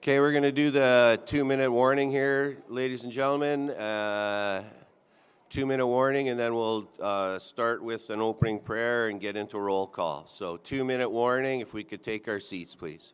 Okay, we're going to do the 2-minute warning here, ladies and gentlemen. 2-minute warning, and then we'll start with an opening prayer and get into roll call. So 2-minute warning, if we could take our seats, please.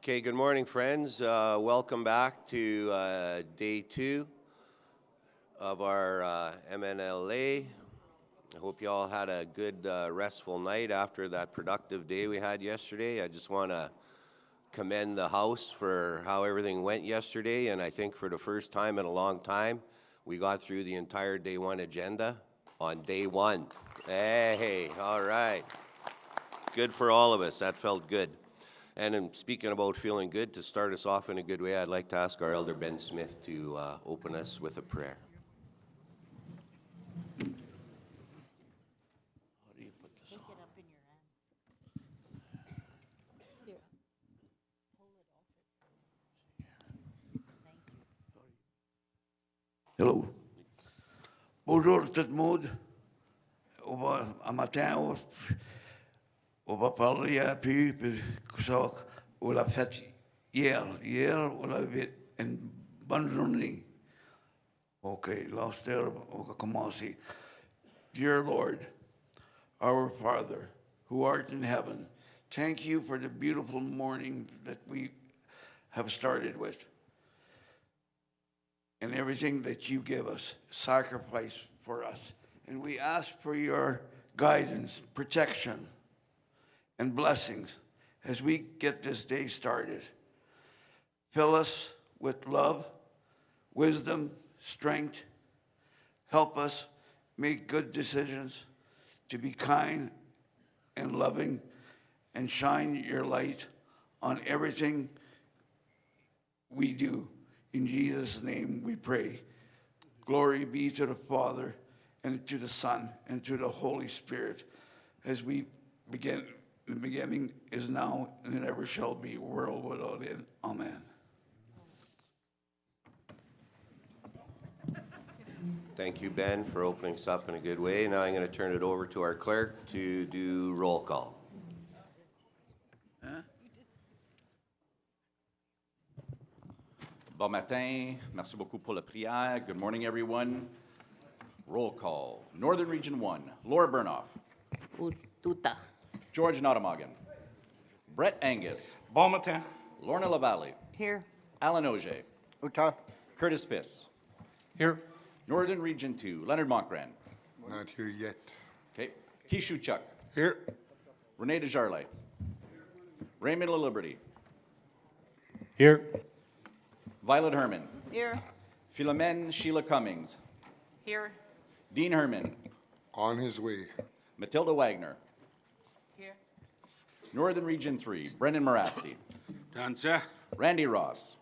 Okay, good morning, friends. Welcome back to day 2 of our MNLA. I hope you all had a good, restful night after that productive day we had yesterday. I just want to commend the House for how everything went yesterday, and I think for the first time in a long time, we got through the entire day 1 agenda on day 1. Hey, all right. Good for all of us. That felt good. And in speaking about feeling good, to start us off in a good way, I'd like to ask our Elder Ben Smith to open us with a prayer. How do you put this on? Pick it up in your hand. Here. Pull it off it. Thank you. Hello. Bonjour tout le monde. Un matin, on va parler un peu de ça qu'on a fait hier. Hier, on avait une bonne journée. OK, là, on va commencer. Dear Lord, our Father, who art in heaven, thank you for the beautiful morning that we have started with. And everything that you give us, sacrifice for us. And we ask for your guidance, protection, and blessings as we get this day started. Fill us with love, wisdom, strength. Help us make good decisions, to be kind and loving, and shine your light on everything we do. In Jesus' name we pray. Glory be to the Father, and to the Son, and to the Holy Spirit, as we begin. The beginning is now, and ever shall be, world without end. Amen. Thank you, Ben, for opening us up in a good way. Now I'm going to turn it over to our clerk to do roll call. Bon matin. Merci beaucoup pour la prière. Good morning, everyone. Roll call. Northern Region 1, Laura Burnoff. Tuta. George Nottamagan. Brett Angus. Bon matin. Lorna Lavalle. Here. Alan Auger. Uta. Curtis Piss. Here. Northern Region 2, Leonard Montgrand. Not here yet. Okay. Kishu Chuck. Here. Rene Desjarlais. Raymond LaLiberty. Here. Violet Herman. Here. Philomene Sheila Cummings. Here. Dean Herman. On his way. Matilda Wagner. Here. Northern Region 3, Brendan Morasti. Danza. Randy Ross.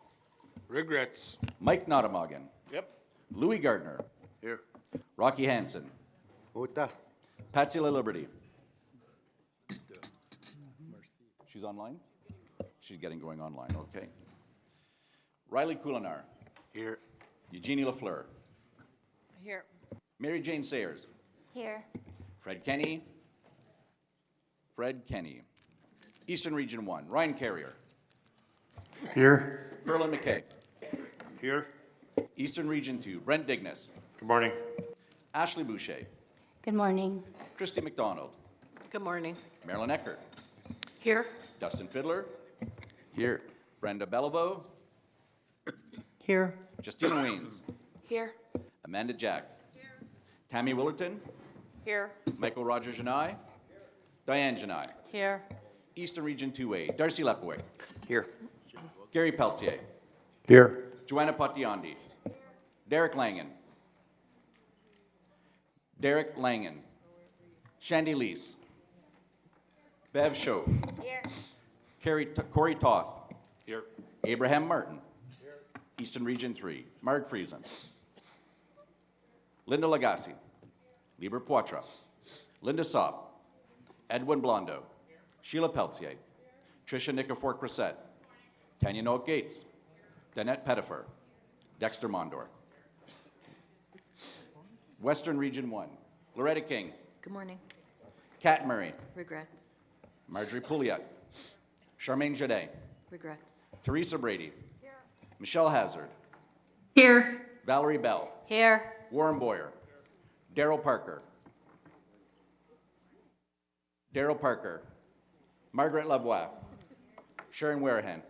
Regrets. Mike Nottamagan. Yep. Louis Gardner. Here. Rocky Hansen. Uta. Patsy LaLiberty. She's online? She's getting going online, okay. Riley Coulinar. Here. Eugenie LaFleur. Here. Mary Jane Sayers. Here. Fred Kenny. Fred Kenny. Eastern Region 1, Ryan Carrier. Here. Ferlin McKay. Here. Eastern Region 2, Brent Dignas. Good morning. Ashley Boucher. Good morning. Christy McDonald. Good morning. Marilyn Eckert. Here. Dustin Fiddler. Here. Brenda Beliveau. Here. Justina Weens. Here. Amanda Jack. Tammy Willerton. Here. Michael Roger Janai. Diane Janai. Here. Eastern Region 2A, Darcy Lepwick. Here. Gary Peltier. Here. Joanna Potiondi. Derek Langen. Derek Langen. Shandy Lease. Bev Show. Here. Corey Toth. Here. Abraham Martin. Eastern Region 3, Mark Friesen. Linda Lagasse. Lieber Poitras. Linda Saab. Edwin Blondo. Sheila Peltier. Tricia Nikifor-Cressette. Tanya Noak Gates. Danette Pettifer. Dexter Mondor. Western Region 1, Loretta King. Good morning. Kat Murray. Regrets. Marjorie Pouliot. Charmaine Jaudet. Regrets. Teresa Brady. Michelle Hazard. Here. Valerie Bell. Here. Warren Boyer. Daryl Parker. Daryl Parker. Margaret Lavoie. Sharon Warahan.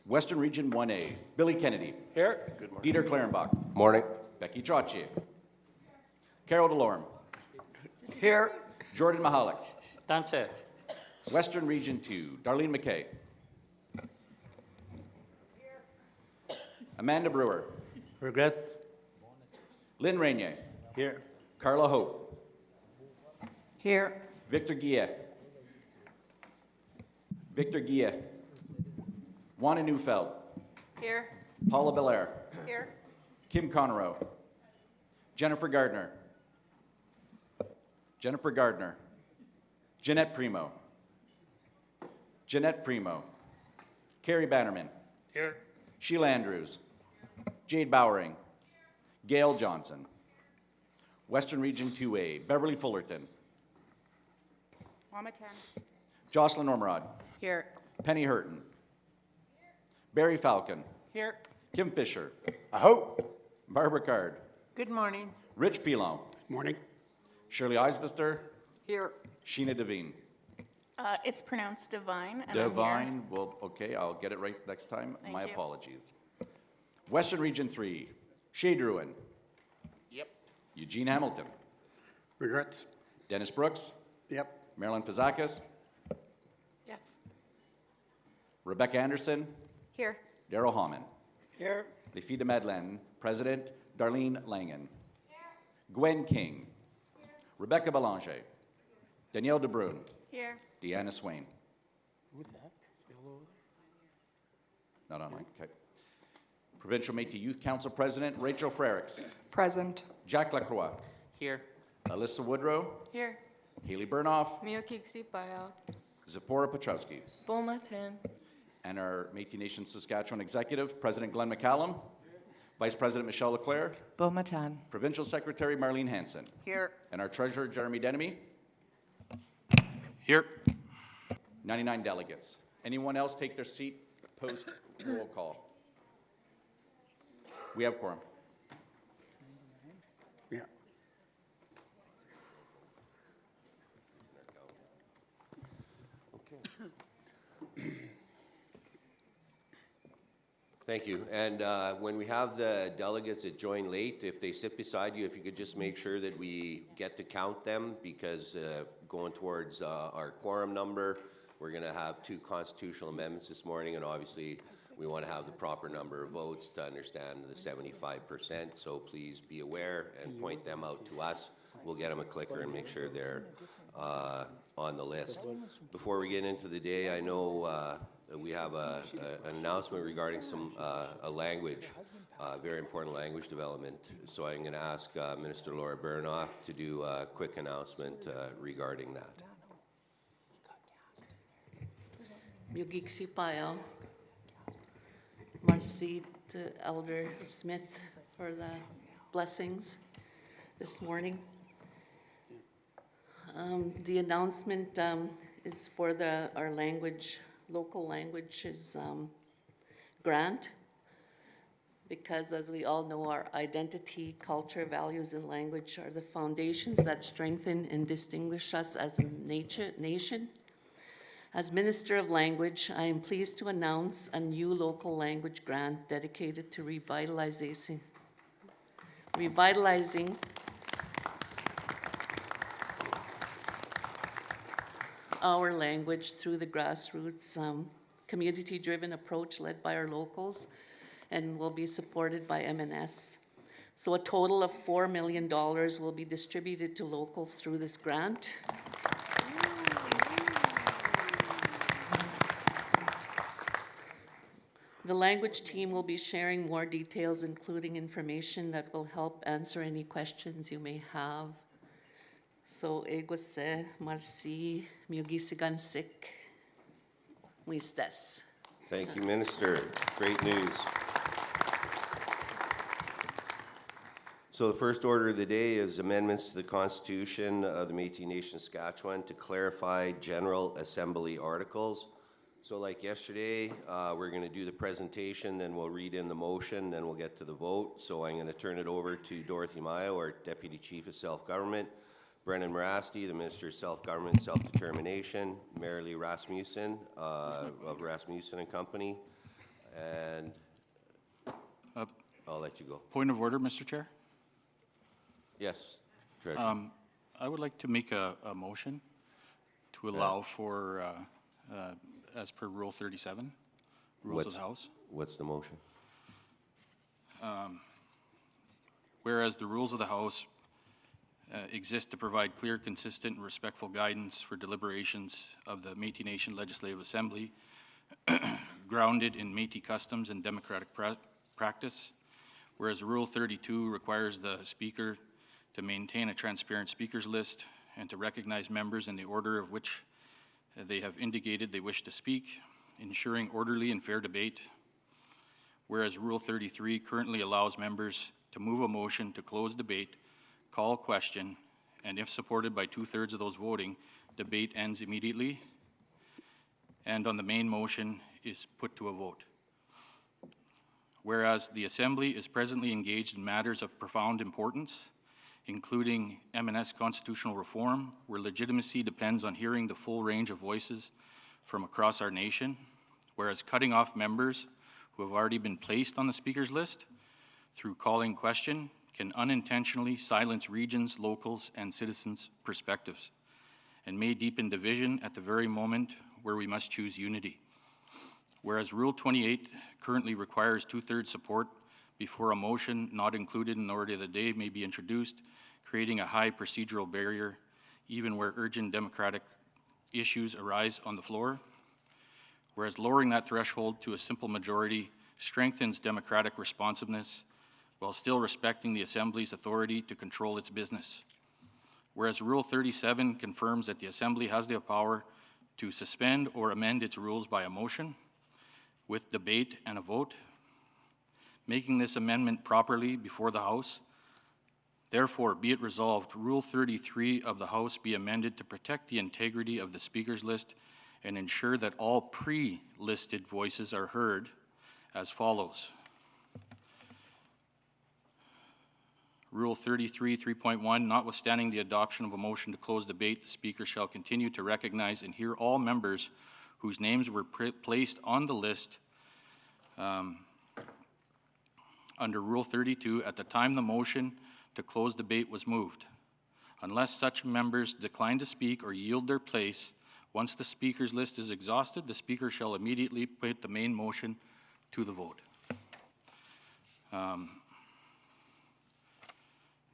Western Region 1A, Billy Kennedy. Here. Good morning. Dieter Clarenbach. Morning. Becky Trottier. Carol DeLorme. Here. Jordan Mahalik. Dancer. Western Region 2, Darlene McKay. Amanda Brewer. Regrets. Lynn Rainier. Here. Carla Hope. Here. Victor Guillet. Victor Guillet. Juana Neufeld. Here. Paula Belair. Here. Kim Conroe. Jennifer Gardner. Jennifer Gardner. Jeanette Primo. Jeanette Primo. Carrie Bannerman. Here. Sheila Andrews. Jade Bowering. Gail Johnson. Western Region 2A, Beverly Fullerton. Wamatan. Jocelyn Ormerod. Here. Penny Hurton. Barry Falcon. Here. Kim Fisher. Aho. Barbara Card. Good morning. Rich Pilon. Morning. Shirley Eisbister. Here. Sheena Devine. It's pronounced divine. And I'm here. Divine. Well, okay, I'll get it right next time. Thank My you. apologies. Western Region 3, Shay Druin. Yep. Eugene Hamilton. Regrets? Dennis Brooks, Yep. Marilyn Pazakis, Yes. Rebecca Anderson, Here. Daryl Hammond. Here. Les de Madeleine, President Darlene Langen. Gwen King. Rebecca Belanger. Danielle DeBrune. Here. Deanna Swain. Not online, okay. Provincial Métis Youth Council President Rachel Frericks. Present. Jacques Lacroix. Here. Alyssa Woodrow. Here. Haley Burnoff. Miokiksi-Paya. Zipporah Petrowski. Bon matin. And our Métis Nation Saskatchewan Executive, President Glenn McCallum. Vice President Michelle Leclerc. Bon matin. Provincial Secretary Marlene Hansen. Here. And our Treasurer Jeremy Denemy. Here. 99 delegates. Anyone else take their seat post roll call? We have quorum. Yeah. Thank you. And when we have the delegates that join late, if they sit beside you, if you could just make sure that we get to count them, because going towards our quorum number, we're going to have 2 constitutional amendments this morning, and obviously we want to have the proper number of votes to understand the 75%. So please be aware and point them out to us. We'll get them a clicker and make sure they're on the list. Before we get into the day, I know we have an announcement regarding some a language, very important language development. So I'm going to ask Minister Laura Burnoff to do a quick announcement regarding that. Miokiksi-Paya. Merci to Elder Smith for the blessings this morning. The announcement is for our language, local languages grant, because as we all know, our identity, culture, values, and language are the foundations that strengthen and distinguish us as a nation. As Minister of Language, I am pleased to announce a new local language grant dedicated to revitalizing our language through the grassroots community-driven approach led by our locals, and will be supported by MNS. So a total of $4 million will be distributed to locals through this grant. The language team will be sharing more details, including information that will help answer any questions you may have. So, egose, marci, miugisigansik, muistes. Thank you, Minister. Great news. So the first order of the day is amendments to the Constitution of the Métis Nation Saskatchewan to clarify General Assembly articles. So like yesterday, we're going to do the presentation, then we'll read in the motion, then we'll get to the vote. So I'm going to turn it over to Dorothy Mayo, our Deputy Chief of Self-Government, Brennan Morasti, the Minister of Self-Government and Self-Determination, Marilee Rasmussen of Rasmussen and Company, and I'll let you go. Point of order, Mr. Chair. Yes, Treasurer. I would like to make a motion to allow for, as per Rule 37, Rules of the House. What's the motion? Whereas the rules of the House exist to provide clear, consistent, and respectful guidance for deliberations of the Métis Nation Legislative Assembly, grounded in Métis customs and democratic practice. Whereas Rule 32 requires the Speaker to maintain a transparent speakers list and to recognize members in the order of which they have indicated they wish to speak, ensuring orderly and fair debate. Whereas Rule 33 currently allows members to move a motion to close debate, call question, and if supported by 2/3 of those voting, debate ends immediately, and on the main motion is put to a vote. Whereas the Assembly is presently engaged in matters of profound importance, including MNS constitutional reform, where legitimacy depends on hearing the full range of voices from across our nation, whereas cutting off members who have already been placed on the speakers list through calling question can unintentionally silence regions, locals, and citizens' perspectives, and may deepen division at the very moment where we must choose unity. Whereas Rule 28 currently requires 2/3 support before a motion not included in the order of the day may be introduced, creating a high procedural barrier, even where urgent democratic issues arise on the floor. Whereas lowering that threshold to a simple majority strengthens democratic responsiveness while still respecting the Assembly's authority to control its business. Whereas Rule 37 confirms that the Assembly has the power to suspend or amend its rules by a motion with debate and a vote, making this amendment properly before the House. Therefore, be it resolved, Rule 33 of the House be amended to protect the integrity of the speakers list and ensure that all pre-listed voices are heard as follows. Rule 33, 3.1, notwithstanding the adoption of a motion to close debate, the Speaker shall continue to recognize and hear all members whose names were placed on the list under Rule 32 at the time the motion to close debate was moved. Unless such members decline to speak or yield their place, once the speaker's list is exhausted, the Speaker shall immediately put the main motion to the vote.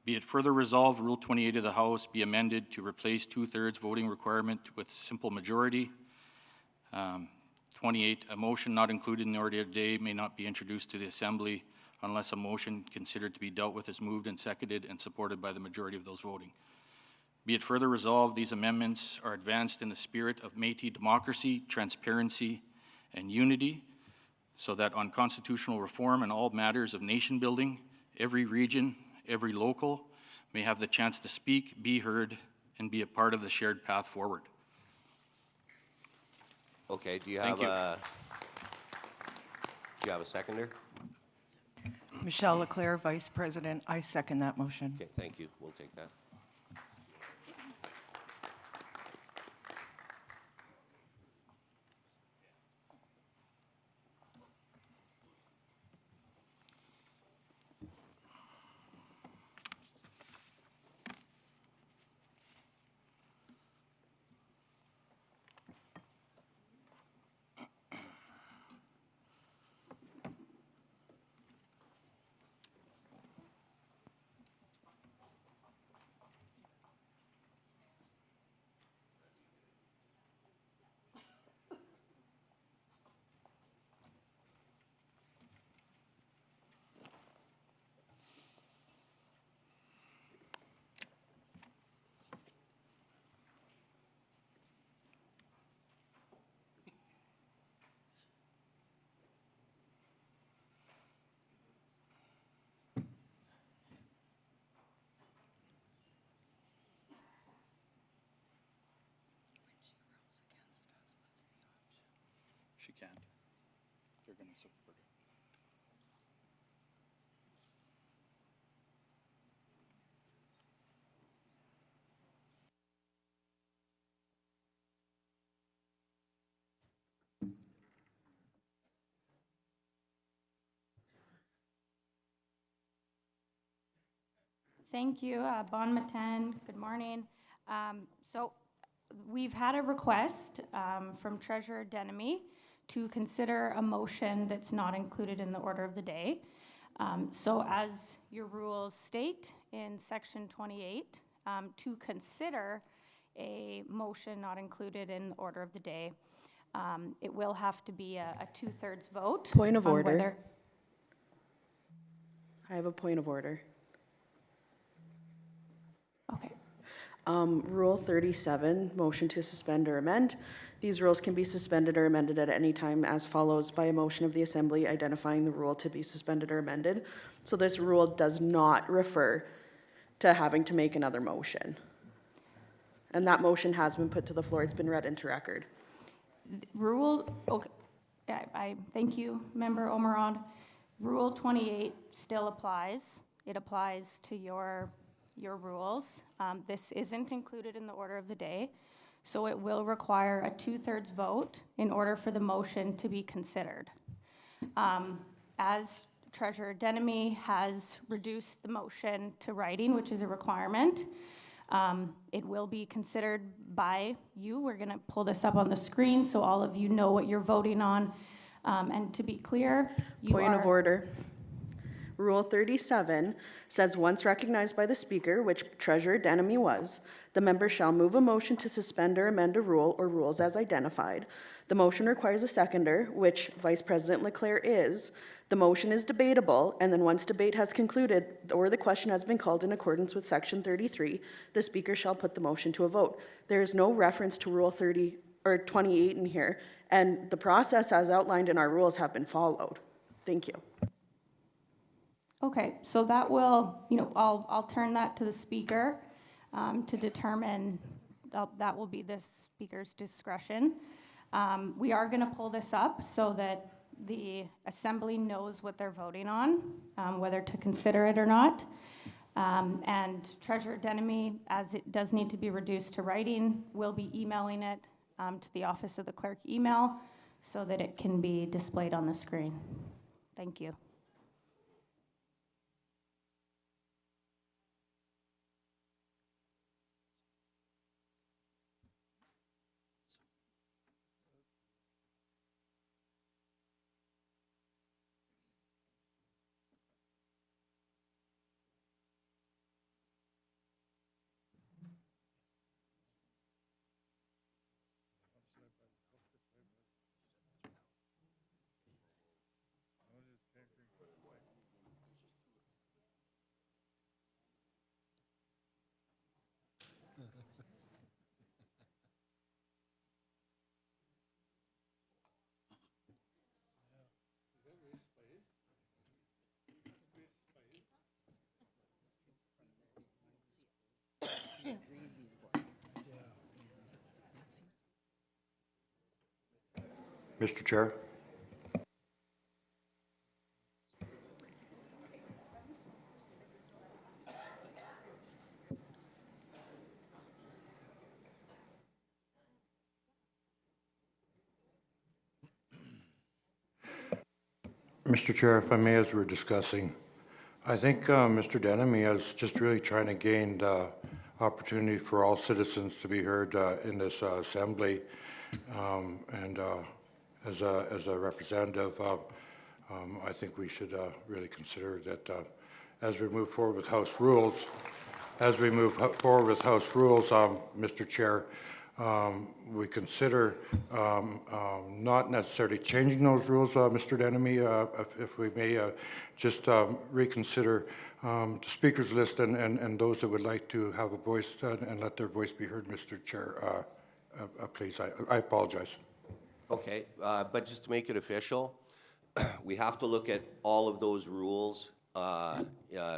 Be it further resolved, Rule 28 of the House be amended to replace 2/3 voting requirement with simple majority. 28, a motion not included in the order of the day may not be introduced to the Assembly unless a motion considered to be dealt with is moved and seconded and supported by the majority of those voting. Be it further resolved, these amendments are advanced in the spirit of Métis democracy, transparency, and unity, so that on constitutional reform and all matters of nation building, every region, every local may have the chance to speak, be heard, and be a part of the shared path forward. Okay, do you Thank have you. a seconder? Michelle Leclerc, Vice President. I second that motion. Okay, thank you. We'll take that. She can't. They're going to support it. Thank you, Bon Matin. Good morning. So we've had a request from Treasurer Denemy to consider a motion that's not included in the order of the day. So as your rules state in section 28, to consider a motion not included in the order of the day, it will have to be a 2/3 vote. Point of on order. whether- I have a point of order. Okay. Rule 37, motion to suspend or amend. These rules can be suspended or amended at any time as follows by a motion of the Assembly identifying the rule to be suspended or amended. So this rule does not refer to having to make another motion. And that motion has been put to the floor. It's been read into record. Okay, I thank you, Member Omarod. Rule 28 still applies. It applies to your rules. This isn't included in the order of the day, so it will require a 2/3 vote in order for the motion to be considered. As Treasurer Denemy has reduced the motion to writing, which is a requirement. It will be considered by you. We're going to pull this up on the screen so all of you know what you're voting on. And to be clear, you Point are... of order. Rule 37 says, once recognized by the speaker, which Treasurer Denemy was, the member shall move a motion to suspend or amend a rule or rules as identified. The motion requires a seconder, which Vice President Leclerc is. The motion is debatable, and then once debate has concluded or the question has been called in accordance with Section 33, the speaker shall put the motion to a vote. There is no reference to Rule 30 or 28 in here, and the process as outlined in our rules have been followed. Thank you. Okay, so that will, I'll turn that to the speaker to determine, that will be the speaker's discretion. We are going to pull this up so that the assembly knows what they're voting on, whether to consider it or not. And Treasurer Denemy, as it does need to be reduced to writing, will be emailing it to the Office of the Clerk email so that it can be displayed on the screen. Thank you. Mr. Chair. Mr. Chair, if I may, as we're discussing, I think Mr. Denemy is just really trying to gain the opportunity for all citizens to be heard in this assembly. And as a representative, I think we should really consider that as we move forward with House rules, Mr. Chair, we consider not necessarily changing those rules, Mr. Denemy, if we may just reconsider the speakers list and those that would like to have a voice and let their voice be heard, Mr. Chair. Please, I apologize. Okay, but just to make it official, we have to look at all of those rules.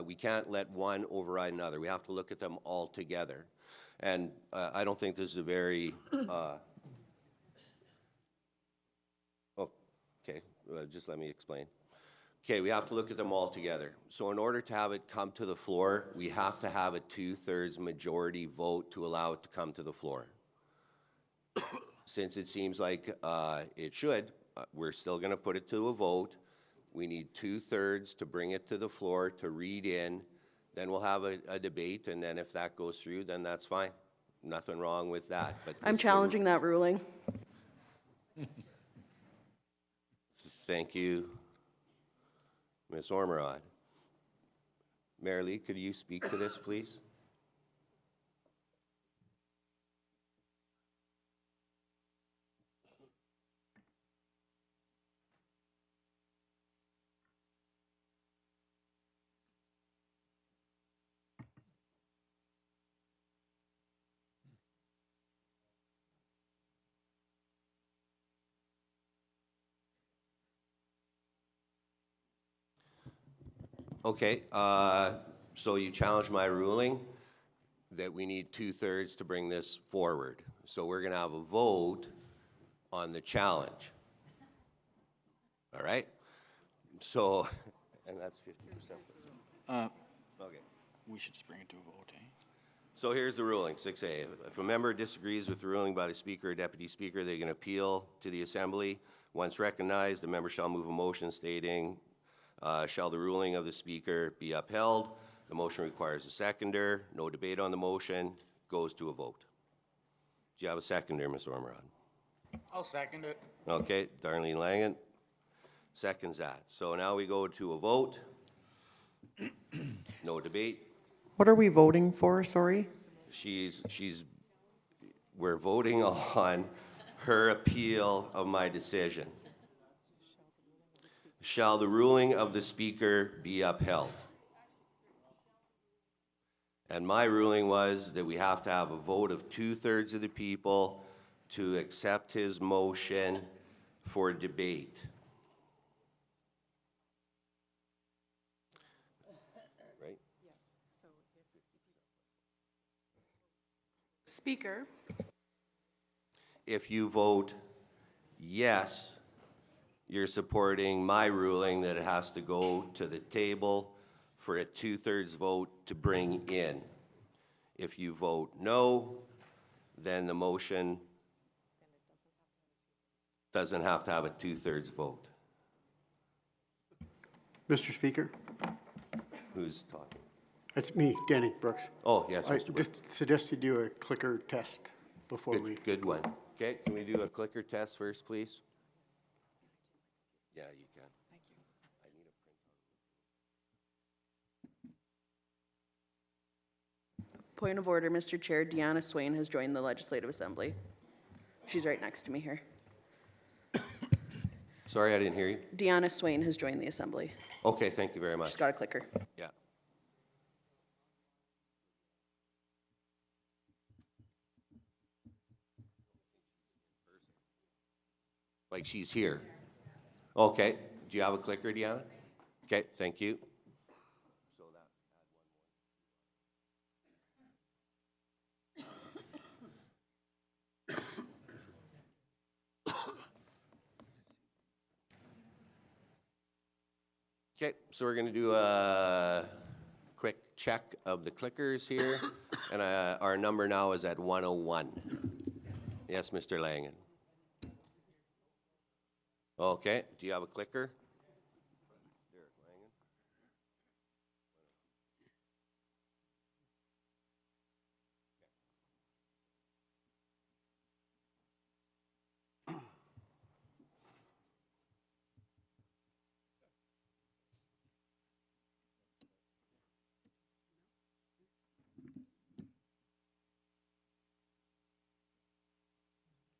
We can't let one override another. We have to look at them all together. And I don't think this is a very, just let me explain. Okay, we have to look at them all together. So in order to have it come to the floor, we have to have a 2/3 majority vote to allow it to come to the floor. Since it seems like it should, we're still going to put it to a vote. We need 2/3 to bring it to the floor to read in. Then we'll have a debate, and then if that goes through, then that's fine. Nothing wrong with that. But I'm challenging that ruling. Thank you, Ms. Ormerod. Mayor Lee, could you speak to this, please? Okay, so you challenge my ruling that we need 2/3 to bring this forward. So we're going to have a vote on the challenge. All right? So, and that's 50%. Okay. We should just bring it to a vote, eh? So here's the ruling, 6A. If a member disagrees with the ruling by the Speaker or Deputy Speaker, they can appeal to the Assembly. Once recognized, the member shall move a motion stating Shall the ruling of the Speaker be upheld? The motion requires a seconder. No debate on the motion. Goes to a vote. Do you have a seconder, Ms. Ormerod? I'll second it. Okay, Darlene Langen seconds that. So now we go to a vote. No debate. What are we voting for, sorry? We're voting on her appeal of my decision. Shall the ruling of the Speaker be upheld? And my ruling was that we have to have a vote of 2/3 of the people to accept his motion for debate. Right? Speaker. If you vote yes, you're supporting my ruling that it has to go to the table for a 2/3 vote to bring in. If you vote no, then the motion doesn't have to have a 2/3 vote. Mr. Speaker, Who's talking? it's me, Danny Brooks. Oh, yes, I Mr. Brooks. just suggest you do a clicker test before we. Good one. Okay, can we do a clicker test first, please? Yeah, you can. Thank you. I need a printout. Point of order, Mr. Chair. Deanna Swain has joined the Legislative Assembly. She's right next to me here. Sorry, I didn't hear you. Deanna Swain has joined the Assembly. Okay, thank you very much. She's got a clicker. Yeah. Like she's here. Okay, do you have a clicker, Deanna? Okay, thank you. Okay, so we're going to do a quick check of the clickers here, and our number now is at 101. Yes, Mr. Langen. Okay, do you have a clicker?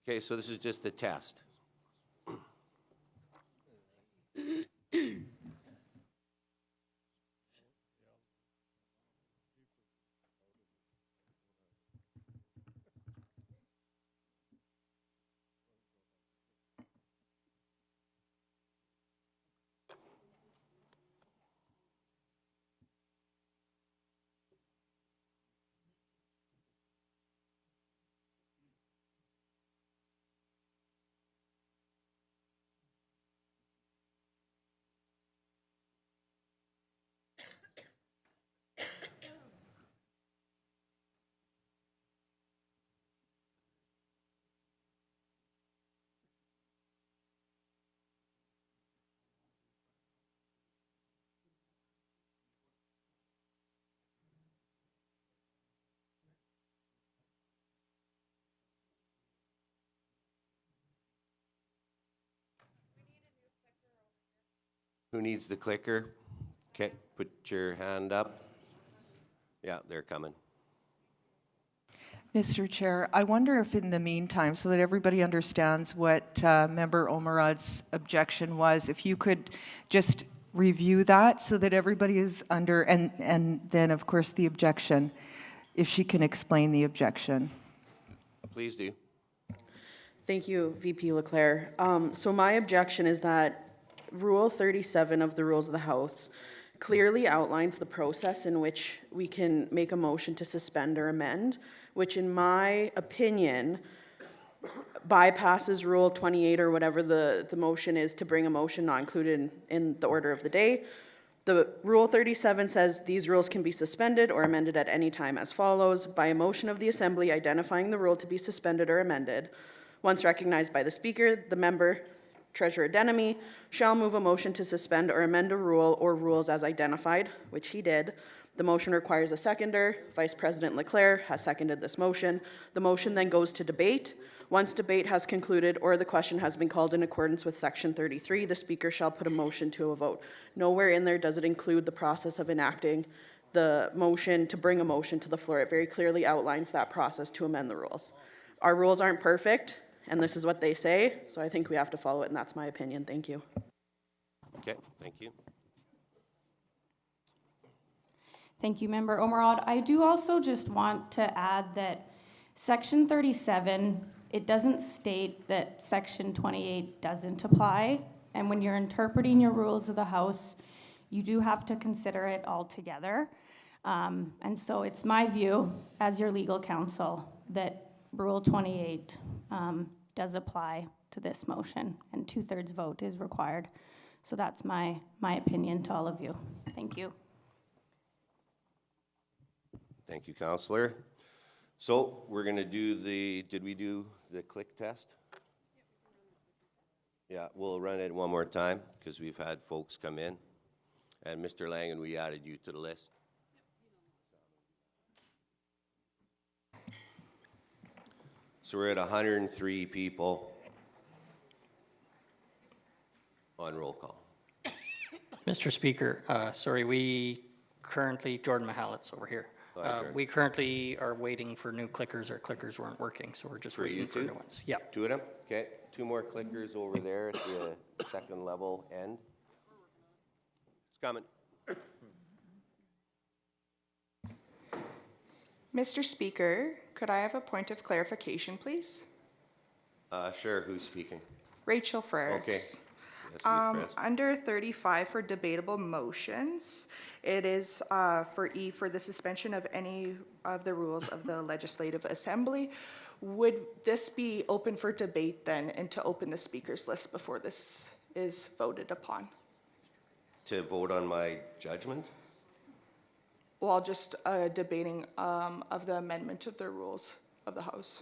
Okay, so this is just a test. Who needs the clicker? Okay, put your hand up. Yeah, they're coming. Mr. Chair, I wonder if in the meantime, so that everybody understands what Member Omerod's objection was, if you could just review that so that everybody is under, and then of course the objection, if she can explain the objection. Please do. Thank you, VP Leclerc. So my objection is that Rule 37 of the Rules of the House clearly outlines the process in which we can make a motion to suspend or amend, which in my opinion bypasses Rule 28 or whatever the motion is to bring a motion not included in the order of the day. The Rule 37 says these rules can be suspended or amended at any time as follows: by a motion of the Assembly identifying the rule to be suspended or amended. Once recognized by the Speaker, the member Treasurer Denemy shall move a motion to suspend or amend a rule or rules as identified, which he did. The motion requires a seconder. Vice President Leclerc has seconded this motion. The motion then goes to debate. Once debate has concluded or the question has been called in accordance with Section 33, the Speaker shall put a motion to a vote. Nowhere in there does it include the process of enacting the motion to bring a motion to the floor. It very clearly outlines that process to amend the rules. Our rules aren't perfect, and this is what they say, so I think we have to follow it, and that's my opinion. Thank you. Okay, thank you. Thank you, Member Omerod. I do also just want to add that Section 37, it doesn't state that Section 28 doesn't apply. And when you're interpreting your rules of the House, you do have to consider it all together. And so it's my view, as your legal counsel, that Rule 28 does apply to this motion, and 2/3 vote is required. So that's my opinion to all of you. Thank you. Thank you, Councillor. So we're going to do did we do the click test? Yeah, we'll run it one more time because we've had folks come in. And Mr. Langen, we added you to the list. So we're at 103 people on roll call. Mr. Speaker, sorry, we currently, Jordan Mahalit's over here. Hi, Jordan. We currently are waiting for new clickers. Our clickers weren't working, so we're just For you waiting for two? new ones. Yeah. Two of them? Okay, two more clickers over there at the second level end. It's coming. Mr. Speaker, could I have a point of clarification, please? Sure, who's speaking? Rachel Frericks. Okay. Yes, Youth Press. Under 35 for debatable motions, it is for E for the suspension of any of the rules of the Legislative Assembly. Would this be open for debate then, and to open the speakers list before this is voted upon? To vote on my judgment? Well, just debating of the amendment of the rules of the House.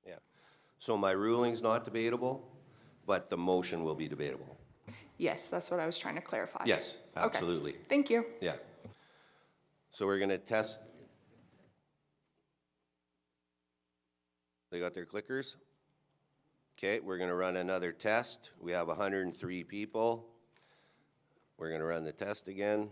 Yeah. So my ruling's not debatable, but the motion will be debatable. Yes, that's what I was trying to clarify. Yes, absolutely. Okay. Thank you. Yeah. So we're going to test. They got their clickers? Okay, we're going to run another test. We have 103 people. We're going to run the test again.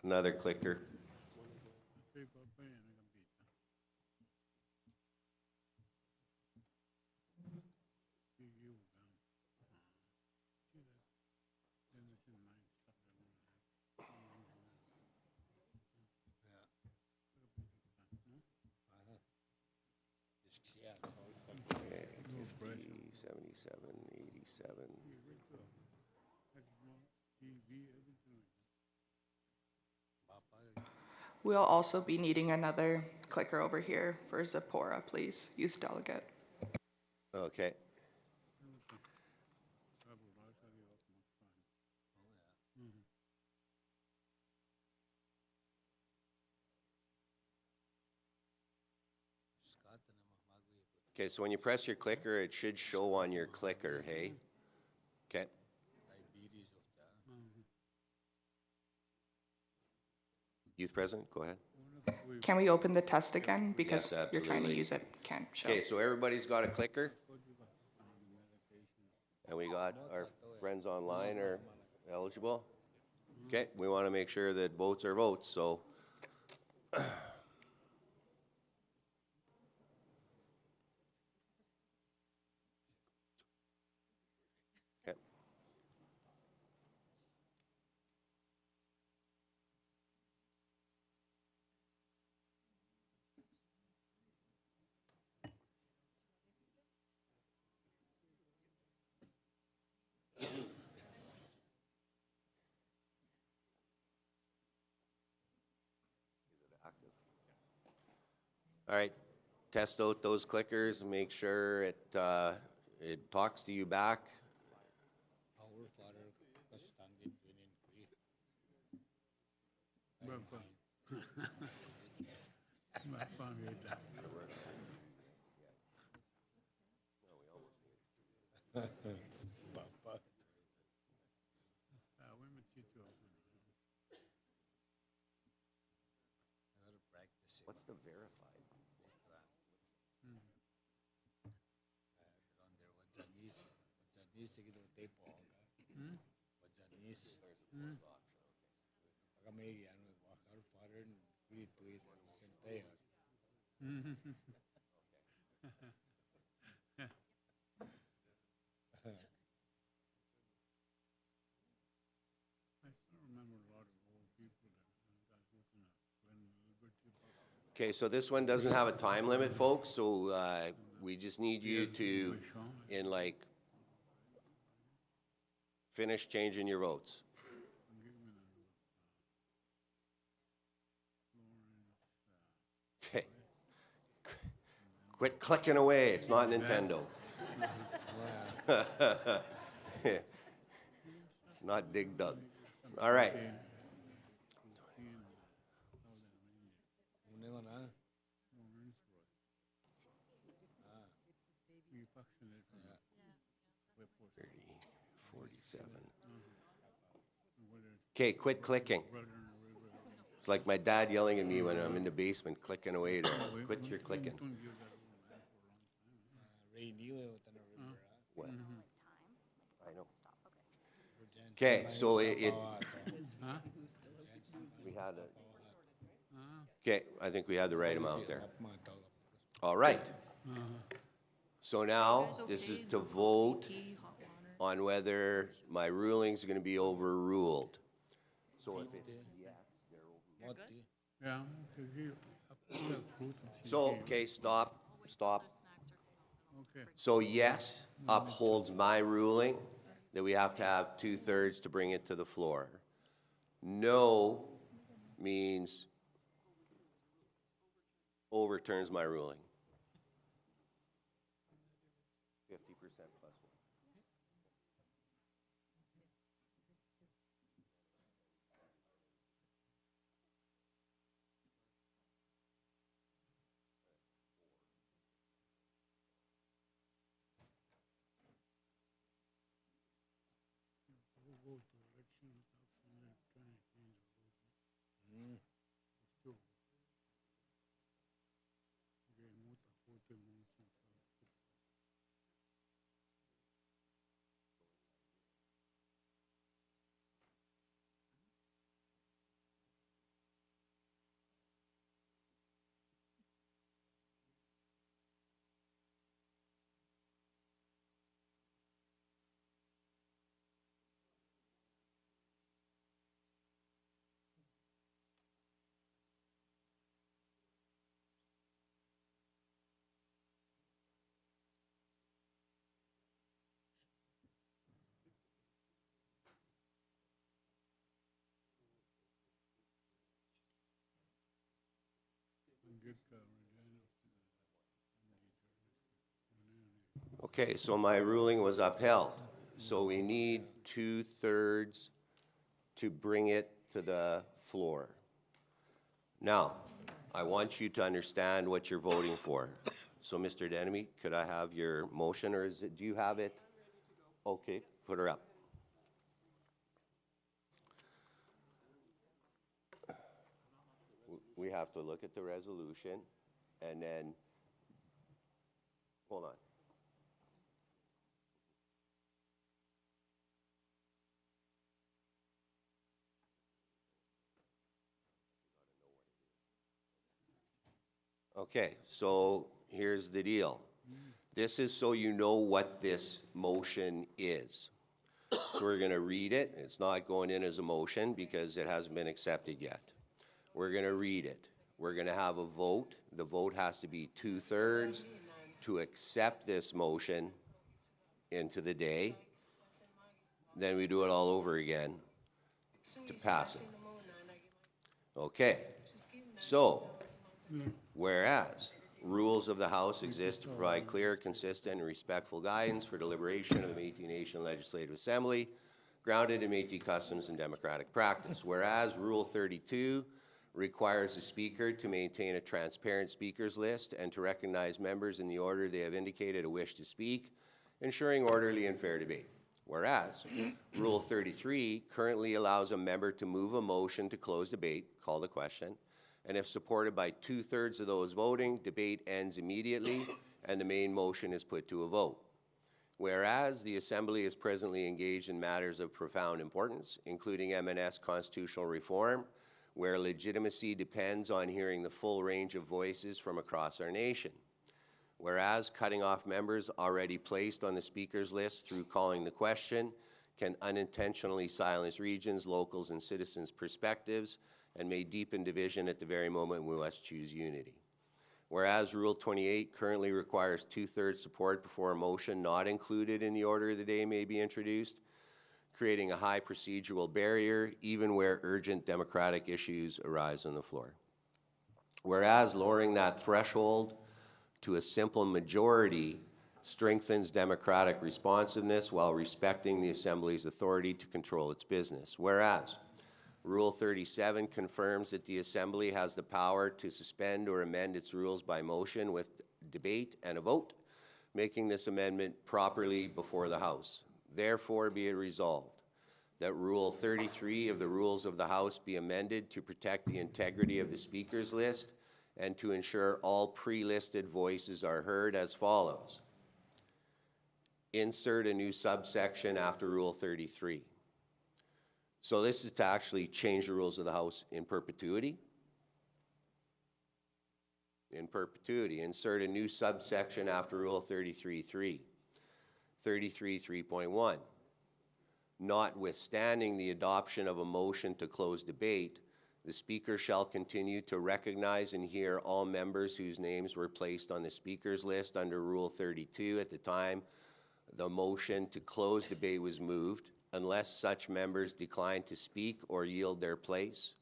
Another clicker. Okay, 50, 77, 87. We'll also be needing another clicker over here for Zipporah, please, youth delegate. Okay. Okay, so when you press your clicker, it should show on your clicker, hey? Okay. Youth President, go ahead. Can we open the test again? Because Yes, you're trying to absolutely. use it, can't show. Okay, so everybody's got a clicker? And we got our friends online are eligible? Okay, we want to make sure that votes are votes, so. Okay. All right, test out those clickers, make sure it talks to you back. What's the verified? Okay, so this one doesn't have a time limit, folks, so we just need you to, finish changing your votes. Okay. Quit clicking away, it's not Nintendo. It's not Dig Dug. All right. Okay, quit clicking. It's like my dad yelling at me when I'm in the basement clicking away there. Quit your clicking. What? I know. Okay, so we had okay, I think we had the right amount there. All right. So now this is to vote on whether my ruling's going to be overruled. So if it's yes, they're overruled. So, okay, stop. So yes upholds my ruling that we have to have 2/3 to bring it to the floor. No means overturns my ruling. 50% plus one. Okay, so my ruling was upheld. So we need 2/3 to bring it to the floor. Now, I want you to understand what you're voting for. So, Mr. Denemy, could I have your motion, or do you have it? Okay, put her up. We have to look at the resolution, and then, hold on. Okay, so here's the deal. This is so you know what this motion is. So we're going to read it. It's not going in as a motion because it hasn't been accepted yet. We're going to read it. We're going to have a vote. The vote has to be 2/3 to accept this motion into the day. Then we do it all over again to pass it. Okay, so whereas rules of the House exist to provide clear, consistent, and respectful guidance for deliberation of the Métis Nation Legislative Assembly, grounded in Métis customs and democratic practice. Whereas Rule 32 requires the Speaker to maintain a transparent speakers list and to recognize members in the order they have indicated a wish to speak, ensuring orderly and fair debate. Whereas Rule 33 currently allows a member to move a motion to close debate, call the question, and if supported by 2/3 of those voting, debate ends immediately and the main motion is put to a vote. Whereas the Assembly is presently engaged in matters of profound importance, including MNS constitutional reform, where legitimacy depends on hearing the full range of voices from across our nation. Whereas cutting off members already placed on the speakers list through calling the question can unintentionally silence regions, locals, and citizens' perspectives and may deepen division at the very moment we must choose unity. Whereas Rule 28 currently requires 2/3 support before a motion not included in the order of the day may be introduced, creating a high procedural barrier even where urgent democratic issues arise on the floor. Whereas lowering that threshold to a simple majority strengthens democratic responsiveness while respecting the Assembly's authority to control its business. Whereas Rule 37 confirms that the Assembly has the power to suspend or amend its rules by motion with debate and a vote, making this amendment properly before the House. Therefore, be it resolved that Rule 33 of the Rules of the House be amended to protect the integrity of the speakers list and to ensure all pre-listed voices are heard as follows. Insert a new subsection after Rule 33. So this is to actually change the rules of the House in perpetuity. In perpetuity. Insert a new subsection after Rule 33.3. 33.3.1. Notwithstanding the adoption of a motion to close debate, the Speaker shall continue to recognize and hear all members whose names were placed on the Speaker's list under Rule 32 at the time the motion to close debate was moved, unless such members decline to speak or yield their place.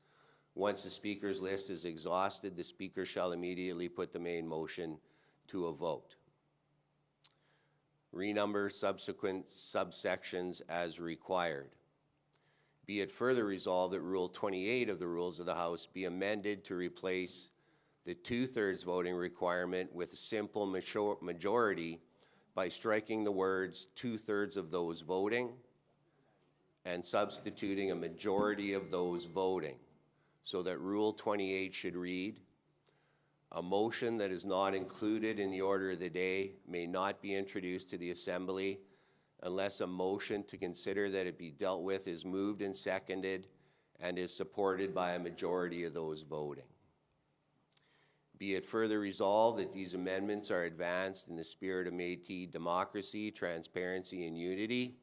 Once the Speaker's list is exhausted, the Speaker shall immediately put the main motion to a vote. Renumber subsequent subsections as required. Be it further resolved that Rule 28 of the Rules of the House be amended to replace the 2/3 voting requirement with a simple majority by striking the words 2/3 of those voting and substituting a majority of those voting, so that Rule 28 should read, a motion that is not included in the order of the day may not be introduced to the Assembly unless a motion to consider that it be dealt with is moved and seconded and is supported by a majority of those voting. Be it further resolved that these amendments are advanced in the spirit of Métis democracy, transparency, and unity,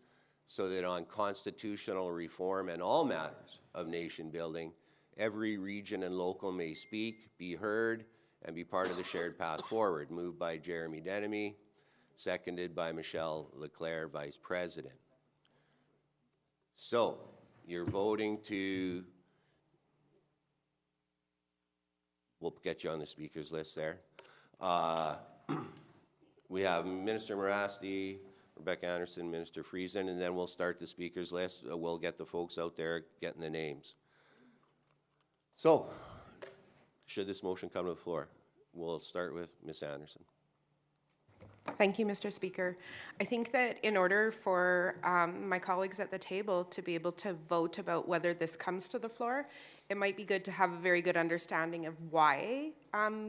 so that on constitutional reform and all matters of nation building, every region and local may speak, be heard, and be part of the shared path forward. Moved by Jeremy Denemy, seconded by Michelle Leclerc, Vice President. So, you're voting to, we'll get you on the speakers list there. We have Minister Morasti, Rebecca Anderson, Minister Friesen, and then we'll start the speakers list. We'll get the folks out there getting the names. So, should this motion come to the floor? We'll start with Ms. Anderson. Thank you, Mr. Speaker. I think that in order for my colleagues at the table to be able to vote about whether this comes to the floor, it might be good to have a very good understanding of why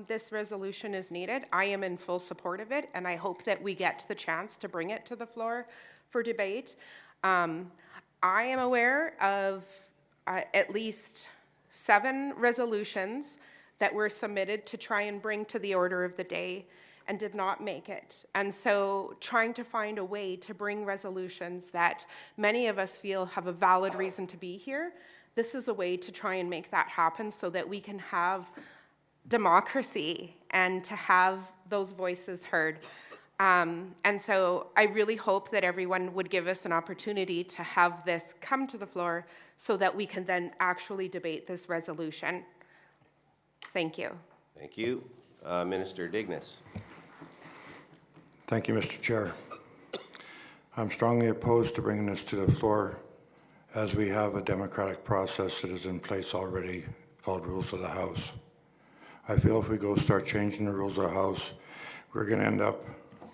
this resolution is needed. I am in full support of it, and I hope that we get the chance to bring it to the floor for debate. I am aware of at least 7 resolutions that were submitted to try and bring to the order of the day and did not make it. And so trying to find a way to bring resolutions that many of us feel have a valid reason to be here, this is a way to try and make that happen so that we can have democracy and to have those voices heard. And so I really hope that everyone would give us an opportunity to have this come to the floor so that we can then actually debate this resolution. Thank you. Thank you. Minister Dignes. Thank you, Mr. Chair. I'm strongly opposed to bringing this to the floor as we have a democratic process that is in place already called Rules of the House. I feel if we go start changing the rules of the House, we're going to end up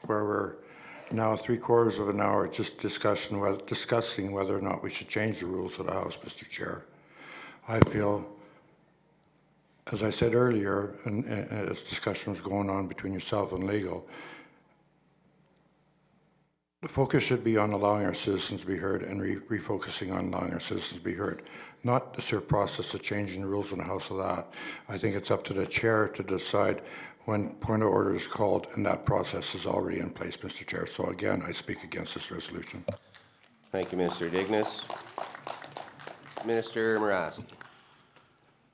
where we're now 3/4 of an hour just discussing whether or not we should change the rules of the House, Mr. Chair. I feel, as I said earlier, and as discussion was going on between yourself and legal, the focus should be on allowing our citizens to be heard and refocusing on allowing our citizens to be heard, not the sort of process of changing the rules in the House of that. I think it's up to the chair to decide when point of order is called, and that process is already in place, Mr. Chair. So again, I speak against this resolution. Thank you, Minister Dignes. Minister Morasky.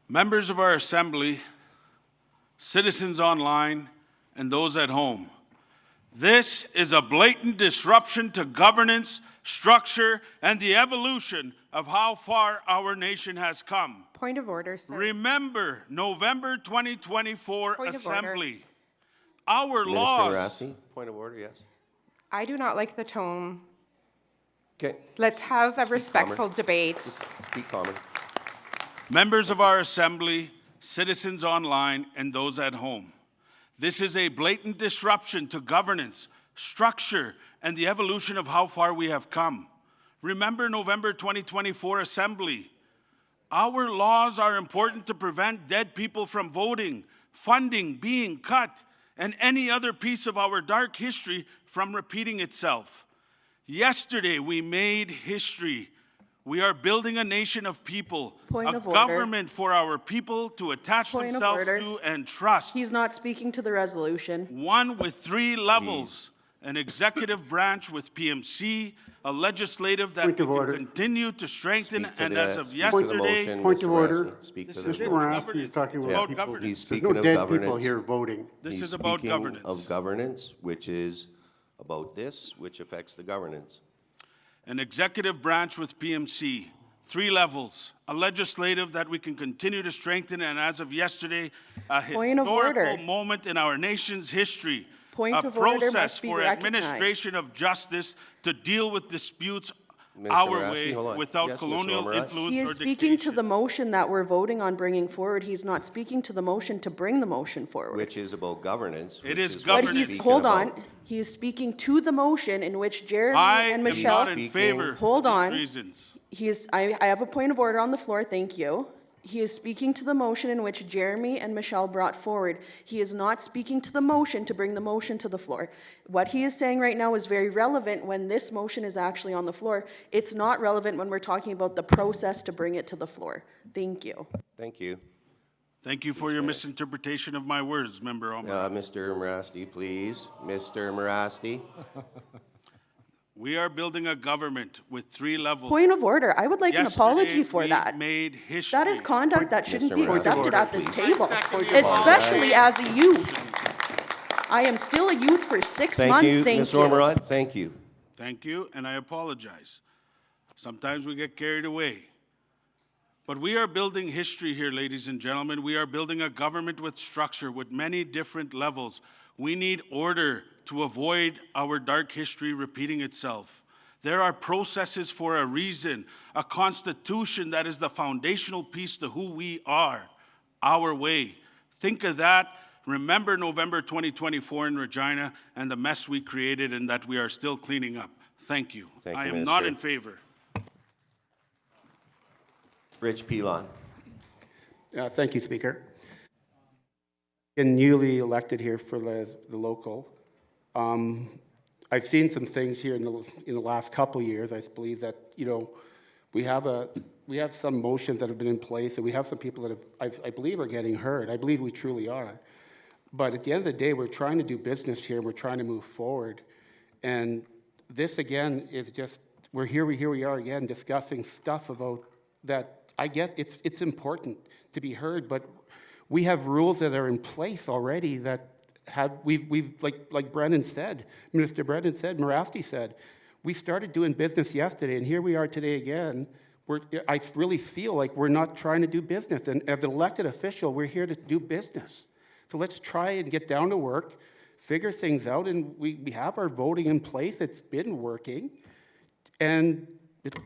Members of our Assembly, citizens online, and those at home, this is a blatant disruption to governance, structure, and the evolution of how far our nation has come. Point of order, sir. Remember November 2024 Point of Assembly. Our Minister laws. Morasky, point of order, yes. I do not like the tone. Okay. Let's have a respectful debate. Speak common. Members of our Assembly, citizens online, and those at home. This is a blatant disruption to governance, structure, and the evolution of how far we have come. Remember November 2024 Assembly. Our laws are important to prevent dead people from voting, funding being cut, and any other piece of our dark history from repeating itself. Yesterday, we made history. We are building a nation of people, a government for our people to attach themselves to and trust. He's not speaking to the resolution. One with 3 levels, an executive branch with PMC, a legislative that we can continue to strengthen, and as of yesterday... Point of order. Mr. Mr. Morasky is talking about people. He's There's speaking no of dead governance. people here voting. This He's is about speaking governance. of governance, which is about this, which affects the governance. An executive branch with PMC, 3 levels, a legislative that we can continue to strengthen, and as of yesterday, a historical moment in our nation's history, a process for administration of justice to deal with disputes our way without colonial influence He is or speaking to dictation. the motion that we're voting on bringing forward. He's not speaking to the motion to bring the motion forward. Which is about governance. It is But governance. he's, hold on, he is speaking to the motion in which Jeremy and Michelle. I am not in favor Hold of on. these reasons. He is, I have a point of order on the floor, thank you. He is speaking to the motion in which Jeremy and Michelle brought forward. He is not speaking to the motion to bring the motion to the floor. What he is saying right now is very relevant when this motion is actually on the floor. It's not relevant when we're talking about the process to bring it to the floor. Thank you. Thank you. Thank you for your misinterpretation of my words, Member Omar. Mr. Morasky, please. Mr. Morasky. We are building a government with 3 levels. Point of order. I would like an apology for we that. Made history. That is conduct that shouldn't be Mr. accepted at this please. table, especially as a youth. I am still a youth for 6 months, thank Mr. you. Ormerod, thank you. Thank you, and I apologize. Sometimes we get carried away. But we are building history here, ladies and gentlemen. We are building a government with structure, with many different levels. We need order to avoid our dark history repeating itself. There are processes for a reason, a constitution that is the foundational piece to who we are, our way. Think of that. Remember November 2024 in Regina and the mess we created and that we are still cleaning up. Thank you. I am not in favor. Rich Pilon. Thank you, Speaker. And newly elected here for the local. I've seen some things here in the last couple of years. I believe that, we have a we have some motions that have been in place, and we have some people that have, I believe are getting heard. I believe we truly are. But at the end of the day, we're trying to do business here, and we're trying to move forward. And this, again, is just, here we are again discussing stuff about that. I guess it's important to be heard, but we have rules that are in place already that we've like Brennan said, Minister Brennan said, Morasti said, we started doing business yesterday, and here we are today again. I really feel like we're not trying to do business. And as an elected official, we're here to do business. So let's try and get down to work, figure things out, and we have our voting in place. It's been working. And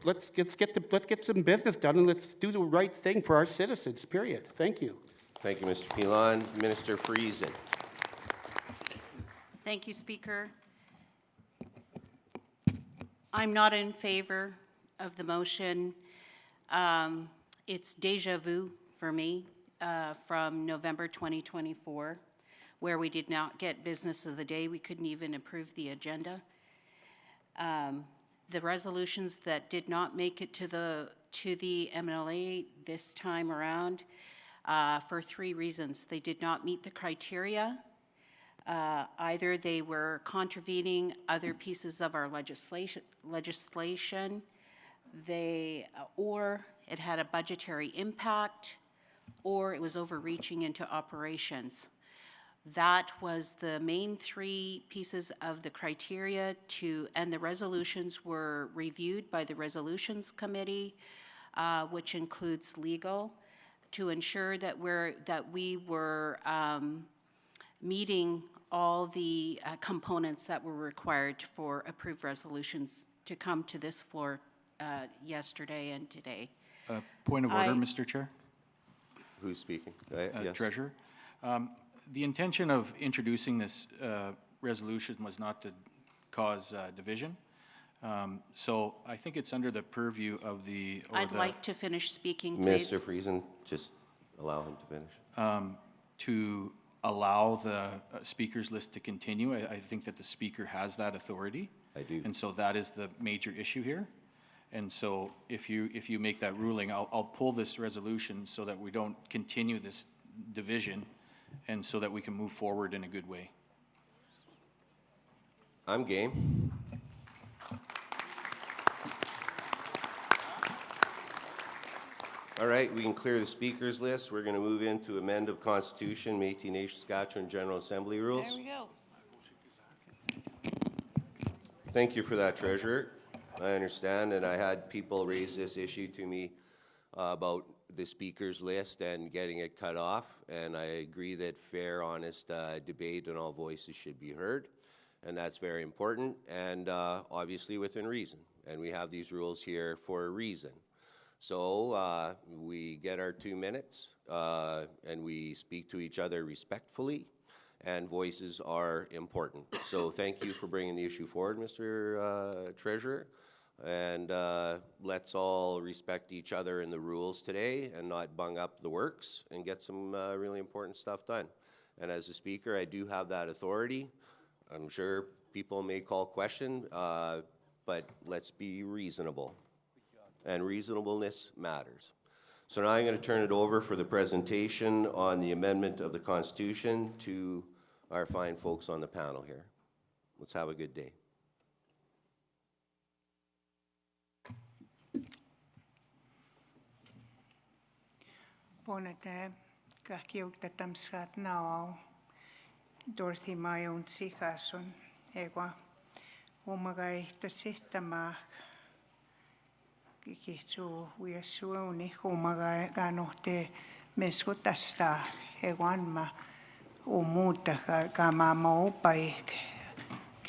let's get some business done, and let's do the right thing for our citizens, period. Thank you. Thank you, Mr. Pilon. Minister Friesen. Thank you, Speaker. I'm not in favor of the motion. It's deja vu for me from November 2024, where we did not get business of the day. We couldn't even approve the agenda. The resolutions that did not make it to the MNLA this time around for 3 reasons. They did not meet the criteria. Either they were contravening other pieces of our legislation, or it had a budgetary impact, or it was overreaching into operations. That was the main 3 pieces of the criteria and the resolutions were reviewed by the Resolutions Committee, which includes legal, to ensure that we were meeting all the components that were required for approved resolutions to come to this floor yesterday and today. Point of order, Mr. Chair. Who's speaking? Yes. Treasurer. The intention of introducing this resolution was not to cause division. So I think it's under the purview of the... I'd like to finish speaking, please. Minister Friesen, just allow him to finish. To allow the speakers list to continue. I think that the speaker has that authority. I do. And so that is the major issue here. And so if you make that ruling, I'll pull this resolution so that we don't continue this division and so that we can move forward in a good way. I'm game. All right, we can clear the speakers list. We're going to move into amend of Constitution, Métis Nation, Saskatchewan General Assembly rules. There we go. Thank you for that, Treasurer. I understand, and I had people raise this issue to me about the speakers list and getting it cut off, and I agree that fair, honest debate and all voices should be heard, and that's very important, and obviously within reason. And we have these rules here for a reason. So we get our 2 minutes, and we speak to each other respectfully, and voices are important. So thank you for bringing the issue forward, Mr. Treasurer. And let's all respect each other in the rules today and not bung up the works and get some really important stuff done. And as a speaker, I do have that authority. I'm sure people may call question, but let's be reasonable. And reasonableness matters. So now I'm going to turn it over for the presentation on the amendment of the Constitution to our fine folks on the panel here. Let's have a good day. Bonate kakiuktatam skat now Dorothy Mayon Sikason Ewa Umagai Tasitama Kikitu Wiasuoni Umagai Ganote Mesutasta Ewanma Umuta Gamamo Paik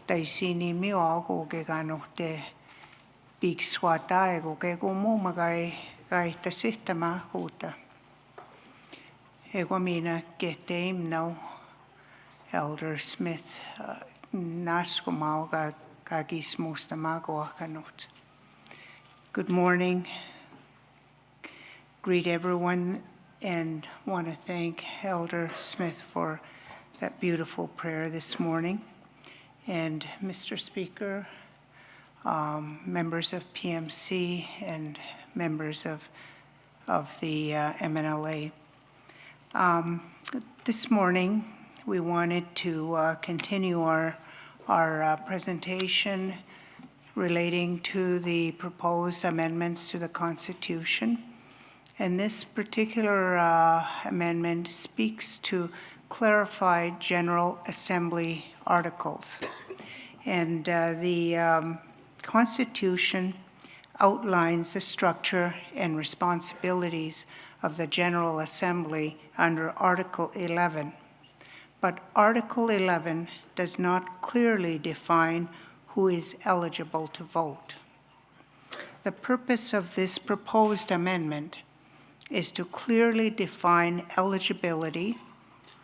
Taisini Miogo Ganote Big Swata Ego Gegumagai Gaita Sitama Huta. Egwamina Geteim no Elder Smith Naskumauga Kagis Mustamagoakanot. Good morning. Greet everyone and want to thank Elder Smith for that beautiful prayer this morning. And Mr. Speaker, members of PMC and members of the MNLA. This morning, we wanted to continue our presentation relating to the proposed amendments to the Constitution. And this particular amendment speaks to clarify General Assembly articles. And the Constitution outlines the structure and responsibilities of the General Assembly under Article 11. But Article 11 does not clearly define who is eligible to vote. The purpose of this proposed amendment is to clearly define eligibility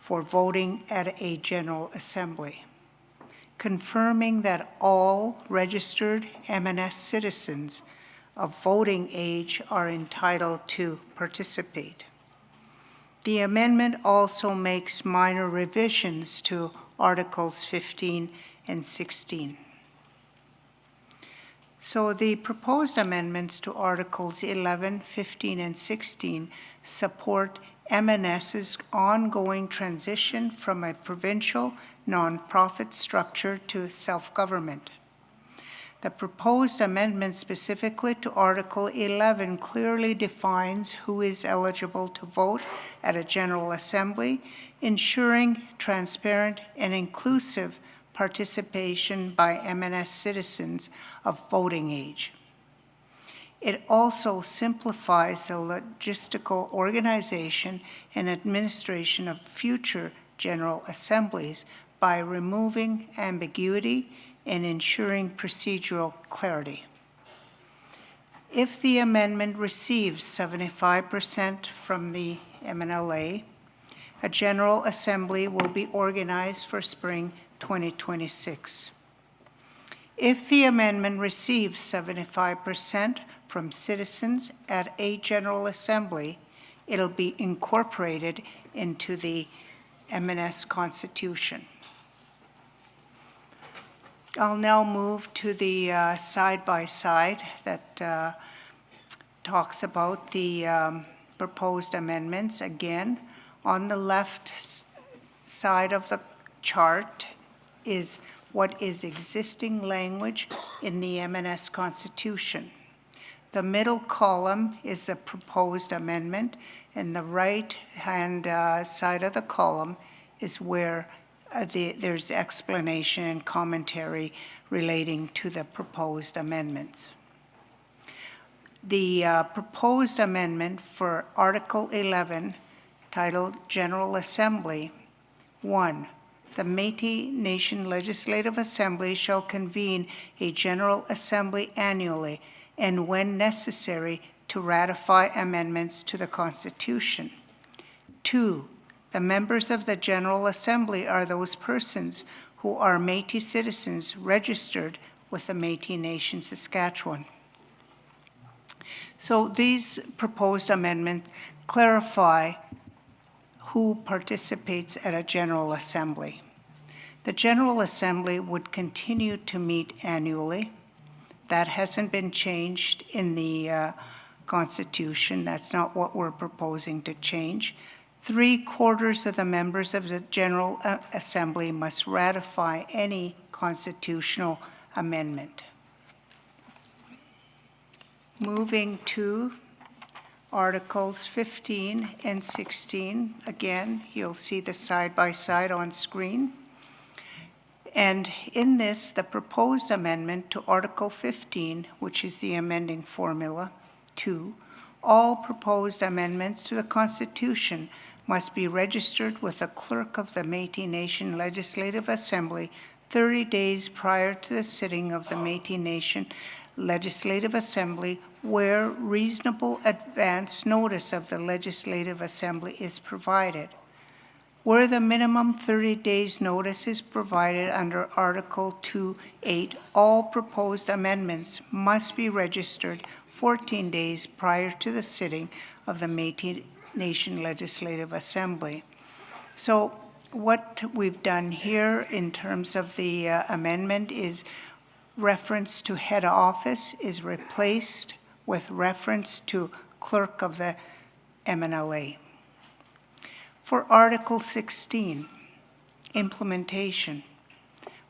for voting at a General Assembly, confirming that all registered MNS citizens of voting age are entitled to participate. The amendment also makes minor revisions to Articles 15 and 16. So the proposed amendments to Articles 11, 15, and 16 support MNS's ongoing transition from a provincial nonprofit structure to self-government. The proposed amendment specifically to Article 11 clearly defines who is eligible to vote at a General Assembly, ensuring transparent and inclusive participation by MNS citizens of voting age. It also simplifies the logistical organization and administration of future General Assemblies by removing ambiguity and ensuring procedural clarity. If the amendment receives 75% from the MNLA, a General Assembly will be organized for spring 2026. If the amendment receives 75% from citizens at a General Assembly, it'll be incorporated into the MNS Constitution. I'll now move to the side-by-side that talks about the proposed amendments. Again, on the left side of the chart is what is existing language in the MNS Constitution. The middle column is the proposed amendment, and the right-hand side of the column is where there's explanation and commentary relating to the proposed amendments. The proposed amendment for Article 11, titled General Assembly, 1. The Métis Nation Legislative Assembly shall convene a General Assembly annually and when necessary to ratify amendments to the Constitution. 2. The members of the General Assembly are those persons who are Métis citizens registered with the Métis Nation, Saskatchewan. So these proposed amendments clarify who participates at a General Assembly. The General Assembly would continue to meet annually. That hasn't been changed in the Constitution. That's not what we're proposing to change. 3/4 of the members of the General Assembly must ratify any constitutional amendment. Moving to Articles 15 and 16. Again, you'll see the side-by-side on screen. And in this, the proposed amendment to Article 15, which is the amending formula, 2, all proposed amendments to the Constitution must be registered with the clerk of the Métis Nation Legislative Assembly 30 days prior to the sitting of the Métis Nation Legislative Assembly where reasonable advance notice of the Legislative Assembly is provided. Where the minimum 30 days notice is provided under Article 2.8, all proposed amendments must be registered 14 days prior to the sitting of the Métis Nation Legislative Assembly. So what we've done here in terms of the amendment is reference to head office is replaced with reference to clerk of the MNLA. For Article 16, implementation.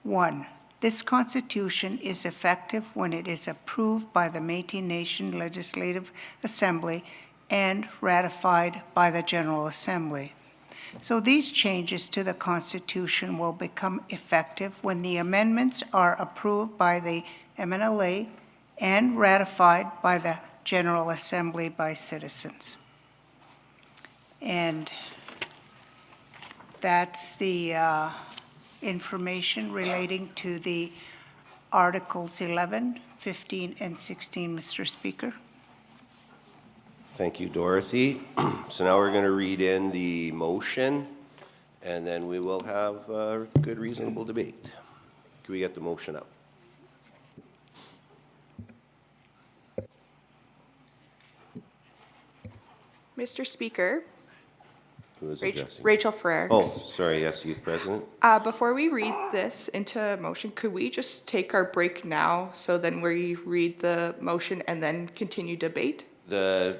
1. This Constitution is effective when it is approved by the Métis Nation Legislative Assembly and ratified by the General Assembly. So these changes to the Constitution will become effective when the amendments are approved by the MNLA and ratified by the General Assembly by citizens. And that's the information relating to the Articles 11, 15, and 16, Mr. Speaker. Thank you, Dorothy. So now we're going to read in the motion, and then we will have a good, reasonable debate. Can we get the motion up? Mr. Speaker, Who is Rachel, addressing? Rachel Frericks. Oh, sorry, yes, Youth President. Before we read this into motion, could we just take our break now so then we read the motion and then continue debate? The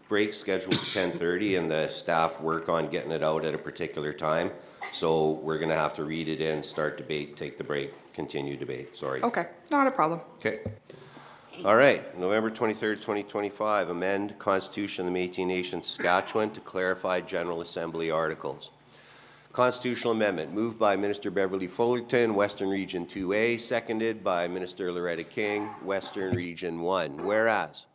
break scheduled for 10:30, and the staff work on getting it out at a particular time. So we're going to have to read it in, start debate, take the break, continue debate. Sorry. Okay, not a problem. Okay. All right, November 23rd, 2025, amend Constitution of the Métis Nation, Saskatchewan to clarify General Assembly articles. Constitutional amendment moved by Minister Beverly Fullerton, Western Region 2A, seconded by Minister Loretta King, Western Region 1. Whereas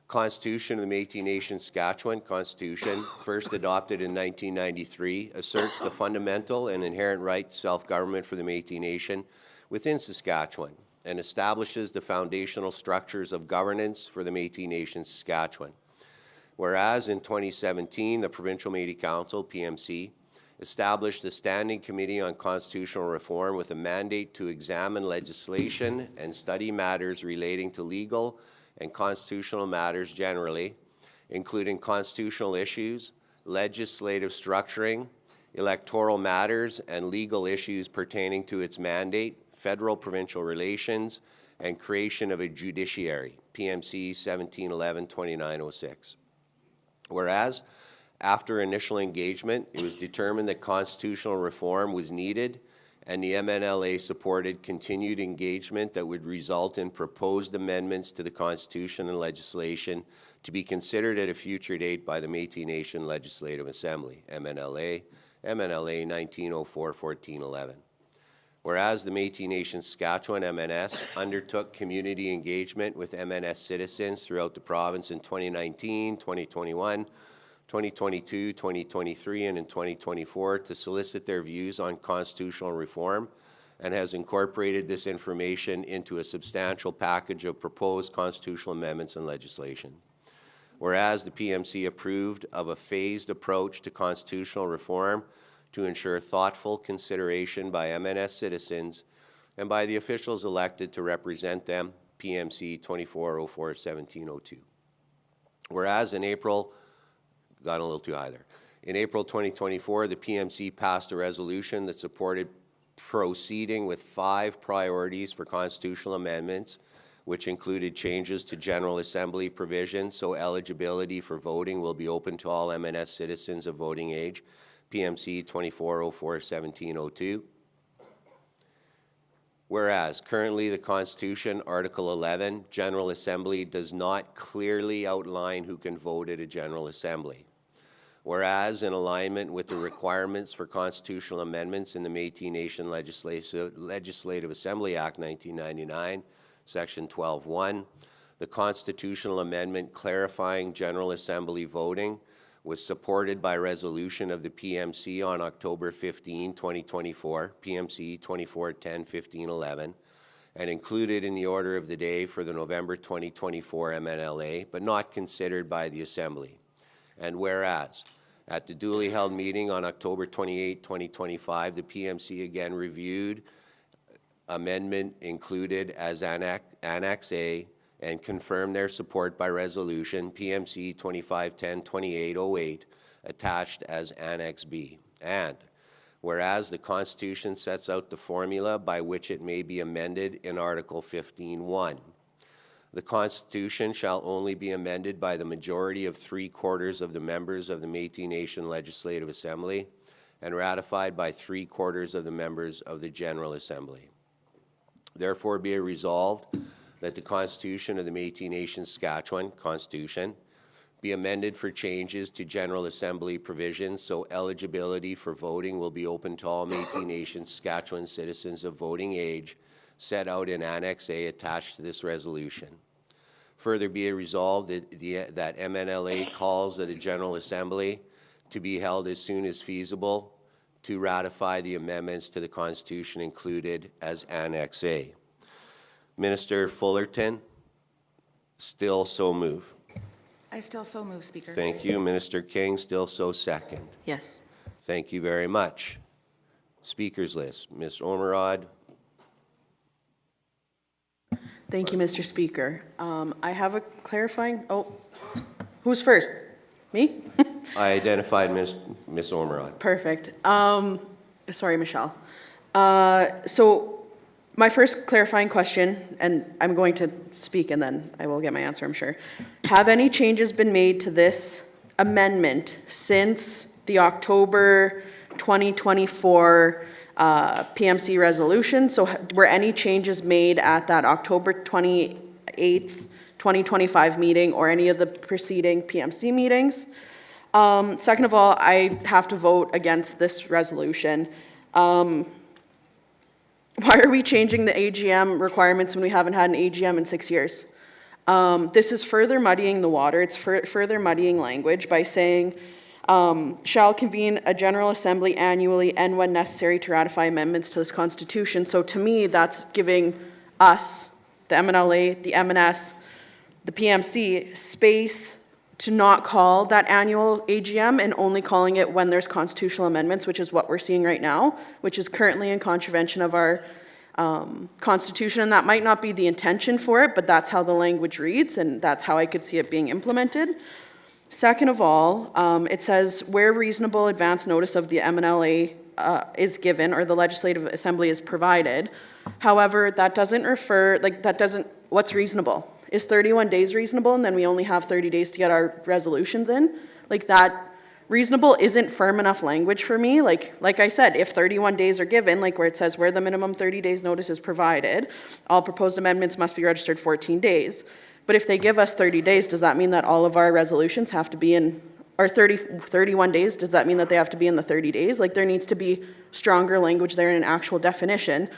Constitution of the Métis Nation, Saskatchewan Constitution, first adopted in 1993, asserts the fundamental and inherent right to self-government for the Métis Nation within Saskatchewan, and establishes the foundational structures of governance for the Métis Nation, Saskatchewan. Whereas in 2017, the Provincial Métis Council, PMC, established a Standing Committee on Constitutional Reform with a mandate to examine legislation and study matters relating to legal and constitutional matters generally, including constitutional issues, legislative structuring, electoral matters, and legal issues pertaining to its mandate, federal-provincial relations, and creation of a judiciary, PMC 1711-2906. Whereas, after initial engagement, it was determined that constitutional reform was needed, and the MNLA supported continued engagement that would result in proposed amendments to the Constitution and legislation to be considered at a future date by the Métis Nation Legislative Assembly, MNLA 1904-1411. Whereas the Métis Nation Saskatchewan, MNS, undertook community engagement with MNS citizens throughout the province in 2019, 2021, 2022, 2023, and in 2024 to solicit their views on constitutional reform, and has incorporated this information into a substantial package of proposed constitutional amendments and legislation. Whereas the PMC approved of a phased approach to constitutional reform to ensure thoughtful consideration by MNS citizens and by the officials elected to represent them, PMC 2404-1702. Whereas in April, got a little too high there. In April 2024, the PMC passed a resolution that supported proceeding with 5 priorities for constitutional amendments, which included changes to General Assembly provisions so eligibility for voting will be open to all MNS citizens of voting age, PMC 2404-1702. Whereas currently the Constitution, Article 11, General Assembly does not clearly outline who can vote at a General Assembly. Whereas in alignment with the requirements for constitutional amendments in the Métis Nation Legislative Assembly Act 1999, Section 12.1, the constitutional amendment clarifying General Assembly voting was supported by resolution of the PMC on October 15, 2024, PMC 2410-1511, and included in the order of the day for the November 2024 MNLA, but not considered by the Assembly. And whereas, at the duly held meeting on October 28, 2025, the PMC again reviewed amendment included as Annex A and confirmed their support by resolution PMC 2510-2808 attached as Annex B. And whereas the Constitution sets out the formula by which it may be amended in Article 15.1. The Constitution shall only be amended by the majority of 3/4 of the members of the Métis Nation Legislative Assembly and ratified by 3/4 of the members of the General Assembly. Therefore, be it resolved that the Constitution of the Métis Nation Saskatchewan Constitution be amended for changes to General Assembly provisions so eligibility for voting will be open to all Métis Nation Saskatchewan citizens of voting age set out in Annex A attached to this resolution. Further, be it resolved that MNLA calls at a General Assembly to be held as soon as feasible to ratify the amendments to the Constitution included as Annex A. Minister Fullerton, still so move. I still so move, Speaker. Thank you. Minister King, still so second. Yes. Thank you very much. Speakers list. Ms. Ormerod. Thank you, Mr. Speaker. I have a clarifying, who's first? Me? I identified Ms. Ormerod. Perfect. Sorry, Michelle. So my first clarifying question, and I'm going to speak and then I will get my answer, I'm sure. Have any changes been made to this amendment since the October 2024 PMC resolution? So were any changes made at that October 28th, 2025 meeting or any of the preceding PMC meetings? Second of all, I have to vote against this resolution. Why are we changing the AGM requirements when we haven't had an AGM in 6 years? This is further muddying the water. It's further muddying language by saying, shall convene a General Assembly annually and when necessary to ratify amendments to this Constitution. So to me, that's giving us, the MNLA, the MNS, the PMC, space to not call that annual AGM and only calling it when there's constitutional amendments, which is what we're seeing right now, which is currently in contravention of our Constitution. And that might not be the intention for it, but that's how the language reads, and that's how I could see it being implemented. Second of all, it says where reasonable advance notice of the MNLA is given or the Legislative Assembly is provided. However, that doesn't refer, what's reasonable? Is 31 days reasonable and then we only have 30 days to get our resolutions in? Like that, reasonable isn't firm enough language for me. Like I said, if 31 days are given, like where it says where the minimum 30 days notice is provided, all proposed amendments must be registered 14 days. But if they give us 30 days, does that mean that all of our resolutions have to be in, or 31 days, does that mean that they have to be in the 30 days? Like there needs to be stronger language there in an actual definition.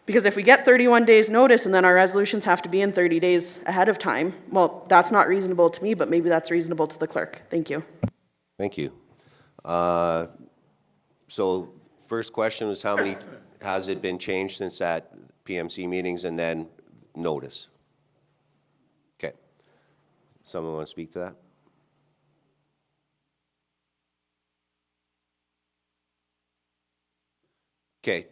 Because if we get 31 days notice and then our resolutions have to be in 30 days ahead of time, well, that's not reasonable to me, but maybe that's reasonable to the clerk. Thank you. Thank you. So first question was how many, has it been changed since that PMC meetings and then notice? Okay. Someone want to speak to that? Okay.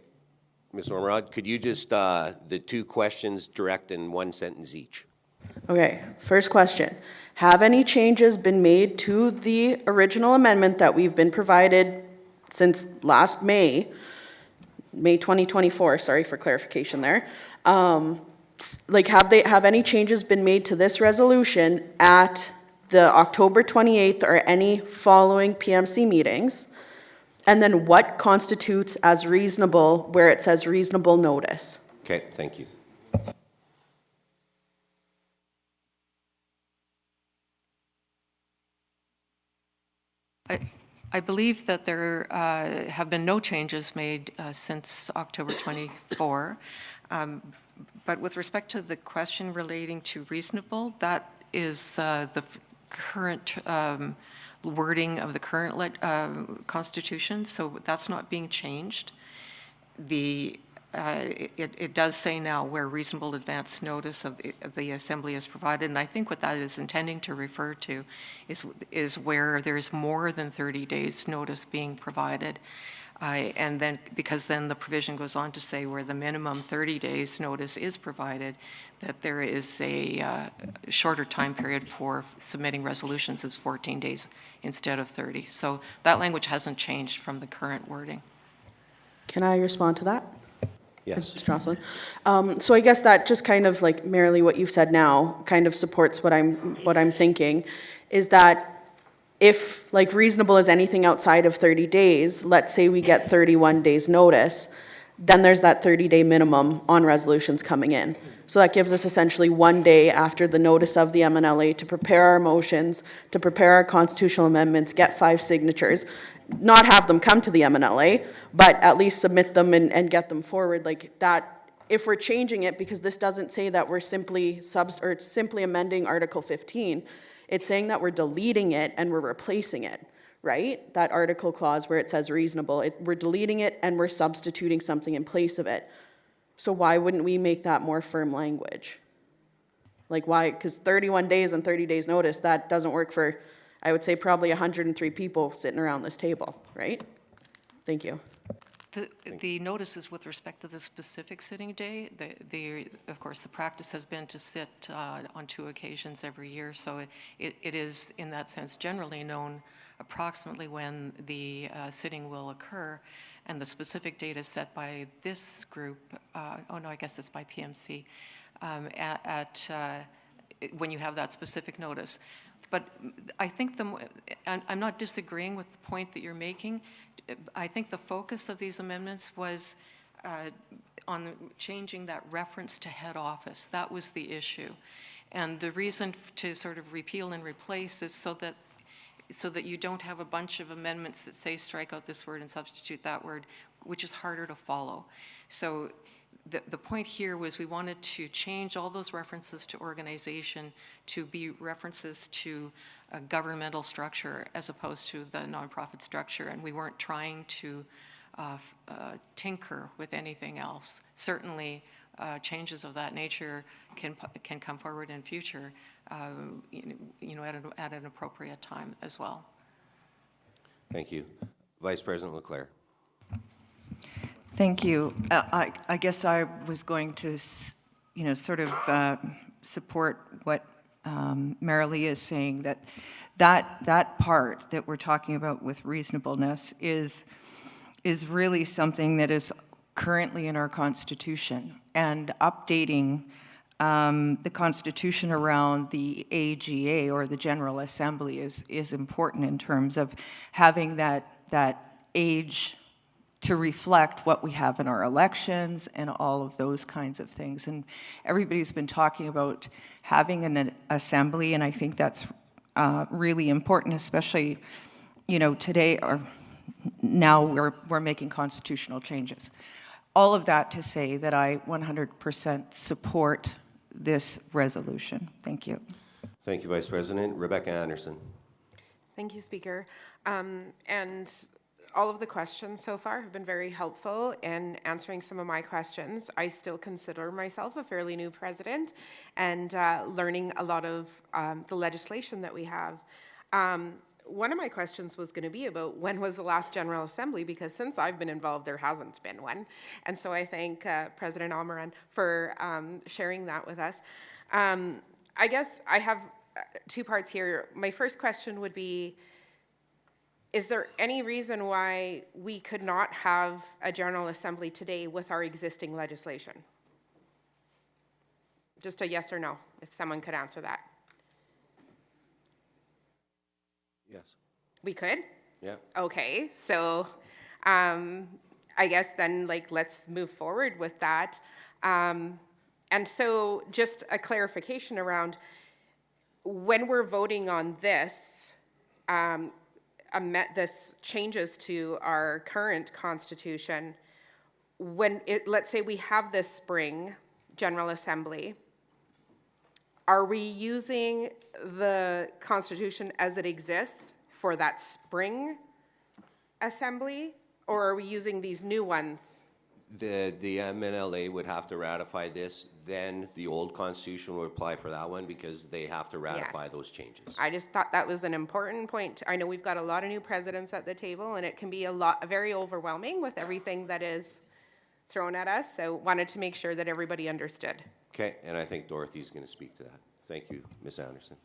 Ms. Ormerod, could you just, the two questions direct in one sentence each? Okay, first question. Have any changes been made to the original amendment that we've been provided since last May 2024, sorry for clarification there. Have any changes been made to this resolution at the October 28th or any following PMC meetings? And then what constitutes as reasonable where it says reasonable notice? Okay, thank you. I believe that there have been no changes made since October 24. But with respect to the question relating to reasonable, that is the current wording of the current Constitution, so that's not being changed. It does say now where reasonable advance notice of the Assembly is provided, and I think what that is intending to refer to is where there's more than 30 days notice being provided. And then, because then the provision goes on to say where the minimum 30 days notice is provided, that there is a shorter time period for submitting resolutions is 14 days instead of 30. So that language hasn't changed from the current wording. Can I respond to that? Yes. Ms. Jocelyn. So I guess that just kind of like merely what you've said now kind of supports what I'm thinking, is that if like reasonable as anything outside of 30 days, let's say we get 31 days notice, then there's that 30-day minimum on resolutions coming in. So that gives us essentially 1 day after the notice of the MNLA to prepare our motions, to prepare our constitutional amendments, get 5 signatures, not have them come to the MNLA, but at least submit them and get them forward like that. If we're changing it, because this doesn't say that we're simply amending Article 15, it's saying that we're deleting it and we're replacing it, right? That article clause where it says reasonable, we're deleting it and we're substituting something in place of it. So why wouldn't we make that more firm language? Like why? Because 31 days and 30 days notice, that doesn't work for, I would say, probably 103 people sitting around this table, right? Thank you. The notices with respect to the specific sitting day, of course, the practice has been to sit on 2 occasions every year, so it is, in that sense, generally known approximately when the sitting will occur, and the specific date is set by this group, oh no, I guess that's by PMC, when you have that specific notice. But I think I'm not disagreeing with the point that you're making. I think the focus of these amendments was on changing that reference to head office. That was the issue. And the reason to sort of repeal and replace is so that you don't have a bunch of amendments that say strike out this word and substitute that word, which is harder to follow. So the point here was we wanted to change all those references to organization to be references to a governmental structure as opposed to the nonprofit structure, and we weren't trying to tinker with anything else. Certainly, changes of that nature can come forward in future, at an appropriate time as well. Thank you. Vice President Leclerc. Thank you. I guess I was going to, sort of support what Marilee is saying, that part that we're talking about with reasonableness is really something that is currently in our Constitution, and updating the Constitution around the AGA or the General Assembly is important in terms of having that age to reflect what we have in our elections and all of those kinds of things. And everybody's been talking about having an assembly, and I think that's really important, especially, today or now we're making constitutional changes. All of that to say that I 100% support this resolution. Thank you. Thank you, Vice President. Rebecca Anderson. Thank you, Speaker. And all of the questions so far have been very helpful in answering some of my questions. I still consider myself a fairly new president and learning a lot of the legislation that we have. One of my questions was going to be about when was the last General Assembly, because since I've been involved, there hasn't been one. And so I thank President Almiron for sharing that with us. I guess I have 2 parts here. My first question would be, is there any reason why we could not have a General Assembly today with our existing legislation? Just a yes or no, if someone could answer that. Yes. We could? Yeah. Okay, so I guess then let's move forward with that. And so just a clarification around when we're voting on this, this changes to our current constitution, let's say we have this spring General Assembly, are we using the Constitution as it exists for that spring assembly, or are we using these new ones? The MNLA would have to ratify this, then the old Constitution would apply for that one because they have to ratify those changes. I just thought that was an important point. I know we've got a lot of new presidents at the table, and it can be very overwhelming with everything that is thrown at us, so wanted to make sure that everybody understood. Okay, and I think Dorothy's going to speak to that. Thank you, Ms. Anderson.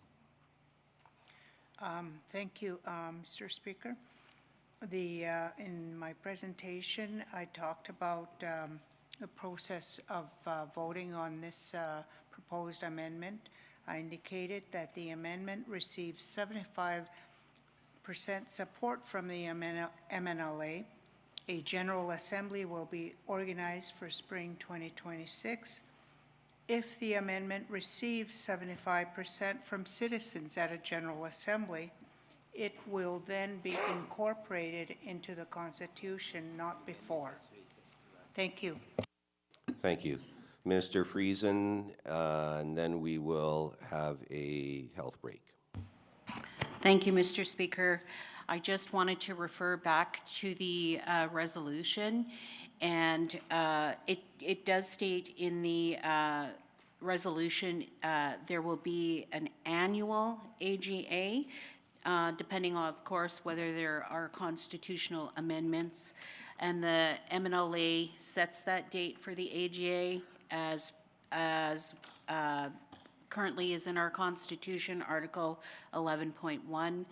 Thank you, Mr. Speaker. In my presentation, I talked about the process of voting on this proposed amendment. I indicated that the amendment receives 75% support from the MNLA. A General Assembly will be organized for spring 2026. If the amendment receives 75% from citizens at a General Assembly, it will then be incorporated into the Constitution, not before. Thank you. Thank you. Minister Friesen, and then we will have a health break. Thank you, Mr. Speaker. I just wanted to refer back to the resolution, and it does state in the resolution there will be an annual AGA, depending on, of course, whether there are constitutional amendments. And the MNLA sets that date for the AGA as currently is in our Constitution, Article 11.1.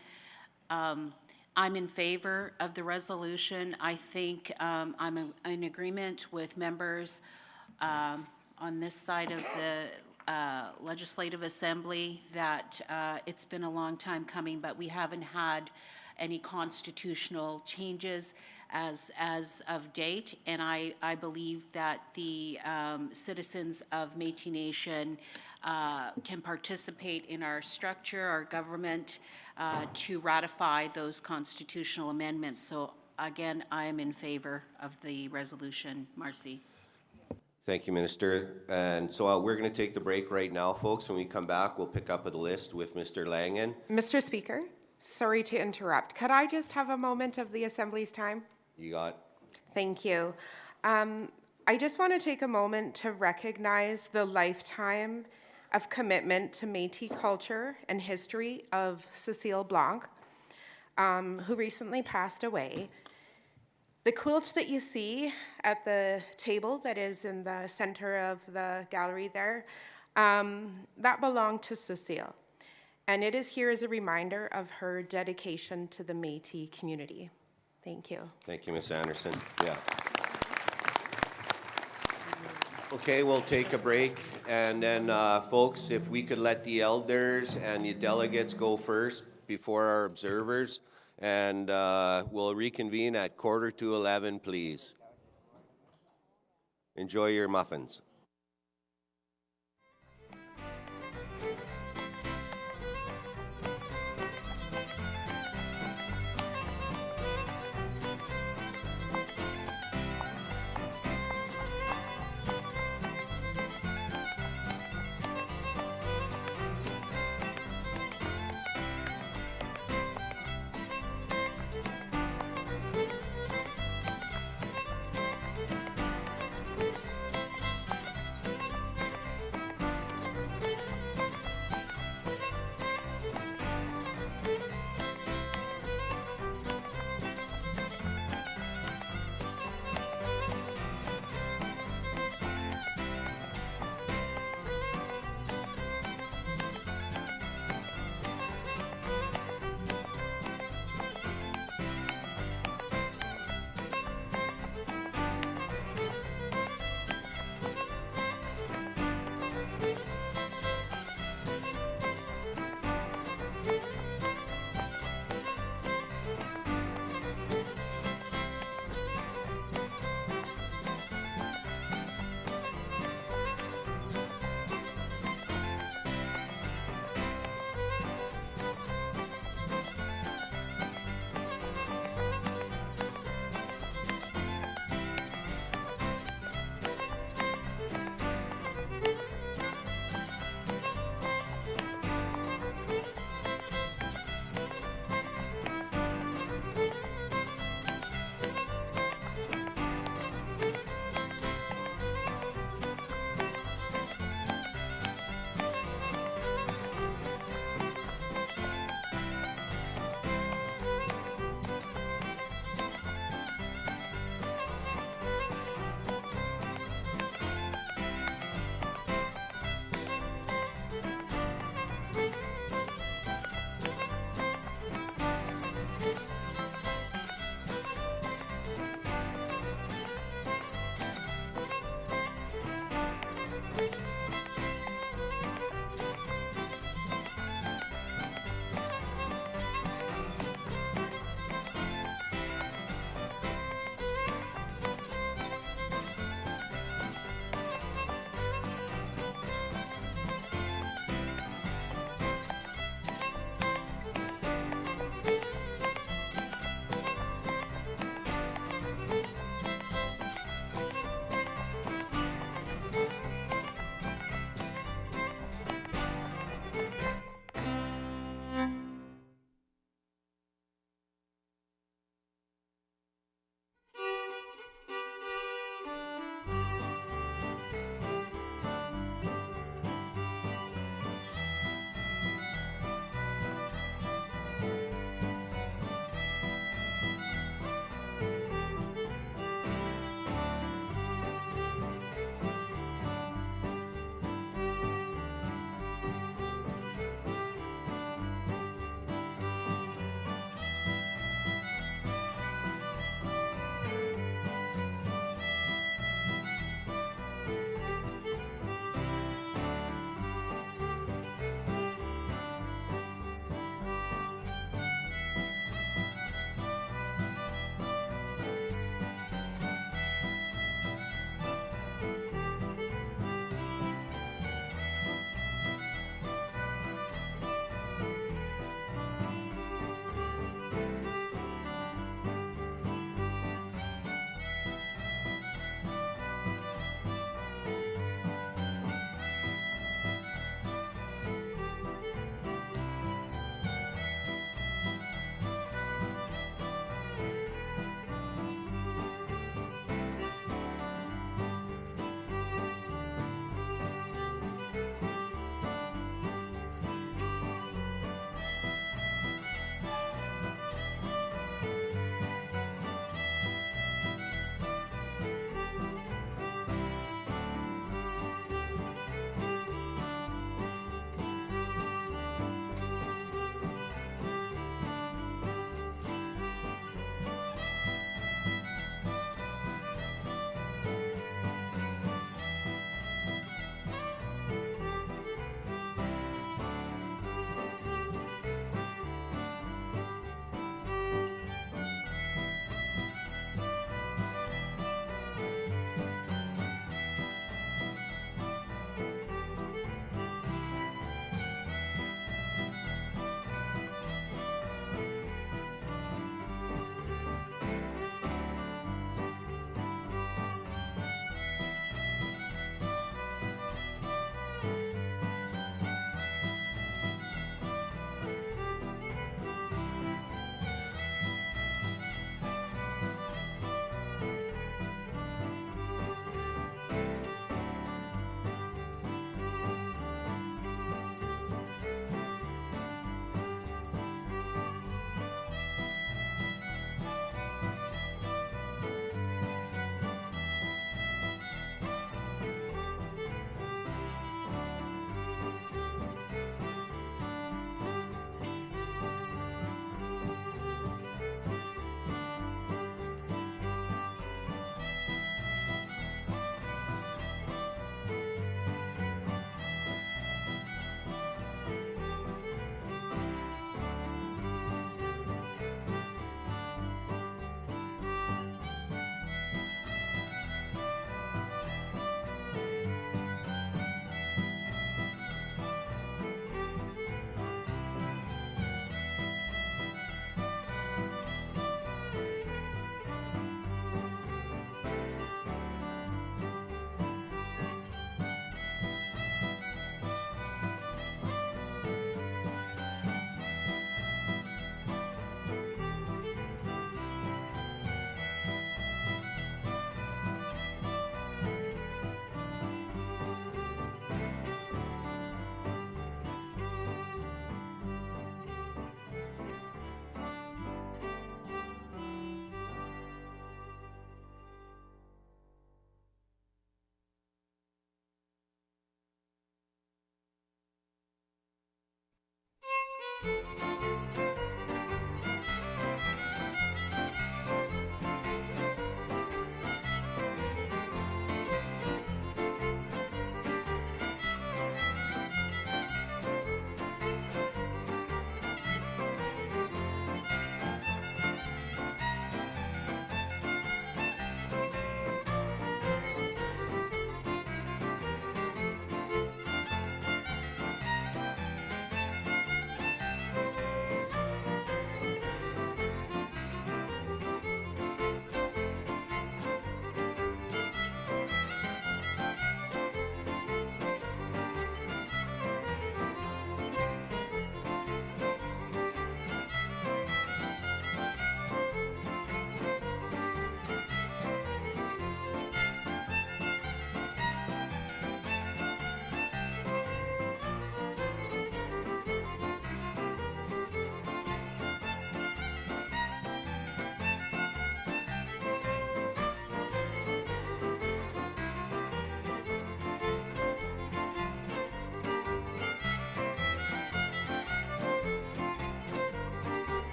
I'm in favor of the resolution. I think I'm in agreement with members on this side of the Legislative Assembly that it's been a long time coming, but we haven't had any constitutional changes as of date, and I believe that the citizens of Métis Nation can participate in our structure, our government, to ratify those constitutional amendments. So again, I am in favor of the resolution. Marcy. Thank you, Minister. And so we're going to take the break right now, folks. When we come back, we'll pick up the list with Mr. Langen. Mr. Speaker, sorry to interrupt. Could I just have a moment of the Assembly's time? You got. Thank you. I just want to take a moment to recognize the lifetime of commitment to Métis culture and history of Cecile Blanc, who recently passed away. The quilt that you see at the table that is in the center of the gallery there, that belonged to Cecile. And it is here as a reminder of her dedication to the Métis community. Thank you. Thank you, Ms. Anderson. Yeah. Okay, we'll take a break. And then, folks, if we could let the elders and the delegates go first before our observers. And we'll reconvene at 11:45, please. Enjoy your muffins.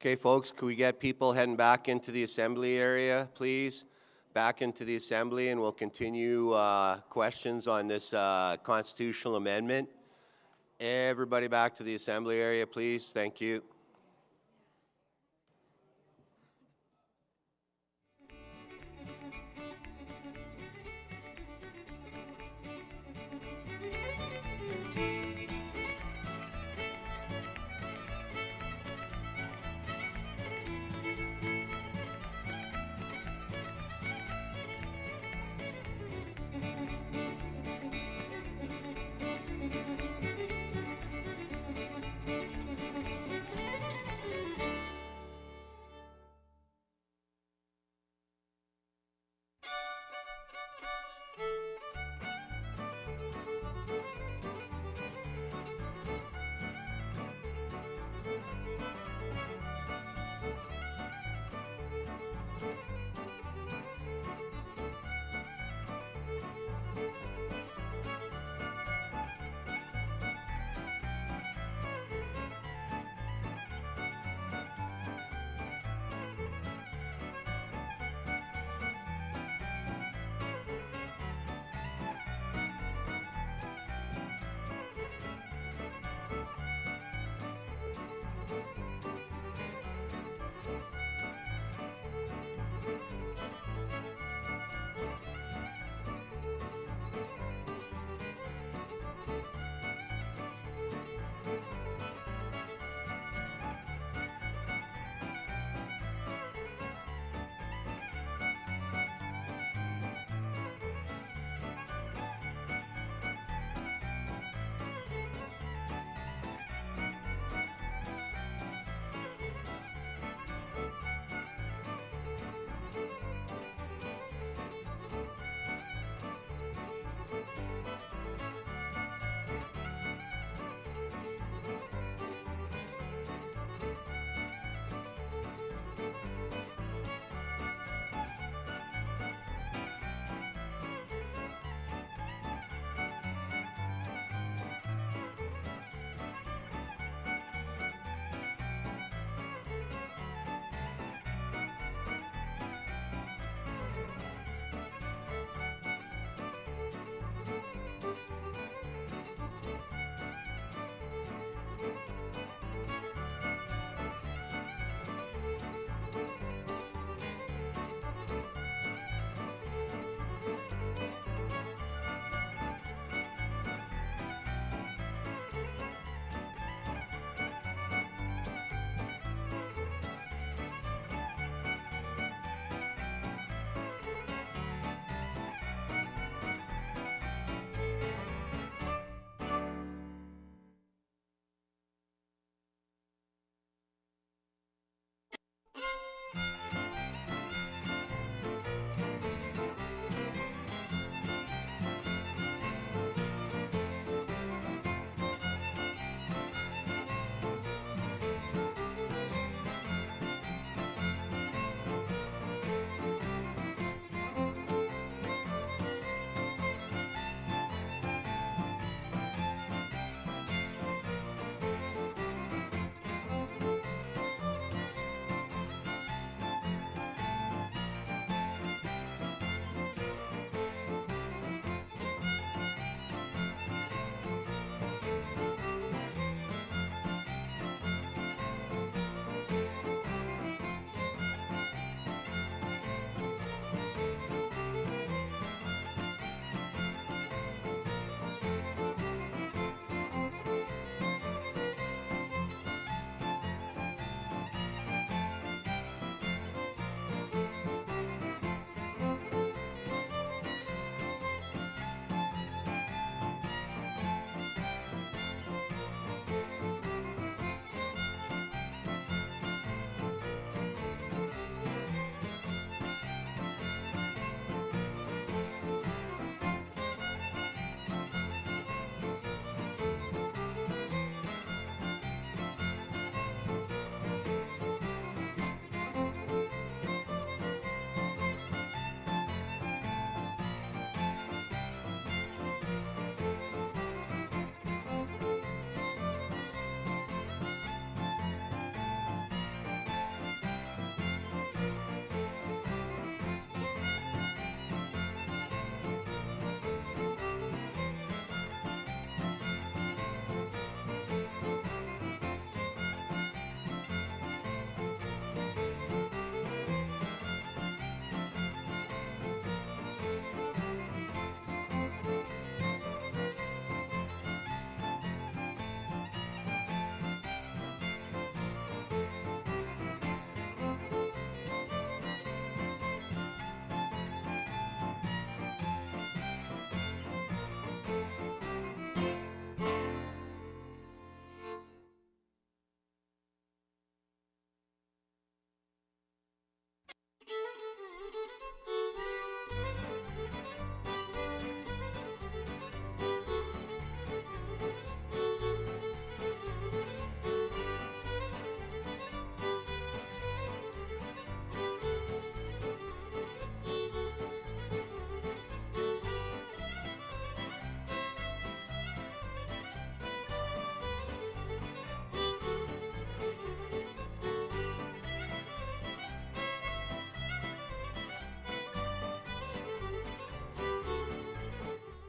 Okay, folks, could we get people heading back into the assembly area, please? Back into the assembly, and we'll continue questions on this constitutional amendment. Everybody back to the assembly area, please. Thank you.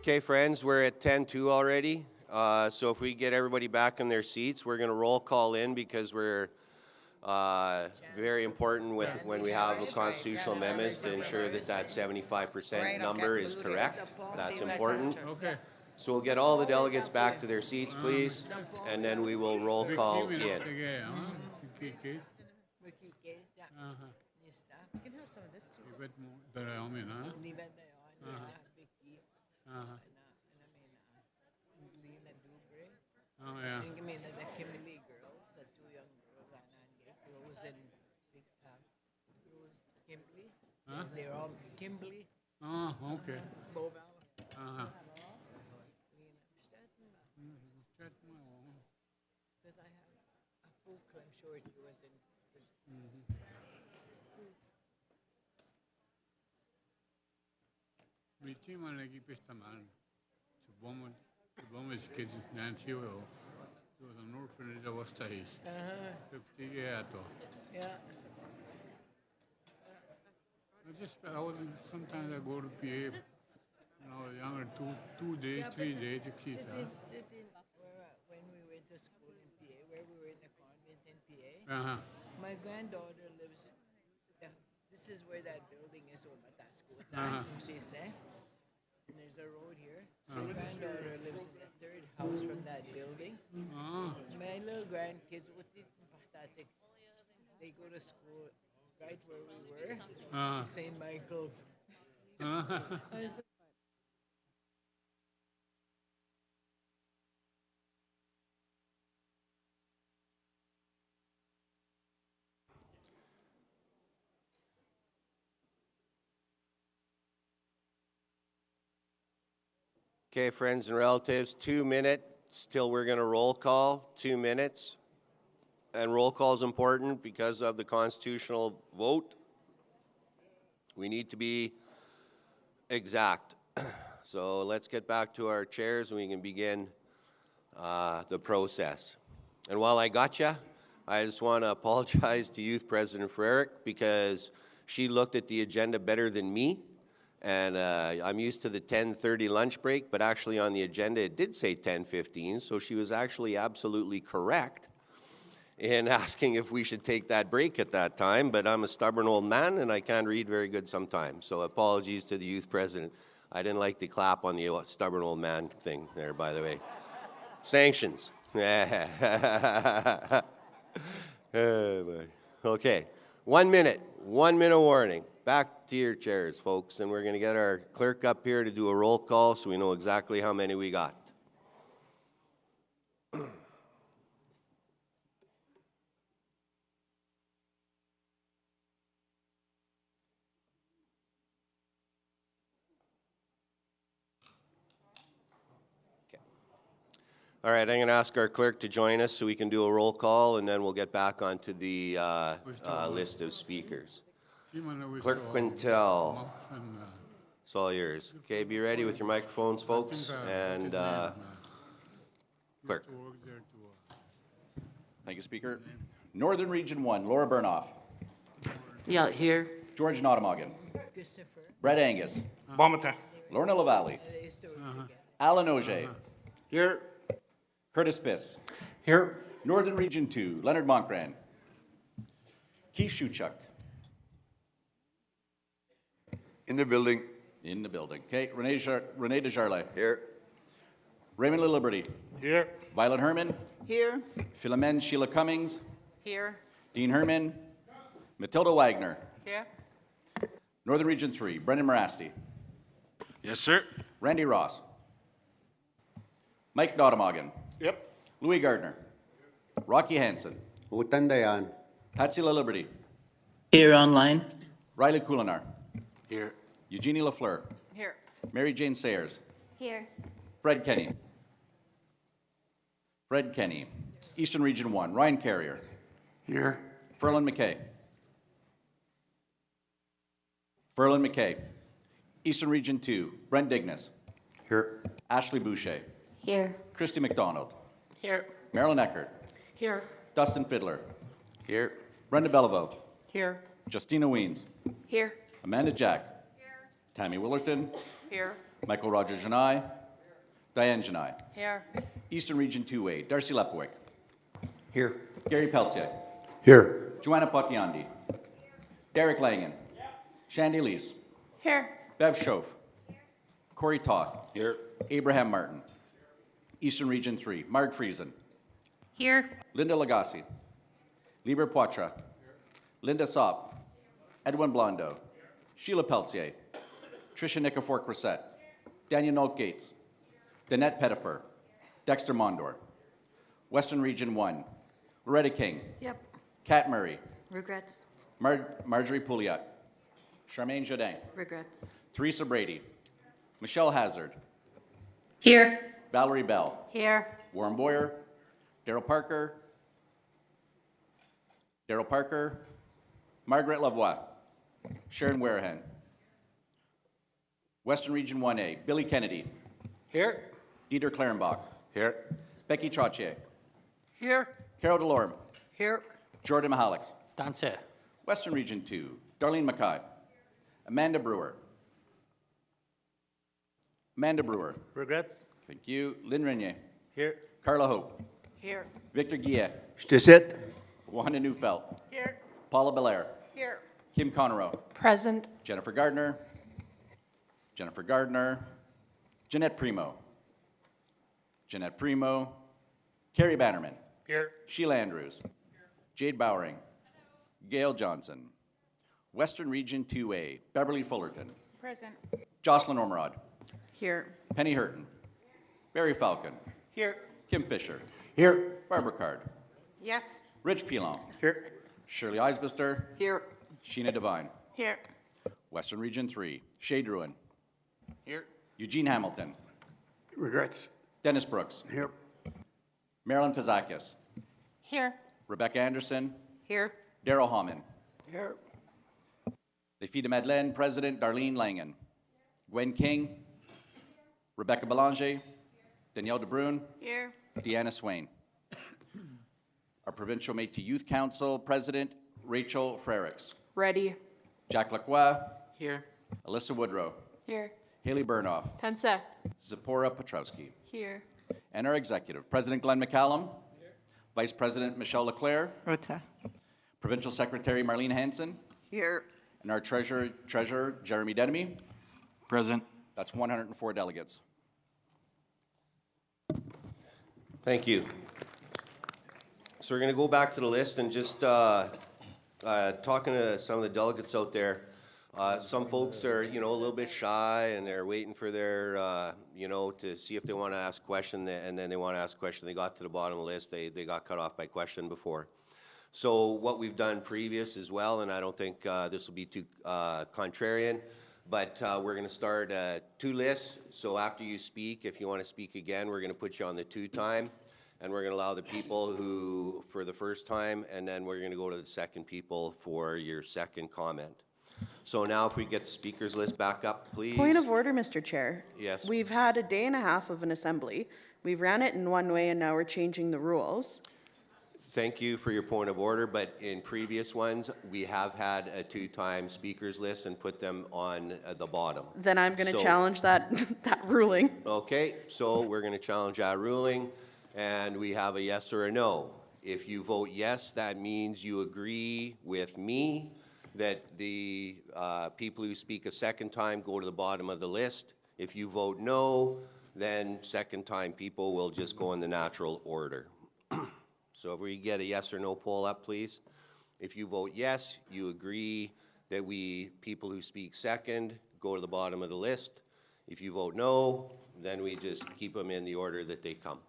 Okay, friends, we're at 10:02 already. So if we get everybody back in their seats, we're going to roll call in because we're very important with when we have constitutional amendments to ensure that that 75% number is correct. That's important. Okay. So we'll get all the delegates back to their seats, please, and then we will roll call in. You can have some of this too. Oh, yeah. I mean, the Kimberly girls, the two young girls, Anna and Rose and Rose Kimberly. Huh? They're all Kimberly. Oh, okay. Boval. Because I have a full I'm sure it was in. Meeting on lagi pesta man. Subamos que nanti o an orphanage of Ostais. Yeah. I wasn't. Sometimes I go to PA. Younger 2 days, 3 days, etc. When we went to school in PA, where we were in a convent in PA, my granddaughter lives. This is where that building is, and there's a road here. So my granddaughter lives in the third house from that building. My little grandkids, they go to school right where we were, St. Michael's. Okay, friends and relatives, 2 minutes till we're going to roll call, 2 minutes. And roll call is important because of the constitutional vote. We need to be exact. So let's get back to our chairs and we can begin the process. And while I got you, I just want to apologize to Youth President Frerick because she looked at the agenda better than me. And I'm used to the 10:30 lunch break, but actually on the agenda it did say 10:15, so she was actually absolutely correct in asking if we should take that break at that time, but I'm a stubborn old man and I can't read very good sometimes, so apologies to the Youth President. I didn't like to clap on the stubborn old man thing there, by the way. Sanctions. Okay, 1 minute, 1 minute warning. Back to your chairs, folks, and we're going to get our clerk up here to do a roll call so we know exactly how many we got. All right, I'm going to ask our clerk to join us so we can do a roll call, and then we'll get back onto the list of speakers. Clerk Quintel, it's all yours. Okay, be ready with your microphones, folks, and clerk. Thank you, Speaker. Northern Region 1, Laura Burnoff. Yeah, here. George Nottamogan. Christopher. Brett Angus. Bomata. Lorna LaValle. Alan Auger. Here. Curtis Biss. Here. Northern Region 2, Leonard Montgrand. Keith Shuchuk. In the building. In the building. Okay, Renee Desjardins. Here. Raymond LaLiberty. Here. Violet Herman. Here. Philomene Sheila Cummings. Here. Dean Herman. Matilda Wagner. Here. Northern Region 3, Brendan Morasti. Yes, sir. Randy Ross. Mike Nottamogan. Yep. Louis Gardner. Rocky Hansen. Utandayan. Patsy LaLiberty. Here online. Riley Coulinar. Here. Eugenie Lafleur. Here. Mary Jane Sayers. Here. Fred Kenny. Fred Kenny. Eastern Region 1, Ryan Carrier. Here. Ferlin McKay. Ferlin McKay. Eastern Region 2, Brent Dignas. Here. Ashley Boucher. Here. Christy McDonald. Here. Marilyn Eckert. Here. Dustin Fiddler. Here. Brenda Bellevaux. Here. Justina Weens. Here. Amanda Jack. Here. Tammy Willerton. Here. Michael Roger Janai. Diane Janai. Here. Eastern Region 2A, Darcy Lepwick. Here. Gary Pelletier. Here. Joanna Potiandi. Derek Langen. Shandy Lees. Here. Bev Schoaf. Corey Toth. Here. Abraham Martin. Eastern Region 3, Marg Friesen. Here. Linda Lagasse. Liber Poitras. Linda Sopp. Edwin Blondo. Sheila Pelletier. Tricia Nikifor-Cressette. Daniel Nolt Gates. Danette Pettifer. Dexter Mondor. Western Region 1, Loretta King. Yep. Kat Murray. Regrets. Marjorie Pouliot. Charmaine Jodin. Regrets. Teresa Brady. Michelle Hazard. Here. Valerie Bell. Here. Warren Boyer. Daryl Parker. Margaret Lavoie. Sharon Warahan. Western Region 1A, Billy Kennedy. Here. Dieter Clarenbach. Here. Becky Trottier. Here. Carol Delorme. Here. Jordan Mahalix. Danse. Western Region 2, Darlene Mackay. Amanda Brewer. Regrets. Thank you. Lynn Renier. Here. Carla Hope. Here. Victor Guillet. Stisit. Wanda Neufeld. Here. Paula Belair. Here. Kim Conroe. Present. Jennifer Gardner. Jeanette Primo. Carrie Bannerman. Here. Sheila Andrews. Jade Bowering. Gail Johnson. Western Region 2A, Beverly Fullerton. Present. Jocelyn Ormerod. Here. Penny Hurton. Barry Falcon. Here. Kim Fisher. Here. Barbara Card. Yes. Rich Pilon. Here. Shirley Eisbister. Here. Sheena Devine. Here. Western Region 3, Shay Druin. Here. Eugene Hamilton. Regrets. Dennis Brooks. Here. Marilyn Fazakis. Here. Rebecca Anderson. Here. Daryl Hammond. Here. Les Filles de Madeleine, President Darlene Langen. Gwen King. Rebecca Belanger. Danielle DeBrune. Here. Deanna Swain. Our Provincial Métis Youth Council President, Rachel Frericks. Ready. Jack Lacroix. Here. Alyssa Woodrow. Here. Haley Burnoff. Tensa. Zipporah Petrowski. Here. And our executive, President Glenn McCallum. Vice President Michelle Leclerc. Rota. Provincial Secretary Marlene Hansen. Here. And our Treasurer Jeremy Denemy. Present. That's 104 delegates. Thank you. So we're going to go back to the list and just talking to some of the delegates out there. Some folks are, a little bit shy and they're waiting for their, to see if they want to ask a question, and then they want to ask a question. They got to the bottom of the list. They got cut off by question before. So what we've done previous as well, and I don't think this will be too contrarian, but we're going to start 2 lists. So after you speak, if you want to speak again, we're going to put you on the 2 time. And we're going to allow the people who, for the first time, and then we're going to go to the second people for your second comment. So now if we get the speakers list back up, please. Point of order, Mr. Chair. Yes. We've had a day and a half of an assembly. We've ran it in one way and now we're changing the rules. Thank you for your point of order, but in previous ones, we have had a 2-time speakers list and put them on the bottom. Then I'm going to challenge that ruling. Okay, so we're going to challenge that ruling, and we have a yes or a no. If you vote yes, that means you agree with me that the people who speak a second time go to the bottom of the list. If you vote no, then second time people will just go in the natural order. So if we get a yes or no poll up, please. If you vote yes, you agree that people who speak second go to the bottom of the list. If you vote no, then we just keep them in the order that they come.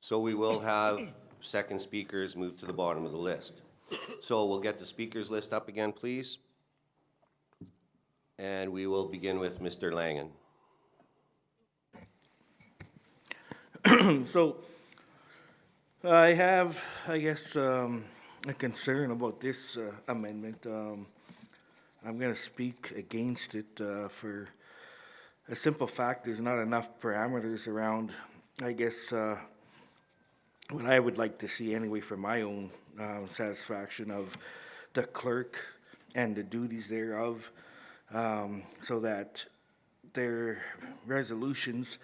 So we will have second speakers move to the bottom of the list. So we'll get the speakers list up again, please. And we will begin with Mr. Langen. So I have, I guess, a concern about this amendment. I'm going to speak against it for a simple fact. There's not enough parameters around, I guess, what I would like to see anyway for my own satisfaction of the clerk and the duties thereof, so that their resolutions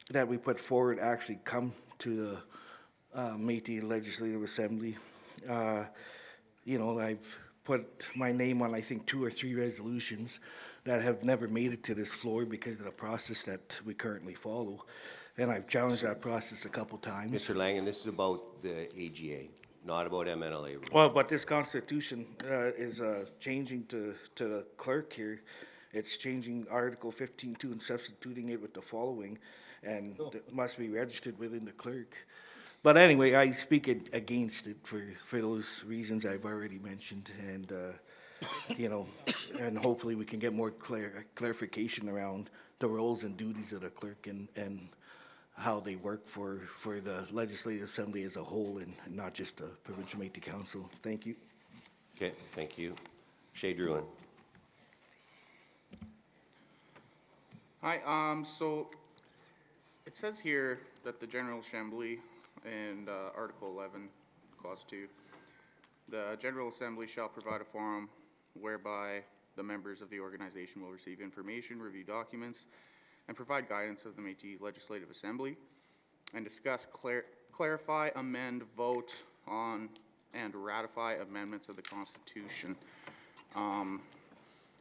that we put forward actually come to the Métis Legislative Assembly. You know, I've put my name on, I think, 2 or 3 resolutions that have never made it to this floor because of the process that we currently follow. And I've challenged that process a couple times. Mr. Langen, this is about the AGA, not about MNLA rules. Well, but this constitution is changing to the clerk here. It's changing Article 15.2 and substituting it with the following, and it must be registered within the clerk. But anyway, I speak against it for those reasons I've already mentioned, and you know, and hopefully we can get more clarification around the roles and duties of the clerk and how they work for the Legislative Assembly as a whole and not just the Provincial Métis Council. Thank you. Okay, thank you. Shay Druin. Hi, so it says here that the General Assembly in Article 11, Clause 2, the General Assembly shall provide a forum whereby the members of the organization will receive information, review documents, and provide guidance of the Métis Legislative Assembly, and discuss, clarify, amend, vote on, and ratify amendments of the Constitution. So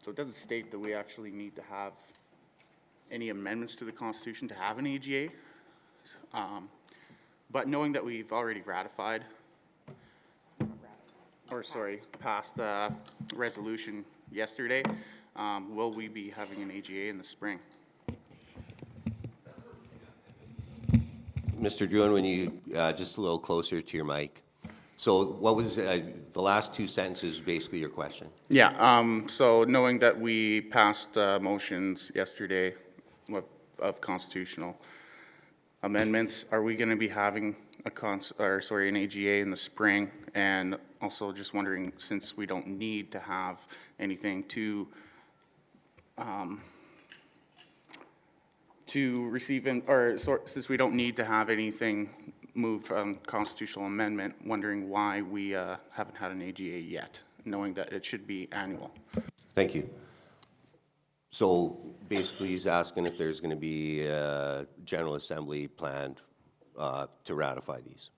it doesn't state that we actually need to have any amendments to the Constitution to have an AGA, but knowing that we've already ratified, or sorry, passed a resolution yesterday, will we be having an AGA in the spring? Mr. Druin, when you, just a little closer to your mic. So what was, the last 2 sentences basically your question? Yeah, so knowing that we passed motions yesterday of constitutional amendments, are we going to be having an AGA in the spring? And also just wondering, since we don't need to have anything to receive since we don't need to have anything moved from constitutional amendment, wondering why we haven't had an AGA yet, knowing that it should be annual. Thank you. So basically he's asking if there's going to be a General Assembly planned to ratify these.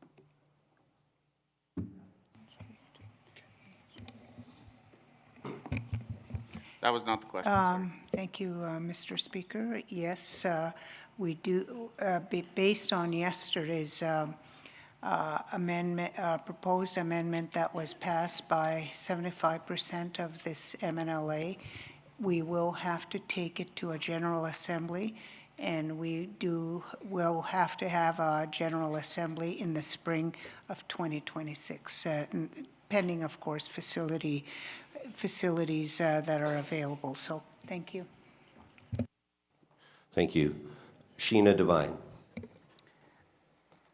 That was not the question. Thank you, Mr. Speaker. Yes, we do, based on yesterday's amendment, proposed amendment that was passed by 75% of this MNLA, we will have to take it to a General Assembly, and will have to have a General Assembly in the spring of 2026, pending, of course, facilities that are available. So, thank you. Thank you. Sheena Devine.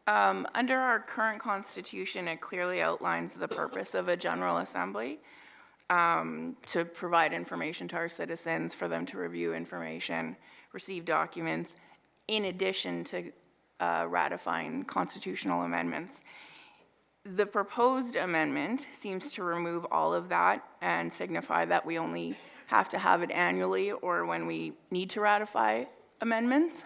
Under our current constitution, it clearly outlines the purpose of a General Assembly, to provide information to our citizens, for them to review information, receive documents, in addition to ratifying constitutional amendments. The proposed amendment seems to remove all of that and signify that we only have to have it annually or when we need to ratify amendments.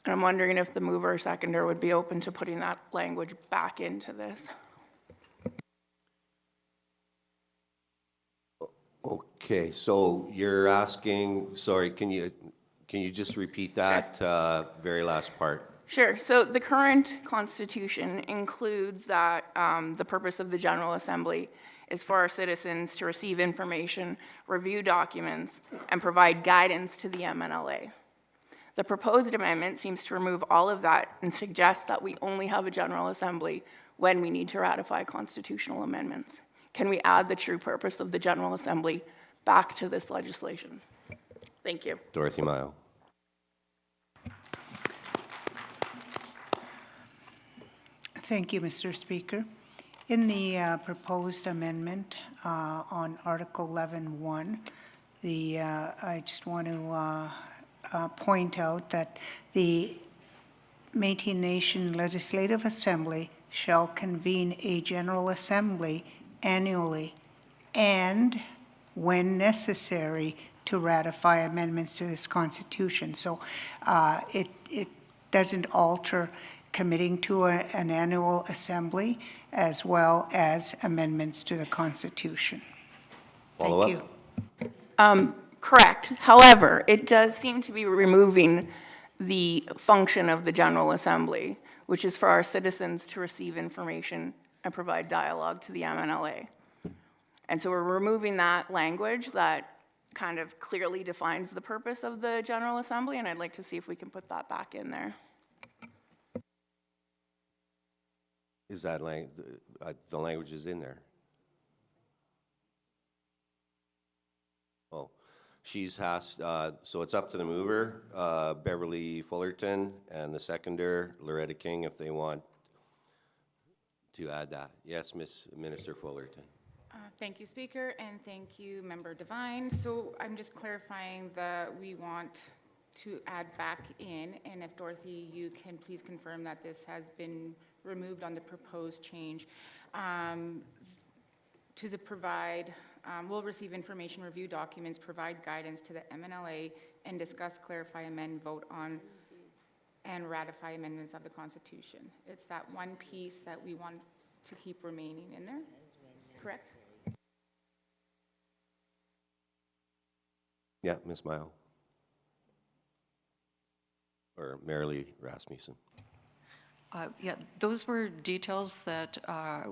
And I'm wondering if the mover or seconder would be open to putting that language back into this. Okay, so you're asking, sorry, can you just repeat that very last part? Sure. So the current constitution includes that the purpose of the General Assembly is for our citizens to receive information, review documents, and provide guidance to the MNLA. The proposed amendment seems to remove all of that and suggests that we only have a General Assembly when we need to ratify constitutional amendments. Can we add the true purpose of the General Assembly back to this legislation? Thank you. Dorothy Mayo. Thank you, Mr. Speaker. In the proposed amendment on Article 11.1, I just want to point out that the Métis Nation Legislative Assembly shall convene a General Assembly annually and, when necessary, to ratify amendments to this Constitution. So it doesn't alter committing to an annual assembly as well as amendments to the Constitution. Follow Thank up. you. Correct. However, it does seem to be removing the function of the General Assembly, which is for our citizens to receive information and provide dialogue to the MNLA. And so we're removing that language that kind of clearly defines the purpose of the General Assembly, and I'd like to see if we can put that back in there. Is that the language is in there? Oh, she's asked, so it's up to the mover, Beverly Fullerton, and the seconder, Loretta King, if they want to add that. Yes, Minister Fullerton. Thank you, Speaker, and thank you, Member Devine. So I'm just clarifying that we want to add back in, and if Dorothy, you can please confirm that this has been removed on the proposed change. To the provide, will receive information, review documents, provide guidance to the MNLA, and discuss, clarify, amend, vote on, and ratify amendments of the Constitution. It's that one piece that we want to keep remaining in there, correct? Yeah, Ms. Mayo. Or Marilee Rasmussen. Yeah, those were details that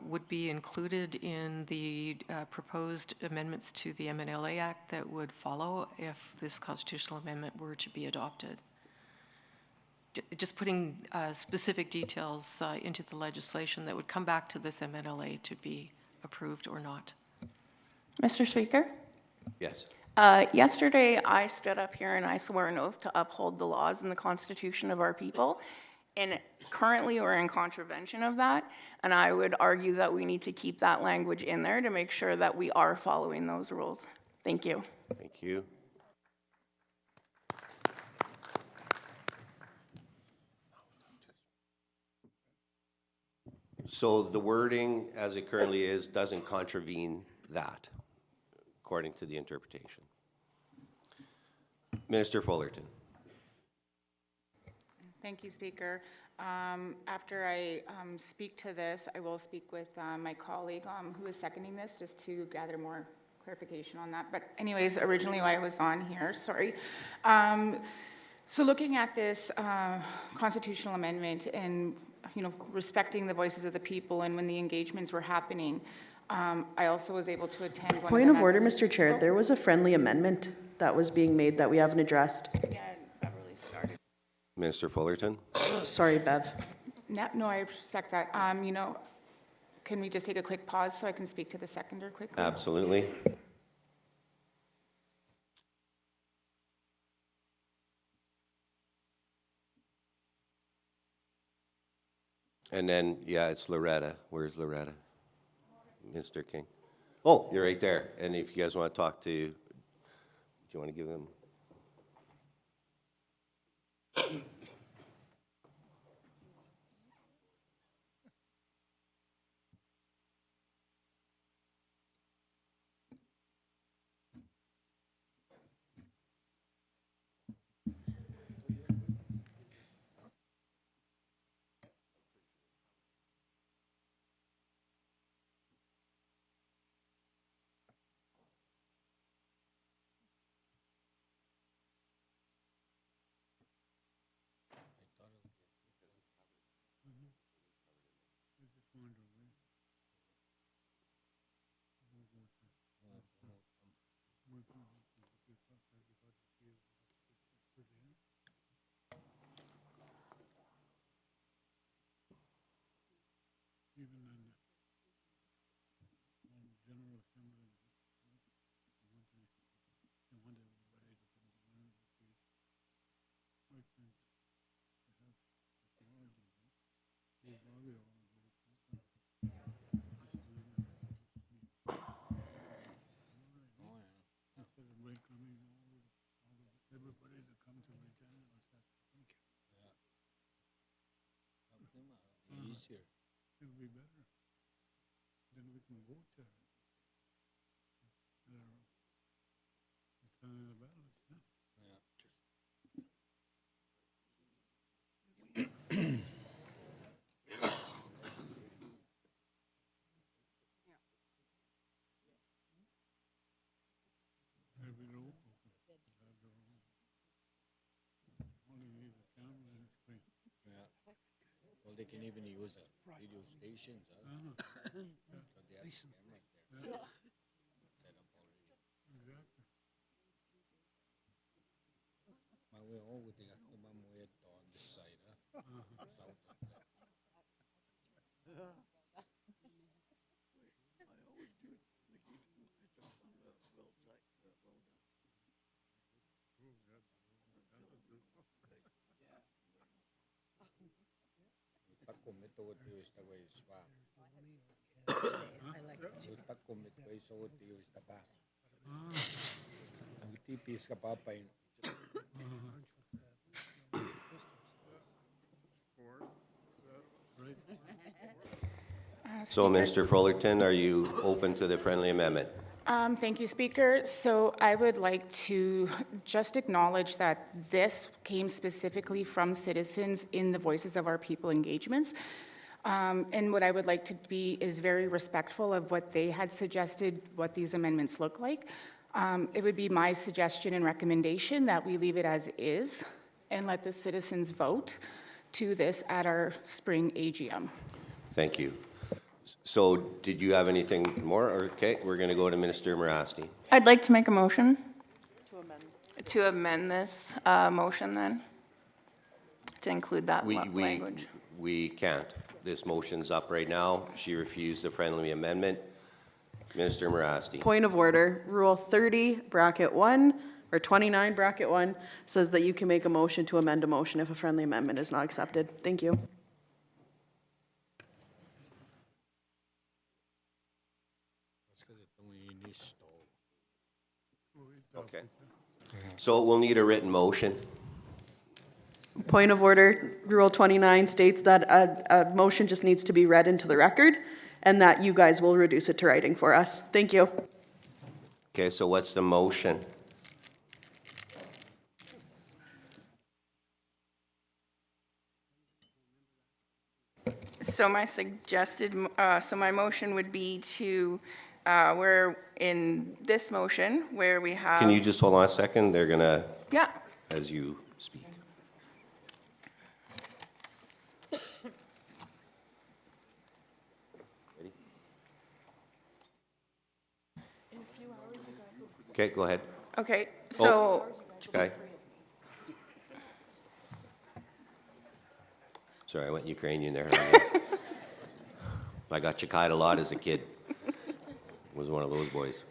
would be included in the proposed amendments to the MNLA Act that would follow if this constitutional amendment were to be adopted. Just putting specific details into the legislation that would come back to this MNLA to be approved or not. Mr. Speaker? Yes. Yesterday, I stood up here and I swore an oath to uphold the laws and the Constitution of our people. And currently, we're in contravention of that. And I would argue that we need to keep that language in there to make sure that we are following those rules. Thank you. Thank you. So the wording as it currently is doesn't contravene that, according to the interpretation. Minister Fullerton. Thank you, Speaker. After I speak to this, I will speak with my colleague who is seconding this, just to gather more clarification on that. But anyways, originally why I was on here, sorry. So looking at this constitutional amendment and respecting the voices of the people, and when the engagements were happening, I also was able to attend one Point of of order, Mr. Chair. There was a friendly amendment that was being made that we haven't addressed. Yeah, Beverly started. Minister Fullerton. Sorry, Bev. No, I respect that. Can we just take a quick pause so I can speak to the seconder quickly? Absolutely. And then, yeah, it's Loretta. Where's Loretta? Mr. King. Oh, you're right there. And if you guys want to talk to, do you want to give them? Easier. It'll be better. Then we can vote there. Turn the ballot, There'll be no. Only need a camera and a screen. Yeah. Well, they can even use video stations, huh? But they have cameras there. Yeah. Set up already. Exactly. We all would think on this side, huh? South of that. Tipis ka papain. So, Minister Fullerton, are you open to the friendly amendment? Thank you, Speaker. So I would like to just acknowledge that this came specifically from citizens in the Voices of Our People engagements. And what I would like to be is very respectful of what they had suggested, what these amendments look like. It would be my suggestion and recommendation that we leave it as is and let the citizens vote to this at our spring AGM. Thank you. So did you have anything more? Okay, we're going to go to Minister Morasti. I'd like to make a motion. To amend this motion then, to include that language. We can't. This motion's up right now. She refused the friendly amendment. Minister Morasti. Point of order, Rule 30, bracket 1, or 29, bracket 1, says that you can make a motion to amend a motion if a friendly amendment is not accepted. Thank you. Okay. So we'll need a written motion. Point of order, Rule 29 states that a motion just needs to be read into the record and that you guys will reduce it to writing for us. Thank you. Okay, so what's the motion? So my my motion would be to, where in this motion, where we have. Can you just hold on a second? They're going to, Yeah. as you speak. Ready? Okay, go ahead. Okay, so. Okay. Sorry, I went Ukrainian there. I got chikayed a lot as a kid. Was one of those boys.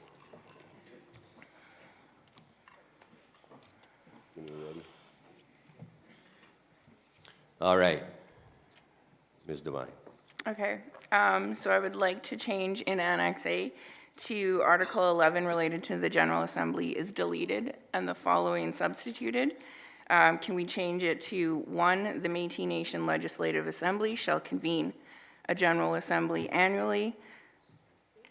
All right. Ms. Devine. Okay, so I would like to change in Annex A to Article 11 related to the General Assembly is deleted and the following substituted. Can we change it to 1, the Métis Nation Legislative Assembly shall convene a General Assembly annually,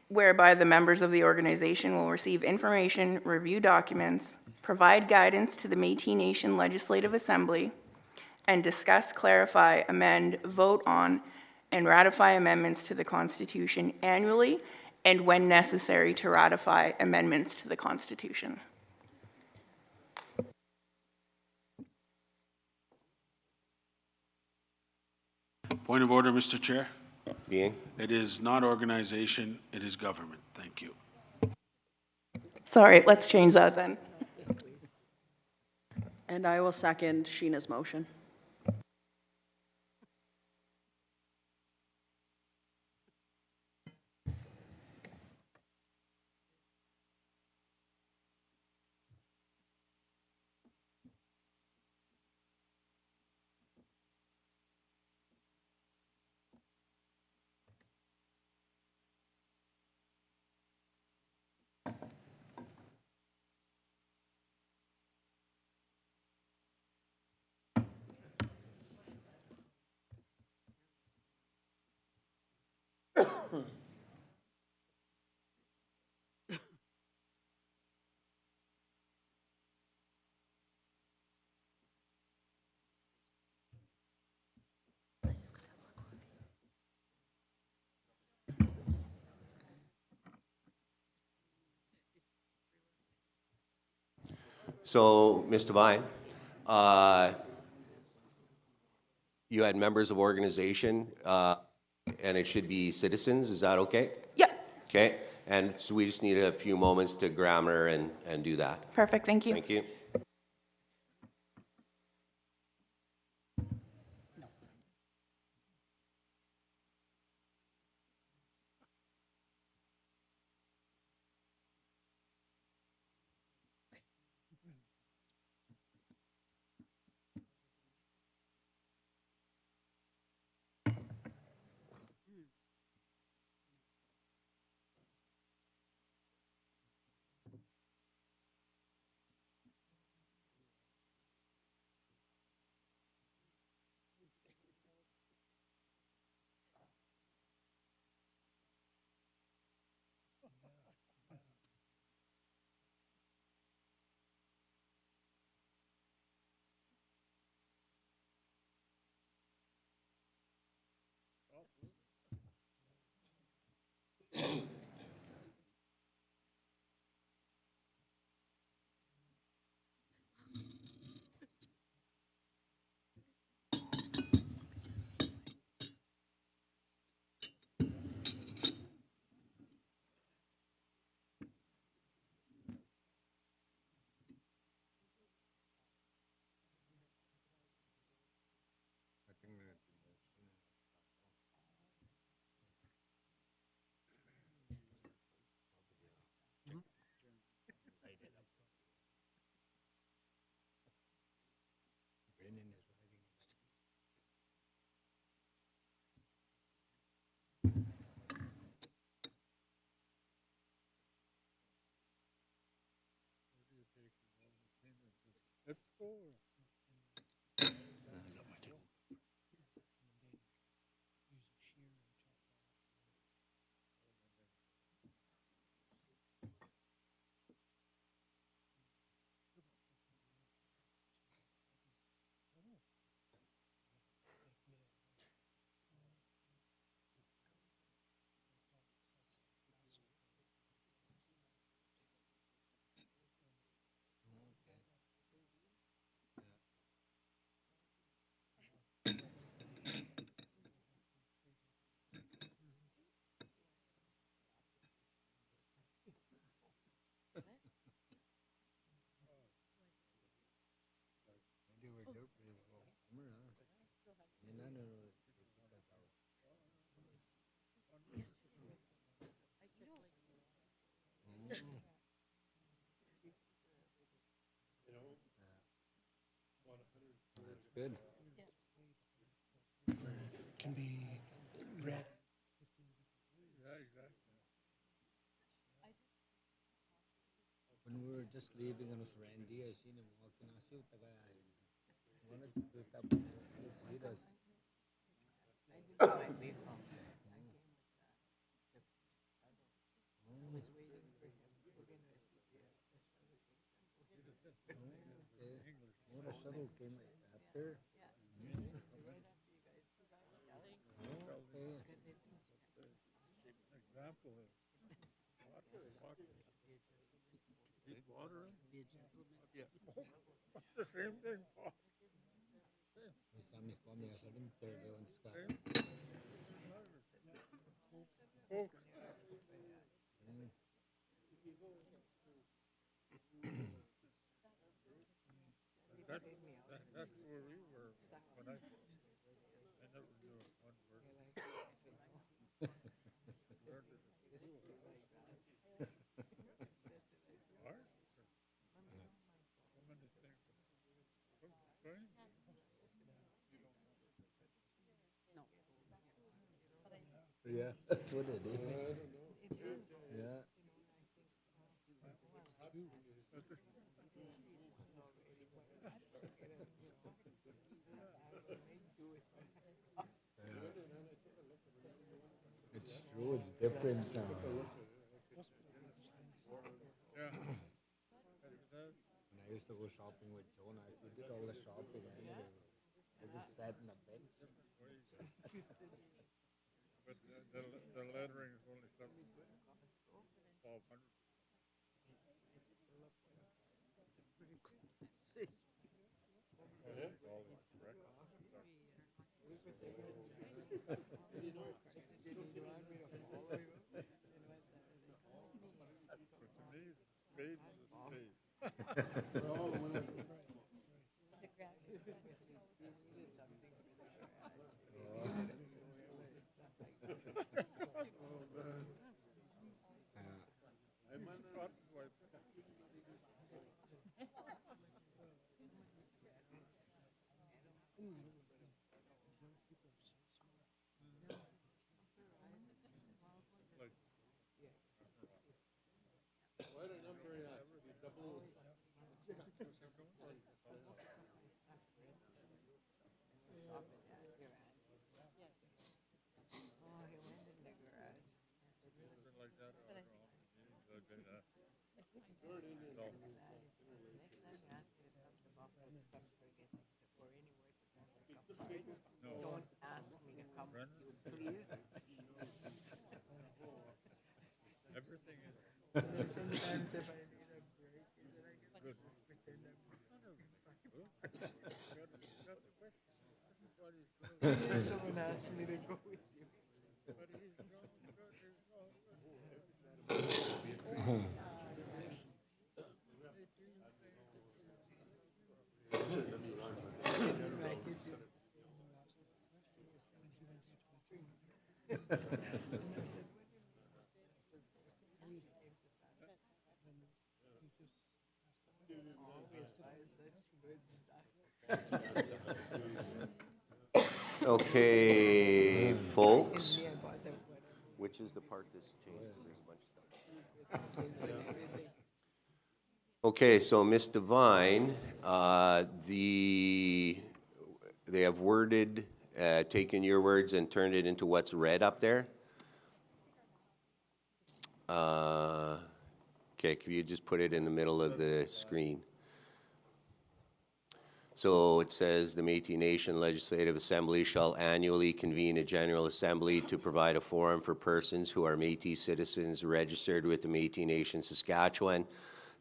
whereby the members of the organization will receive information, review documents, provide guidance to the Métis Nation Legislative Assembly, and discuss, clarify, amend, vote on, and ratify amendments to the Constitution annually, and when necessary to ratify amendments to the Constitution. Point of order, Mr. Chair. Being? It is not organization, it is government. Thank you. Sorry, let's change that then. And I will second Sheena's motion. So, Ms. Devine, you had members of organization, and it should be citizens, is that okay? Yep. Okay, and so we just need a few moments to grammar and do that. Perfect, thank you. Thank you. Let's go. That's good. Can be read. Yeah, exactly. When we were just leaving on his Randy, I seen him walking. I see what wanted to pick up lead us. What a shuttle came after. Example of water. Deep water. Yeah. The same thing, Paul. Mi sami kami sa winter doon sa Coke. That's where we were when I never knew one word. Learned it at school. Art? Woman is thing. Right? Yeah, that's what it is. Yeah. It's true, it's different now. When I used to go shopping with Jonah, he did all the shopping anyway. I just sat in the bench. But the lettering is only 1200. Don't ask me to come with you, please. Everything is. Sometimes if I need a break, then I can just pretend I'm someone asked me to go with you. Okay, folks. Which is the part that's changed? There's a bunch of stuff. Okay, so Ms. Devine, they have worded, taken your words and turned it into what's read up there. Okay, can you just put it in the middle of the screen? So it says the Métis Nation Legislative Assembly shall annually convene a General Assembly to provide a forum for persons who are Métis citizens registered with the Métis Nation Saskatchewan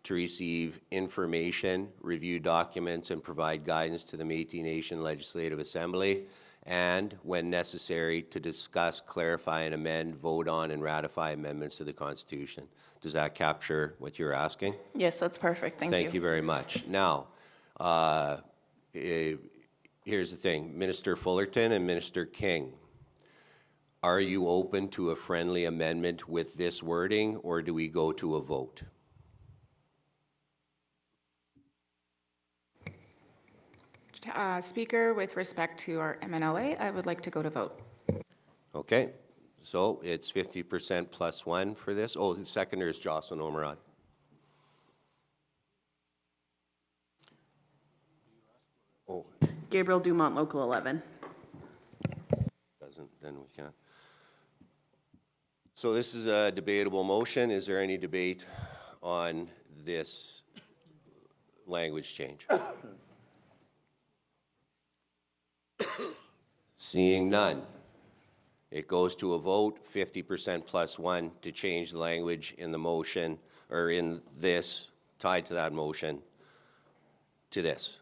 to receive information, review documents, and provide guidance to the Métis Nation Legislative Assembly, and, when necessary, to discuss, clarify, and amend, vote on, and ratify amendments to the Constitution. Does that capture what you're asking? Yes, that's perfect. Thank you. Thank you very much. Now, here's the thing. Minister Fullerton and Minister King, are you open to a friendly amendment with this wording, or do we go to a vote? Speaker, with respect to our MNLA, I would like to go to vote. Okay, so it's 50% plus one for this. Oh, the seconder is Jocelyn Omerod. Oh, Gabriel Dumont, Local 11. doesn't, then we can't. So this is a debatable motion. Is there any debate on this language change? Seeing none, it goes to a vote, 50% plus one, to change the language in the motion, or in this, tied to that motion, to this.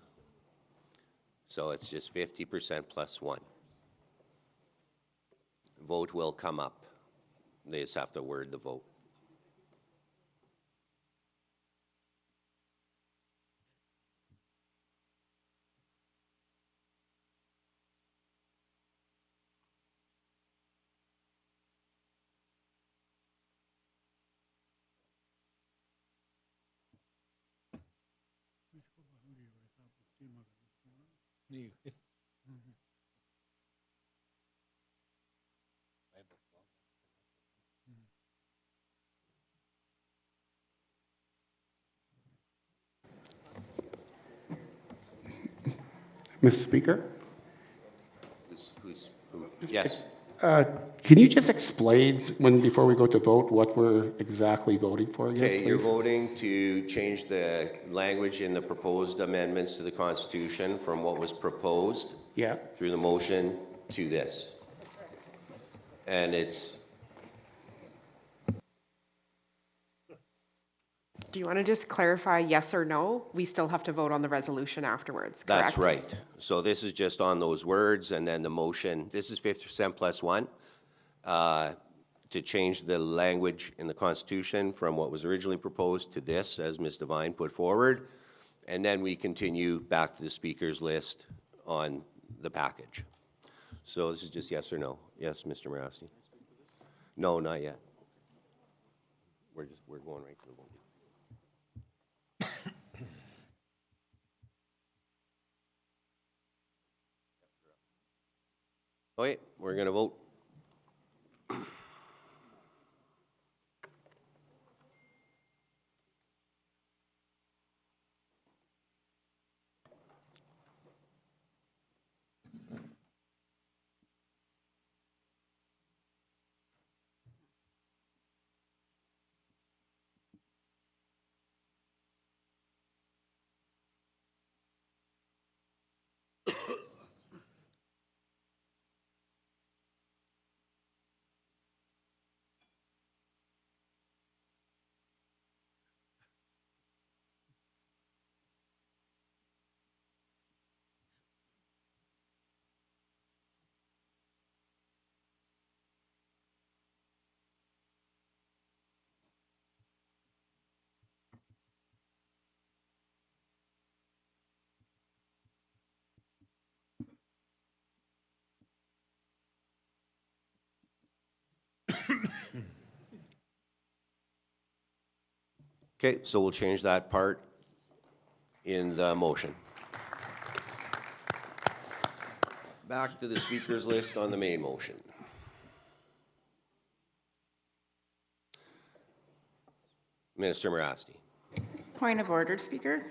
So it's just 50% plus one. Vote will come up. They just have to word the vote. Mr. Speaker? Who? Yes. Can you just explain before we go to vote, what we're exactly voting for again, Okay, you're please? voting to change the language in the proposed amendments to the Constitution from what was proposed through the motion to this. And it's, Do you want to just clarify yes or no? We still have to vote on the resolution afterwards, correct? that's right. So this is just on those words, and then the motion, this is 50% plus one, to change the language in the Constitution from what was originally proposed to this, as Ms. Devine put forward. And then we continue back to the speaker's list on the package. So this is just yes or no. Yes, Mr. Morasti? No, not yet. We're going right to the vote. Okay, we're going to vote. Okay, so we'll change that part in the motion. Back to the speaker's list on the main motion. Minister Morasti. Point of order, Speaker.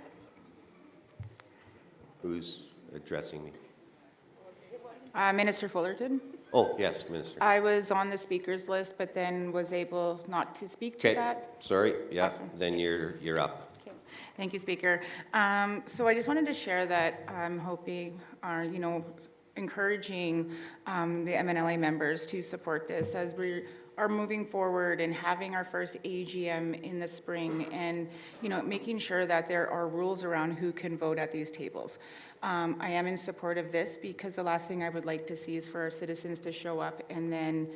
Who's addressing me? Minister Fullerton. Oh, yes, Minister. I was on the speaker's list, but then was able not to speak to Okay, that. sorry. Yeah, Awesome. then you're up. Okay. Thank you, Speaker. So I just wanted to share that I'm hoping, encouraging the MNLA members to support this as we are moving forward and having our first AGM in the spring, and making sure that there are rules around who can vote at these tables. I am in support of this because the last thing I would like to see is for our citizens to show up and then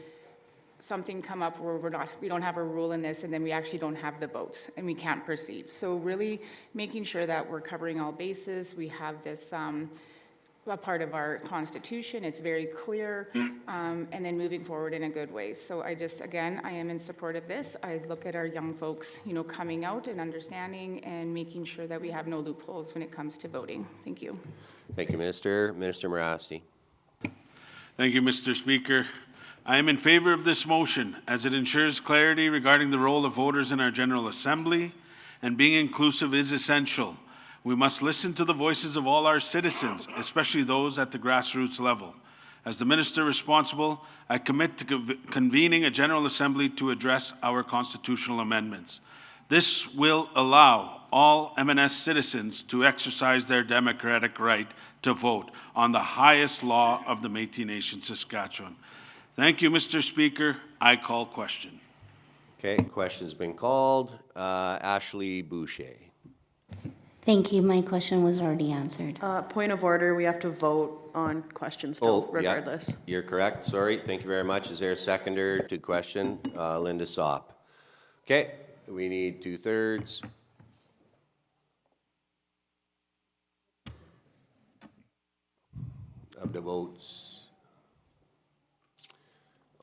something come up where we don't have a rule in this, and then we actually don't have the votes and we can't proceed. So really making sure that we're covering all bases. We have this a part of our Constitution. It's very clear, and then moving forward in a good way. So I am in support of this. I look at our young folks, coming out and understanding and making sure that we have no loopholes when it comes to voting. Thank you. Thank you, Minister. Minister Morasti. Thank you, Mr. Speaker. I am in favor of this motion as it ensures clarity regarding the role of voters in our General Assembly, and being inclusive is essential. We must listen to the voices of all our citizens, especially those at the grassroots level. As the minister responsible, I commit to convening a General Assembly to address our constitutional amendments. This will allow all MNS citizens to exercise their democratic right to vote on the highest law of the Métis Nation, Saskatchewan. Thank you, Mr. Speaker. I call question. Okay, question's been called. Ashley Boucher. Thank you. My question was already answered. Point of order, we have to vote on questions still, regardless. Yeah, you're correct. Sorry. Thank you very much. Is there a seconder to question? Linda Sopp. Okay, we need 2/3. Of the votes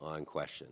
on question.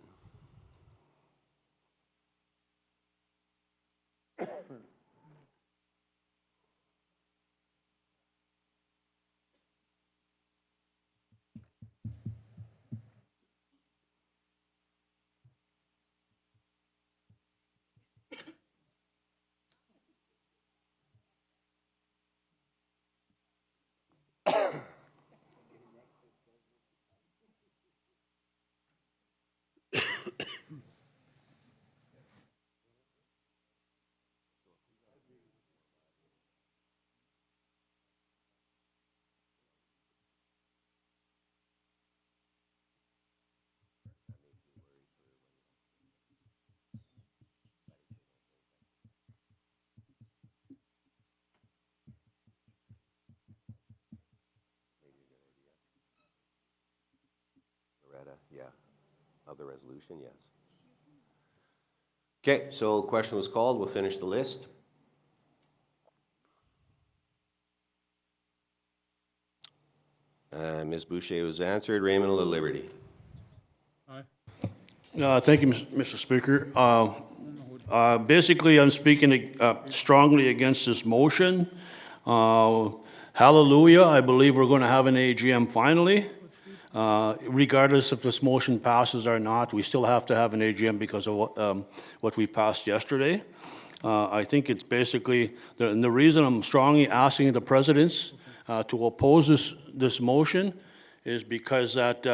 yeah, of the resolution, yes. Okay, so question was called. We'll finish the list. Ms. Boucher was answered. Raymond LaLiberty. Thank you, Mr. Speaker. Basically, I'm speaking strongly against this motion. Hallelujah, I believe we're going to have an AGM finally. Regardless if this motion passes or not, we still have to have an AGM because of what we passed yesterday. I think it's basically, and the reason I'm strongly asking the presidents to oppose this motion is because that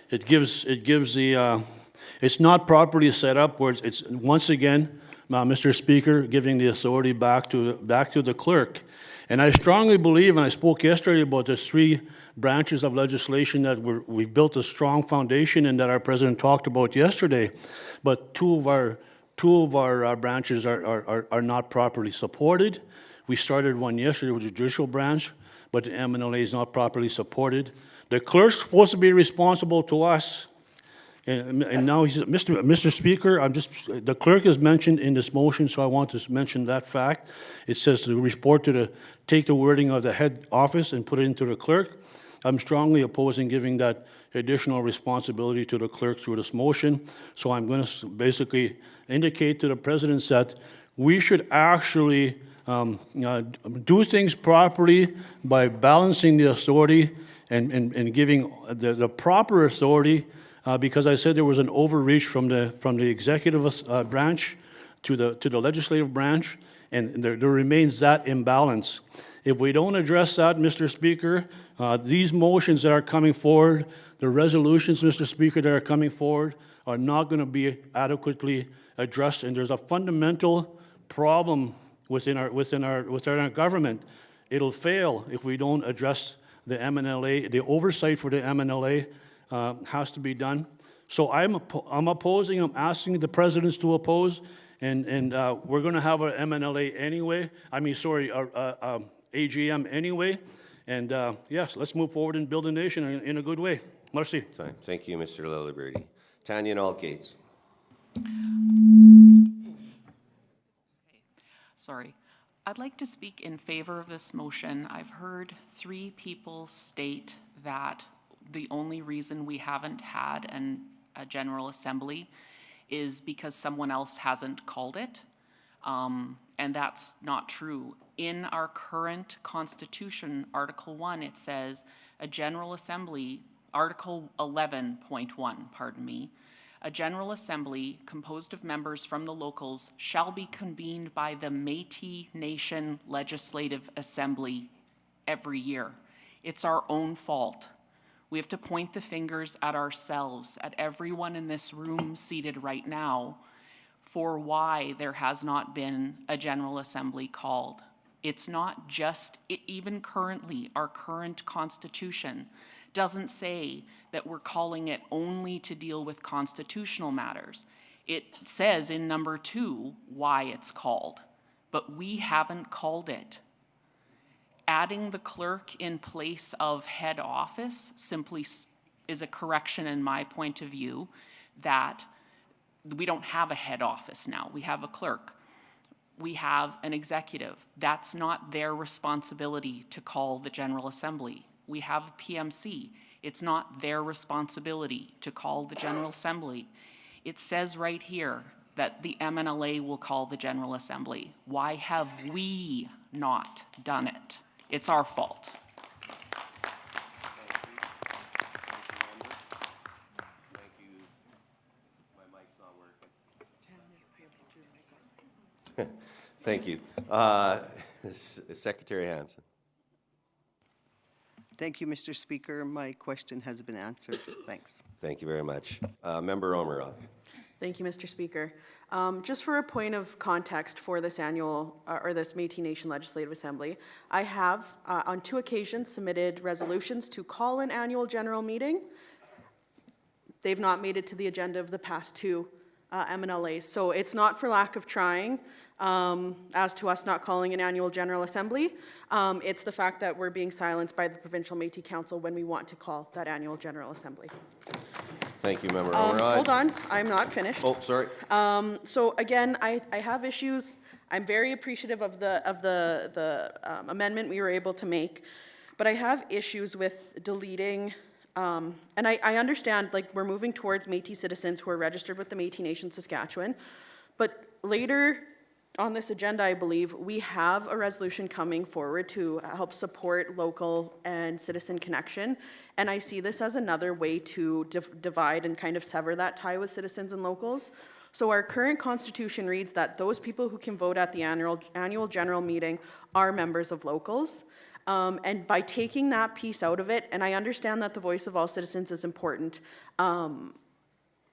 it gives the, it's not properly set up where it's once again, Mr. Speaker, giving the authority back to the clerk. And I strongly believe, and I spoke yesterday about the 3 branches of legislation that we've built a strong foundation and that our president talked about yesterday, but two of our branches are not properly supported. We started one yesterday with the judicial branch, but the MNLA is not properly supported. The clerk's supposed to be responsible to us. And now he says, Mr. Speaker, the clerk is mentioned in this motion, so I want to mention that fact. It says to report take the wording of the head office and put it into the clerk. I'm strongly opposing giving that additional responsibility to the clerk through this motion. So I'm going to basically indicate to the presidents that we should actually do things properly by balancing the authority and giving the proper authority. Because I said there was an overreach from the executive branch to the legislative branch, and there remains that imbalance. If we don't address that, Mr. Speaker, these motions that are coming forward, the resolutions, Mr. Speaker, that are coming forward, are not going to be adequately addressed, and there's a fundamental problem within our government. It'll fail if we don't address the MNLA, the oversight for the MNLA. Has to be done. So I'm opposing, I'm asking the presidents to oppose, and we're going to have an MNLA anyway, AGM anyway, and yes, let's move forward and build a nation in a good way. Merci. Thank you, Mr. LaLiberty. Tanya Altgates. Sorry. I'd like to speak in favor of this motion. I've heard 3 people state that the only reason we haven't had a General Assembly is because someone else hasn't called it. And that's not true. In our current Constitution, Article 1, it says a General Assembly, Article 11.1, pardon me, a General Assembly composed of members from the locals shall be convened by the Métis Nation Legislative Assembly every year. It's our own fault. We have to point the fingers at ourselves, at everyone in this room seated right now, for why there has not been a General Assembly called. It's not just, even currently, our current Constitution doesn't say that we're calling it only to deal with constitutional matters. It says in number 2 why it's called, but we haven't called it. Adding the clerk in place of head office simply is a correction in my point of view that we don't have a head office now. We have a clerk. We have an executive. That's not their responsibility to call the General Assembly. We have a PMC. It's not their responsibility to call the General Assembly. It says right here that the MNLA will call the General Assembly. Why have we not done it? It's our fault. Thank you. My mic's not working. Thank you. Secretary Hansen. Thank you, Mr. Speaker. My question has been answered. Thanks. Thank you very much. Member Omerod. Thank you, Mr. Speaker. Just for a point of context for this annual, or this Métis Nation Legislative Assembly, I have on 2 occasions submitted resolutions to call an annual general meeting. They've not made it to the agenda of the past 2 MNLAs, so it's not for lack of trying as to us not calling an annual general assembly. It's the fact that we're being silenced by the Provincial Métis Council when we want to call that annual general assembly. Thank you, Member Ormerod. Hold on, I'm not finished. Oh, sorry. So again, I have issues. I'm very appreciative of the amendment we were able to make, but I have issues with deleting, and I understand, like, we're moving towards Métis citizens who are registered with the Métis Nation Saskatchewan, but later on this agenda, I believe, we have a resolution coming forward to help support local and citizen connection. And I see this as another way to divide and kind of sever that tie with citizens and locals. So our current constitution reads that those people who can vote at the annual general meeting are members of locals. And by taking that piece out of it, and I understand that the voice of all citizens is important,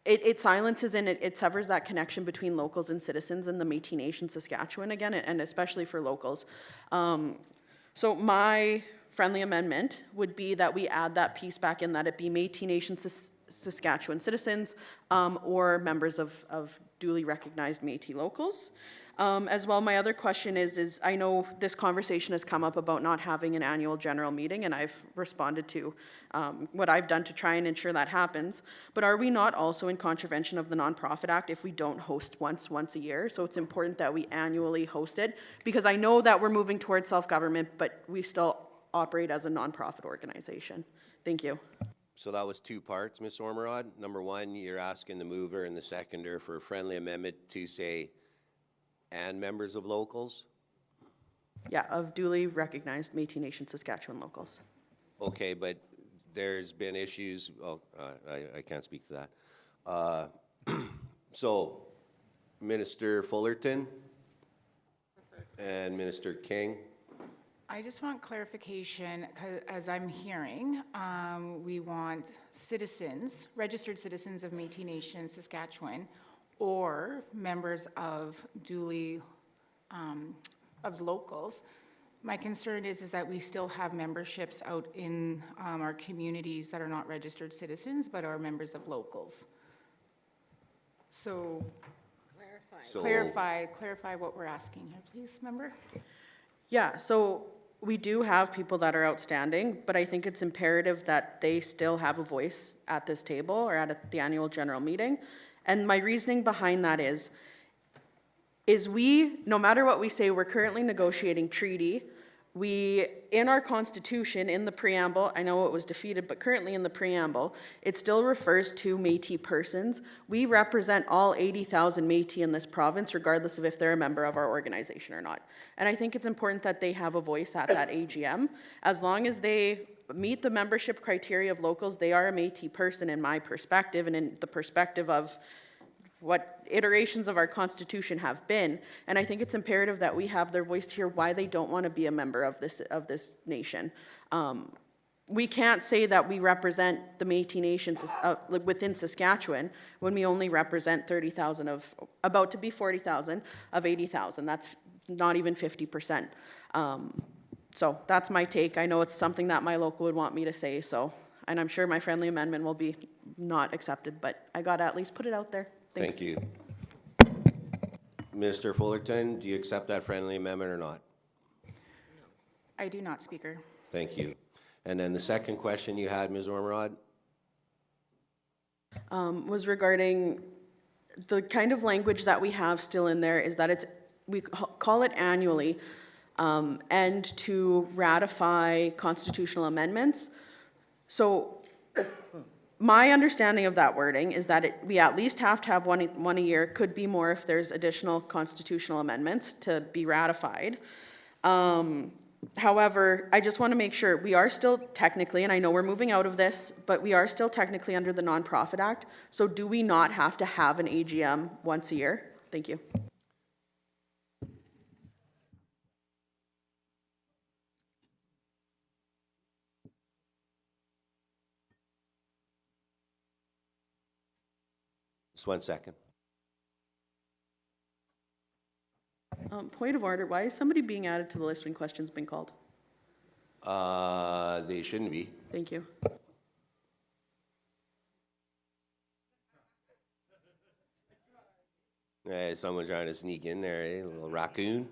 it silences and it severs that connection between locals and citizens in the Métis Nation Saskatchewan again, and especially for locals. So my friendly amendment would be that we add that piece back in, that it be Métis Nation Saskatchewan citizens or members of duly recognized Métis locals. As well, my other question is I know this conversation has come up about not having an annual general meeting, and I've responded to what I've done to try and ensure that happens. But are we not also in contravention of the Nonprofit Act if we don't host once a year? So it's important that we annually host it, because I know that we're moving towards self-government, but we still operate as a nonprofit organization. Thank you. So that was two parts, Ms. Ormerod. Number one, you're asking the mover and the seconder for a friendly amendment to say, and members of locals? Yeah, of duly recognized Métis Nation Saskatchewan locals. Okay, but there's been issues, I can't speak to that. So, Minister Fullerton and Minister King. I just want clarification, 'cause as I'm hearing, we want citizens, registered citizens of Métis Nation Saskatchewan, or members of duly, of locals. My concern is that we still have memberships out in our communities that are not registered citizens, but are members of locals. So, clarify what we're asking here, please, member. Yeah, so we do have people that are outstanding, but I think it's imperative that they still have a voice at this table or at the annual general meeting. And my reasoning behind that is we, no matter what we say, we're currently negotiating treaty. We, in our constitution, in the preamble, I know it was defeated, but currently in the preamble, it still refers to Métis persons. We represent all 80,000 Métis in this province, regardless of if they're a member of our organization or not. And I think it's important that they have a voice at that AGM. As long as they meet the membership criteria of locals, they are a Métis person in my perspective, and in the perspective of what iterations of our constitution have been. And I think it's imperative that we have their voice to hear why they don't want to be a member of this nation. We can't say that we represent the Métis Nation within Saskatchewan when we only represent 30,000 of, about to be 40,000 of 80,000. That's not even 50%. So that's my take. I know it's something that my local would want me to say, so, and I'm sure my friendly amendment will be not accepted, but I gotta at least put it out there. Thanks. Thank you. Minister Fullerton, do you accept that friendly amendment or not? I do not, Speaker. Thank you. And then the second question you had, Ms. Ormerod? Was regarding the kind of language that we have still in there is that we call it annually, and to ratify constitutional amendments. So my understanding of that wording is that we at least have to have one a year, could be more if there's additional constitutional amendments to be ratified. However, I just want to make sure we are still technically, and I know we're moving out of this, but we are still technically under the Nonprofit Act. So do we not have to have an AGM once a year? Thank you. Just 1 second. Point of order, why is somebody being added to the list when question's been called? They shouldn't be. Thank you. Someone trying to sneak in there, eh? A little raccoon.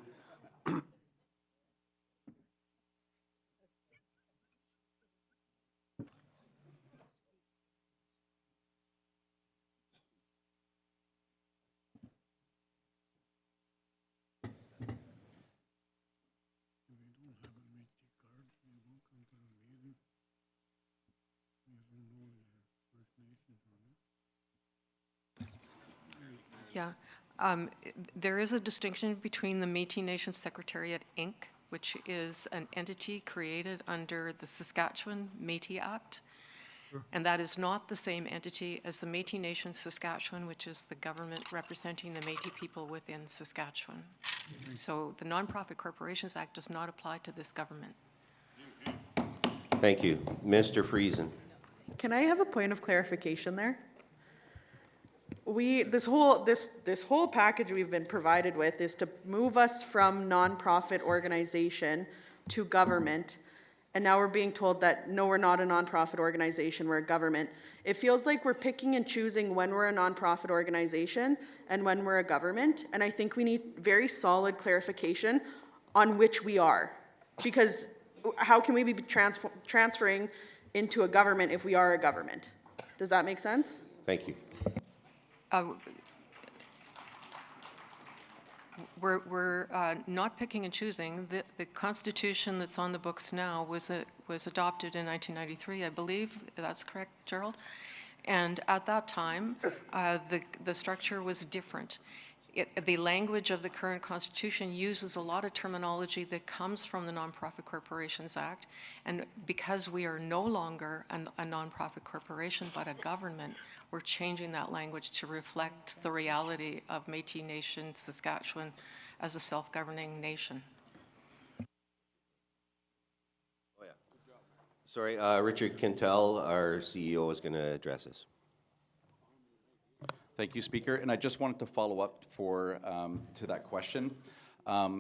There is a distinction between the Métis Nation Secretariat, Inc., which is an entity created under the Saskatchewan Métis Act, and that is not the same entity as the Métis Nation Saskatchewan, which is the government representing the Métis people within Saskatchewan. So the Nonprofit Corporations Act does not apply to this government. Thank you. Minister Friesen. Can I have a point of clarification there? This whole package we've been provided with is to move us from nonprofit organization to government. And now we're being told that, no, we're not a nonprofit organization, we're a government. It feels like we're picking and choosing when we're a nonprofit organization and when we're a government. And I think we need very solid clarification on which we are. Because how can we be transferring into a government if we are a government? Does that make sense? Thank you. We're not picking and choosing. The Constitution that's on the books now was adopted in 1993, I believe. That's correct, Gerald? And at that time, the structure was different. The language of the current Constitution uses a lot of terminology that comes from the Nonprofit Corporations Act, and because we are no longer a nonprofit corporation but a government, we're changing that language to reflect the reality of Métis Nation Saskatchewan as a self-governing nation. Oh, yeah. Sorry, Richard Quintal, our CEO, is going to address us. Thank you, Speaker. And I just wanted to follow up to that question.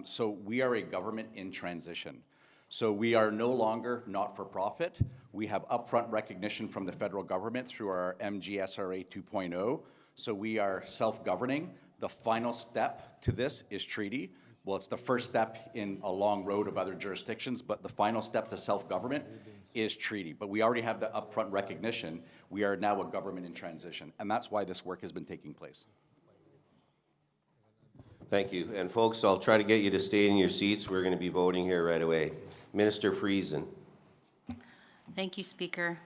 So we are a government in transition. So we are no longer not-for-profit. We have upfront recognition from the federal government through our MGSRA 2.0. So we are self-governing. The final step to this is treaty. Well, it's the first step in a long road of other jurisdictions, but the final step to self-government is treaty. But we already have the upfront recognition. We are now a government in transition, and that's why this work has been taking place. Thank you. And folks, I'll try to get you to stay in your seats. We're going to be voting here right away. Minister Friesen. Thank you, Speaker.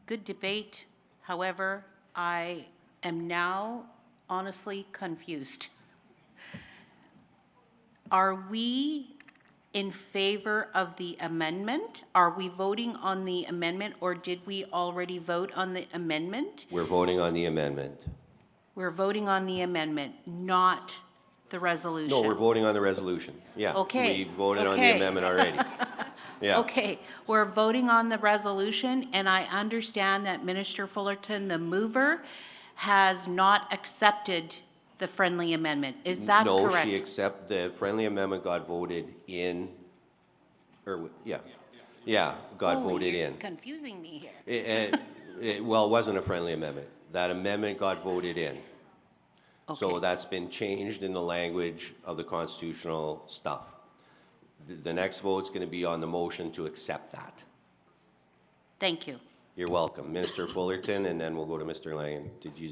Good debate. However, I am now honestly confused. Are we in favor of the amendment? Are we voting on the amendment, or did we already vote on the amendment? We're voting on the amendment. We're voting on the amendment, not the resolution. No, we're voting on the resolution. Yeah. Okay. We voted on the amendment already. Yeah. Okay, we're voting on the resolution, and I understand that Minister Fullerton, the mover, has not accepted the friendly amendment. Is that correct? No, she accepted the friendly amendment got voted in, or yeah, got voted You're in. confusing me here. Well, it wasn't a friendly amendment. That amendment got voted in. Okay. So that's been changed in the language of the constitutional stuff. The next vote's going to be on the motion to accept that. Thank you. You're welcome. Minister Fullerton, and then we'll go to Mr. Langen. Did you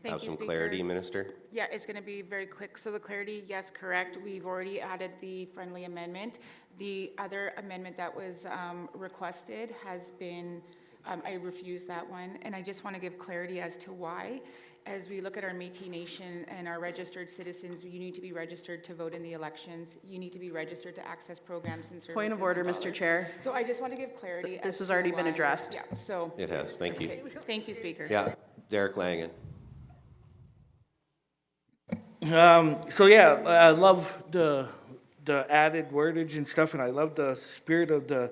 have some clarity, Minister? Yeah, it's going to be very quick. So the clarity, yes, correct. We've already added the friendly amendment. The other amendment that was requested has been, I refused that one. And I just want to give clarity as to why. As we look at our Métis Nation and our registered citizens, you need to be registered to vote in the elections. You need to be registered to access programs and services. Point of order, Mr. Chair. So I just want to give clarity. This has already been addressed. Yeah, so. It has. Thank you. Thank you, Speaker. Yeah, Derek Langen. So yeah, I love the added wordage and stuff, and I love the spirit of the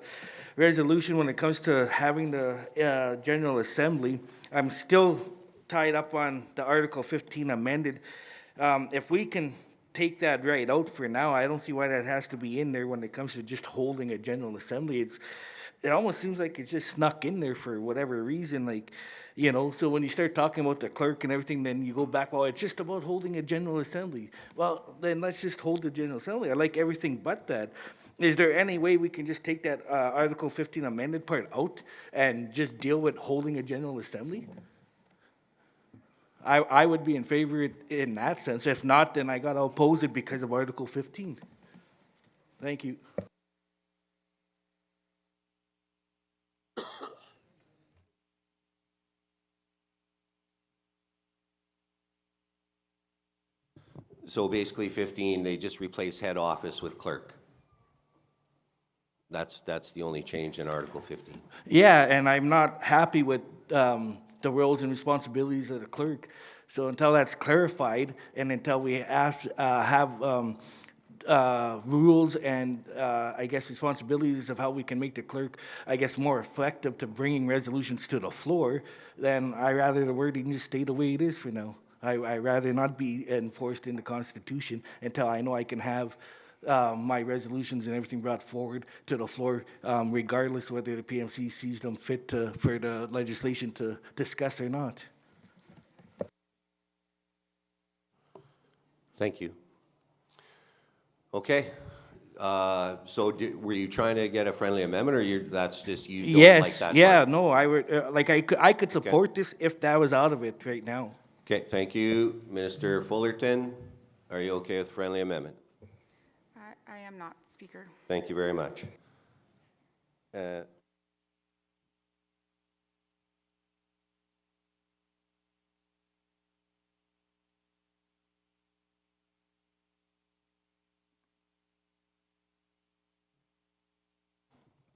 resolution when it comes to having the General Assembly. I'm still tied up on the Article 15 amended. If we can take that right out for now, I don't see why that has to be in there when it comes to just holding a General Assembly. It almost seems like it's just snuck in there for whatever reason, like, you know, so when you start talking about the clerk and everything, then you go back, well, it's just about holding a General Assembly. Well, then let's just hold the General Assembly. I like everything but that. Is there any way we can just take that Article 15 amended part out and just deal with holding a General Assembly? I would be in favor in that sense. If not, then I got to oppose it because of Article 15. Thank you. So basically 15, they just replace head office with clerk. That's the only change in Article 15. Yeah, and I'm not happy with the roles and responsibilities of the clerk. So until that's clarified, and until we have rules and, I guess, responsibilities of how we can make the clerk, I guess, more effective to bringing resolutions to the floor, then I rather the wording just stay the way it is for now. I rather not be enforced in the Constitution until I know I can have my resolutions and everything brought forward to the floor, regardless whether the PMC sees them fit for the legislation to discuss or not. Thank you. Okay. So were you trying to get a friendly amendment, or that's just you don't Yes, like that yeah, part? no, I would, like, I could support this if that was out of it right now. Okay, thank you. Minister Fullerton, are you okay with friendly amendment? I am not, Speaker. Thank you very much.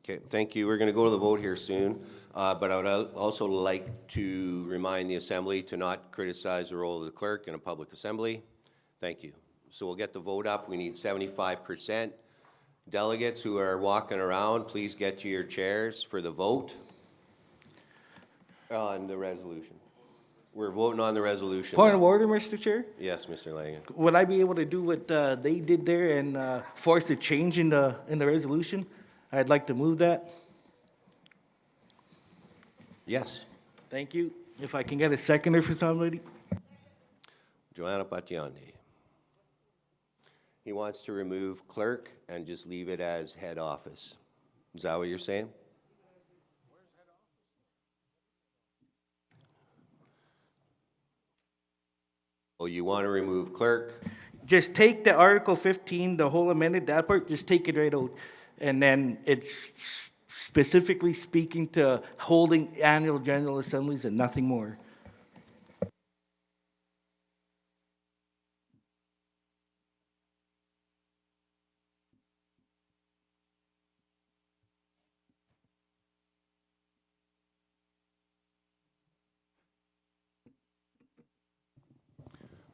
Okay, thank you. We're going to go to the vote here soon, but I would also like to remind the Assembly to not criticize the role of the clerk in a public assembly. Thank you. So we'll get the vote up. We need 75%. Delegates who are walking around, please get to your chairs for the vote on the resolution. We're voting on the resolution Point now. of order, Mr. Chair? Yes, Mr. Langen. Would I be able to do what they did there and force a change in the resolution? I'd like to move that. Yes. Thank you. If I can get a seconder for somebody. Joanna Batiandi. He wants to remove clerk and just leave it as head office. Is that what you're saying? Oh, you want to remove clerk? Just take the Article 15, the whole amended, that part, just take it right out. And then it's specifically speaking to holding annual general assemblies and nothing more.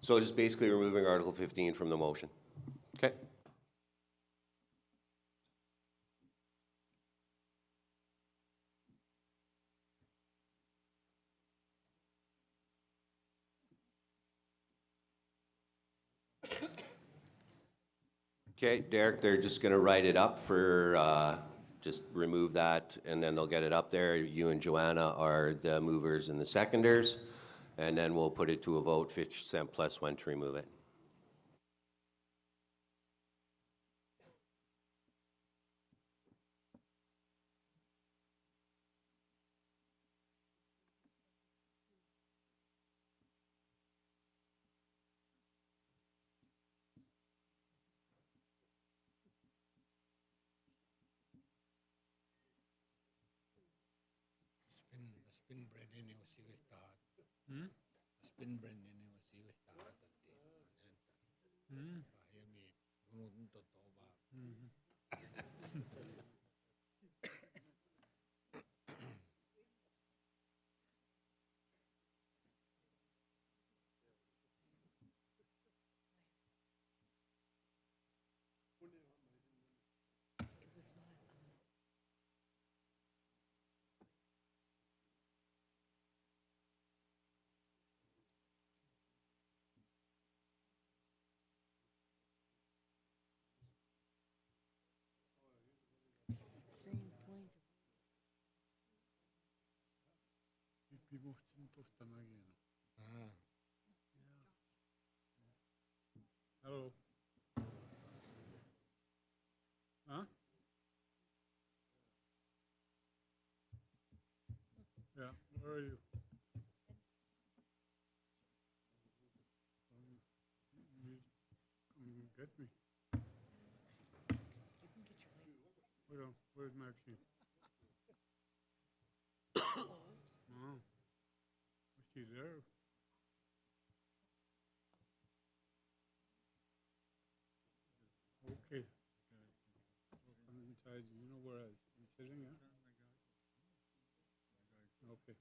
So just basically removing Article 15 from the motion. Okay. Okay, Derek, they're just going to write it up for, just remove that, and then they'll get it up there. You and Joanna are the movers and the seconders, and then we'll put it to a vote, 50% plus one to remove it. Spin bread in your siwe start. Spin bread in your siwe start. Kaya mi unod to ba. Same point. Hello. Huh? Yeah, where are you? Get me. Hold on, where's Maxine? Oh, she's there. Okay. From inside, you know where I'm sitting, yeah? Okay.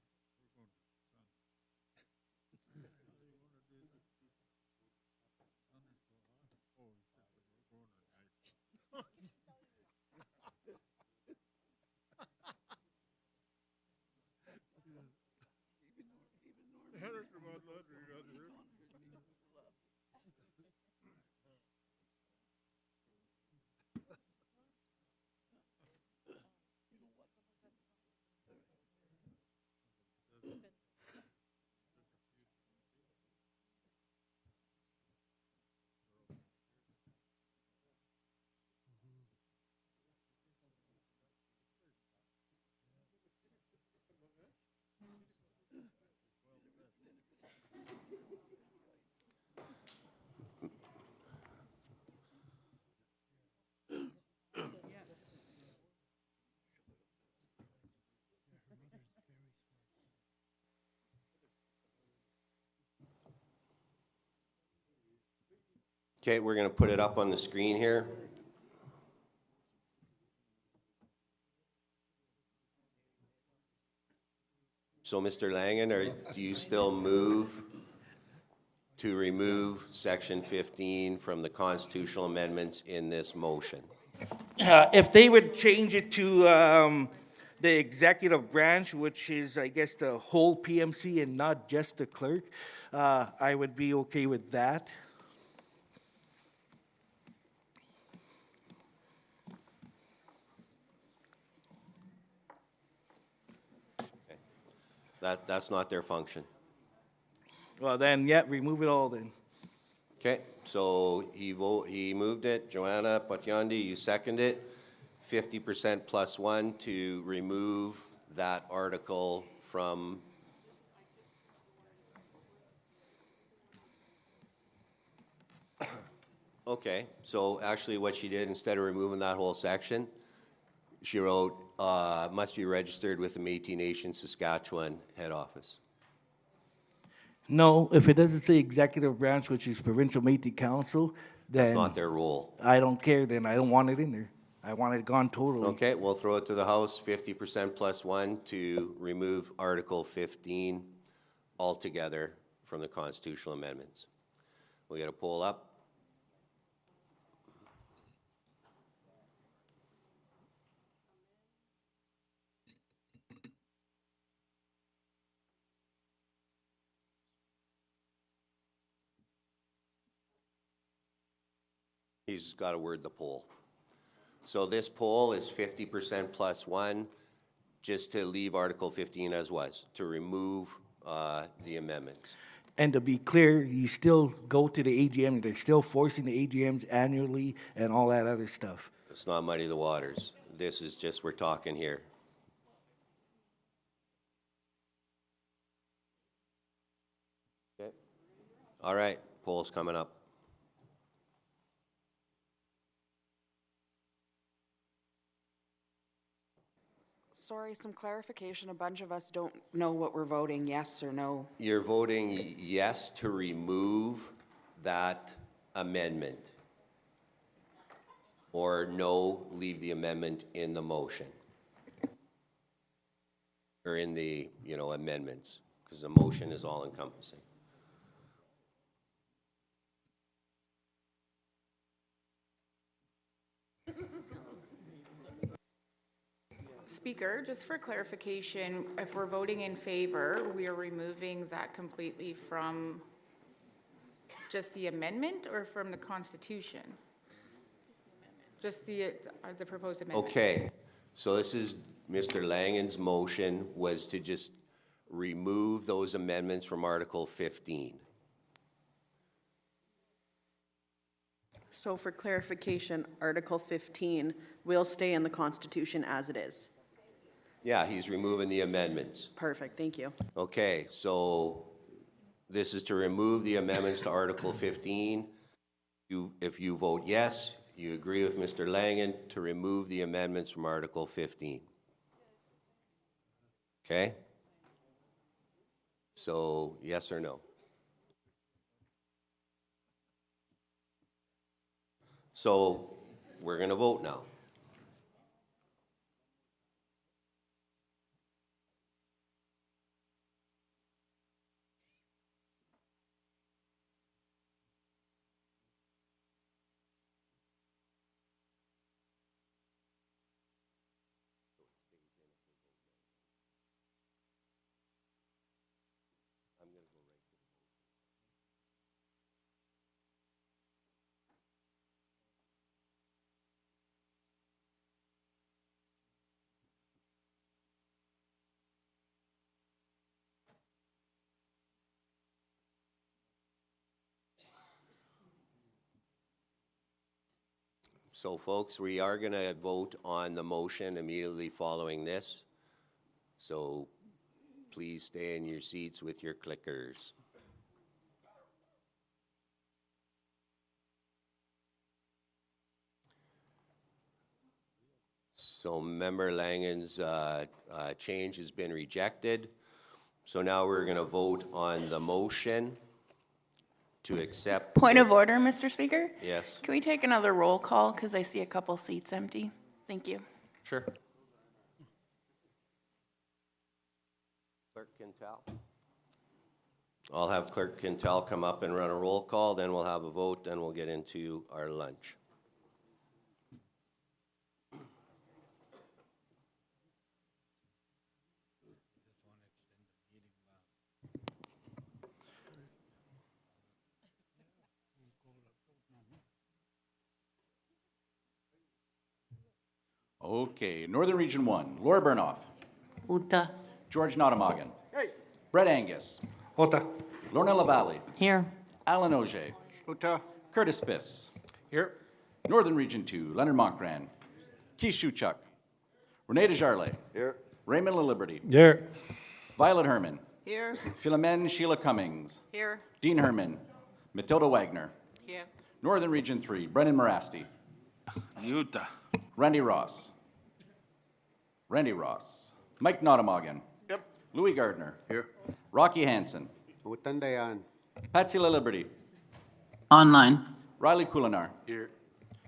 Okay, we're going to put it up on the screen here. So, Mr. Langen, do you still move to remove Section 15 from the constitutional amendments in this motion? If they would change it to the executive branch, which is, I guess, the whole PMC and not just the clerk, I would be okay with that. That's not their function. Well, then, yeah, remove it all then. Okay, so he moved it. Joanna Potyandi, you second it. 50% plus one to remove that article from. Okay, so actually what she did, instead of removing that whole section, she wrote, must be registered with the Métis Nation Saskatchewan head office. No, if it doesn't say executive branch, which is provincial Métis Council, then. That's not their role. I don't care, then I don't want it in there. I want it gone totally. Okay, we'll throw it to the House, 50% plus one to remove Article 15 altogether from the constitutional amendments. We got a poll up. He's got to word the poll. So this poll is 50% plus one, just to leave Article 15 as was, to remove the amendments. And to be clear, you still go to the AGM, they're still forcing the AGMs annually and all that other stuff. Let's not muddy the waters. This is just, we're talking here. Okay. All right, poll's coming up. Sorry, some clarification. A bunch of us don't know what we're voting, yes or no. You're voting yes to remove that amendment, or no, leave the amendment in the motion, or in the, amendments, because the motion is all encompassing. Speaker, just for clarification, if we're voting in favor, we are removing that completely from just the amendment or from the Constitution? Just the proposed amendment? Okay, so this is Mr. Langen's motion was to just remove those amendments from Article 15. So for clarification, Article 15 will stay in the Constitution as it is. Yeah, he's removing the amendments. Perfect, thank you. Okay, so this is to remove the amendments to Article 15. If you vote yes, you agree with Mr. Langen to remove the amendments from Article 15. Okay? So, yes or no? So, we're going to vote now. So folks, we are going to vote on the motion immediately following this. So please stay in your seats with your clickers. So Member Langen's change has been rejected. So now we're going to vote on the motion to accept. Point of order, Mr. Speaker? Yes. Can we take another roll call, because I see a couple seats empty? Thank you. Sure. Clerk Quintal. I'll have Clerk Quintal come up and run a roll call, then we'll have a vote, then we'll get into our lunch. Okay, Northern Region 1, Laura Burnoff. Uta. George Nottamagan. Hey. Brett Angus. Ota. Lorna LaValle. Here. Alan Auger. Ota. Curtis Biss. Here. Northern Region 2, Leonard Montgrand. Keith Shuchuk. Renee Desjardins. Here. Raymond LaLiberty. Here. Violet Herman. Here. Philomene Sheila Cummings. Here. Dean Herman. Matilda Wagner. Here. Northern Region 3, Brendan Morasti. Utah. Randy Ross. Randy Ross. Mike Nottamagan. Yep. Louis Gardner. Here. Rocky Hansen. Utandayan. Patsy LaLiberty. Online. Riley Coulinar. Here.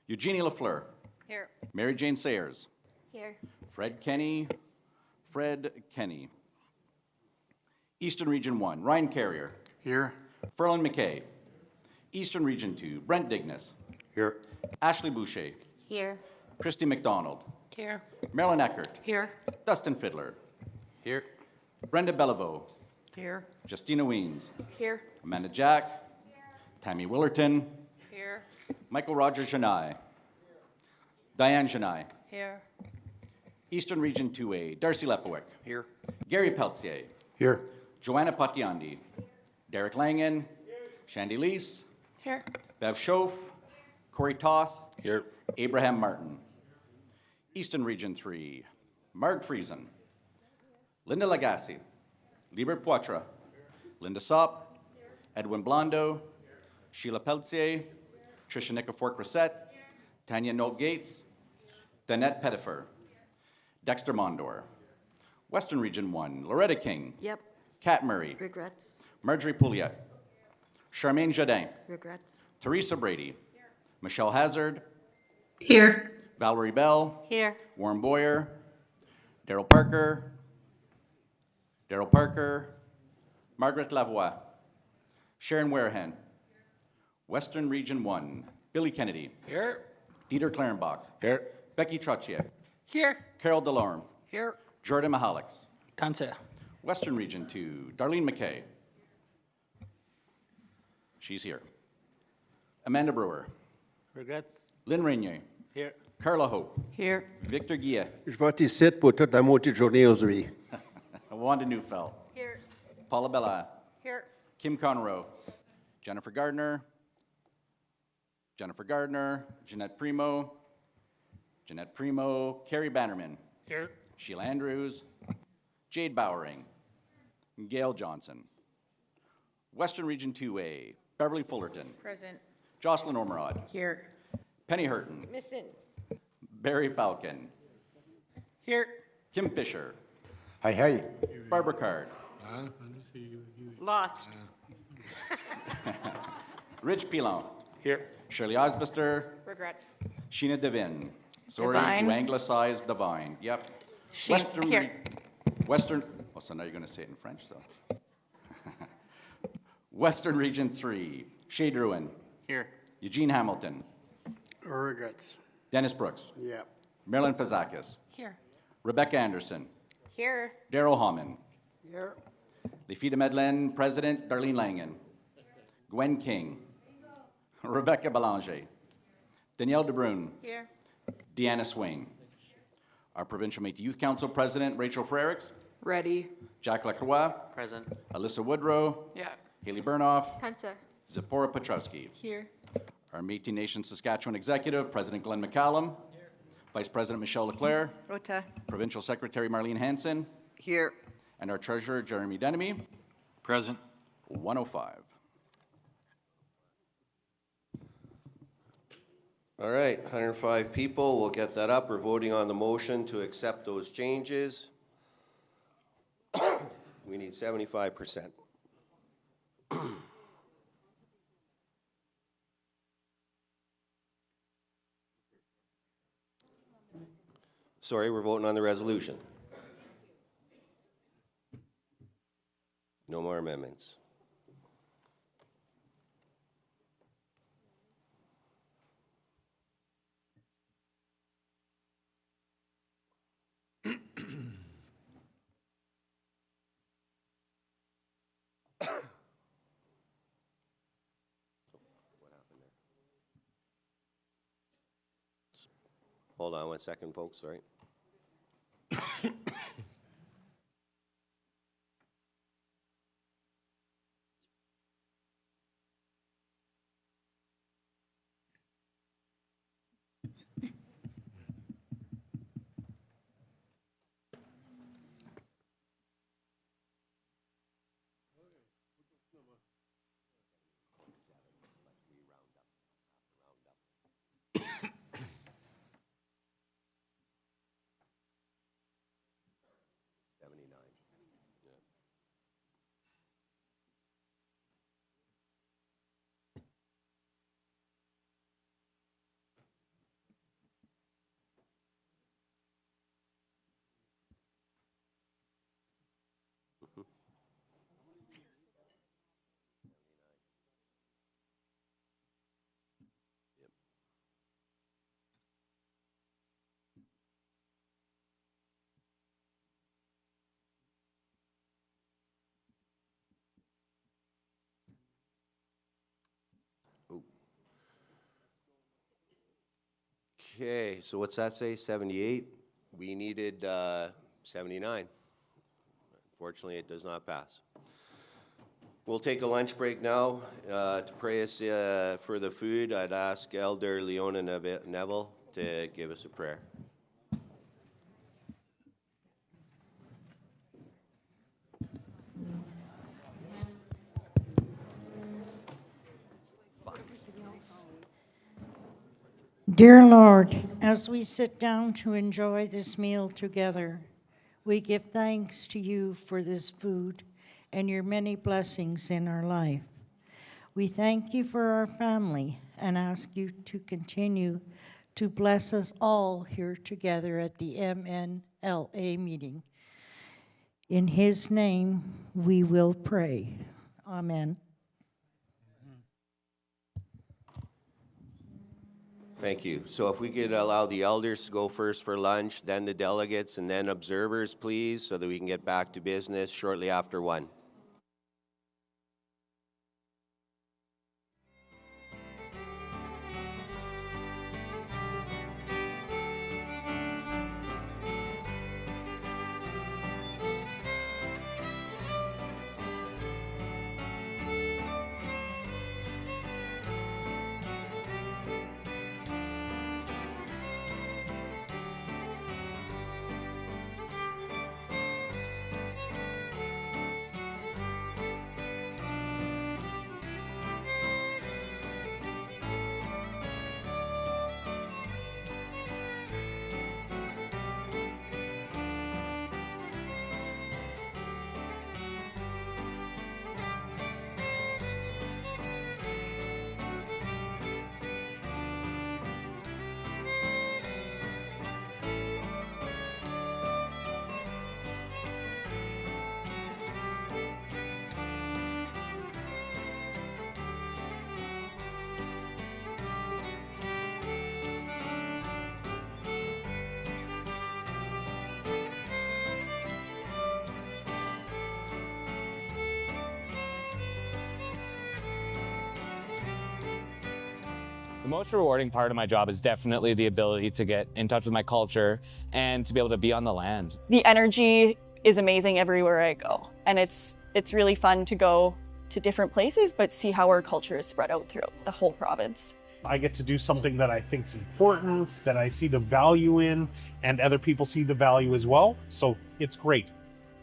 Eugenie Lafleur. Here. Mary Jane Sayers. Here. Fred Kenny. Eastern Region 1, Ryan Carrier. Here. Ferlin McKay. Eastern Region 2, Brent Dignas. Here. Ashley Boucher. Here. Christy McDonald. Here. Marilyn Eckert. Here. Dustin Fiddler. Here. Brenda Bellevaux. Here. Justina Weens. Here. Amanda Jack. Tammy Willerton. Here. Michael Roger Janai. Diane Janai. Here. Eastern Region 2A, Darcy Lepowick. Here. Gary Peltier. Here. Joanna Patiandi. Derek Langen. Shandy Lease. Here. Bev Schoaf. Corey Toth. Here. Abraham Martin. Eastern Region 3, Marg Friesen. Linda Lagasse. Liebert Poitras. Linda Sopp. Edwin Blondo. Sheila Peltier. Tricia Nicafor-Cressette. Tanya Nolt Gates. Danette Pettifer. Dexter Mondor. Western Region 1, Loretta King. Yep. Kat Murray. Regrets. Marjorie Pouliot. Charmaine Jodin. Regrets. Teresa Brady. Michelle Hazard. Here. Valerie Bell. Here. Warren Boyer. Daryl Parker. Margaret Lavoie. Sharon Warehan. Western Region 1, Billy Kennedy. Here. Dieter Clarenbach. Here. Becky Trottier. Here. Carol Delorme. Here. Jordan Mahalix. Tanse. Western Region 2, Darlene McKay. She's here. Amanda Brewer. Regrets. Lynn Renier. Here. Carla Hope. Here. Victor Guillet. Je vais être ici pour toute la moitié de journée aujourd'hui. Wanda Neufeld. Here. Paula Bella. Here. Kim Conroe. Jennifer Gardner. Jeanette Primo. Carrie Bannerman. Here. Sheila Andrews. Jade Bowering. Gail Johnson. Western Region 2A, Beverly Fullerton. Present. Jocelyn Ormerod. Here. Penny Hurton. Missing. Barry Falcon. Here. Kim Fisher. Hi, hi. Barbara Card. Lost. Rich Pilon. Here. Shirley Osbister. Regrets. Sheena Devine. Sorry, Devine. you anglicized Devine. Yep. Here. Western, oh, so now you're going to say it in French, though. Western Region 3, Shay Druin. Here. Eugene Hamilton. Regrets. Dennis Brooks. Yep. Marilyn Fazakis. Here. Rebecca Anderson. Here. Daryl Hammond. Here. Lefita Medlin, President Darlene Langen. Gwen King. Rebecca Belanger. Danielle DeBrune. Here. Deanna Swain. Our Provincial Métis Youth Council President, Rachel Frericks. Ready. Jack Lacroix. Present. Alyssa Woodrow. Yeah. Haley Burnoff. Kansa. Zipporah Petrowski. Here. Our Métis Nation Saskatchewan Executive, President Glenn McCallum. Vice President Michelle Leclerc. Ota. Provincial Secretary Marlene Hansen. Here. And our Treasurer, Jeremy Denemy. Present. 105. All right, 105 people. We'll get that up. We're voting on the motion to accept those changes. We need 75%. Sorry, we're voting on the resolution. No more amendments. Hold on 1 second, folks, sorry. Okay, so what's that say, 78? We needed 79. Unfortunately, it does not pass. We'll take a lunch break now. To pray us for the food, I'd ask Elder Leona Neville to give us a prayer. Dear Lord, as we sit down to enjoy this meal together, we give thanks to you for this food and your many blessings in our life. We thank you for our family and ask you to continue to bless us all here together at the MNLA meeting. In his name, we will pray. Amen. Thank you. So if we could allow the elders to go first for lunch, then the delegates, and then observers, please, so that we can get back to business shortly after 1. most rewarding part of my job is definitely the ability to get in touch with my culture and to be able to be on the land. The energy is amazing everywhere I go, and it's really fun to go to different places but see how our culture is spread out throughout the whole province. I get to do something that I think is important, that I see the value in, and other people see the value as well, so it's great.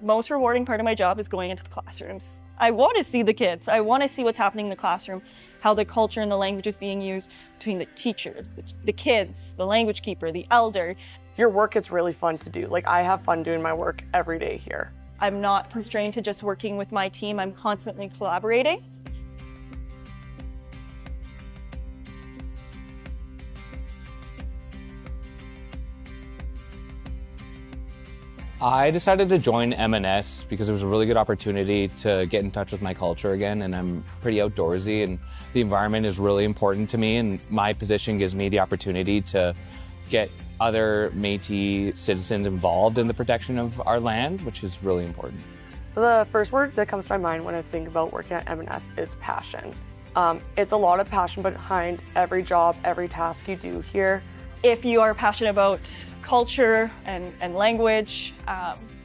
Most rewarding part of my job is going into the classrooms. I want to see the kids. I want to see what's happening in the classroom, how the culture and the language is being used between the teacher, the kids, the language keeper, the elder. Your work is really fun to do. Like, I have fun doing my work every day here. I'm not constrained to just working with my team. I'm constantly collaborating. I decided to join M&S because it was a really good opportunity to get in touch with my culture again, and I'm pretty outdoorsy and the environment is really important to me, and my position gives me the opportunity to get other Métis citizens involved in the protection of our land, which is really important. The first word that comes to my mind when I think about working at M&S is passion. It's a lot of passion behind every job, every task you do here. If you are passionate about culture and language,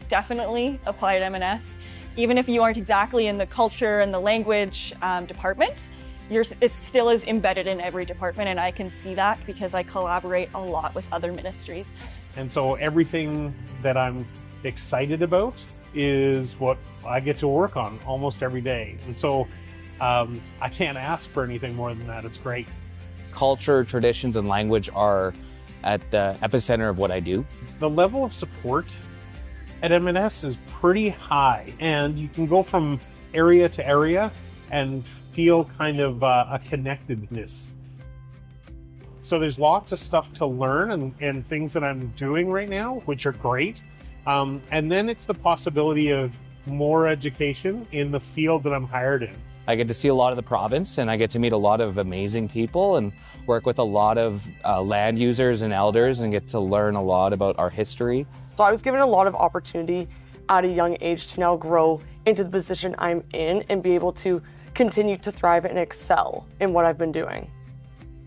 definitely apply at M&S. Even if you aren't exactly in the culture and the language department, it still is embedded in every department, and I can see that because I collaborate a lot with other ministries. And so everything that I'm excited about is what I get to work on almost every day. And so I can't ask for anything more than that. It's great. Culture, traditions, and language are at the epicenter of what I do. The level of support at M&S is pretty high, and you can go from area to area and feel kind of a connectedness. So there's lots of stuff to learn and things that I'm doing right now, which are great. And then it's the possibility of more education in the field that I'm hired in. I get to see a lot of the province, and I get to meet a lot of amazing people and work with a lot of land users and elders and get to learn a lot about our history. So I was given a lot of opportunity at a young age to now grow into the position I'm in and be able to continue to thrive and excel in what I've been doing.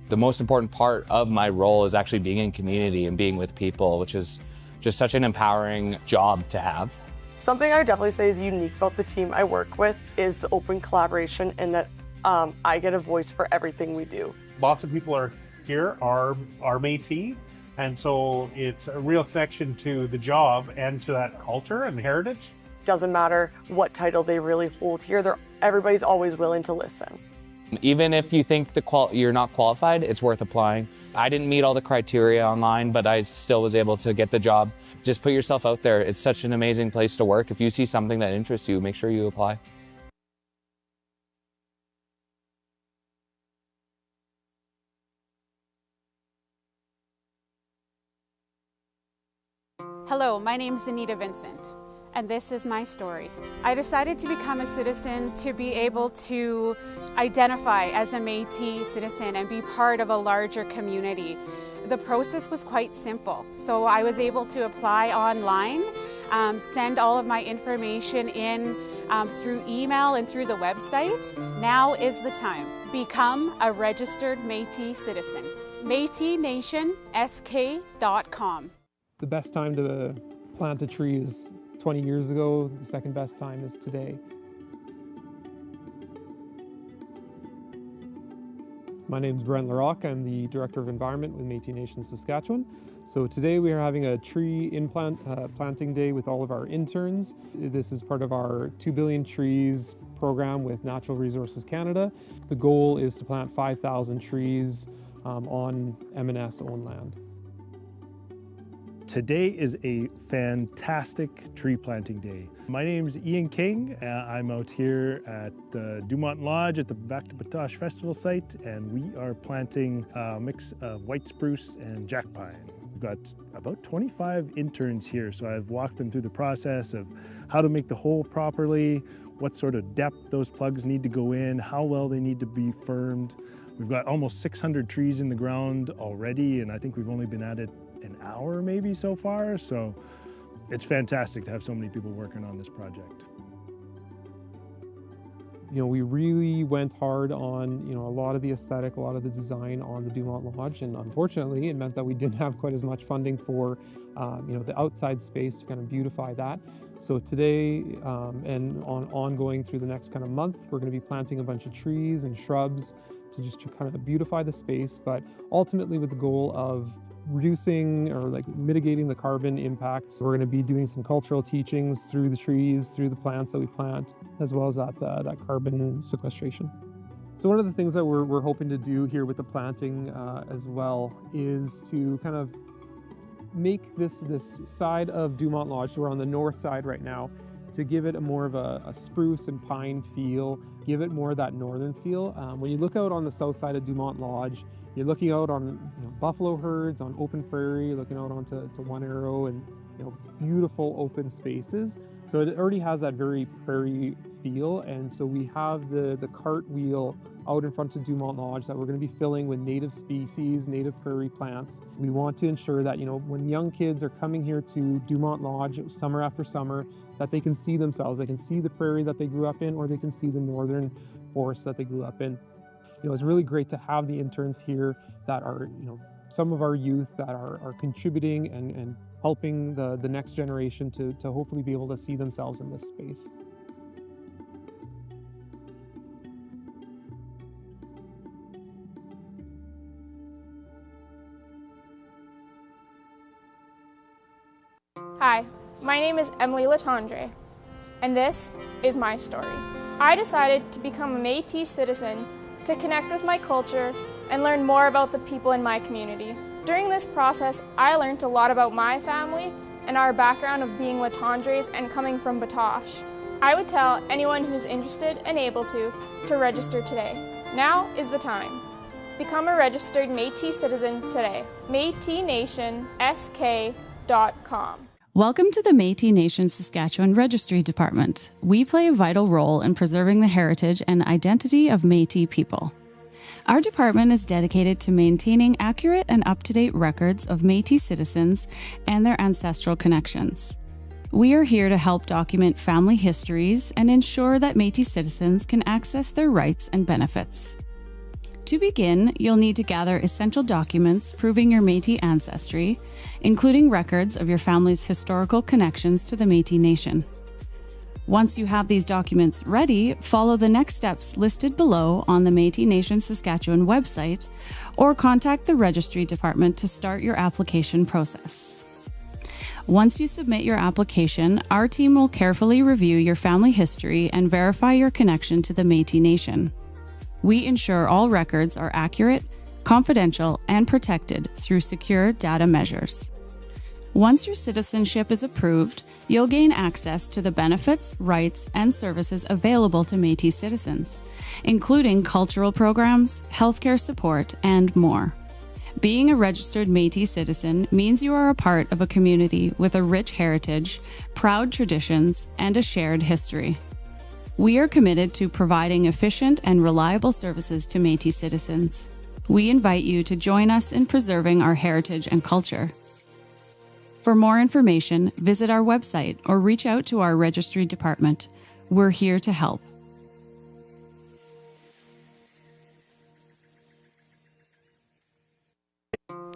The most important part of my role is actually being in community and being with people, which is just such an empowering job to have. Something I would definitely say is unique about the team I work with is the open collaboration and that I get a voice for everything we do. Lots of people are Métis, and so it's a real connection to the job and to that culture and heritage. Doesn't matter what title they really hold here, everybody's always willing to listen. Even if you think you're not qualified, it's worth applying. I didn't meet all the criteria online, but I still was able to get the job. Just put yourself out there. It's such an amazing place to work. If you see something that interests you, make sure you apply. Hello, my name is Anita Vincent, and this is my story. I decided to become a citizen to be able to identify as a Métis citizen and be part of a larger community. The process was quite simple. So I was able to apply online, send all of my information in through email and through the website. Now is the time. Become a registered Métis citizen. MétisNationSK.com. The best time to plant a tree is 20 years ago. The second best time is today. My name is Brent Larocque. I'm the Director of Environment with Métis Nation Saskatchewan. So today we are having a tree planting day with all of our interns. This is part of our 2 Billion Trees program with Natural Resources Canada. The goal is to plant 5,000 trees on M&S owned land. Today is a fantastic tree planting day. My name is Ian King. I'm out here at the Dumont Lodge at the Back to Batoche Festival site, and we are planting a mix of white spruce and jack pine. We've got about 25 interns here, so I've walked them through the process of how to make the hole properly, what sort of depth those plugs need to go in, how well they need to be firmed. We've got almost 600 trees in the ground already, and I think we've only been at it an hour maybe so far, so it's fantastic to have so many people working on this project. we really went hard on, a lot of the aesthetic, a lot of the design on the Dumont Lodge, and unfortunately, it meant that we didn't have quite as much funding for, the outside space to kind of beautify that. So today, and ongoing through the next kind of month, we're going to be planting a bunch of trees and shrubs to just kind of beautify the space, but ultimately with the goal of reducing or mitigating the carbon impacts. We're going to be doing some cultural teachings through the trees, through the plants that we plant, as well as that carbon sequestration. So one of the things that we're hoping to do here with the planting as well is to kind of make this side of Dumont Lodge, so we're on the north side right now, to give it a more of a spruce and pine feel, give it more of that northern feel. When you look out on the south side of Dumont Lodge, you're looking out on buffalo herds, on open prairie, looking out onto One Arrow, and beautiful open spaces. So it already has that very prairie feel, and so we have the cartwheel out in front of Dumont Lodge that we're going to be filling with native species, native prairie plants. We want to ensure that when young kids are coming here to Dumont Lodge summer after summer, that they can see themselves. They can see the prairie that they grew up in, or they can see the northern forest that they grew up in. It's really great to have the interns here that are, some of our youth that are contributing and helping the next generation to hopefully be able to see themselves in this space. Hi, my name is Emily Latendre, and this is my story. I decided to become a Métis citizen to connect with my culture and learn more about the people in my community. During this process, I learned a lot about my family and our background of being Latendres and coming from Batoche. I would tell anyone who's interested and able to register today. Now is the time. Become a registered Métis citizen today. MétisNationSK.com. Welcome to the Métis Nation Saskatchewan Registry Department. We play a vital role in preserving the heritage and identity of Métis people. Our department is dedicated to maintaining accurate and up-to-date records of Métis citizens and their ancestral connections. We are here to help document family histories and ensure that Métis citizens can access their rights and benefits. To begin, you'll need to gather essential documents proving your Métis ancestry, including records of your family's historical connections to the Métis Nation. Once you have these documents ready, follow the next steps listed below on the Métis Nation Saskatchewan website, or contact the Registry Department to start your application process. Once you submit your application, our team will carefully review your family history and verify your connection to the Métis Nation. We ensure all records are accurate, confidential, and protected through secure data measures. Once your citizenship is approved, you'll gain access to the benefits, rights, and services available to Métis citizens, including cultural programs, healthcare support, and more. Being a registered Métis citizen means you are a part of a community with a rich heritage, proud traditions, and a shared history. We are committed to providing efficient and reliable services to Métis citizens. We invite you to join us in preserving our heritage and culture. For more information, visit our website or reach out to our registry department. We're here to help.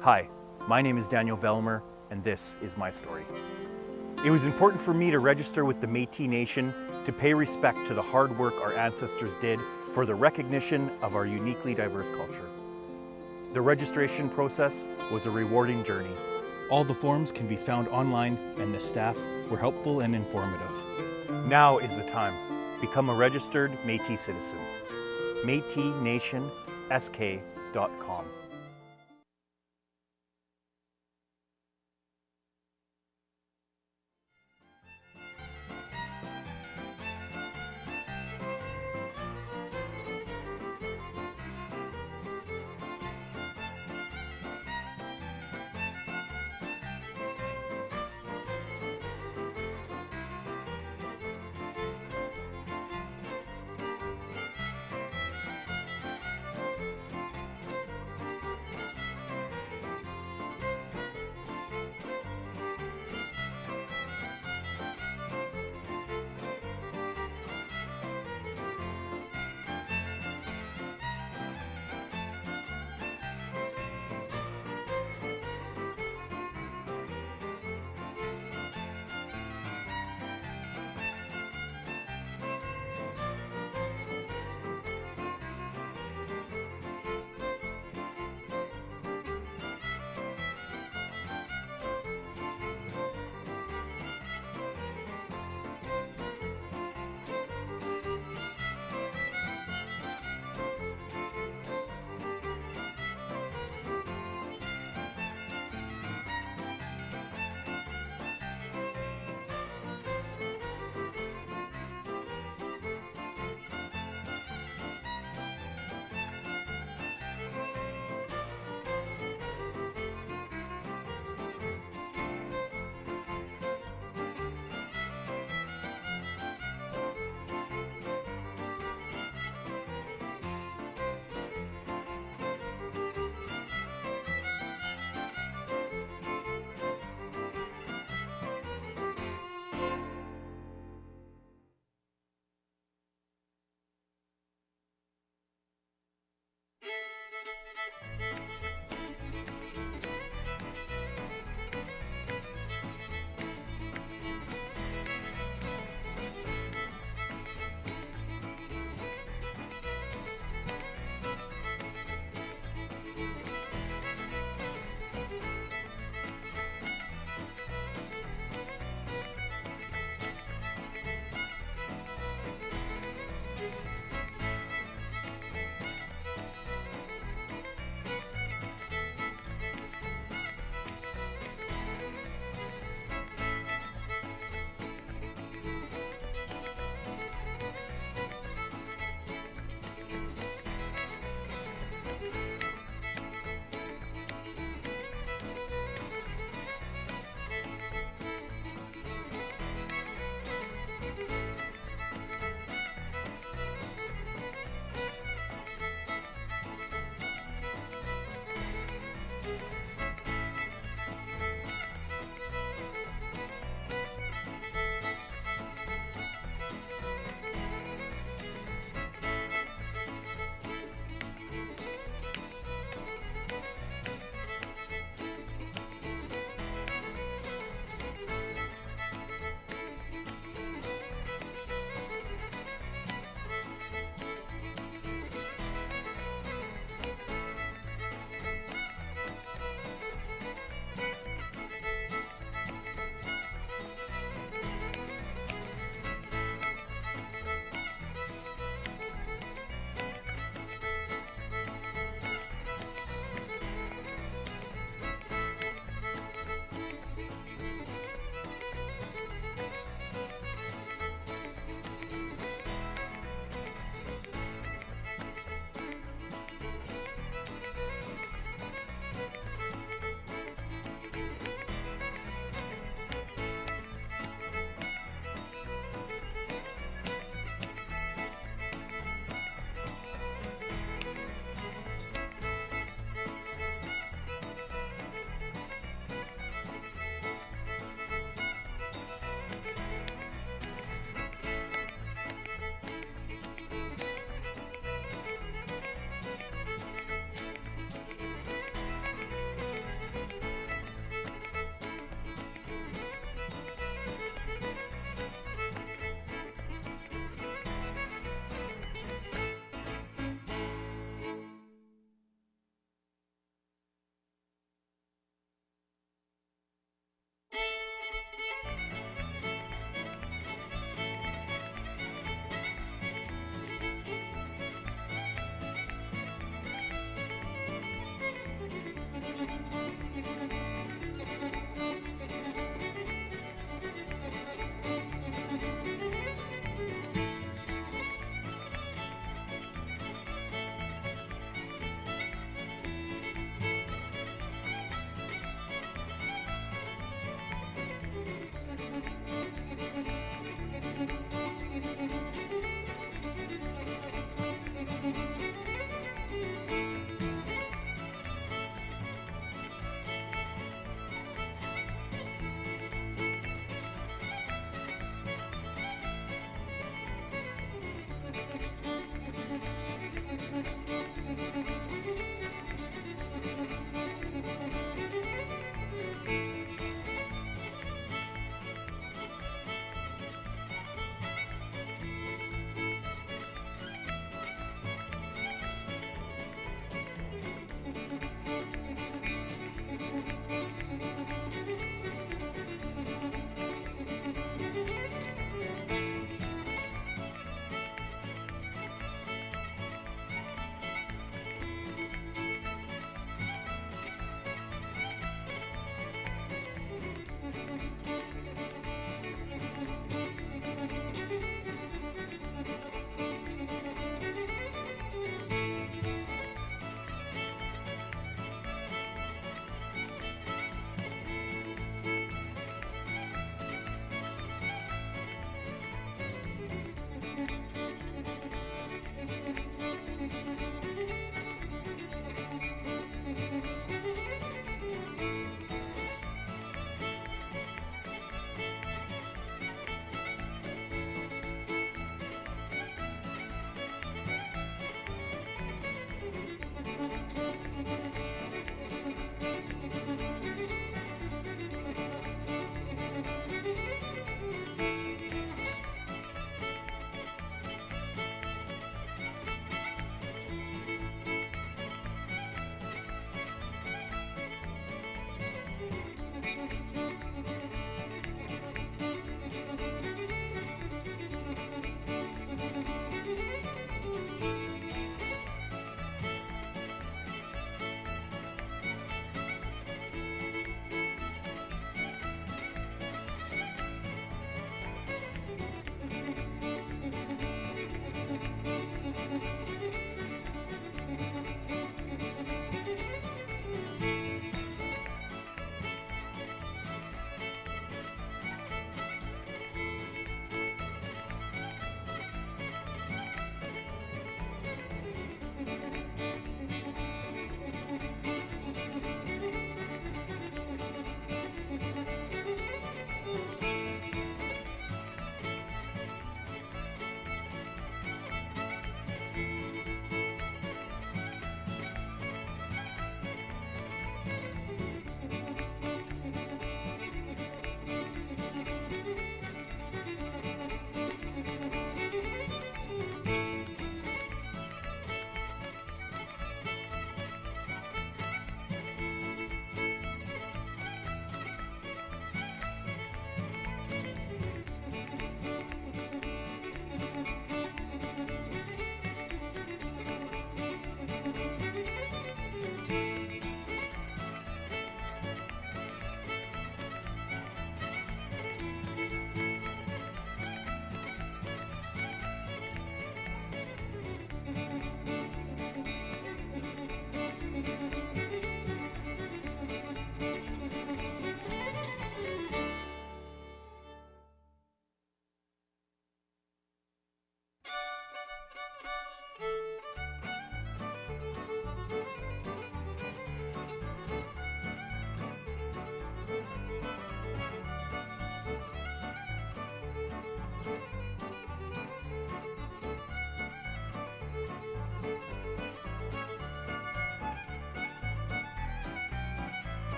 Hi, my name is Daniel Belmer, and this is my story. It was important for me to register with the Métis Nation to pay respect to the hard work our ancestors did for the recognition of our uniquely diverse culture. The registration process was a rewarding journey. All the forms can be found online, and the staff were helpful and informative. Now is the time. Become a registered Métis citizen. MétisNationSK.com.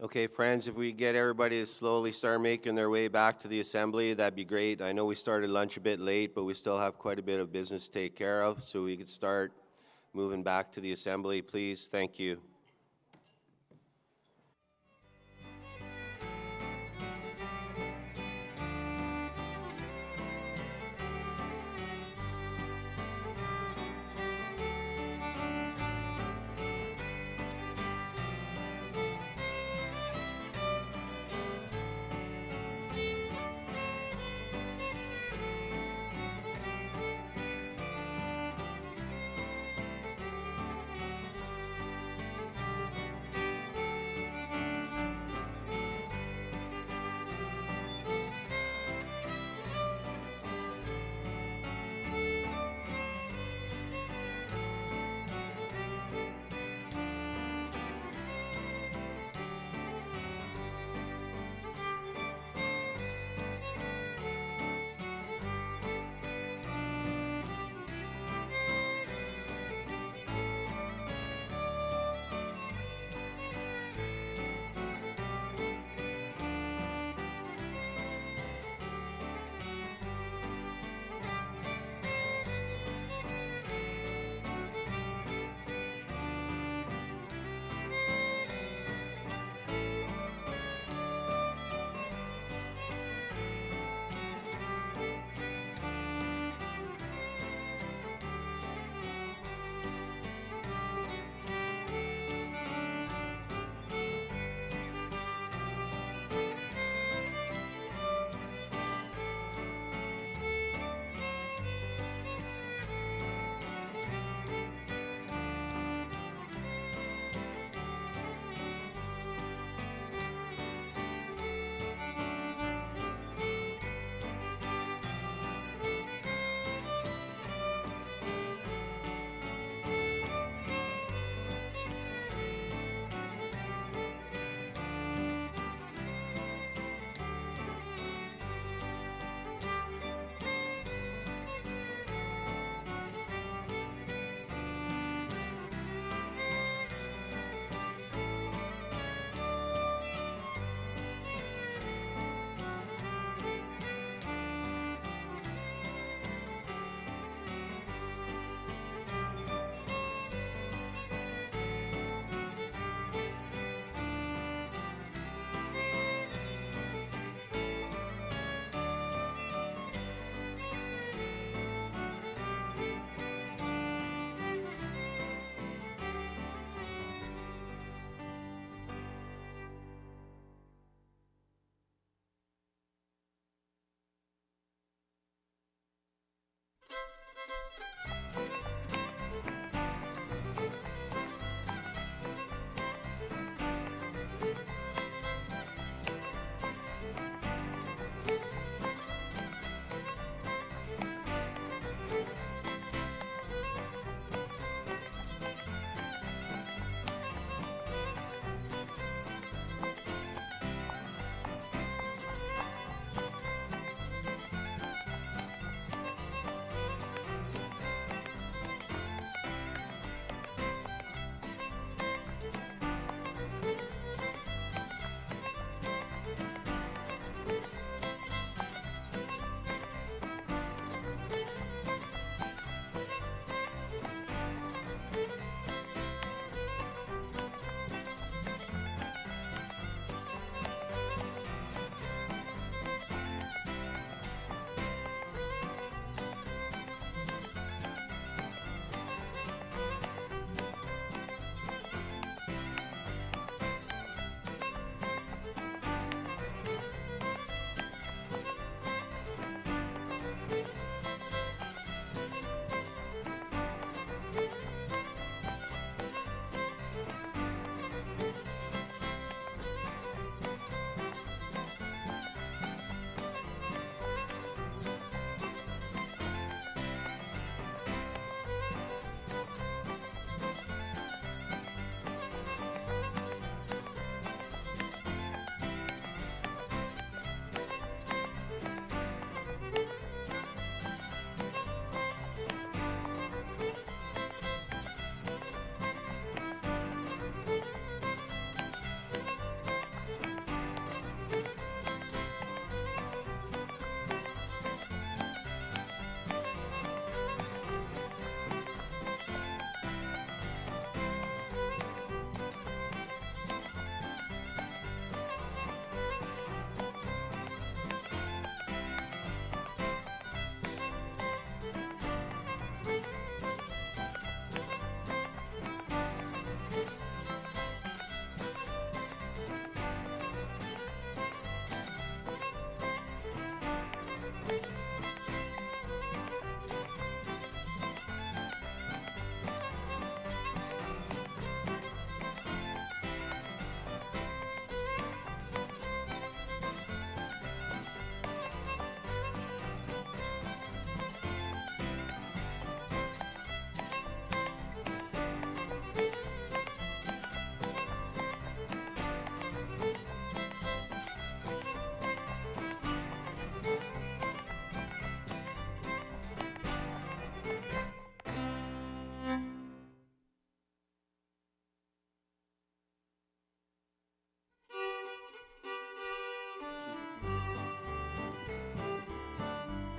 Okay, friends, if we get everybody to slowly start making their way back to the assembly, that'd be great. I know we started lunch a bit late, but we still have quite a bit of business to take care of, so we could start moving back to the assembly, please. Thank you.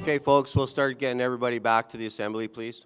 Okay, folks, we'll start getting everybody back to the assembly, please.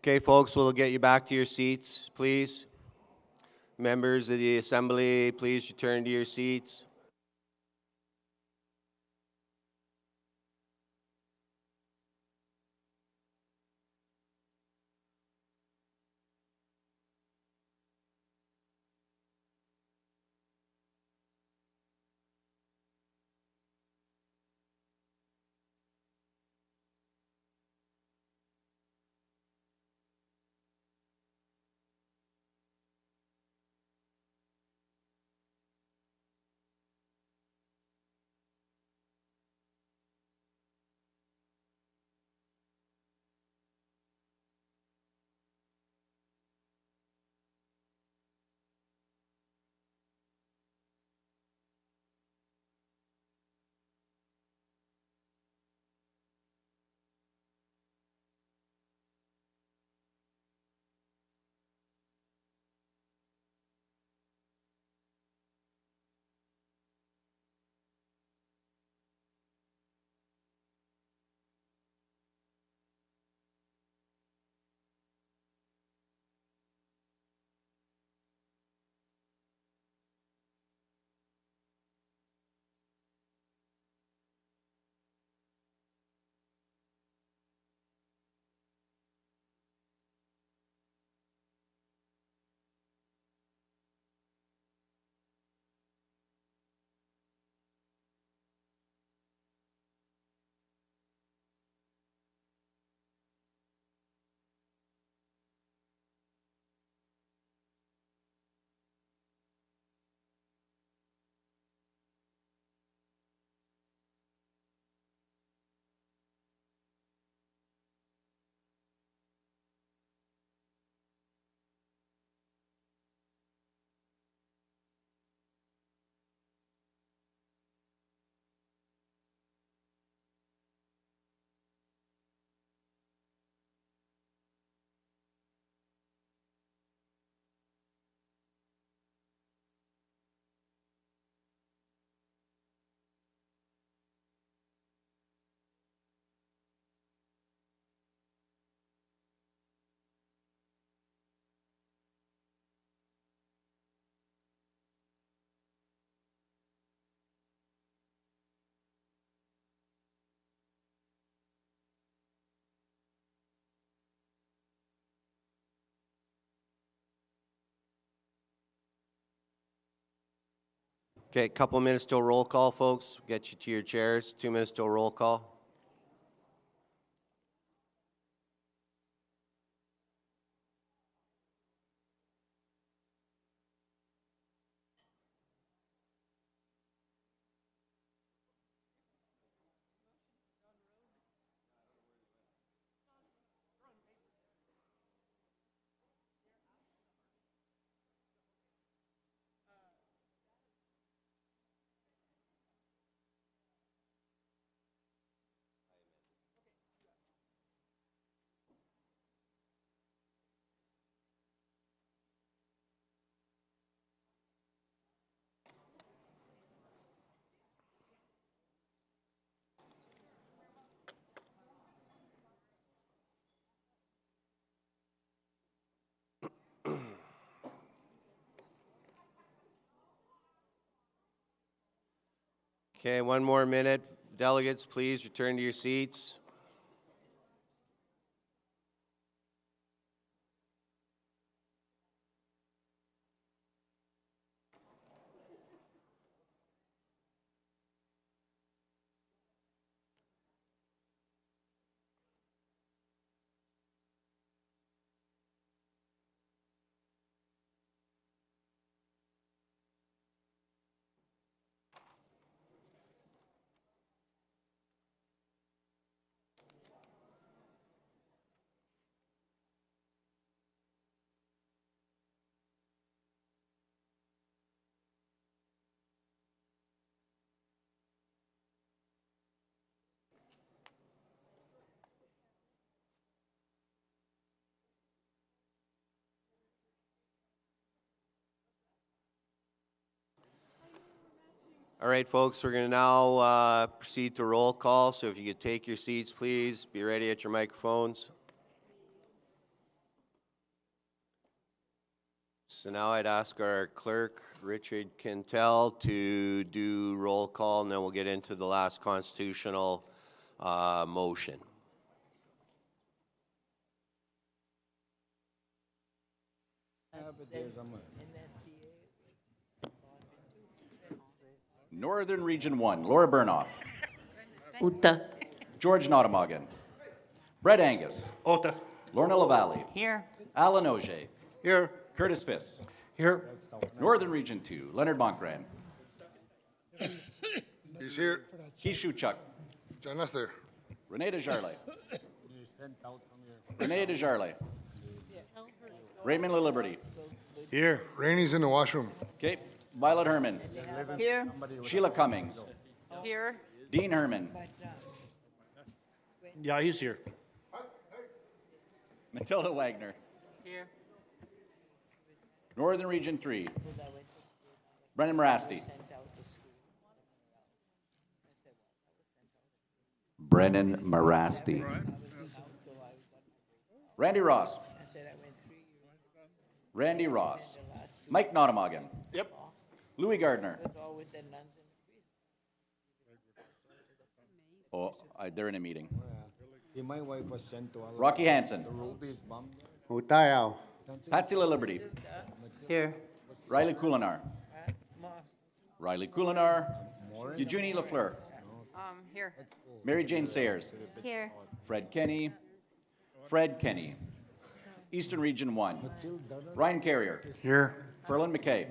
Okay, folks, we'll get you back to your seats, please. Members of the assembly, please return to your seats. Okay, a couple minutes till roll call, folks. Get you to your chairs. 2 minutes till roll call. Okay, one more minute. Delegates, please return to your seats. All right, folks, we're going to now proceed to roll call. So if you could take your seats, please. Be ready at your microphones. So now I'd ask our clerk, Richard Quintel, to do roll call, and then we'll get into the last constitutional motion. Northern Region 1, Laura Burnoff. Uta. George Nottamagan. Brett Angus. Ota. Lorna LaValle. Here. Alan Auger. Here. Curtis Fiss. Here. Northern Region 2, Leonard Montgran. He's here. Keith Shuchuk. Join us there. Renee Desjardins. Renee Desjardins. Raymond LaLiberty. Here. Rainey's in the washroom. Okay. Violet Herman. Here. Sheila Cummings. Here. Dean Herman. Yeah, he's here. Matilda Wagner. Here. Northern Region 3. Brendan Morasti. Brennan Morasti. Randy Ross. Randy Ross. Mike Nottamagan. Yep. Louis Gardner. Oh, they're in a meeting. My wife was sent to Rocky Hansen. Utayao. Patsy LaLiberty. Here. Riley Coulinar. Riley Coulinar. Eugenie Lafleur. Here. Mary Jane Sayers. Here. Fred Kenny. Fred Kenny. Eastern Region 1. Ryan Carrier. Here. Ferlin McKay.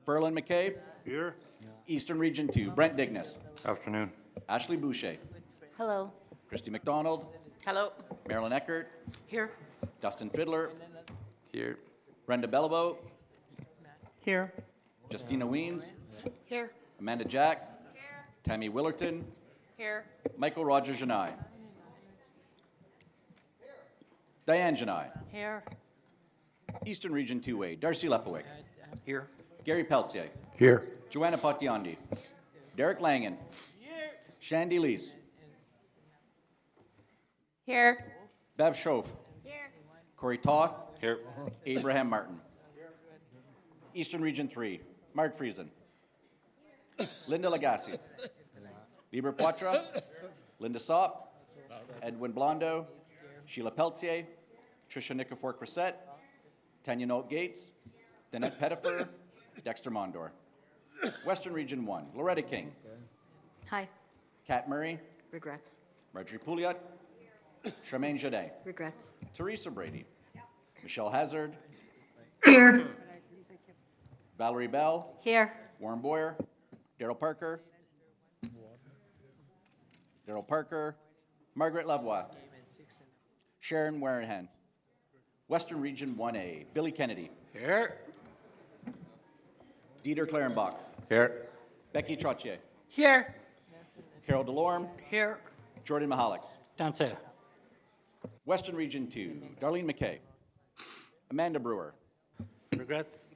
Ferlin McKay. Here. Eastern Region 2. Brent Dignas. Afternoon. Ashley Boucher. Hello. Christy McDonald. Hello. Marilyn Eckert. Here. Dustin Fiddler. Here. Brenda Bellabo. Here. Justina Weens. Here. Amanda Jack. Tammy Willerton. Here. Michael Roger Janai. Diane Janai. Here. Eastern Region 2A. Darcy Lepowick. Here. Gary Peltier. Here. Joanna Potiondi. Derek Langen. Shandy Leese. Here. Bev Schoaf. Here. Corey Toth. Here. Abraham Martin. Eastern Region 3. Mark Friesen. Linda Lagasse. Lieber Poitras. Linda Sopp. Edwin Blondo. Sheila Peltier. Tricia Nikifor Cressette. Tanya Nolt Gates. Danette Pettifer. Dexter Mondor. Western Region 1. Loretta King. Hi. Kat Murray. Regrets. Marjorie Pouliot. Charmaine Jaudet. Regrets. Teresa Brady. Michelle Hazard. Here. Valerie Bell. Here. Warren Boyer. Daryl Parker. Daryl Parker. Margaret Lavoie. Sharon Warrenhan. Western Region 1A. Billy Kennedy. Here. Dieter Clarenbach. Here. Becky Trottier. Here. Carol Delorme. Here. Jordan Mahalik. Downstairs. Western Region 2. Darlene McKay. Amanda Brewer. Regrets.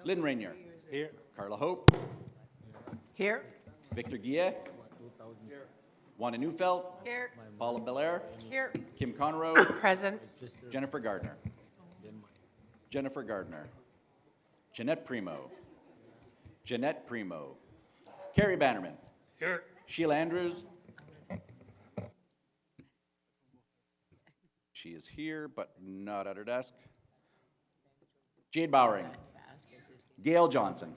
Lynn Rainier. Here. Carla Hope. Here. Victor Guillet. Wanda Neufeld. Here. Paula Belair. Here. Kim Conroe. Present. Jennifer Gardner. Jennifer Gardner. Jeanette Primo. Jeanette Primo. Carrie Bannerman. Here. Sheila Andrews. She is here, but not at her desk. Jade Bowering. Gail Johnson.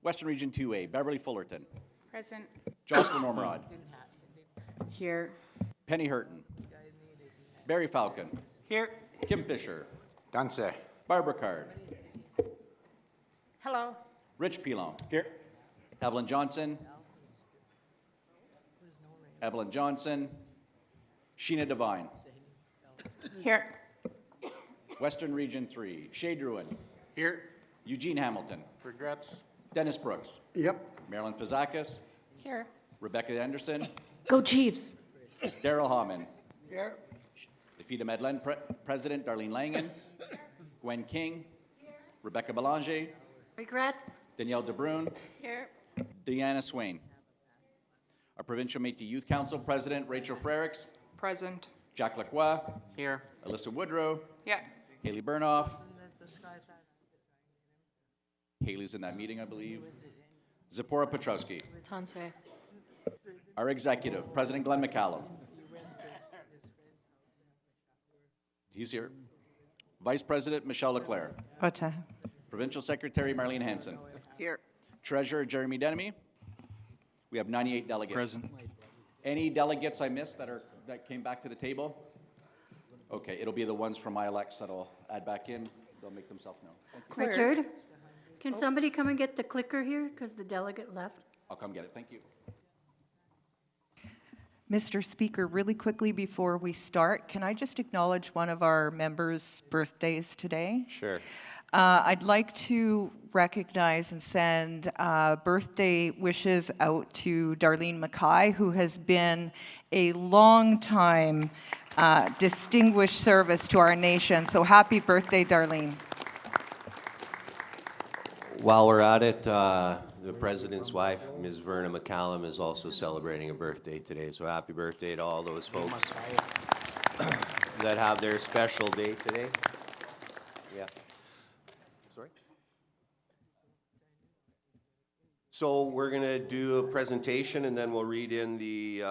Western Region 2A, Beverly Fullerton. Present. Jocelyn Ormerod. Here. Penny Hurton. Barry Falcon. Here. Kim Fisher. Danse. Barbara Card. Hello. Rich Pilon. Here. Evelyn Johnson. Evelyn Johnson. Sheena Devine. Here. Western Region 3, Shay Druin. Here. Eugene Hamilton. Regrets. Dennis Brooks. Yep. Marilyn Pazakis. Here. Rebecca Anderson. Go Chiefs. Daryl Hammond. Here. Defeated Medellin President Darlene Langen. Gwen King. Rebecca Belanger. Regrets. Danielle DeBrune. Here. Deanna Swain. Our Provincial Métis Youth Council President Rachel Frericks. Present. Jack Lacroix. Here. Alyssa Woodrow. Yeah. Haley Burnoff. Haley's in that meeting, I believe. Zipporah Petrowski. Tanse. Our executive, President Glenn McCallum. He's here. Vice President Michelle Leclerc. Provincial Secretary Marlene Hansen. Here. Treasurer Jeremy Denemy. We have 98 delegates. Present. Any delegates I missed that came back to the table? Okay, it'll be the ones from ILX that'll add back in. They'll make themselves known. Thank you. Richard, can somebody come and get the clicker here because the delegate left? I'll come get it. Thank you. Mr. Speaker, really quickly before we start, can I just acknowledge one of our members' birthdays today? Sure. I'd like to recognize and send birthday wishes out to Darlene Mackay, who has been a long time distinguished service to our nation. So happy birthday, Darlene. While we're at it, the President's wife, Ms. Verna McCallum, is also celebrating a birthday today. So happy birthday to all those folks that have their special day today. Yeah. Sorry? So we're going to do a presentation and then we'll read in the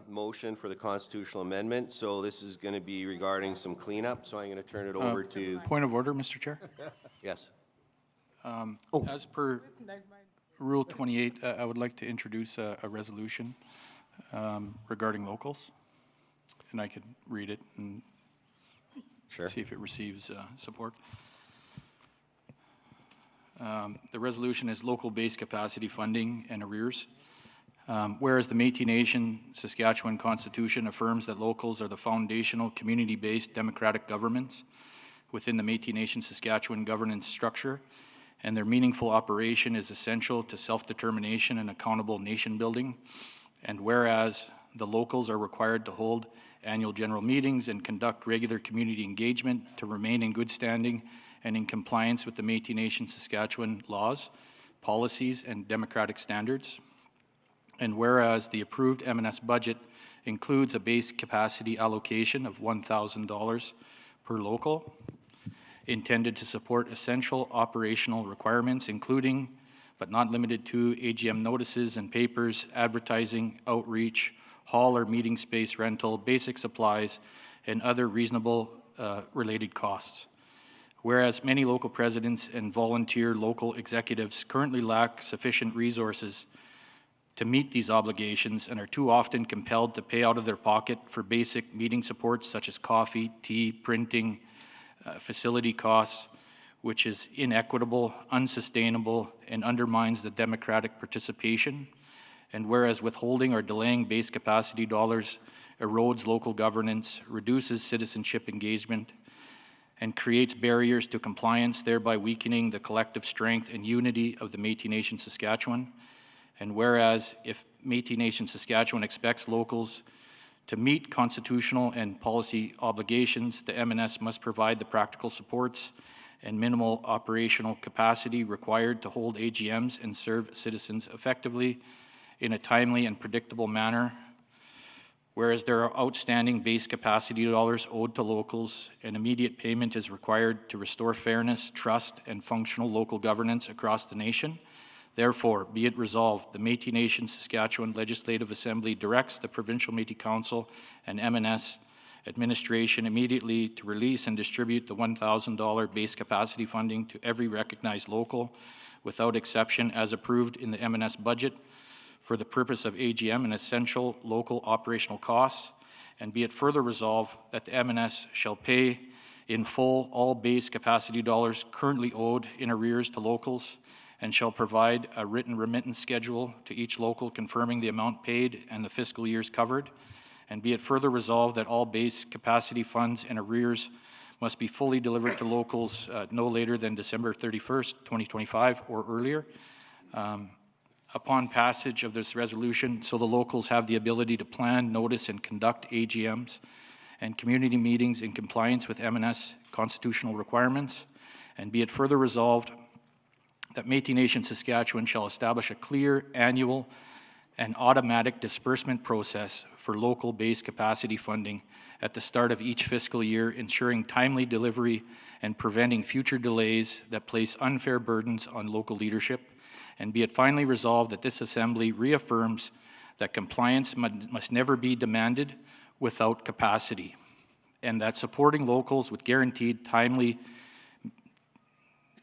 motion for the constitutional amendment. So this is going to be regarding some cleanup. So I'm going to turn it over to... Point of order, Mr. Chair. Yes. As per Rule 28, I would like to introduce a resolution regarding locals. And I could read it and see if it receives support. The resolution is local-based capacity funding and arrears. Whereas the Métis Nation Saskatchewan Constitution affirms that locals are the foundational community-based democratic governments within the Métis Nation Saskatchewan governance structure, and their meaningful operation is essential to self-determination and accountable nation building. And whereas the locals are required to hold annual general meetings and conduct regular community engagement to remain in good standing and in compliance with the Métis Nation Saskatchewan laws, policies, and democratic standards. And whereas the approved M&S budget includes a base capacity allocation of $1,000 per local, intended to support essential operational requirements, including, but not limited to, AGM notices and papers, advertising, outreach, hall or meeting space rental, basic supplies, and other reasonable related costs. Whereas many local presidents and volunteer local executives currently lack sufficient resources to meet these obligations and are too often compelled to pay out of their pocket for basic meeting supports such as coffee, tea, printing, facility costs, which is inequitable, unsustainable, and undermines the democratic participation. And whereas withholding or delaying base capacity dollars erodes local governance, reduces citizenship engagement, and creates barriers to compliance, thereby weakening the collective strength and unity of the Métis Nation Saskatchewan. And whereas if Métis Nation Saskatchewan expects locals to meet constitutional and policy obligations, the M&S must provide the practical supports and minimal operational capacity required to hold AGMs and serve citizens effectively in a timely and predictable manner. Whereas there are outstanding base capacity dollars owed to locals, and immediate payment is required to restore fairness, trust, and functional local governance across the nation, Therefore, be it resolved, the Métis Nation Saskatchewan Legislative Assembly directs the Provincial Métis Council and MNS administration immediately to release and distribute the $1,000 base capacity funding to every recognized local without exception as approved in the MNS budget for the purpose of AGM and essential local operational costs. And be it further resolved that the MNS shall pay in full all base capacity dollars currently owed in arrears to locals and shall provide a written remittance schedule to each local confirming the amount paid and the fiscal years covered. And be it further resolved that all base capacity funds and arrears must be fully delivered to locals no later than December 31st, 2025 or earlier. Upon passage of this resolution, so the locals have the ability to plan, notice, and conduct AGMs and community meetings in compliance with MNS constitutional requirements. And be it further resolved that Métis Nation Saskatchewan shall establish a clear, annual, and automatic disbursement process for local base capacity funding at the start of each fiscal year, ensuring timely delivery and preventing future delays that place unfair burdens on local leadership. And be it finally resolved that this Assembly reaffirms that compliance must never be demanded without capacity, and that supporting locals with guaranteed timely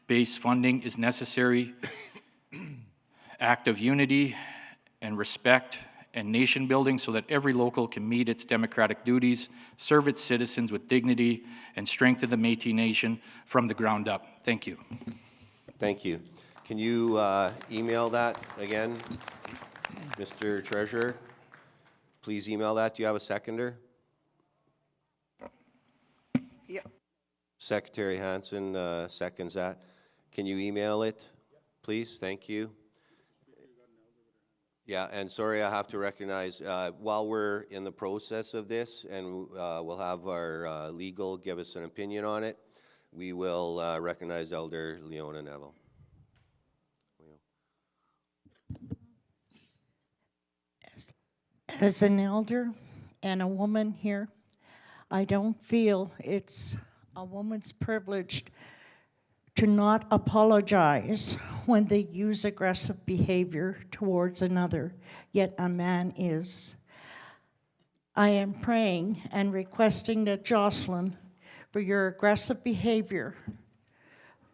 base funding is necessary act of unity and respect and nation building so that every local can meet its democratic duties, serve its citizens with dignity, and strengthen the Métis Nation from the ground up. Thank you. Thank you. Can you email that again, Mr. Treasurer? Please email that. Do you have a seconder? Yep. Secretary Hansen seconds that. Can you email it, please? Thank you. Yeah, and sorry, I have to recognize, while we're in the process of this, and we'll have our legal give us an opinion on it, we will recognize Elder Leona Neville. As an elder and a woman here, I don't feel it's a woman's privilege to not apologize when they use aggressive behavior towards another, yet a man is. I am praying and requesting that Jocelyn, for your aggressive behavior,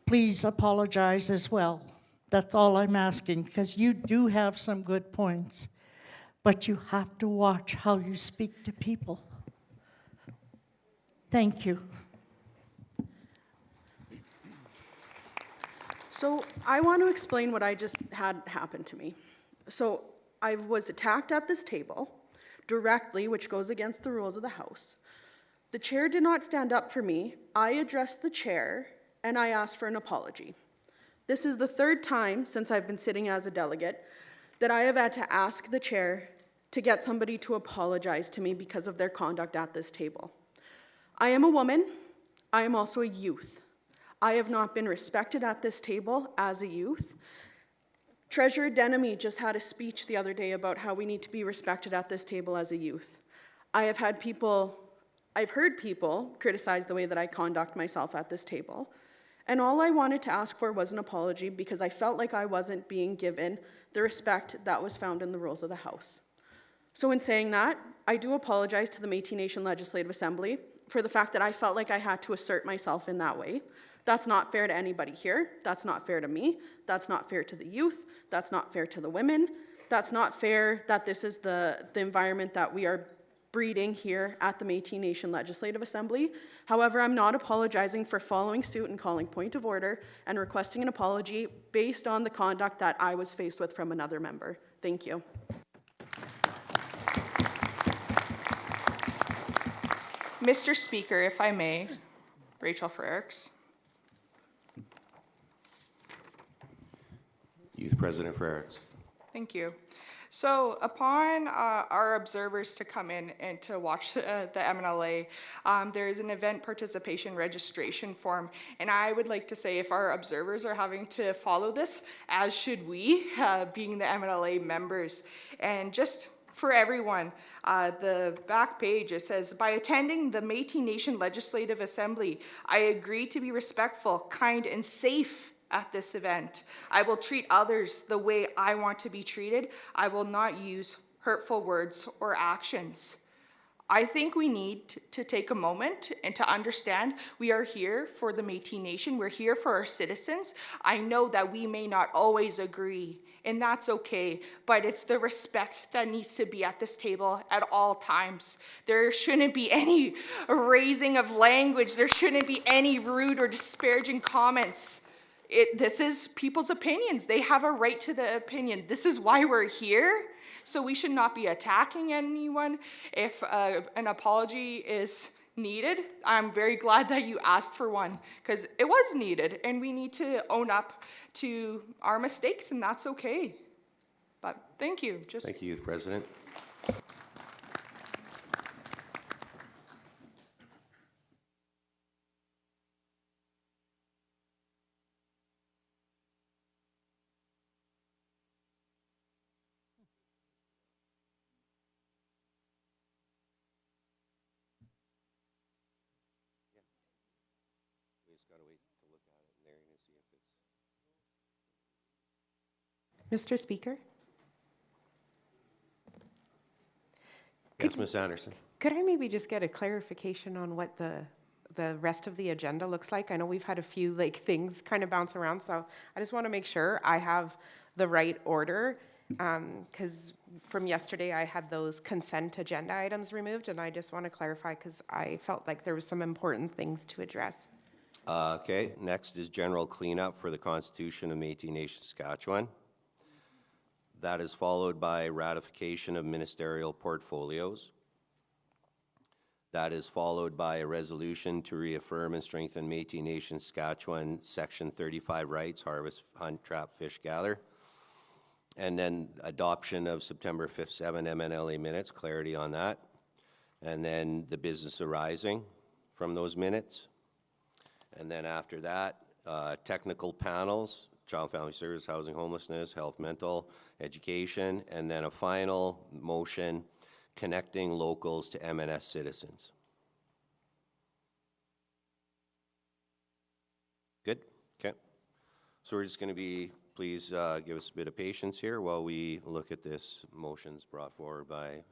please apologize as well. That's all I'm asking, because you do have some good points, but you have to watch how you speak to people. Thank you. So I want to explain what I just had happen to me. So I was attacked at this table directly, which goes against the rules of the House. The chair did not stand up for me. I addressed the chair and I asked for an apology. This is the third time since I've been sitting as a delegate that I have had to ask the chair to get somebody to apologize to me because of their conduct at this table. I am a woman. I am also a youth. I have not been respected at this table as a youth. Treasurer Denemy just had a speech the other day about how we need to be respected at this table as a youth. I've heard people criticize the way that I conduct myself at this table. And all I wanted to ask for was an apology because I felt like I wasn't being given the respect that was found in the rules of the House. So in saying that, I do apologize to the Métis Nation Legislative Assembly for the fact that I felt like I had to assert myself in that way. That's not fair to anybody here. That's not fair to me. That's not fair to the youth. That's not fair to the women. That's not fair that this is the environment that we are breeding here at the Métis Nation Legislative Assembly. However, I'm not apologizing for following suit and calling point of order and requesting an apology based on the conduct that I was faced with from another member. Thank you. Mr. Speaker, if I may, Rachel Frericks. Youth President Frericks. Thank you. So upon our observers to come in and to watch the MNLA, there is an event participation registration form. And I would like to say if our observers are having to follow this, as should we, being the MNLA members. And just for everyone, the back page, it says, by attending the Métis Nation Legislative Assembly, I agree to be respectful, kind, and safe at this event. I will treat others the way I want to be treated. I will not use hurtful words or actions. I think we need to take a moment and to understand we are here for the Métis Nation. We're here for our citizens. I know that we may not always agree, and that's okay, but it's the respect that needs to be at this table at all times. There shouldn't be any raising of language. There shouldn't be any rude or disparaging comments. This is people's opinions. They have a right to the opinion. This is why we're here. So we should not be attacking anyone. If an apology is needed, I'm very glad that you asked for one, because it was needed, and we need to own up to our mistakes, and that's okay. But thank you. Thank you, President. Mr. Speaker? Yes, Ms. Anderson. Could I maybe just get a clarification on what the rest of the agenda looks like? I know we've had a few things kind of bounce around, so I just want to make sure I have the right order, because from yesterday I had those consent agenda items removed, and I just want to clarify because I felt like there was some important things to address. Okay, next is general cleanup for the Constitution of Métis Nation, Saskatchewan. That is followed by ratification of ministerial portfolios. That is followed by a resolution to reaffirm and strengthen Métis Nation, Saskatchewan Section 35 rights, harvest, hunt, trap, fish, gather. And then adoption of September 5th, 7 MNLA minutes, clarity on that. And then the business arising from those minutes. And then after that, technical panels, Child Family Service, Housing, Homelessness, Health, Mental, Education, and then a final motion connecting locals to MNS citizens. Good? Okay. So we're just going to be, please give us a bit of patience here while we look at this motions brought forward by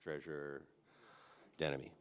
Treasurer Denemy.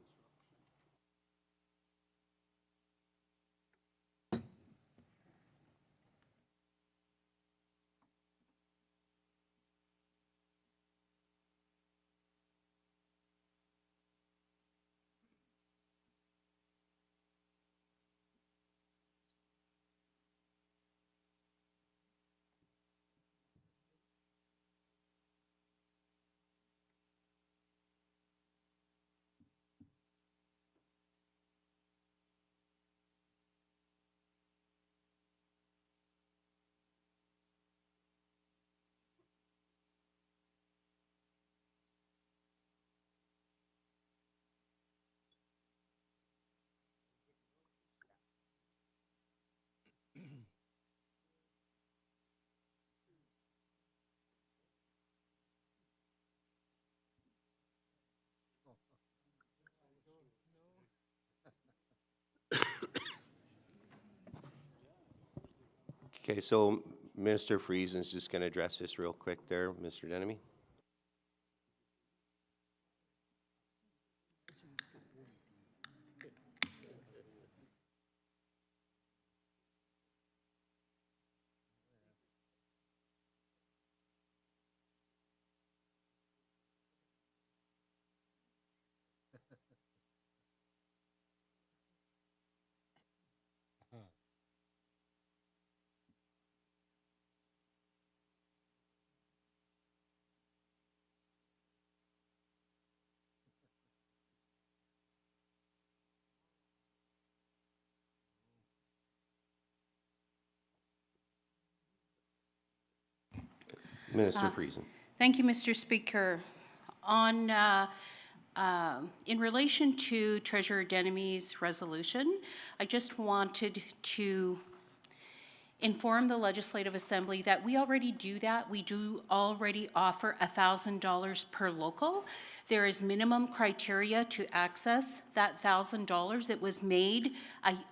Okay, so Minister Friesen's just going to address this real quick there, Mr. Denemy. Minister Friesen. Thank you, Mr. Speaker. On in relation to Treasurer Denemy's resolution, I just wanted to inform the Legislative Assembly that we already do that. We do already offer $1,000 per local. There is minimum criteria to access that $1,000. It was made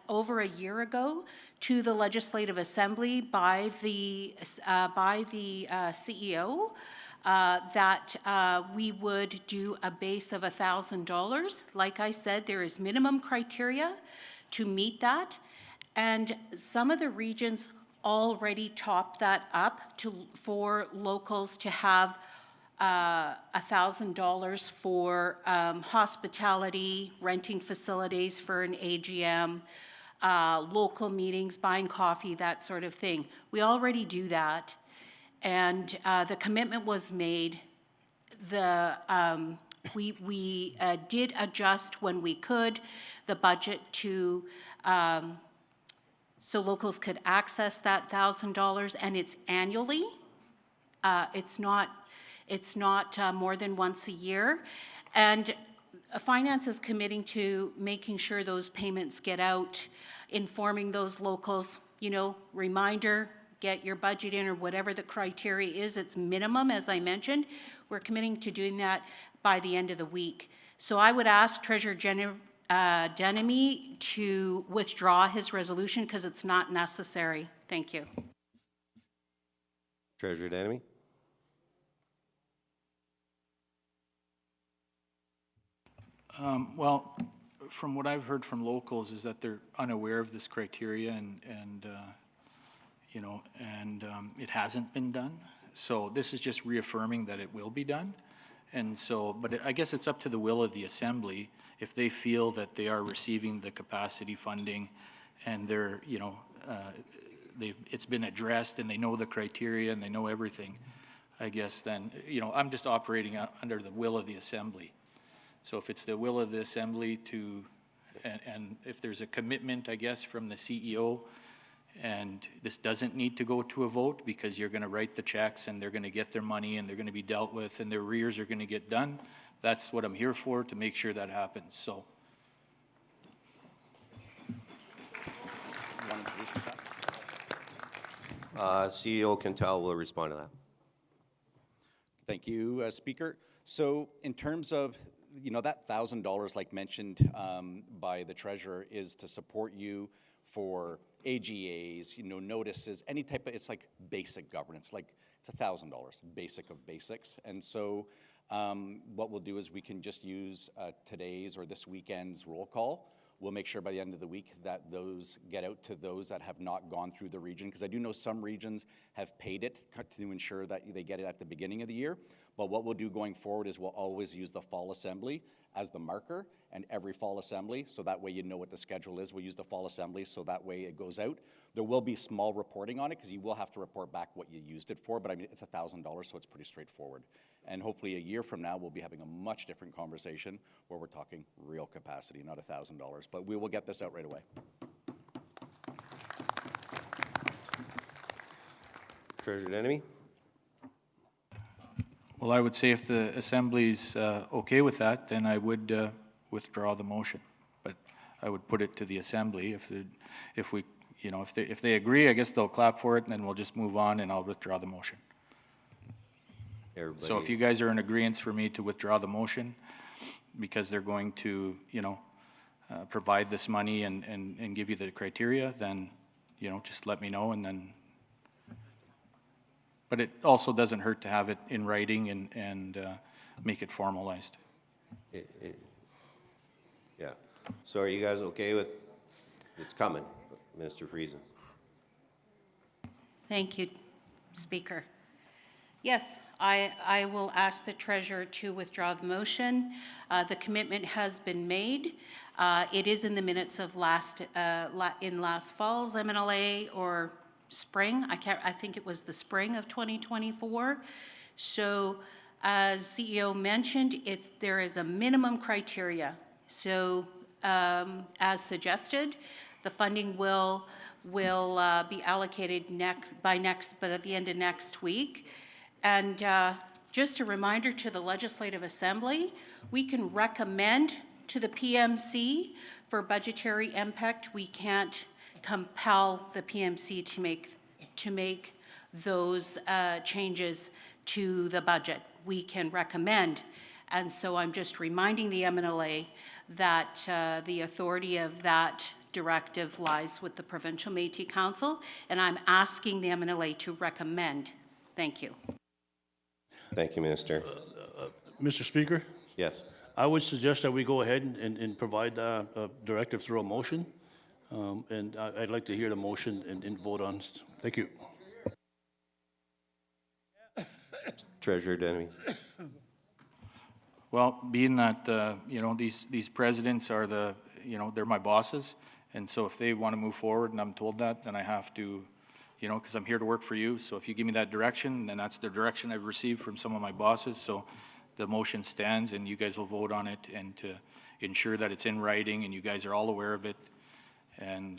over a year ago to the Legislative Assembly by the CEO that we would do a base of $1,000. Like I said, there is minimum criteria to meet that, and some of the regions already topped that up for locals to have $1,000 for hospitality, renting facilities for an AGM, local meetings, buying coffee, that sort of thing. We already do that, and the commitment was made. We did adjust when we could the budget to so locals could access that $1,000, and it's annually. It's not more than once a year, and finance is committing to making sure those payments get out, informing those locals. You know, reminder, get your budget in, or whatever the criteria is. It's minimum, as I mentioned. We're committing to doing that by the end of the week. So I would ask Treasurer Denemy to withdraw his resolution because it's not necessary. Thank you. Treasurer Denemy. Well, from what I've heard from locals is that they're unaware of this criteria and it hasn't been done. So this is just reaffirming that it will be done. And so, but I guess it's up to the will of the Assembly if they feel that they are receiving the capacity funding and they're, it's been addressed and they know the criteria and they know everything, I guess then, I'm just operating under the will of the Assembly. So if it's the will of the Assembly to, and if there's a commitment, I guess, from the CEO, and this doesn't need to go to a vote because you're going to write the checks and they're going to get their money and they're going to be dealt with and their arrears are going to get done, that's what I'm here for, to make sure that happens. So. CEO Quintal will respond to that. Thank you, Speaker. So in terms of that $1,000, like mentioned by the Treasurer, is to support you for AGAs, notices, any type of, it's like basic governance, like it's $1,000, basic of basics. And so what we'll do is we can just use today's or this weekend's roll call. We'll make sure by the end of the week that those get out to those that have not gone through the region, because I do know some regions have paid it to ensure that they get it at the beginning of the year. But what we'll do going forward is we'll always use the Fall Assembly as the marker, and every Fall Assembly, so that way you know what the schedule is. We'll use the Fall Assembly so that way it goes out. There will be small reporting on it because you will have to report back what you used it for, but I mean, it's $1,000, so it's pretty straightforward. And hopefully a year from now, we'll be having a much different conversation where we're talking real capacity, not $1,000. But we will get this out right away. Treasurer Denemy. Well, I would say if the Assembly's okay with that, then I would withdraw the motion. But I would put it to the Assembly. If they agree, I guess they'll clap for it, and then we'll just move on, and I'll withdraw the motion. Everybody. So if you guys are in agreement for me to withdraw the motion, because they're going to, provide this money and give you the criteria, then, just let me know, and then. But it also doesn't hurt to have it in writing and make it formalized. Yeah. So are you guys okay with, it's coming, Minister Friesen? Thank you, Speaker. Yes, I will ask the Treasurer to withdraw the motion. The commitment has been made. It is in the minutes of last fall's MNLA or spring. I think it was the spring of 2024. So as CEO mentioned, there is a minimum criteria. So as suggested, the funding will be allocated by the end of next week. And just a reminder to the Legislative Assembly, we can recommend to the PMC for budgetary impact. We can't compel the PMC to make to make those changes to the budget. We can recommend. And so I'm just reminding the MNLA that the authority of that directive lies with the Provincial Métis Council, and I'm asking the MNLA to recommend. Thank you. Thank you, Minister. Mr. Speaker? Yes. I would suggest that we go ahead and provide a directive through a motion. And I'd like to hear the motion and vote on it. Thank you. Treasurer Denny. Well, being that, you know, these presidents are the, you know, they're my bosses. And so if they want to move forward and I'm told that, then I have to, you know, because I'm here to work for you. So if you give me that direction, then that's the direction I've received from some of my bosses. So the motion stands and you guys will vote on it and to ensure that it's in writing and you guys are all aware of it. And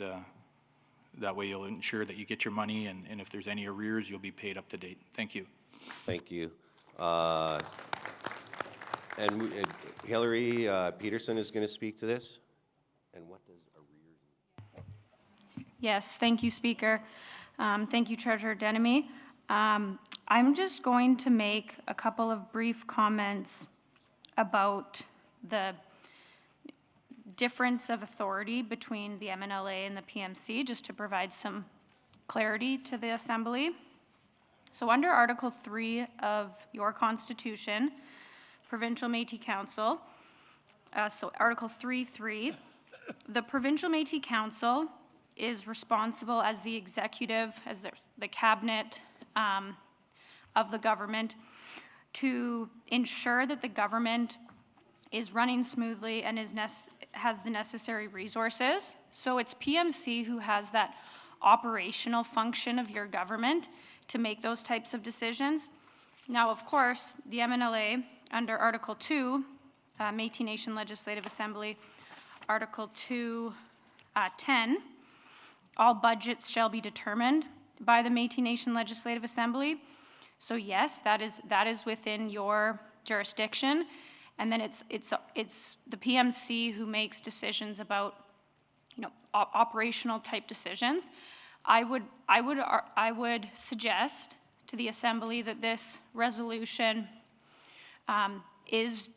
that way you'll ensure that you get your money and if there's any arrears, you'll be paid up to date. Thank you. Thank you. And Hillary Peterson is going to speak to this. And what does arrears mean? Yes, thank you, Speaker. Thank you, Treasurer Denemy. I'm just going to make a couple of brief comments about the difference of authority between the MNLA and the PMC, just to provide some clarity to the Assembly. So under Article 3 of your Constitution, Provincial Métis Council, so Article 3.3, the Provincial Métis Council is responsible as the executive, as the cabinet of the government, to ensure that the government is running smoothly and has the necessary resources. So it's PMC who has that operational function of your government to make those types of decisions. Now, of course, the MNLA, under Article 2, Métis Nation Legislative Assembly, Article 2.10, all budgets shall be determined by the Métis Nation Legislative Assembly. So yes, that is within your jurisdiction, and then it's the PMC who makes decisions about, you know, operational type decisions. I would suggest to the Assembly that this resolution is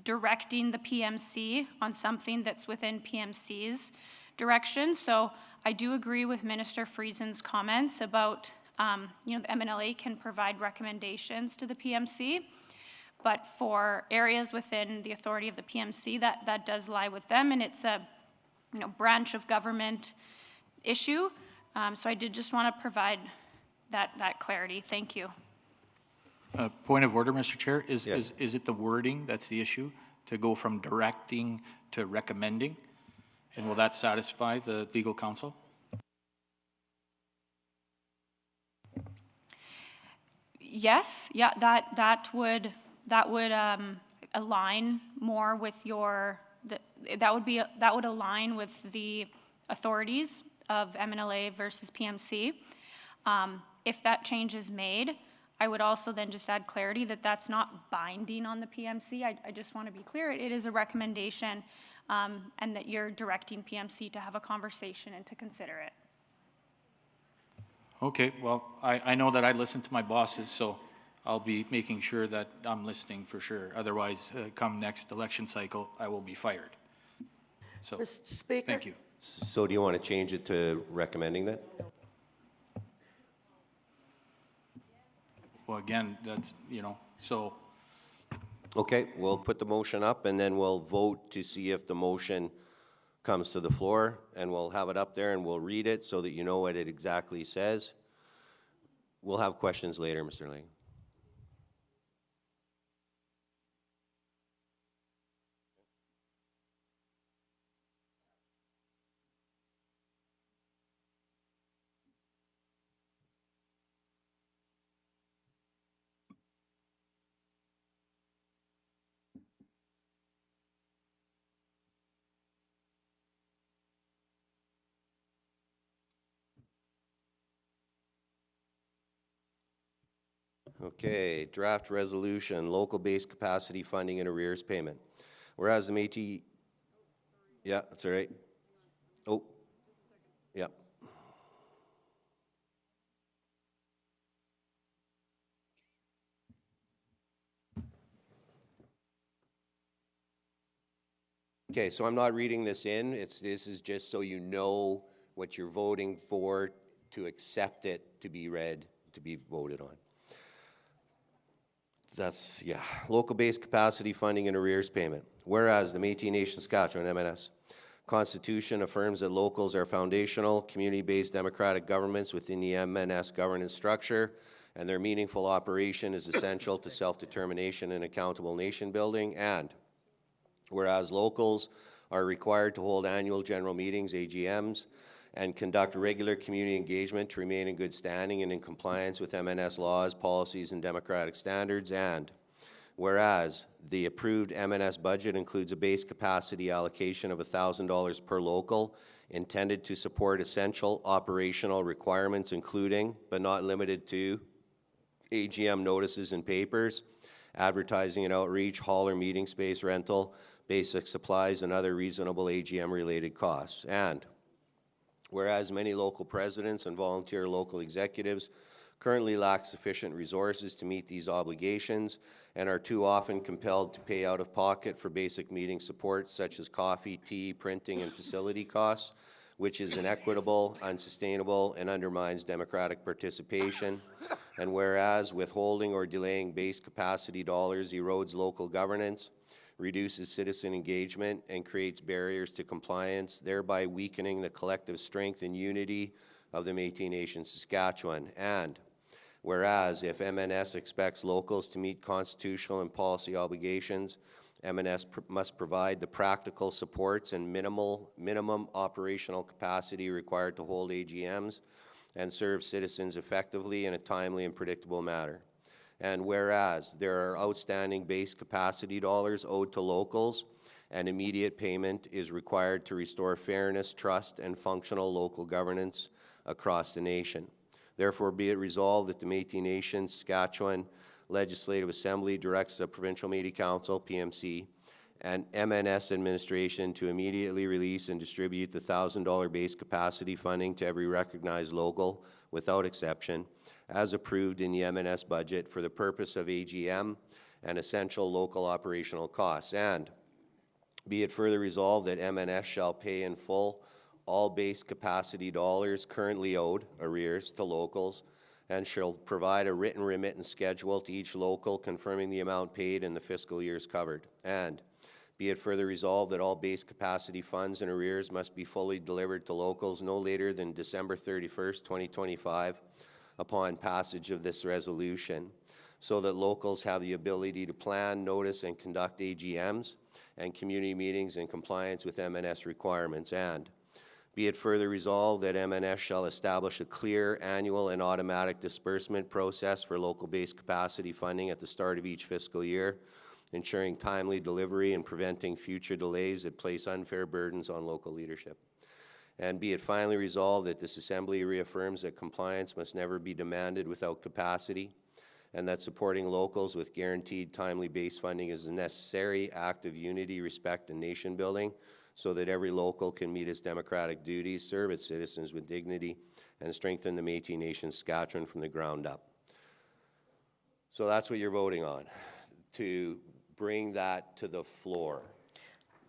directing the PMC on something that's within PMC's direction. So I do agree with Minister Friesen's comments about, you know, the MNLA can provide recommendations to the PMC, but for areas within the authority of the PMC, that does lie with them, and it's a, you know, branch of government issue. So I did just want to provide that clarity. Thank you. Point of order, Mr. Chair. Is it the wording that's the issue, to go from directing to recommending? And will that satisfy the legal counsel? Yes, yeah, that would align more with your, that would align with the authorities of MNLA versus PMC. If that change is made, I would also then just add clarity that that's not binding on the PMC. I just want to be clear, it is a recommendation, and that you're directing PMC to have a conversation and to consider it. Okay, well, I know that I listen to my bosses, so I'll be making sure that I'm listening for sure. Otherwise, come next election cycle, I will be fired. So, Mr. Speaker? Thank you. So do you want to change it to recommending that? Well, again, that's, you know, so. Okay, we'll put the motion up and then we'll vote to see if the motion comes to the floor, and we'll have it up there and we'll read it so that you know what it exactly says. We'll have questions later, Mr. Lang. Okay, draft resolution, local-based capacity funding and arrears payment. Whereas the Métis, yeah, that's all right. Oh, yeah. Okay, so I'm not reading this in. This is just so you know what you're voting for, to accept it to be read, to be voted on. That's, yeah, local-based capacity funding and arrears payment. Whereas the Métis Nation Saskatchewan, MNS, Constitution affirms that locals are foundational, community-based democratic governments within the MNS governance structure, and their meaningful operation is essential to self-determination and accountable nation building. And whereas locals are required to hold annual general meetings, AGMs, and conduct regular community engagement to remain in good standing and in compliance with MNS laws, policies, and democratic standards. And whereas the approved MNS budget includes a base capacity allocation of $1,000 per local intended to support essential operational requirements, including, but not limited to, AGM notices and papers, advertising and outreach, hall or meeting space rental, basic supplies, and other reasonable AGM-related costs. And whereas many local presidents and volunteer local executives currently lack sufficient resources to meet these obligations and are too often compelled to pay out of pocket for basic meeting support such as coffee, tea, printing, and facility costs, which is inequitable, unsustainable, and undermines democratic participation. And whereas withholding or delaying base capacity dollars erodes local governance, reduces citizen engagement, and creates barriers to compliance, thereby weakening the collective strength and unity of the Métis Nation Saskatchewan. And whereas if MNS expects locals to meet constitutional and policy obligations, MNS must provide the practical supports and minimum operational capacity required to hold AGMs and serve citizens effectively in a timely and predictable manner. And whereas there are outstanding base capacity dollars owed to locals, and immediate payment is required to restore fairness, trust, and functional local governance across the nation. Therefore, be it resolved that the Métis Nation Saskatchewan Legislative Assembly directs the Provincial Métis Council, PMC, and MNS administration to immediately release and distribute the $1,000 base capacity funding to every recognized local, without exception, as approved in the MNS budget for the purpose of AGM and essential local operational costs. And be it further resolved that MNS shall pay in full all base capacity dollars currently owed, arrears, to locals, and shall provide a written remittance schedule to each local confirming the amount paid in the fiscal years covered. And be it further resolved that all base capacity funds and arrears must be fully delivered to locals no later than December 31st, 2025, upon passage of this resolution, so that locals have the ability to plan, notice, and conduct AGMs and community meetings in compliance with MNS requirements. And be it further resolved that MNS shall establish a clear annual and automatic disbursement process for local base capacity funding at the start of each fiscal year, ensuring timely delivery and preventing future delays that place unfair burdens on local leadership. And be it finally resolved that this Assembly reaffirms that compliance must never be demanded without capacity, and that supporting locals with guaranteed timely base funding is a necessary act of unity, respect, and nation building, so that every local can meet its democratic duties, serve its citizens with dignity, and strengthen the Métis Nation Saskatchewan from the ground up. So that's what you're voting on, to bring that to the floor.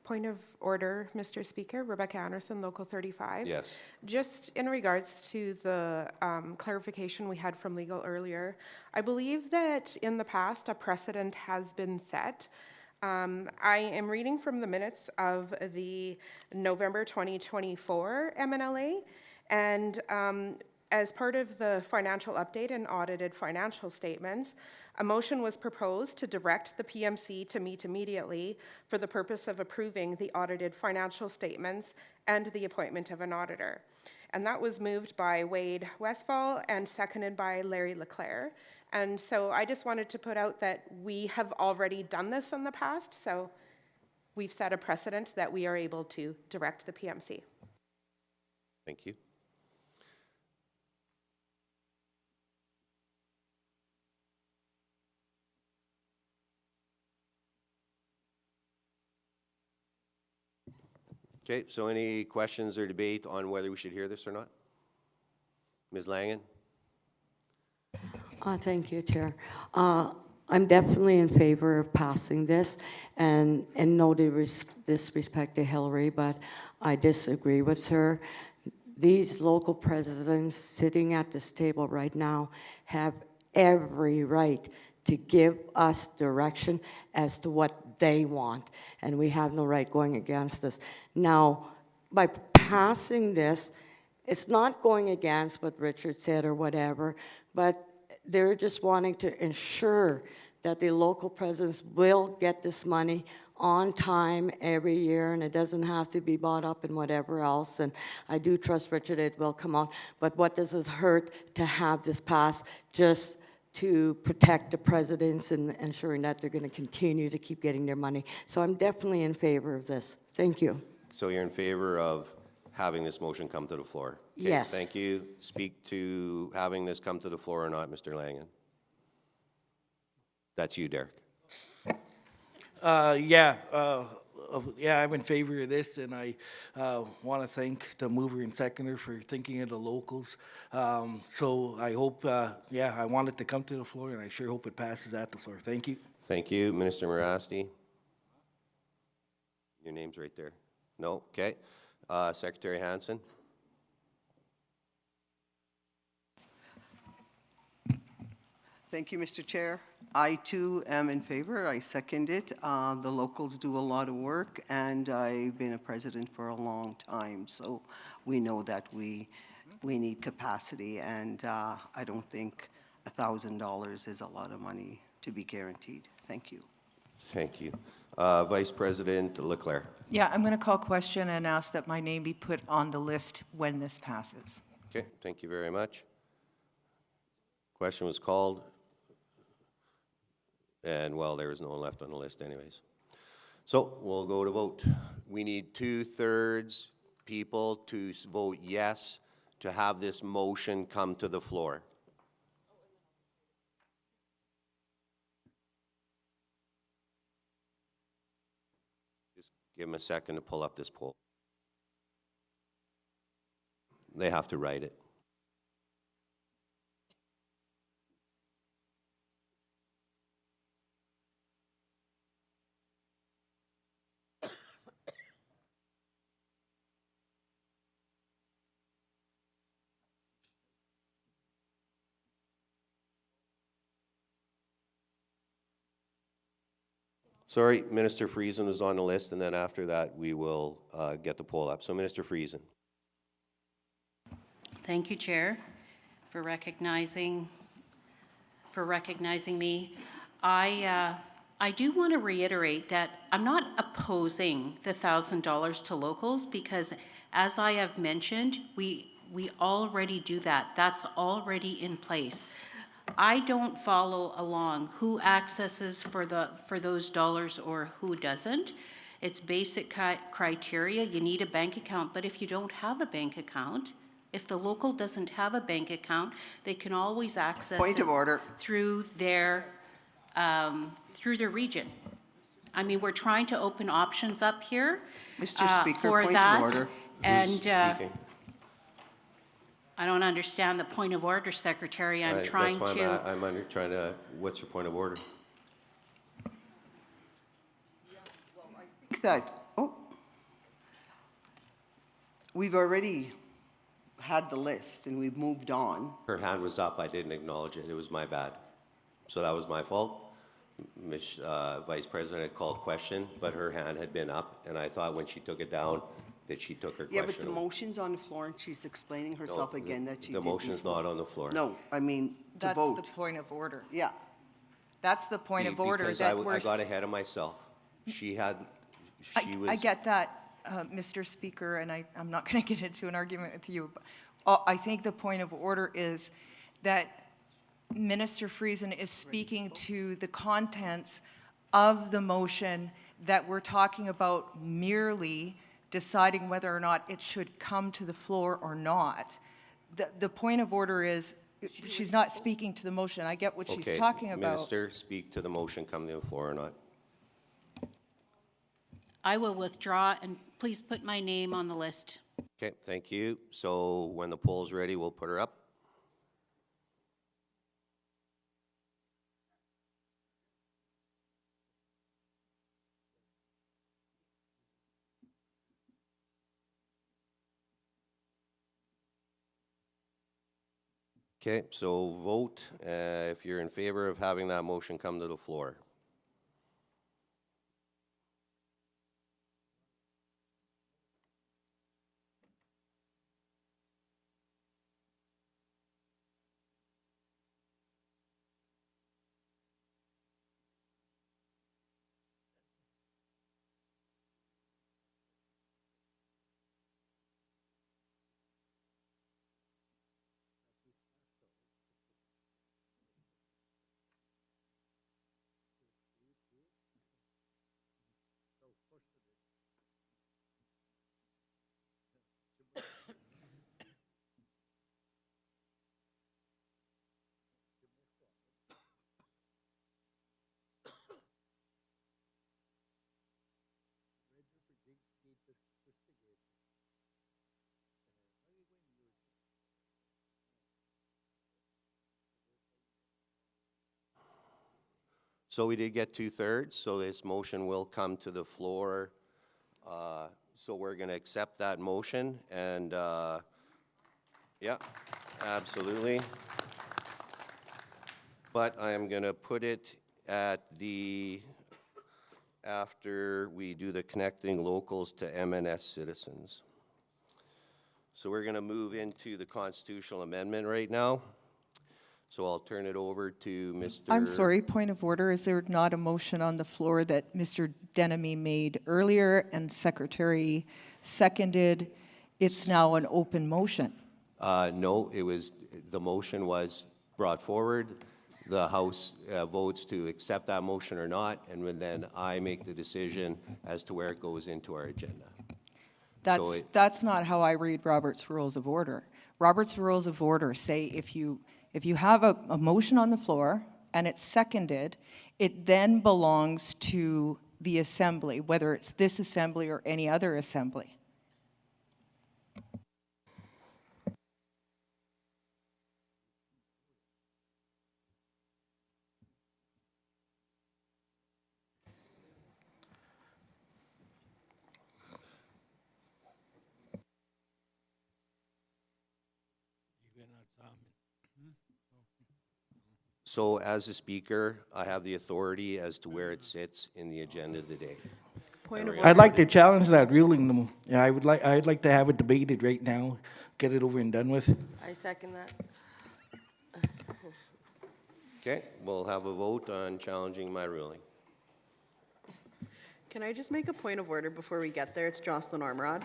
Point of order, Mr. Speaker. Rebecca Anderson, Local 35. Yes. Just in regards to the clarification we had from legal earlier, I believe that in the past a precedent has been set. I am reading from the minutes of the November 2024 MNLA, and as part of the financial update and audited financial statements, a motion was proposed to direct the PMC to meet immediately for the purpose of approving the audited financial statements and the appointment of an auditor. And that was moved by Wade Westfall and seconded by Larry Leclerc. And so I just wanted to put out that we have already done this in the past, so we've set a precedent that we are able to direct the PMC. Thank you. Okay, so any questions or debate on whether we should hear this or not? Ms. Langen? Thank you, Chair. I'm definitely in favor of passing this, and no disrespect to Hillary, but I disagree with her. These local presidents sitting at this table right now have every right to give us direction as to what they want, and we have no right going against this. Now, by passing this, it's not going against what Richard said or whatever, but they're just wanting to ensure that the local presidents will get this money on time every year, and it doesn't have to be bought up and whatever else. And I do trust Richard it will come out, but what does it hurt to have this passed just to protect the presidents and ensuring that they're going to continue to keep getting their money? So I'm definitely in favor of this. Thank you. So you're in favor of having this motion come to the floor? Okay, Yes. Thank you. Speak to having this come to the floor or not, Mr. Langen. That's you, Derek. Yeah, I'm in favor of this, and I want to thank the mover and seconder for thinking of the locals. So I hope, I want it to come to the floor, and I sure hope it passes at the floor. Thank you. Thank you. Minister Morasti. Your name's right there. No? Okay. Secretary Hansen. Thank you, Mr. Chair. I too am in favor. I second it. The locals do a lot of work, and I've been a president for a long time, so we know that we need capacity, and I don't think $1,000 is a lot of money to be guaranteed. Thank you. Thank you. Vice President Leclerc. Yeah, I'm going to call question and ask that my name be put on the list when this passes. Okay, thank you very much. Question was called, and well, there was no one left on the list anyways. So we'll go to vote. We need 2/3 people to vote yes to have this motion come to the floor. Just give them a second to pull up this poll. They have to write it. Sorry, Minister Friesen is on the list, and then after that, we will get the poll up. So, Minister Friesen. Thank you, Chair, for recognizing me. I do want to reiterate that I'm not opposing the $1,000 to locals, because as I have mentioned, we already do that. That's already in place. I don't follow along who accesses for those dollars or who doesn't. It's basic criteria. You need a bank account, but if you don't have a bank account, if the local doesn't have a bank account, they can always access Point of order. through their region. I mean, we're trying to open options up here Mr. Speaker, for point that. of order. And I don't understand the point of order, Secretary. I'm trying that's to. I'm trying to. What's your point of order? We've already had the list and we've moved on. Her hand was up. I didn't acknowledge it. It was my bad. So that was my fault. Ms. Vice President called question, but her hand had been up, and I thought when she took it down that she took her question. Yeah, but the motion's on the floor and she's explaining herself again that she The motion's not on the floor. No, I mean to That's vote. the point of order. Yeah. That's the point of order Because that I got ahead of myself. She was. I get that, Mr. Speaker, and I'm not going to get into an argument with you. I think the point of order is that Minister Friesen is speaking to the contents of the motion that we're talking about merely deciding whether or not it should come to the floor or not. The point of order is she's not speaking to the motion. I get what she's talking about. Minister, speak to the motion come to the floor or not. I will withdraw, and please put my name on the list. Okay, thank you. So when the poll's ready, we'll put her up. Okay, so vote if you're in favor of having that motion come to the floor. So we did get 2/3, so this motion will come to the floor. So we're going to accept that motion, and yeah, absolutely. But I am going to put it at the, after we do the connecting locals to MNS citizens. So we're going to move into the constitutional amendment right now. So I'll turn it over to Mr. I'm sorry, point of order. Is there not a motion on the floor that Mr. Denemy made earlier and Secretary seconded? It's now an open motion. No, it was, the motion was brought forward. The House votes to accept that motion or not, and then I make the decision as to where it goes into our agenda. That's not how I read Robert's Rules of Order. Robert's Rules of Order say if you have a motion on the floor and it's seconded, it then belongs to the assembly, whether it's this assembly or any other assembly. So as a speaker, I have the authority as to where it sits in the agenda of the day. I'd like to challenge that ruling. Yeah, I'd like to have it debated right now, get it over and done with. I second that. Okay, we'll have a vote on challenging my ruling. Can I just make a point of order before we get there? It's Jocelyn Ormerod.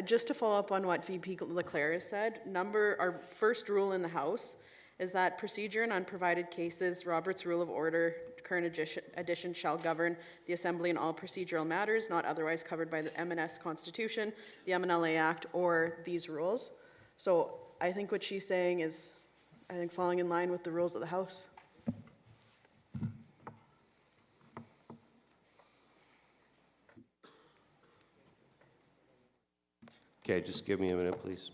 Just to follow up on what VP Leclerc has said, our first rule in the House is that procedure in unprovided cases, Robert's Rule of Order, current edition shall govern the Assembly in all procedural matters not otherwise covered by the MNS Constitution, the MNLA Act, or these rules. So I think what she's saying is, I think, falling in line with the rules of the House. Okay, just give me a minute, please.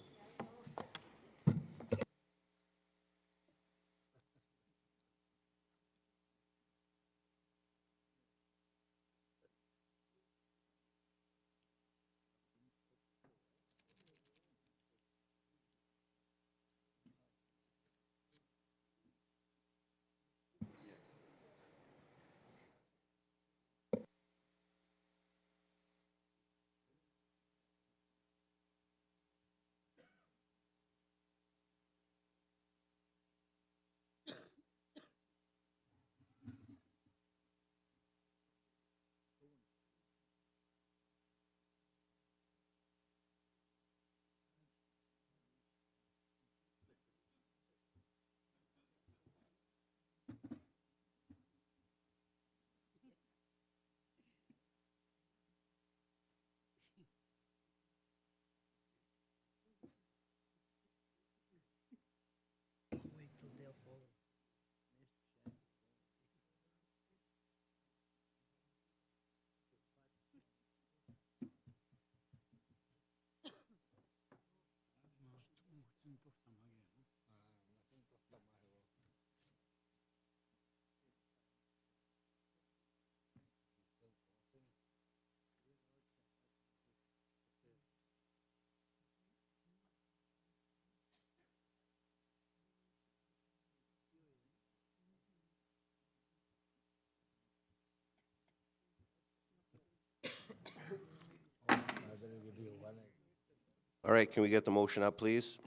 All right, can we get the motion up, please?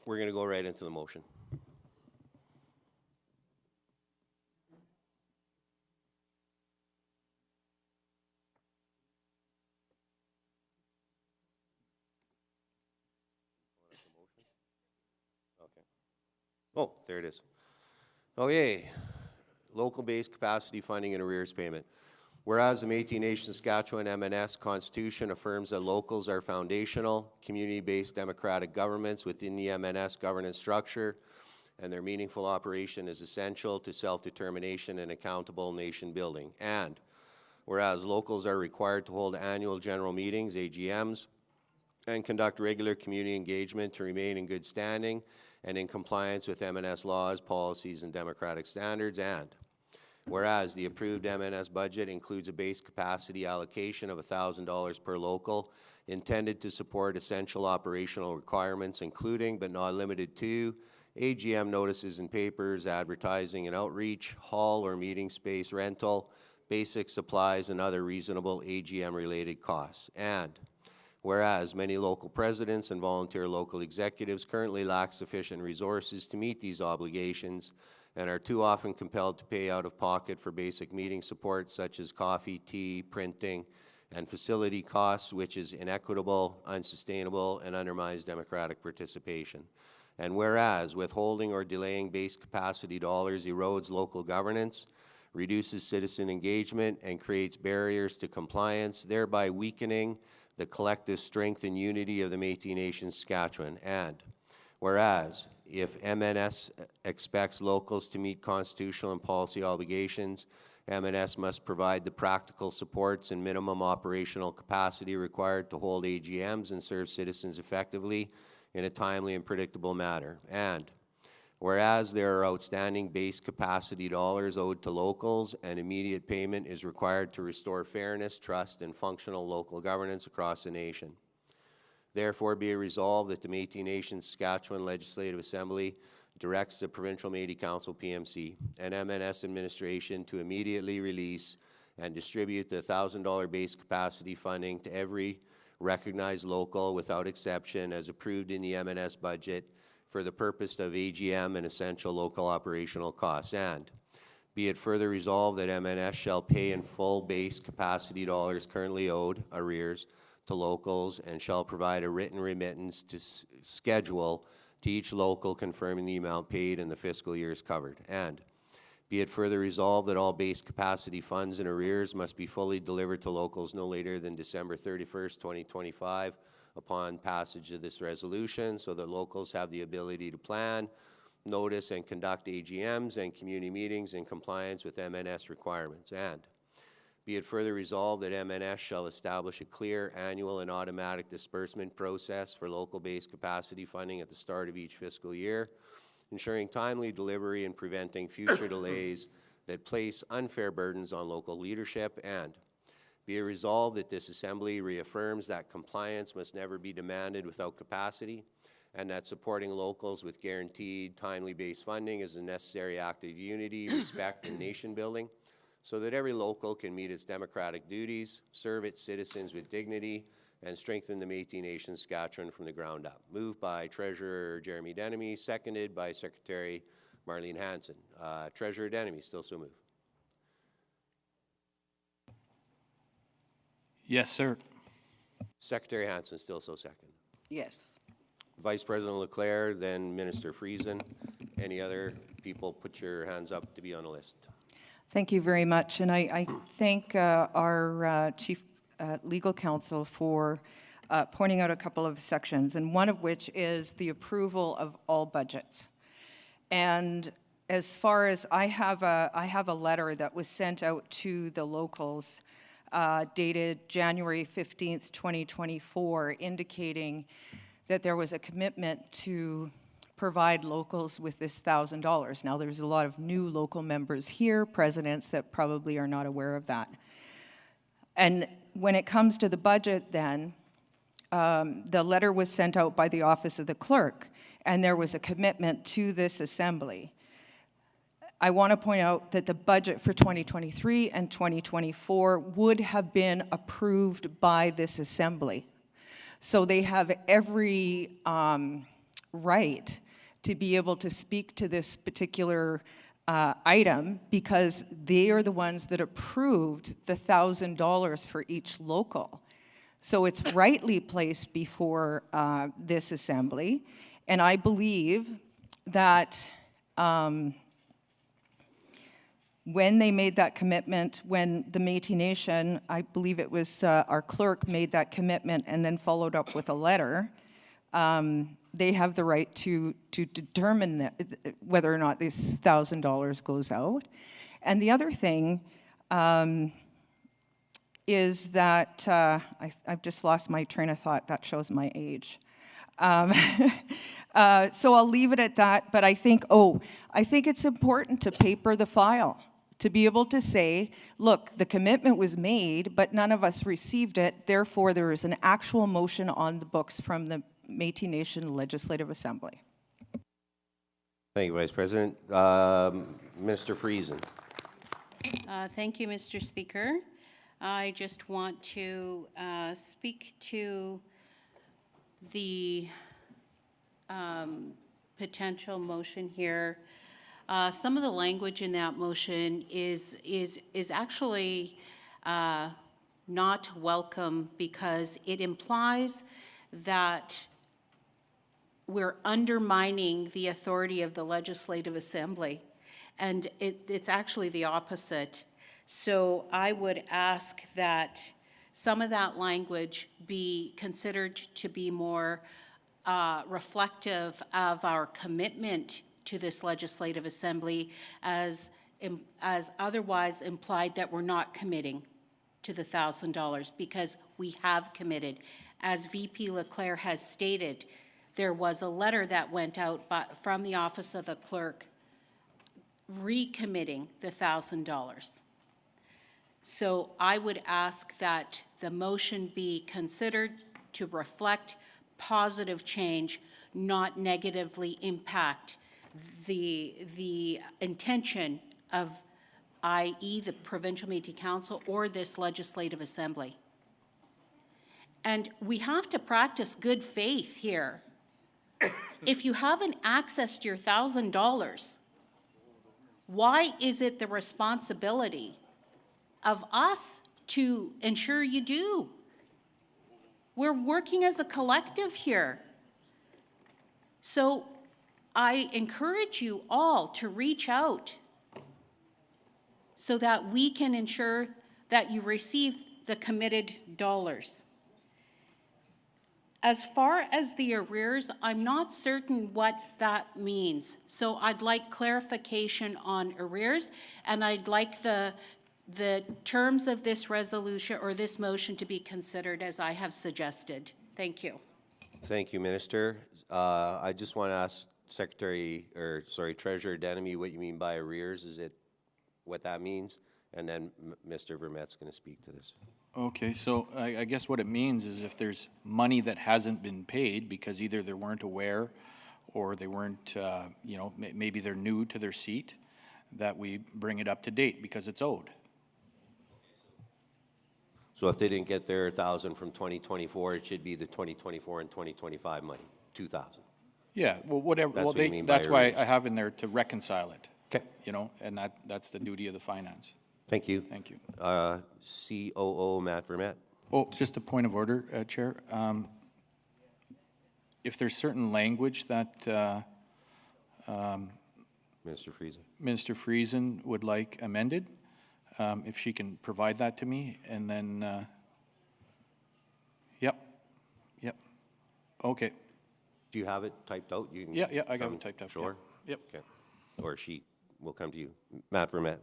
We're going to go right into the motion. Okay. Oh, there it is. Okay. Local-based capacity funding and arrears payment. Whereas the Métis Nation Saskatchewan MNS Constitution affirms that locals are foundational, community-based democratic governments within the MNS governance structure, and their meaningful operation is essential to self-determination and accountable nation building. And whereas locals are required to hold annual general meetings, AGMs, and conduct regular community engagement to remain in good standing and in compliance with MNS laws, policies, and democratic standards. And whereas the approved MNS budget includes a base capacity allocation of $1,000 per local intended to support essential operational requirements, including but not limited to AGM notices and papers, advertising and outreach, hall or meeting space rental, basic supplies, and other reasonable AGM-related costs. And whereas many local presidents and volunteer local executives currently lack sufficient resources to meet these obligations and are too often compelled to pay out of pocket for basic meeting support such as coffee, tea, printing, and facility costs, which is inequitable, unsustainable, and undermines democratic participation. And whereas withholding or delaying base capacity dollars erodes local governance, reduces citizen engagement, and creates barriers to compliance, thereby weakening the collective strength and unity of the Métis Nation Saskatchewan. And whereas if MNS expects locals to meet constitutional and policy obligations, MNS must provide the practical supports and minimum operational capacity required to hold AGMs and serve citizens effectively in a timely and predictable manner. And whereas there are outstanding base capacity dollars owed to locals and immediate payment is required to restore fairness, trust, and functional local governance across the nation. Therefore, be it resolved that the Métis Nation Saskatchewan Legislative Assembly directs the Provincial Métis Council PMC and MNS administration to immediately release and distribute the $1,000 base capacity funding to every recognized local without exception as approved in the MNS budget for the purpose of AGM and essential local operational costs. And be it further resolved that MNS shall pay in full base capacity dollars currently owed, arrears, to locals and shall provide a written remittance to schedule to each local confirming the amount paid in the fiscal years covered. And be it further resolved that all base capacity funds and arrears must be fully delivered to locals no later than December 31st, 2025 upon passage of this resolution so that locals have the ability to plan, notice, and conduct AGMs and community meetings in compliance with MNS requirements. And be it further resolved that MNS shall establish a clear annual and automatic disbursement process for local base capacity funding at the start of each fiscal year, ensuring timely delivery and preventing future delays that place unfair burdens on local leadership. And be it resolved that this Assembly reaffirms that compliance must never be demanded without capacity and that supporting locals with guaranteed timely base funding is a necessary act of unity, respect, and nation building so that every local can meet its democratic duties, serve its citizens with dignity, and strengthen the Métis Nation Saskatchewan from the ground up. Moved by Treasurer Jeremy Denemy, seconded by Secretary Marlene Hansen. Treasurer Denemy, still so moved. Yes, sir. Secretary Hansen, still so second. Yes. Vice President Leclerc, then Minister Friesen. Any other people, put your hands up to be on the list. Thank you very much, and I thank our Chief Legal Counsel for pointing out a couple of sections, and one of which is the approval of all budgets. And as far as I have a letter that was sent out to the locals dated January 15th, 2024, indicating that there was a commitment to provide locals with this $1,000. Now, there's a lot of new local members here, presidents that probably are not aware of that. And when it comes to the budget then, the letter was sent out by the Office of the Clerk, and there was a commitment to this Assembly. I want to point out that the budget for 2023 and 2024 would have been approved by this assembly. So they have every right to be able to speak to this particular item because they are the ones that approved the $1,000 for each local. So it's rightly placed before this assembly. And I believe that when they made that commitment, when the Métis Nation, I believe it was our clerk made that commitment and then followed up with a letter, they have the right to determine whether or not this $1,000 goes out. And the other thing is that, I've just lost my train of thought, that shows my age. So I'll leave it at that, but I think it's important to paper the file, to be able to say, look, the commitment was made, but none of us received it, therefore there is an actual motion on the books from the Métis Nation Legislative Assembly. Thank you, Vice President. Minister Friesen. Thank you, Mr. Speaker. I just want to speak to the potential motion here. Some of the language in that motion is actually not welcome because it implies that we're undermining the authority of the Legislative Assembly, and it's actually the opposite. So I would ask that some of that language be considered to be more reflective of our commitment to this Legislative Assembly, as otherwise implied that we're not committing to the $1,000, because we have committed. As VP Leclerc has stated, there was a letter that went out from the Office of the Clerk recommitting the $1,000. So I would ask that the motion be considered to reflect positive change, not negatively impact the intention of, i.e., the Provincial Métis Council or this Legislative Assembly. And we have to practice good faith here. If you haven't accessed your $1,000, why is it the responsibility of us to ensure you do? We're working as a collective here. So I encourage you all to reach out so that we can ensure that you receive the committed dollars. As far as the arrears, I'm not certain what that means. So I'd like clarification on arrears, and I'd like the terms of this resolution or this motion to be considered as I have suggested. Thank you. Thank you, Minister. I just want to ask Treasurer Denemy what you mean by arrears. Is it what that means? And then Mr. Vermette's going to speak to this. Okay, so I guess what it means is if there's money that hasn't been paid because either they weren't aware or they weren't, maybe they're new to their seat, that we bring it up to date because it's owed. So if they didn't get their 1,000 from 2024, it should be the 2024 and 2025 money, 2,000. Yeah, well, whatever. That's Well, what you mean by that's why arrears. I have in there to reconcile it. Okay. And that's the duty of the finance. Thank you. Thank you. COO Matt Vermette. Oh, just a point of order, Chair. If there's certain language that Minister Friesen. Minister Friesen would like amended, if she can provide that to me, and then, yep, okay. Do you have it typed out? You can Yeah, I got it typed out. Sure. Yep. Okay. Or she will come to you. Matt Vermette.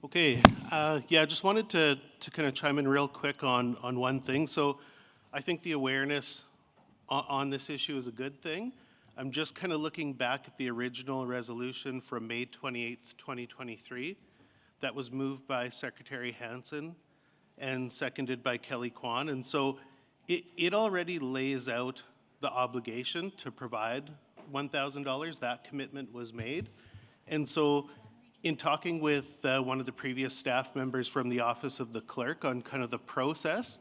Okay, yeah, just wanted to kind of chime in real quick on one thing. So I think the awareness on this issue is a good thing. I'm just kind of looking back at the original resolution from May 28th, 2023 that was moved by Secretary Hansen and seconded by Kelly Kwan. And so it already lays out the obligation to provide $1,000. That commitment was made. And so in talking with one of the previous staff members from the Office of the Clerk on kind of the process,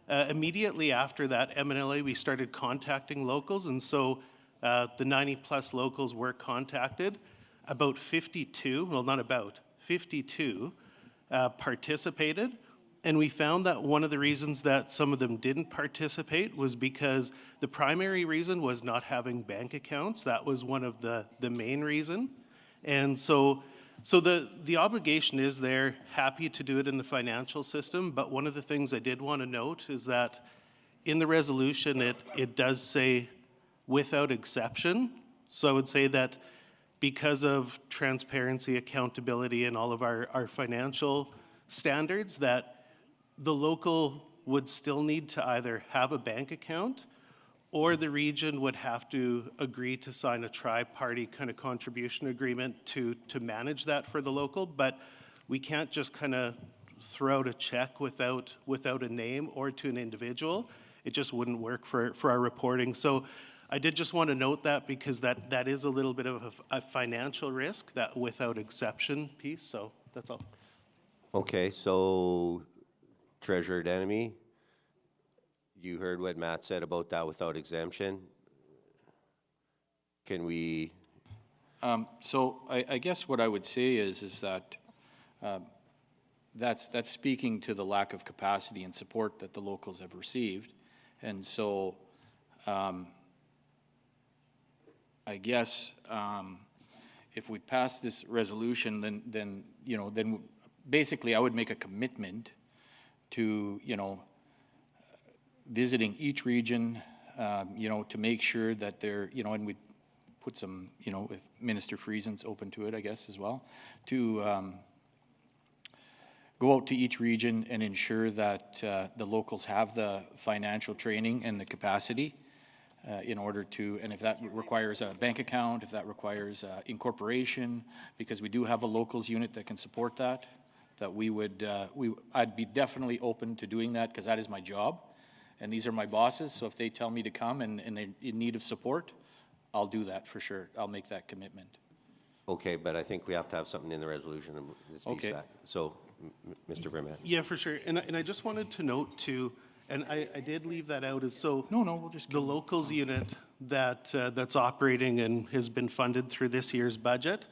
immediately after that MNLA, we started contacting locals, and so the 90-plus locals were contacted. About 52, well, not about, 52 participated, and we found that one of the reasons that some of them didn't participate was because the primary reason was not having bank accounts. That was one of the main reason. And so the obligation is there, happy to do it in the financial system, but one of the things I did want to note is that in the resolution, it does say without exception. So I would say that because of transparency, accountability, and all of our financial standards, that the local would still need to either have a bank account or the region would have to agree to sign a tri-party kind of contribution agreement to manage that for the local. But we can't just kind of throw out a check without a name or to an individual. It just wouldn't work for our reporting. So I did just want to note that because that is a little bit of a financial risk, that without exception piece. So that's all. Okay, so Treasurer Denemy, you heard what Matt said about that without exemption. Can we? So I guess what I would say is that that's speaking to the lack of capacity and support that the locals have received, and so I guess if we pass this resolution, then basically I would make a commitment to visiting each region, to make sure that they're, and we put some, if Minister Friesen's open to it, I guess, as well, to go out to each region and ensure that the locals have the financial training and the capacity in order to, and if that requires a bank account, if that requires incorporation, because we do have a locals unit that can support that we would, I'd be definitely open to doing that because that is my job. And these are my bosses, so if they tell me to come and they're in need of support, I'll do that for sure. I'll make that commitment. Okay, but I think we have to have something in the resolution and this piece that. So, Mr. Vermette. Yeah, for sure. And I just wanted to note too, and I did leave that out, is so we'll just the locals unit that's operating and has been funded through this year's budget,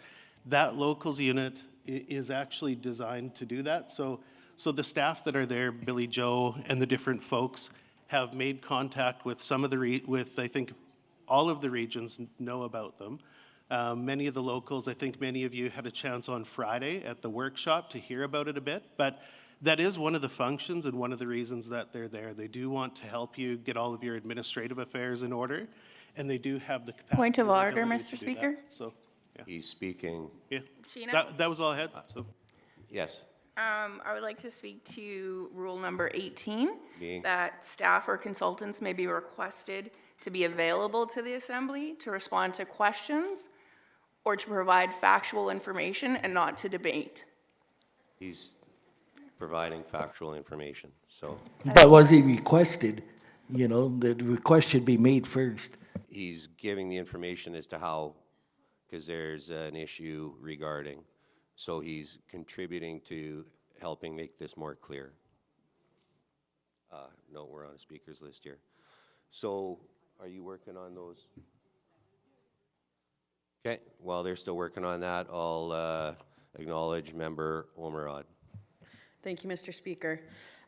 that locals unit is actually designed to do that. So the staff that are there, Billy Joe and the different folks, have made contact with some of the I think all of the regions know about them. Many of the locals, I think many of you had a chance on Friday at the workshop to hear about it a bit, but that is one of the functions and one of the reasons that they're there. They do want to help you get all of your administrative affairs in order, and they do have the capacity. Point of order, Mr. Speaker. So, yeah. He's speaking. Yeah. Sheena? That was all I had. So. Yes. I would like to speak to rule number 18, Being? that staff or consultants may be requested to be available to the Assembly to respond to questions or to provide factual information and not to debate. He's providing factual information, so. But was he requested? The request should be made first. He's giving the information as to how, because there's an issue regarding. So he's contributing to helping make this more clear. No, we're on a speaker's list here. So are you working on those? Okay, while they're still working on that, I'll acknowledge Member Omerod. Thank you, Mr. Speaker.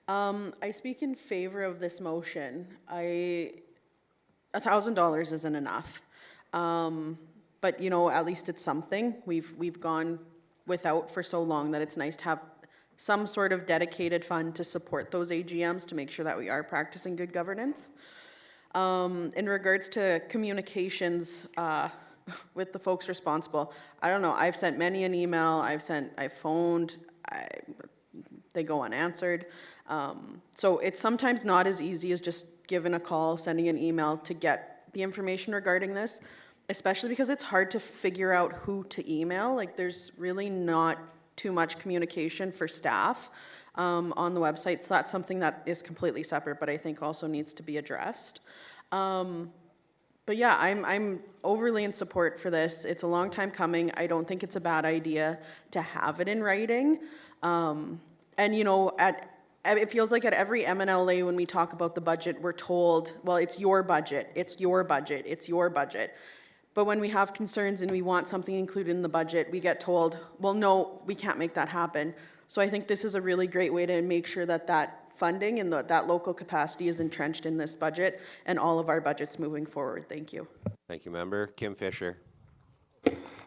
I speak in favor of this motion. $1,000 isn't enough. But at least it's something. We've gone without for so long that it's nice to have some sort of dedicated fund to support those AGMs to make sure that we are practicing good governance. In regards to communications with the folks responsible, I don't know, I've sent many an email, I've phoned, they go unanswered. So it's sometimes not as easy as just giving a call, sending an email to get the information regarding this, especially because it's hard to figure out who to email. Like there's really not too much communication for staff on the website. So that's something that is completely separate, but I think also needs to be addressed. But yeah, I'm overly in support for this. It's a long time coming. I don't think it's a bad idea to have it in writing. And you know, it feels like at every MNLA when we talk about the budget, we're told, well, it's your budget, it's your budget, it's your budget. But when we have concerns and we want something included in the budget, we get told, well, no, we can't make that happen. So I think this is a really great way to make sure that that funding and that local capacity is entrenched in this budget and all of our budgets moving forward. Thank you. Thank you, member. Kim Fisher.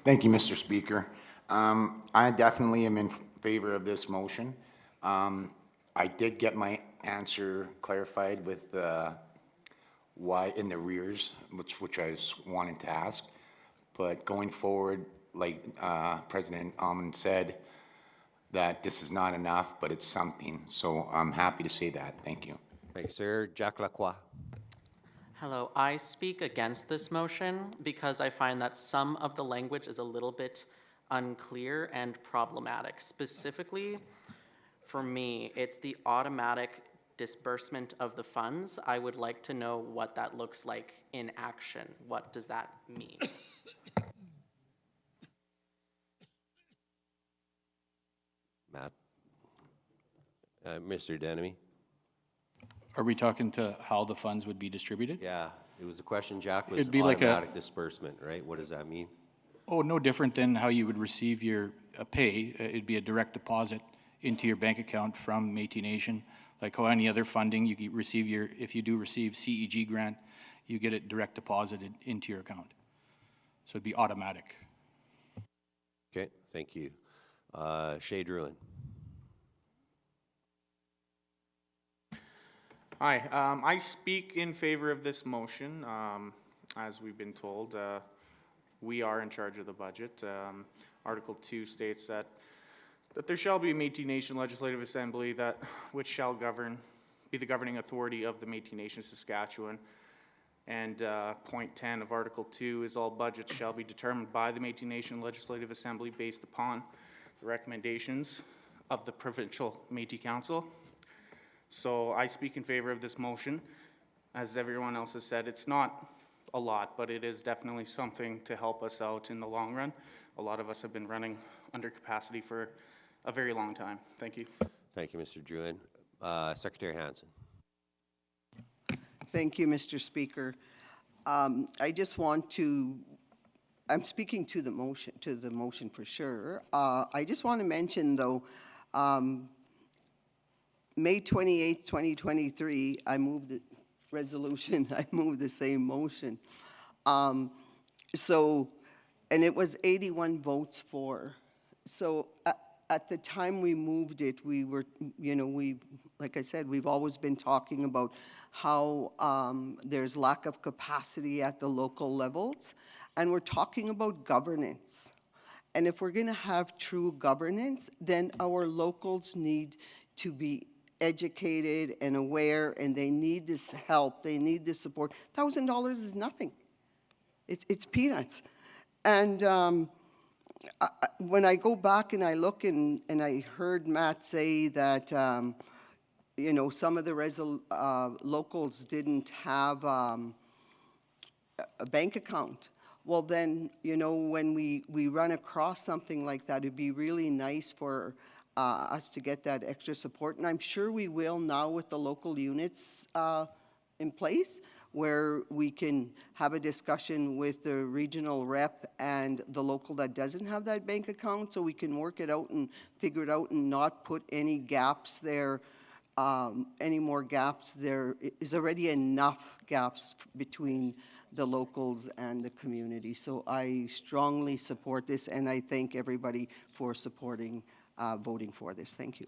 Thank you, Mr. Speaker. I definitely am in favor of this motion. I did get my answer clarified with why in the rears, which I was wanting to ask. But going forward, like President Almond said, that this is not enough, but it's something. So I'm happy to say that. Thank you. Thank you, sir. Jacques Lacroix. Hello. I speak against this motion because I find that some of the language is a little bit unclear and problematic. Specifically, for me, it's the automatic disbursement of the funds. I would like to know what that looks like in action. What does that mean? Matt. Mr. Denemy. Are we talking to how the funds would be distributed? Yeah, it was the question, Jack, was It'd be like automatic disbursement, right? What does that mean? Oh, no different than how you would receive your pay. It'd be a direct deposit into your bank account from Métis Nation. Like how any other funding, you get receive your, if you do receive CEG grant, you get it direct deposited into your account. So it'd be automatic. Okay, thank you. Shay Druin. Hi, I speak in favor of this motion. As we've been told, we are in charge of the budget. Article 2 states that there shall be a Métis Nation Legislative Assembly which shall be the governing authority of the Métis Nation Saskatchewan. And point 10 of Article 2 is all budgets shall be determined by the Métis Nation Legislative Assembly based upon the recommendations of the Provincial Métis Council. So I speak in favor of this motion. As everyone else has said, it's not a lot, but it is definitely something to help us out in the long run. A lot of us have been running under capacity for a very long time. Thank you. Thank you, Mr. Druin. Secretary Hansen. Thank you, Mr. Speaker. I just want to, I'm speaking to the motion for sure. I just want to mention though, May 28, 2023, I moved the resolution, I moved the same motion. And it was 81 votes for. So at the time we moved it, we were, like I said, we've always been talking about how there's lack of capacity at the local levels, and we're talking about governance. And if we're gonna have true governance, then our locals need to be educated and aware, and they need this help, they need this support. $1,000 is nothing. It's peanuts. And when I go back and I look and I heard Matt say that, some of the locals didn't have a bank account. Well then, when we run across something like that, it'd be really nice for us to get that extra support. And I'm sure we will now with the local units in place, where we can have a discussion with the regional rep and the local that doesn't have that bank account, so we can work it out and figure it out and not put any gaps there, any more gaps. There is already enough gaps between the locals and the community. So I strongly support this, and I thank everybody for supporting voting for this. Thank you.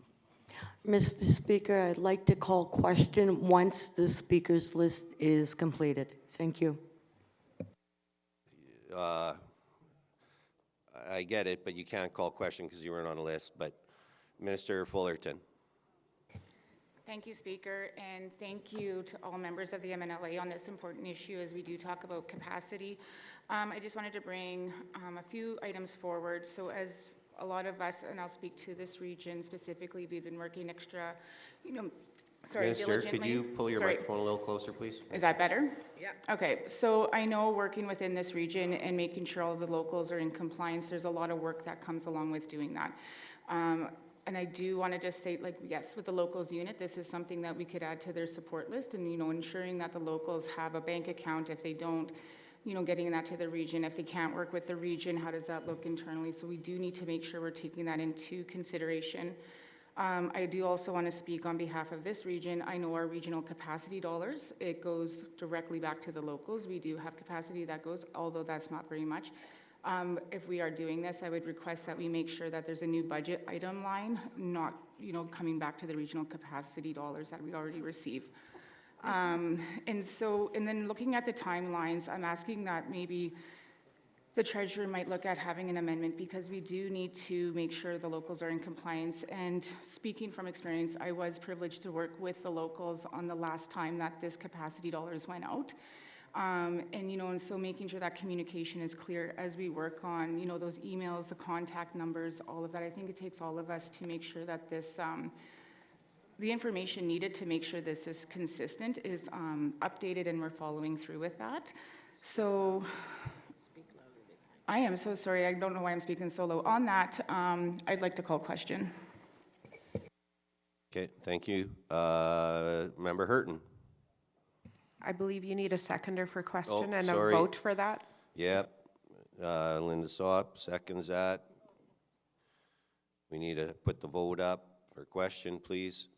Mr. Speaker, I'd like to call question once the speakers list is completed. Thank you. I get it, but you can't call question because you weren't on a list. But Minister Fullerton. Thank you, Speaker, and thank you to all members of the MNLA on this important issue as we do talk about capacity. I just wanted to bring a few items forward. So as a lot of us, and I'll speak to this region specifically, we've been working extra, Sorry, Minister, diligently. could you pull your Sorry. microphone a little closer, please? Is that better? Yeah. Okay, so I know working within this region and making sure all the locals are in compliance, there's a lot of work that comes along with doing that. And I do want to just state, like, yes, with the locals unit, this is something that we could add to their support list, and, you know, ensuring that the locals have a bank account. If they don't, you know, getting that to the region. If they can't work with the region, how does that look internally? So we do need to make sure we're taking that into consideration. I do also want to speak on behalf of this region. I know our regional capacity dollars, it goes directly back to the locals. We do have capacity that goes, although that's not very much. If we are doing this, I would request that we make sure that there's a new budget item line, not, you know, coming back to the regional capacity dollars that we already receive. And then looking at the timelines, I'm asking that maybe the treasurer might look at having an amendment, because we do need to make sure the locals are in compliance. And speaking from experience, I was privileged to work with the locals on the last time that this capacity dollars went out. And, you know, and so making sure that communication is clear as we work on, you know, those emails, the contact numbers, all of that. I think it takes all of us to make sure that this, the information needed to make sure this is consistent is updated, and we're following through with that. So I am so sorry. I don't know why I'm speaking so low. On that, I'd like to call question. Okay, thank you. Member Hurton. I believe you need a seconder for question and sorry. a vote for that. Yep. Linda Saub seconds that. We need to put the vote up for question, please.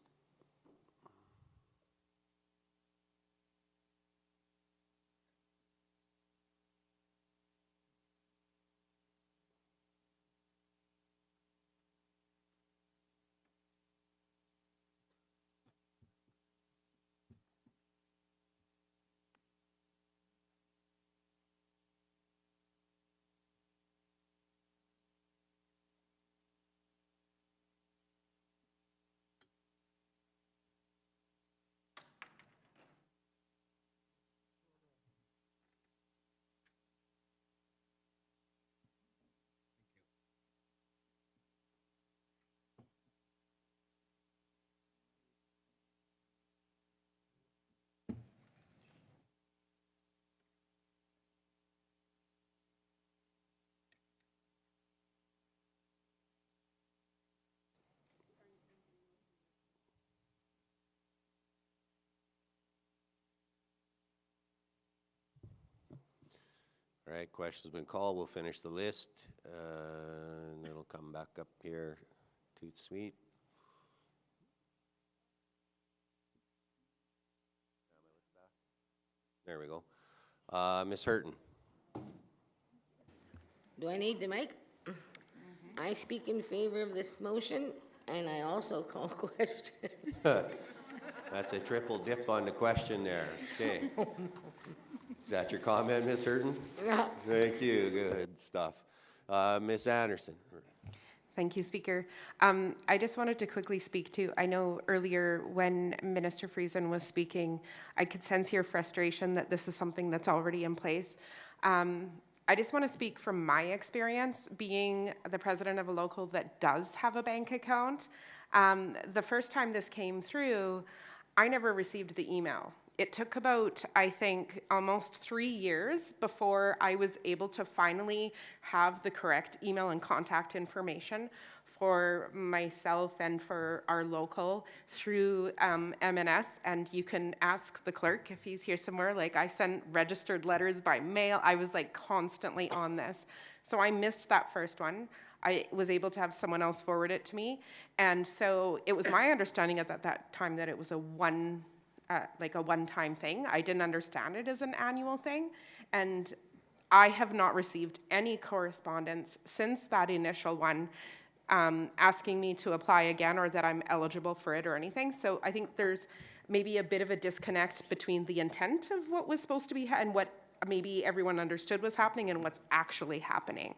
All right, question's been called. We'll finish the list, and it'll come back up here. Toot sweet. There we go. Ms. Hurton. Do I need the mic? I speak in favor of this motion, and I also call question. That's a triple dip on the question there. Okay. Is that your comment, Ms. Hurton? Yeah. Thank you. Good stuff. Ms. Anderson. Thank you, Speaker. I just wanted to quickly speak to, I know earlier when Minister Friesen was speaking, I could sense your frustration that this is something that's already in place. I just want to speak from my experience being the president of a local that does have a bank account. The first time this came through, I never received the email. It took about, I think, almost 3 years before I was able to finally have the correct email and contact information for myself and for our local through MNS. And you can ask the clerk if he's here somewhere. Like, I sent registered letters by mail. I was like constantly on this. So I missed that first one. I was able to have someone else forward it to me. And so it was my understanding at that time that it was a one-time thing. I didn't understand it as an annual thing. And I have not received any correspondence since that initial one asking me to apply again or that I'm eligible for it or anything. So I think there's maybe a bit of a disconnect between the intent of what was supposed to be and what maybe everyone understood was happening and what's actually happening.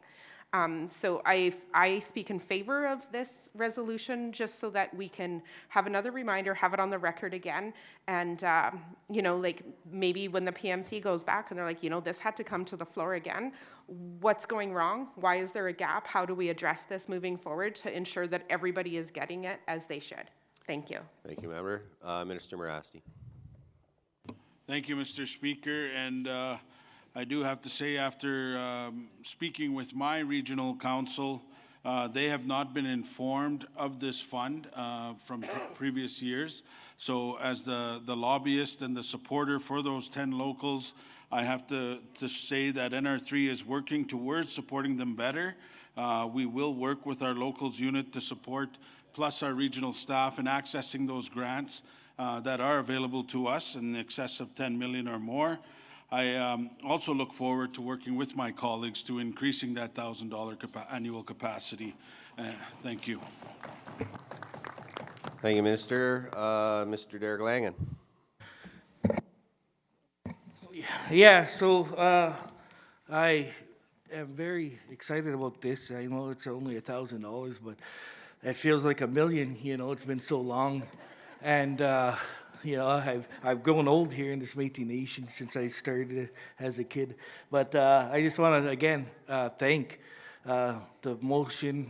So I speak in favor of this resolution just so that we can have another reminder, have it on the record again, and you know, like maybe when the PMC goes back and they're like, you know, this had to come to the floor again. What's going wrong? Why is there a gap? How do we address this moving forward to ensure that everybody is getting it as they should? Thank you. Thank you, Member. Minister Morasti. Thank you, Mr. Speaker. And I do have to say, after speaking with my regional council, they have not been informed of this fund from previous years. So as the lobbyist and the supporter for those 10 locals, I have to say that NR3 is working towards supporting them better. We will work with our locals unit to support, plus our regional staff, in accessing those grants that are available to us in excess of 10 million or more. I also look forward to working with my colleagues to increasing that $1,000 annual capacity. Thank you. Thank you, Minister. Mr. Derek Langen. Yeah, so I am very excited about this. I know it's only $1,000, but it feels like $1 million. You know, it's been so long, and you know, I've grown old here in this Métis Nation since I started as a kid. But I just want to again thank the motion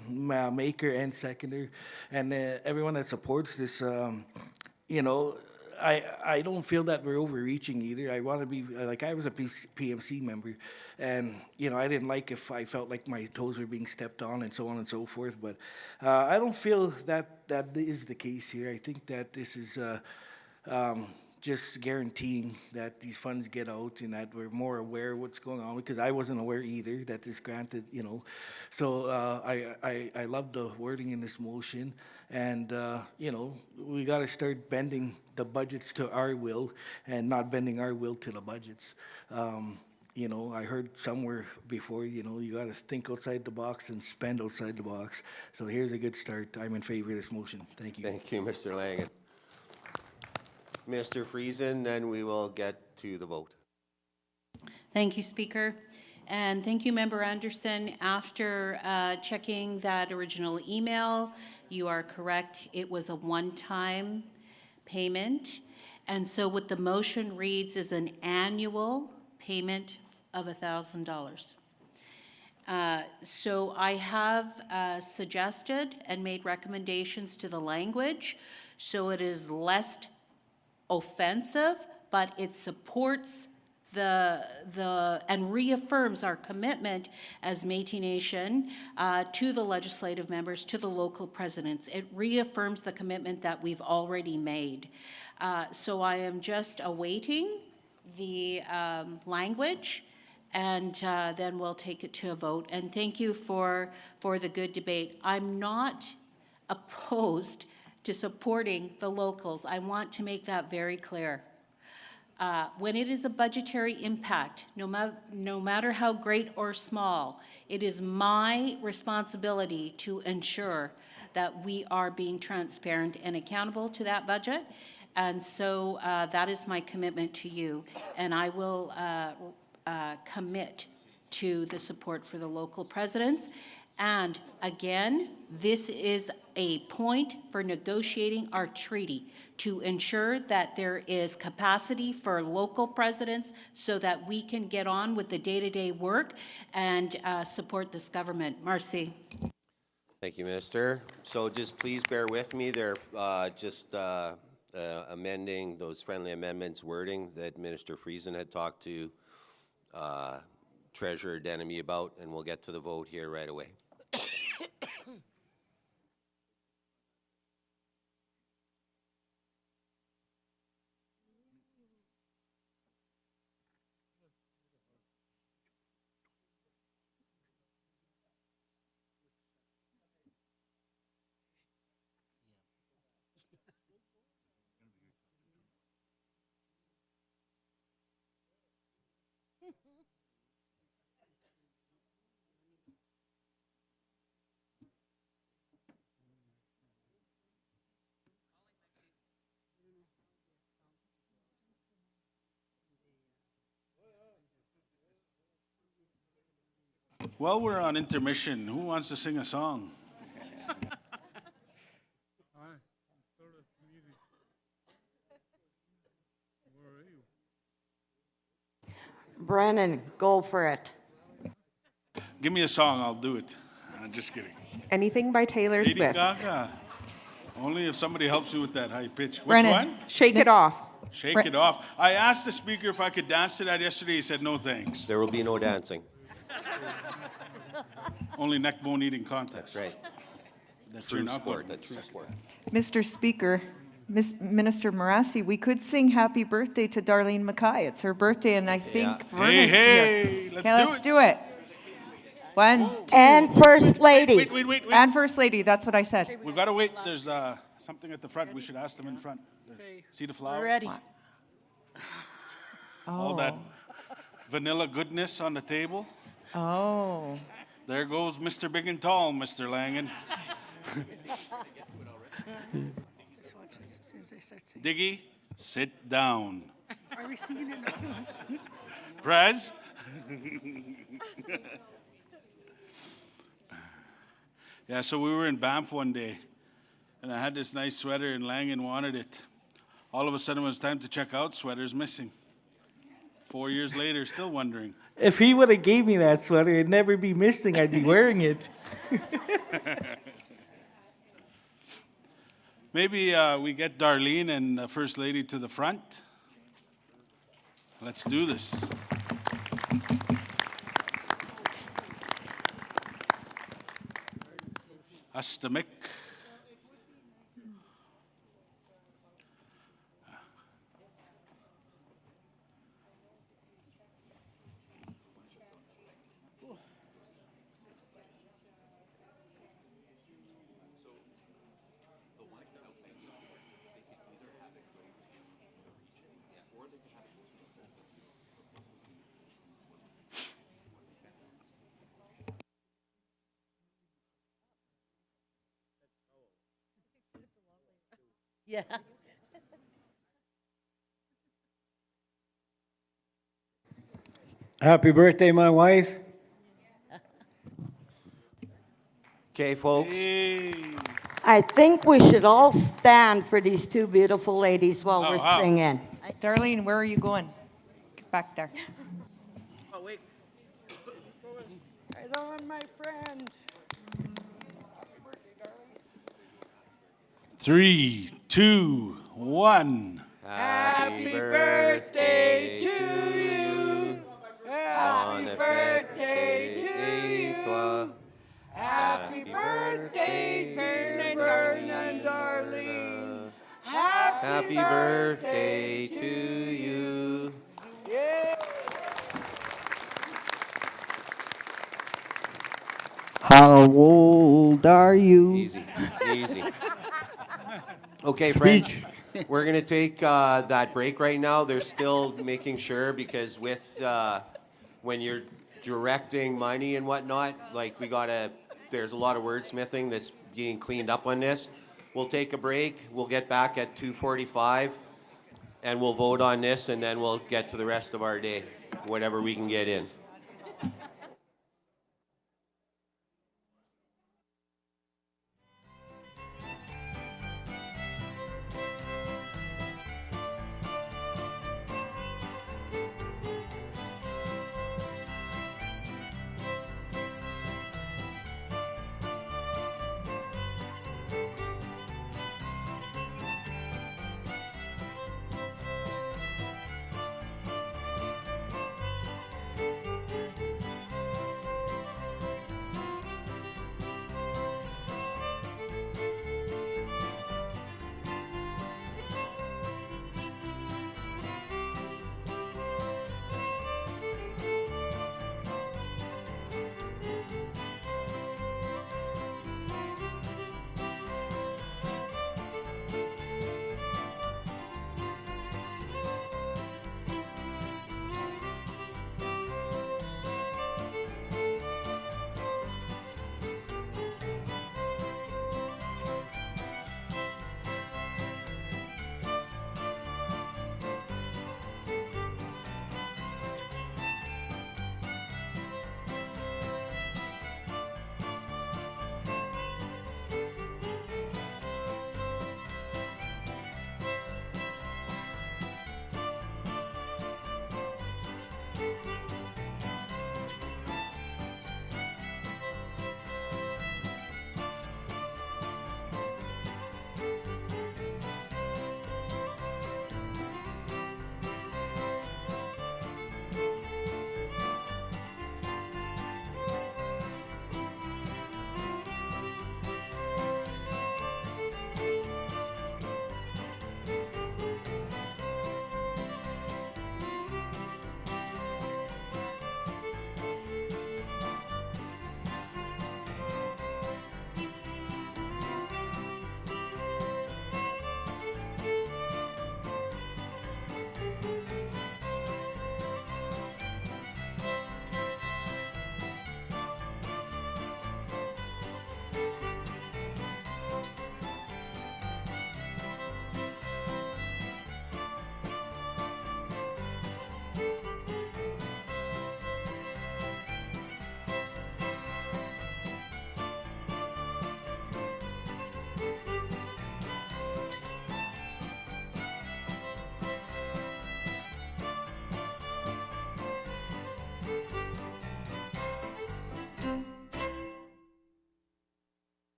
maker and seconder, and everyone that supports this. You know, I don't feel that we're overreaching either. I want to be, like, I was a PMC member, and, you know, I didn't like if I felt like my toes were being stepped on and so on and so forth, but I don't feel that that is the case here. I think that this is just guaranteeing that these funds get out and that we're more aware of what's going on, because I wasn't aware either that this granted, you know. So I love the wording in this motion, and you know, we got to start bending the budgets to our will and not bending our will to the budgets. You know, I heard somewhere before, you know, you got to think outside the box and spend outside the box. So here's a good start. I'm in favor of this motion. Thank you. Thank you, Mr. Langen. Mr. Friesen, then we will get to the vote. Thank you, Speaker. And thank you, Member Anderson. After checking that original email, you are correct. It was a one-time payment. And so what the motion reads is an annual payment of $1,000. So I have suggested and made recommendations to the language so it is less offensive, but it supports and reaffirms our commitment as Métis Nation to the legislative members, to the local presidents. It reaffirms the commitment that we've already made. So I am just awaiting the language, and then we'll take it to a vote. And thank you for the good debate. I'm not opposed to supporting the locals. I want to make that very clear. When it is a budgetary impact, no matter how great or small, it is my responsibility to ensure that we are being transparent and accountable to that budget. And so that is my commitment to you. And I will commit to the support for the local presidents. And again, this is a point for negotiating our treaty to ensure that there is capacity for local presidents so that we can get on with the day-to-day work and support this government. Merci. Thank you, Minister. So just please bear with me. They're just amending those friendly amendments wording that Minister Friesen had talked to Treasurer Denemy about, and we'll get to the vote here right away. While we're on intermission, who wants to sing a song? Brennan, go for it. Give me a song, I'll do it. I'm just kidding. Anything by Taylor Lady Swift. Gaga. Only if somebody helps me with that high pitch. Which Brennan, one? shake it off. Shake it off. I asked the speaker if I could dance to that yesterday. He said, no thanks. There will be no dancing. Only neck bone eating contest. That's right. That's True sport. That's true sport. Mr. Speaker, Minister Morasti, we could sing happy birthday to Darlene Mackay. It's her birthday, and I think Verna's hey, here. let's Do it. 1, 2. And First Lady. Wait. And First Lady, that's what I said. We've got to wait. There's something at the front. We should ask them in front. See the flowers? Ready. All that vanilla goodness on the table. Oh. There goes Mr. Big and Tall, Mr. Langen. Diggy, sit down. Are we singing it now? Prez? Yeah, so we were in Banff one day, and I had this nice sweater, and Langen wanted it. All of a sudden, when it was time to check out, sweater's missing. 4 years later, still wondering. If he would have gave me that sweater, it'd never be missing. I'd be wearing it. Maybe we get Darlene and the First Lady to the front. Let's do this. Astamik. Yeah. Happy birthday, my wife. Okay, folks. I think we should all stand for these two beautiful ladies while we're singing. Darlene, where are you going? Get back there. Oh, wait. I don't want my friend. 3, 2, 1. Happy birthday to you. Happy birthday to you. Happy birthday, Vern and Darlene. Happy birthday to you. How old are you? Easy. Okay, friends, we're going to take that break right now. They're still making sure, because with when you're directing money and whatnot, like there's a lot of wordsmithing that's being cleaned up on this. We'll take a break. We'll get back at 2:45, and we'll vote on this, and then we'll get to the rest of our day, whatever we can get in.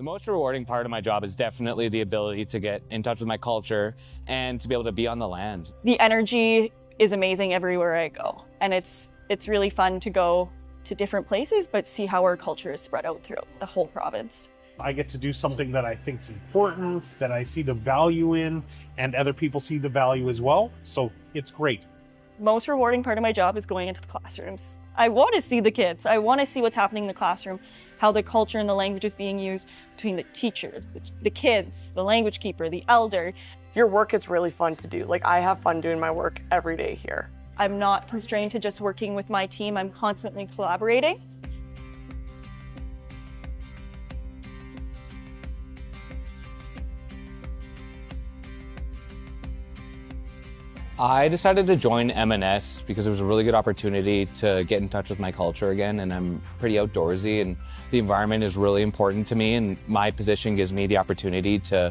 The most rewarding part of my job is definitely the ability to get in touch with my culture and to be able to be on the land. The energy is amazing everywhere I go, and it's really fun to go to different places but see how our culture is spread out throughout the whole province. I get to do something that I think is important, that I see the value in, and other people see the value as well, so it's great. Most rewarding part of my job is going into the classrooms. I want to see the kids. I want to see what's happening in the classroom, how the culture and the language is being used between the teachers, the kids, the language keeper, the elder. Your work is really fun to do. Like, I have fun doing my work every day here. I'm not constrained to just working with my team. I'm constantly collaborating. I decided to join MNS because it was a really good opportunity to get in touch with my culture again, and I'm pretty outdoorsy and the environment is really important to me, and my position gives me the opportunity to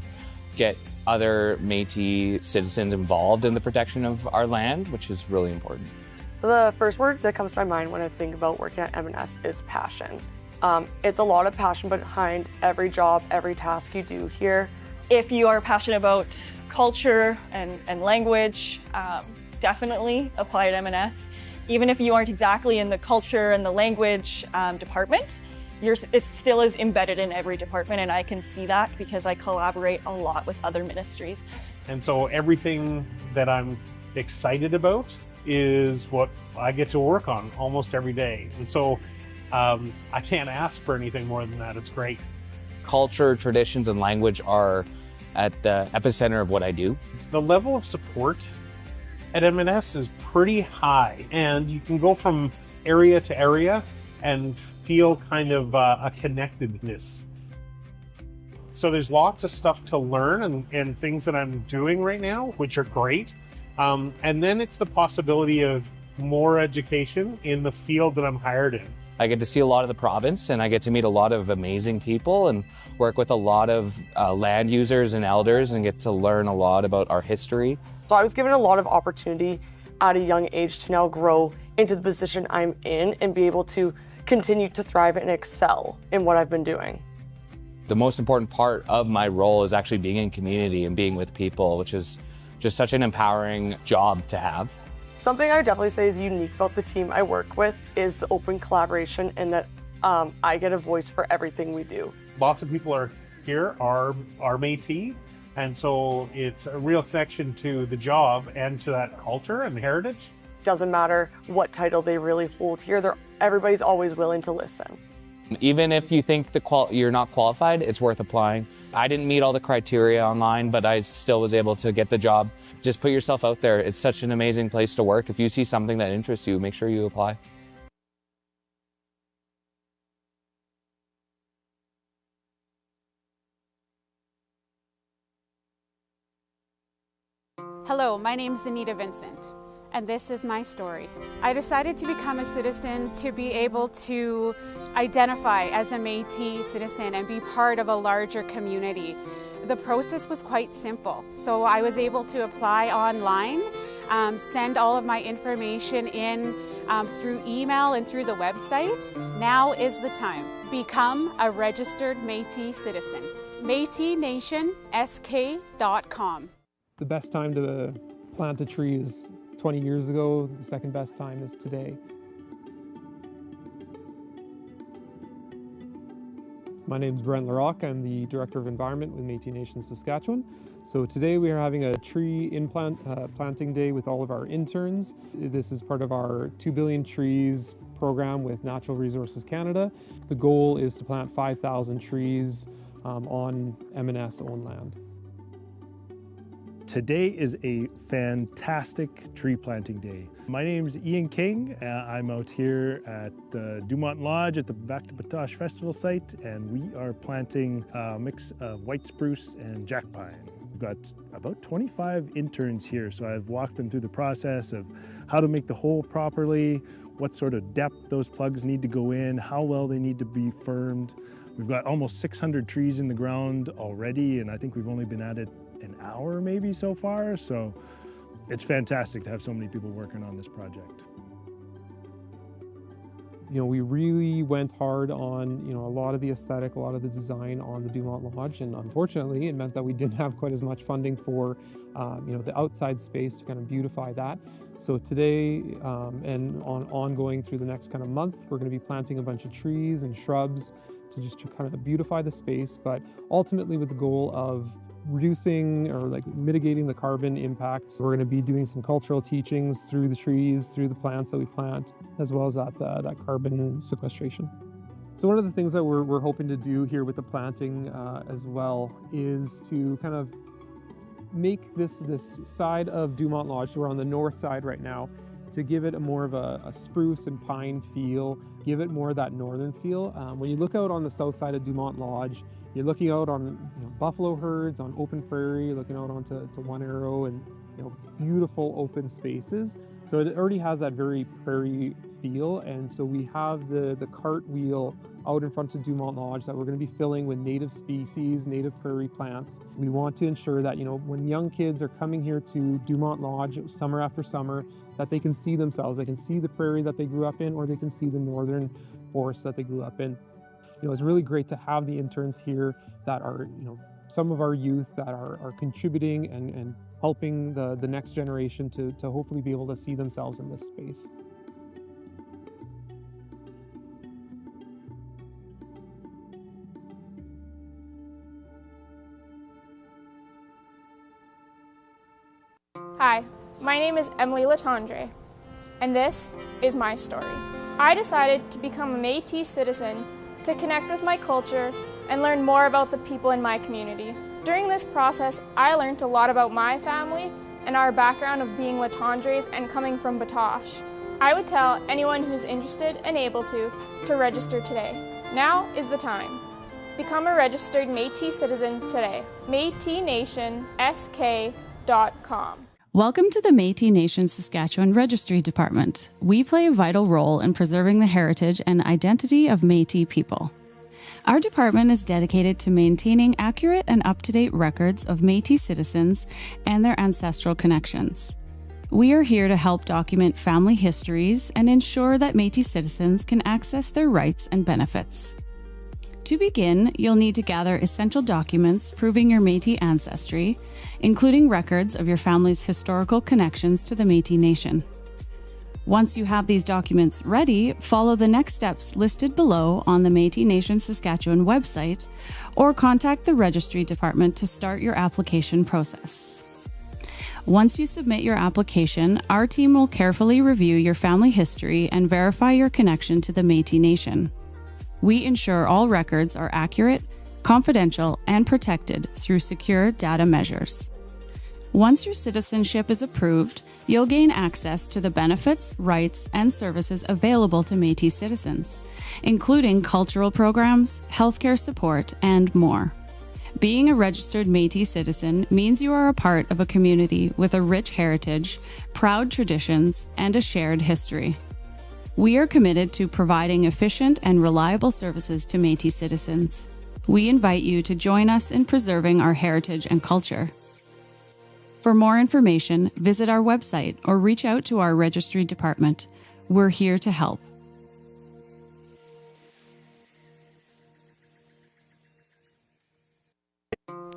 get other Métis citizens involved in the protection of our land, which is really important. The first word that comes to my mind when I think about working at M&S is passion. It's a lot of passion behind every job, every task you do here. If you are passionate about culture and language, definitely apply at M&S. Even if you aren't exactly in the culture and the language department, it still is embedded in every department, and I can see that because I collaborate a lot with other ministries. And so everything that I'm excited about is what I get to work on almost every day. And so I can't ask for anything more than that. It's great. Culture, traditions, and language are at the epicenter of what I do. The level of support at M&S is pretty high, and you can go from area to area and feel kind of a connectedness. So there's lots of stuff to learn and things that I'm doing right now, which are great. And then it's the possibility of more education in the field that I'm hired in. I get to see a lot of the province, and I get to meet a lot of amazing people and work with a lot of land users and elders and get to learn a lot about our history. So I was given a lot of opportunity at a young age to now grow into the position I'm in and be able to continue to thrive and excel in what I've been doing. The most important part of my role is actually being in community and being with people, which is just such an empowering job to have. Something I would definitely say is unique about the team I work with is the open collaboration, and that I get a voice for everything we do. Lots of people are Métis, and so it's a real connection to the job and to that culture and heritage. Doesn't matter what title they really hold here, everybody's always willing to listen. Even if you think you're not qualified, it's worth applying. I didn't meet all the criteria online, but I still was able to get the job. Just put yourself out there. It's such an amazing place to work. If you see something that interests you, make sure you apply. Hello, my name is Anita Vincent, and this is my story. I decided to become a citizen to be able to identify as a Métis citizen and be part of a larger community. The process was quite simple. So I was able to apply online, send all of my information in through email and through the website. Now is the time. Become a registered Métis citizen. MétisNationSK.com. The best time to plant a tree is 20 years ago. The second best time is today. My name is Brent Larocque. I'm the Director of Environment with Métis Nation Saskatchewan. So today we are having a tree planting day with all of our interns. This is part of our 2 Billion Trees program with Natural Resources Canada. The goal is to plant 5,000 trees on M&S owned land. Today is a fantastic tree planting day. My name is Ian King. I'm out here at the Dumont Lodge at the Back to Batoche Festival site, and we are planting a mix of white spruce and jack pine. We've got about 25 interns here, so I've walked them through the process of how to make the hole properly, what sort of depth those plugs need to go in, how well they need to be firmed. We've got almost 600 trees in the ground already, and I think we've only been at it an hour maybe so far, so it's fantastic to have so many people working on this project. we really went hard on, a lot of the aesthetic, a lot of the design on the Dumont Lodge, and unfortunately, it meant that we didn't have quite as much funding for, the outside space to kind of beautify that. So today, and ongoing through the next kind of month, we're going to be planting a bunch of trees and shrubs to just to kind of beautify the space, but ultimately with the goal of reducing or like mitigating the carbon impacts. We're going to be doing some cultural teachings through the trees, through the plants that we plant, as well as that carbon sequestration. So one of the things that we're hoping to do here with the planting as well is to kind of make this side of Dumont Lodge, so we're on the north side right now, to give it more of a spruce and pine feel, give it more of that northern feel. When you look out on the south side of Dumont Lodge, you're looking out on buffalo herds, on open prairie, looking out onto One Arrow, and beautiful open spaces. So it already has that very prairie feel, and so we have the cartwheel out in front of Dumont Lodge that we're going to be filling with native species, native prairie plants. We want to ensure that when young kids are coming here to Dumont Lodge summer after summer, that they can see themselves. They can see the prairie that they grew up in, or they can see the northern forest that they grew up in. It's really great to have the interns here that are, some of our youth that are contributing and helping the next generation to hopefully be able to see themselves in this space. Hi, my name is Emily Latendre, and this is my story. I decided to become a Métis citizen to connect with my culture and learn more about the people in my community. During this process, I learned a lot about my family and our background of being Latendres and coming from Batoche. I would tell anyone who's interested and able to register today. Now is the time. Become a registered Métis citizen today. MétisNationSK.com. Welcome to the Métis Nation Saskatchewan Registry Department. We play a vital role in preserving the heritage and identity of Métis people. Our department is dedicated to maintaining accurate and up-to-date records of Métis citizens and their ancestral connections. We are here to help document family histories and ensure that Métis citizens can access their rights and benefits. To begin, you'll need to gather essential documents proving your Métis ancestry, including records of your family's historical connections to the Métis Nation. Once you have these documents ready, follow the next steps listed below on the Métis Nation Saskatchewan website, or contact the Registry Department to start your application process. Once you submit your application, our team will carefully review your family history and verify your connection to the Métis Nation. We ensure all records are accurate, confidential, and protected through secure data measures. Once your citizenship is approved, you'll gain access to the benefits, rights, and services available to Métis citizens, including cultural programs, healthcare support, and more. Being a registered Métis citizen means you are a part of a community with a rich heritage, proud traditions, and a shared history. We are committed to providing efficient and reliable services to Métis citizens. We invite you to join us in preserving our heritage and culture. For more information, visit our website or reach out to our registry department. We're here to help.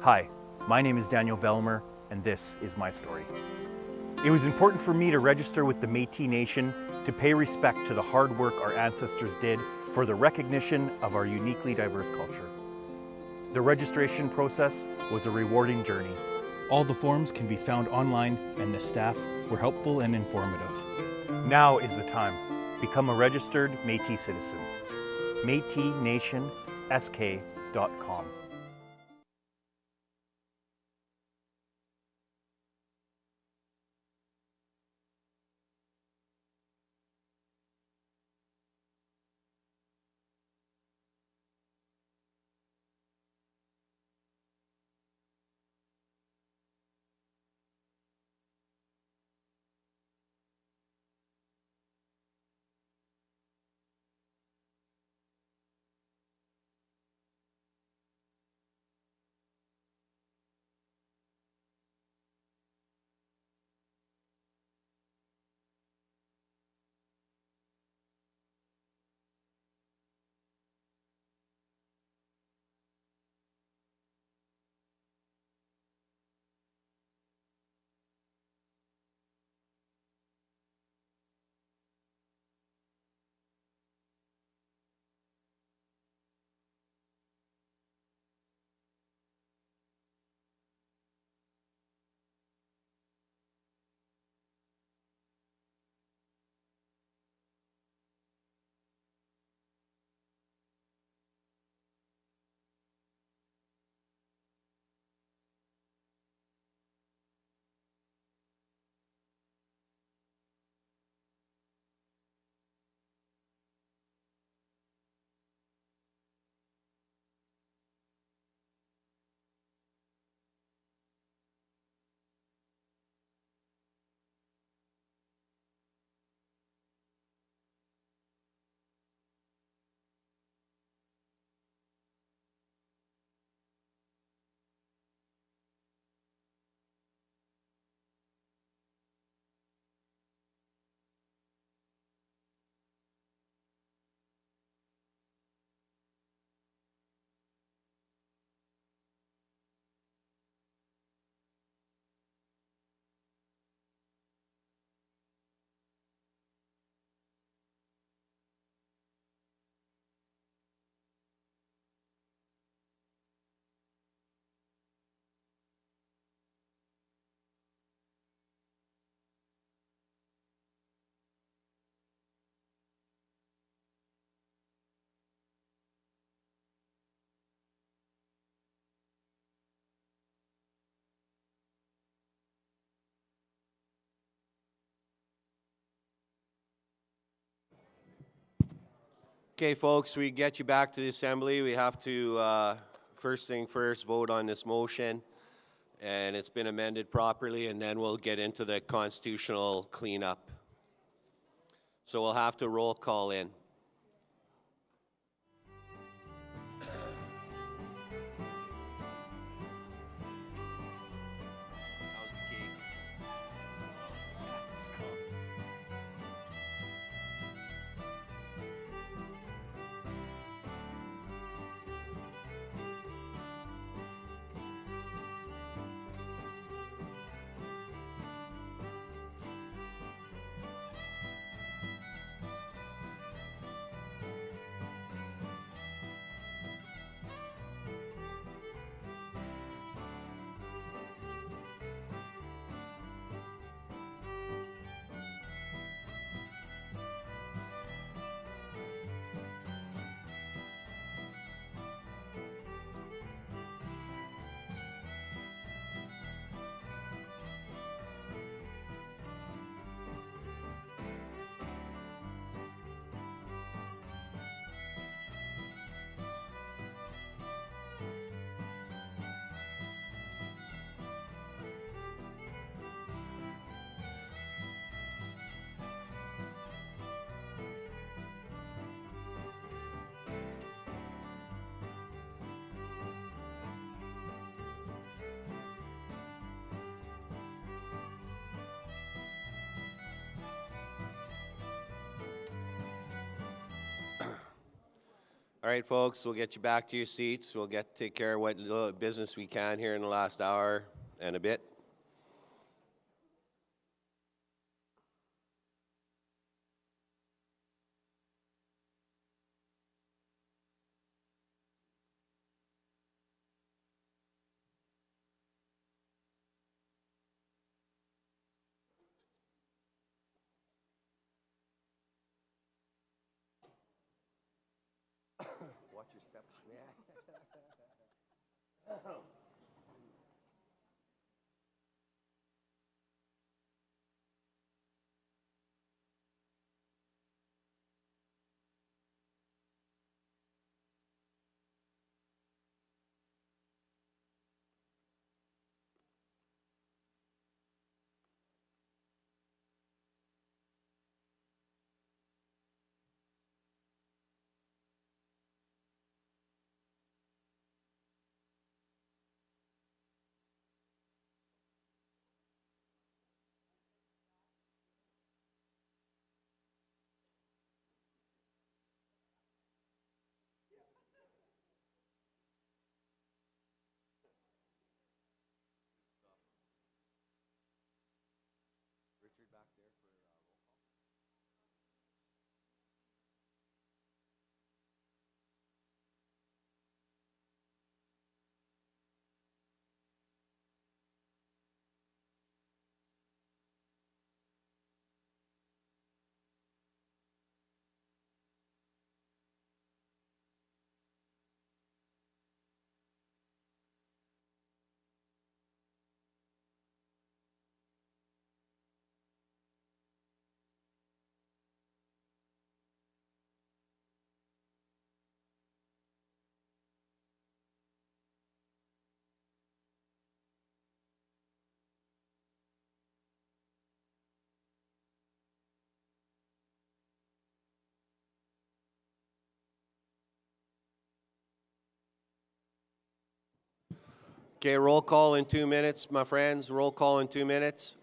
Hi, my name is Daniel Belmer, and this is my story. It was important for me to register with the Métis Nation to pay respect to the hard work our ancestors did for the recognition of our uniquely diverse culture. The registration process was a rewarding journey. All the forms can be found online, and the staff were helpful and informative. Now is the time. Become a registered Métis citizen. MétisNationSK.com. Okay, folks, we get you back to the assembly. We have to, first thing first, vote on this motion. And it's been amended properly, and then we'll get into the constitutional cleanup. So we'll have to roll call in. All right, folks, we'll get you back to your seats. We'll take care of what little business we can here in the last hour and a bit. Watch your steps. Yeah. Richard back there for roll call. Okay, roll call in 2 minutes, my friends. Roll call in 2 minutes.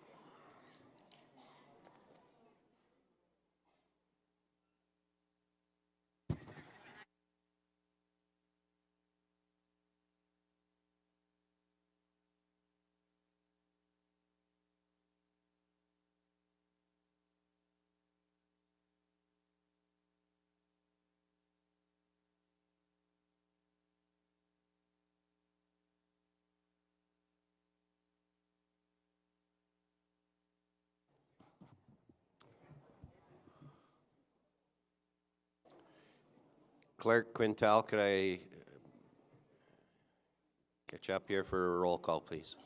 Clerk Quintal, could I get you up here for a roll call, please?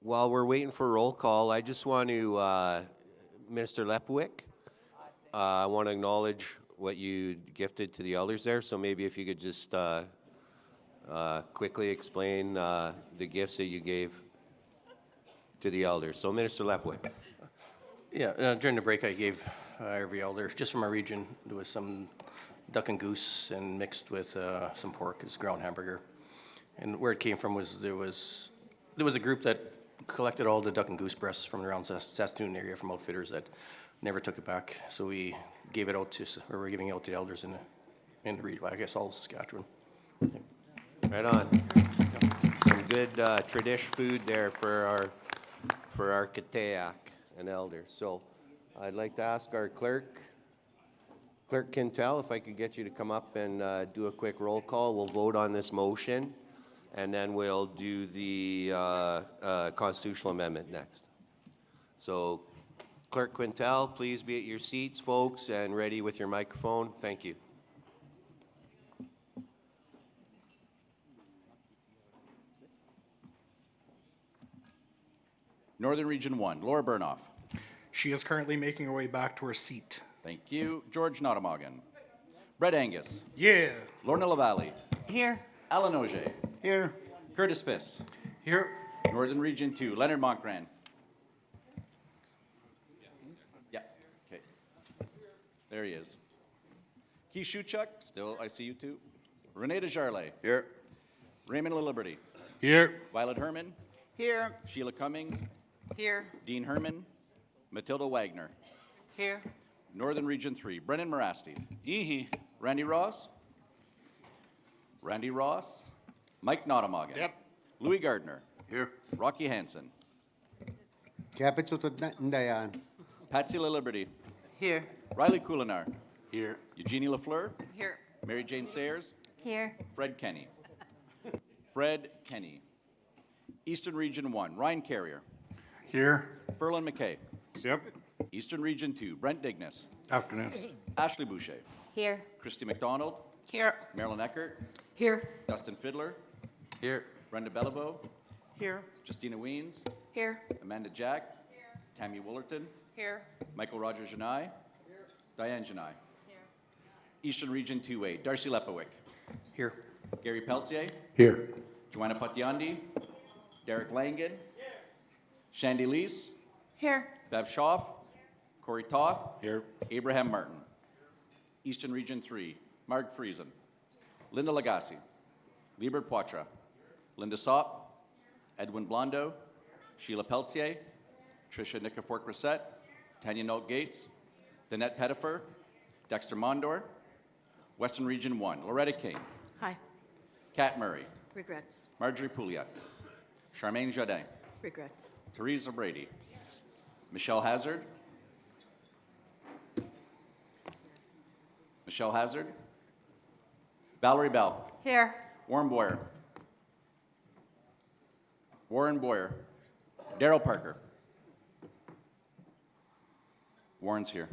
While we're waiting for roll call, I just want to, Minister Lepwick, I want to acknowledge what you gifted to the elders there. So maybe if you could just quickly explain the gifts that you gave to the elders. So Minister Lepwick. Yeah, during the break I gave every elder, just from our region, there was some duck and goose and mixed with some pork as ground hamburger. And where it came from was there was a group that collected all the duck and goose breasts from around Saskatoon area from outfitters that never took it back. So we gave it out to, or we're giving it out to the elders in the region, I guess all of Saskatchewan. Right on. Some good tradish food there for our Katayak and elders. So I'd like to ask our clerk, Clerk Quintel, if I could get you to come up and do a quick roll call. We'll vote on this motion, and then we'll do the constitutional amendment next. So Clerk Quintel, please be at your seats, folks, and ready with your microphone. Thank you. Northern Region 1, Laura Burnoff. She is currently making her way back to her seat. Thank you. George Nottamagan. Brett Angus. Yeah. Lorna LaValle. Here. Alan Auger. Here. Curtis Fiss. Here. Northern Region 2, Leonard Montgrand. Yeah, okay. There he is. Keith Shuchuk, still, I see you too. Renee Desjarlais. Here. Raymond LaLiberty. Here. Violet Herman. Here. Sheila Cummings. Here. Dean Herman. Matilda Wagner. Here. Northern Region 3, Brennan Morasti. Randy Ross. Randy Ross. Mike Nottamagan. Yep. Louis Gardner. Here. Rocky Hansen. Dayan. Patsy LaLiberty. Here. Riley Coulinar. Here. Eugenie Lafleur. Here. Mary Jane Sayers. Here. Fred Kenny. Fred Kenny. Eastern Region 1, Ryan Carrier. Here. Ferlin McKay. Yep. Eastern Region 2, Brent Dignas. Afternoon. Ashley Boucher. Here. Christy McDonald. Here. Marilyn Eckert. Here. Dustin Fiddler. Here. Brenda Beliveau. Here. Justina Weens. Here. Amanda Jack. Tammy Woolerton. Here. Michael Rogers Janai. Diane Janai. Eastern Region 2A, Darcy Lepowick. Here. Gary Peltier. Here. Joanna Patiandi. Derek Langan. Shandy Leese. Here. Bev Schaaf. Corey Toth. Here. Abraham Martin. Eastern Region 3, Marg Friesen. Linda Lagasse. Liebert Poitras. Linda Sopp. Edwin Blondo. Sheila Peltier. Tricia Nikifork-Reset. Tanya Nolt Gates. Danette Pettifer. Dexter Mondor. Western Region 1, Loretta King. Hi. Kat Murray. Regrets. Marjorie Pouliot. Charmaine Jardin. Regrets. Teresa Brady. Michelle Hazard. Michelle Hazard. Valerie Bell. Here. Warren Boyer. Warren Boyer. Daryl Parker. Warren's here.